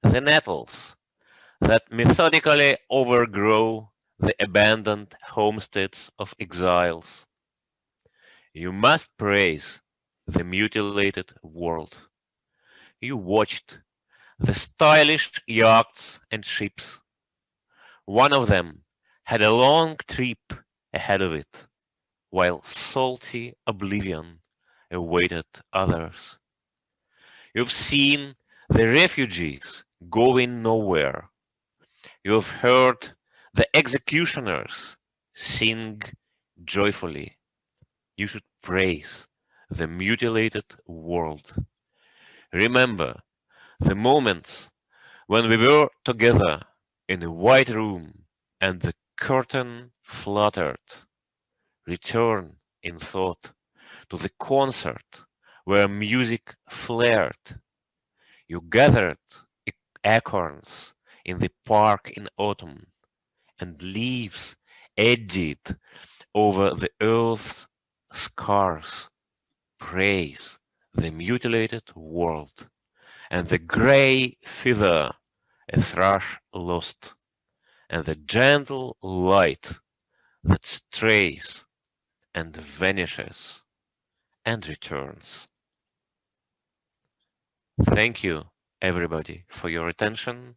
the nettles that methodically overgrow the abandoned homesteads of exiles. You must praise the mutilated world. You watched the stylish yachts and ships. One of them had a long trip ahead of it, while salty oblivion awaited others. You've seen the refugees going nowhere. You've heard the executioners sing joyfully. You should praise the mutilated world. Remember the moments when we were together in a white room and the curtain fluttered. Return in thought to the concert where music flared. You gathered acorns in the park in autumn, and leaves edged over the earth's scars. Praise the mutilated world, and the grey feather a thrush lost, and the gentle light that strays and vanishes and returns. Thank you, everybody, for your attention.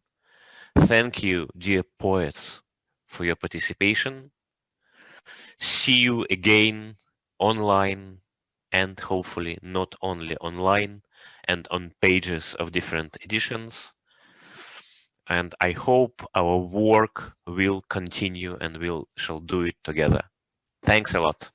Thank you, dear poets, for your participation. See you again online, and hopefully not only online and on pages of different editions. And I hope our work will continue and we shall do it together. Thanks a lot.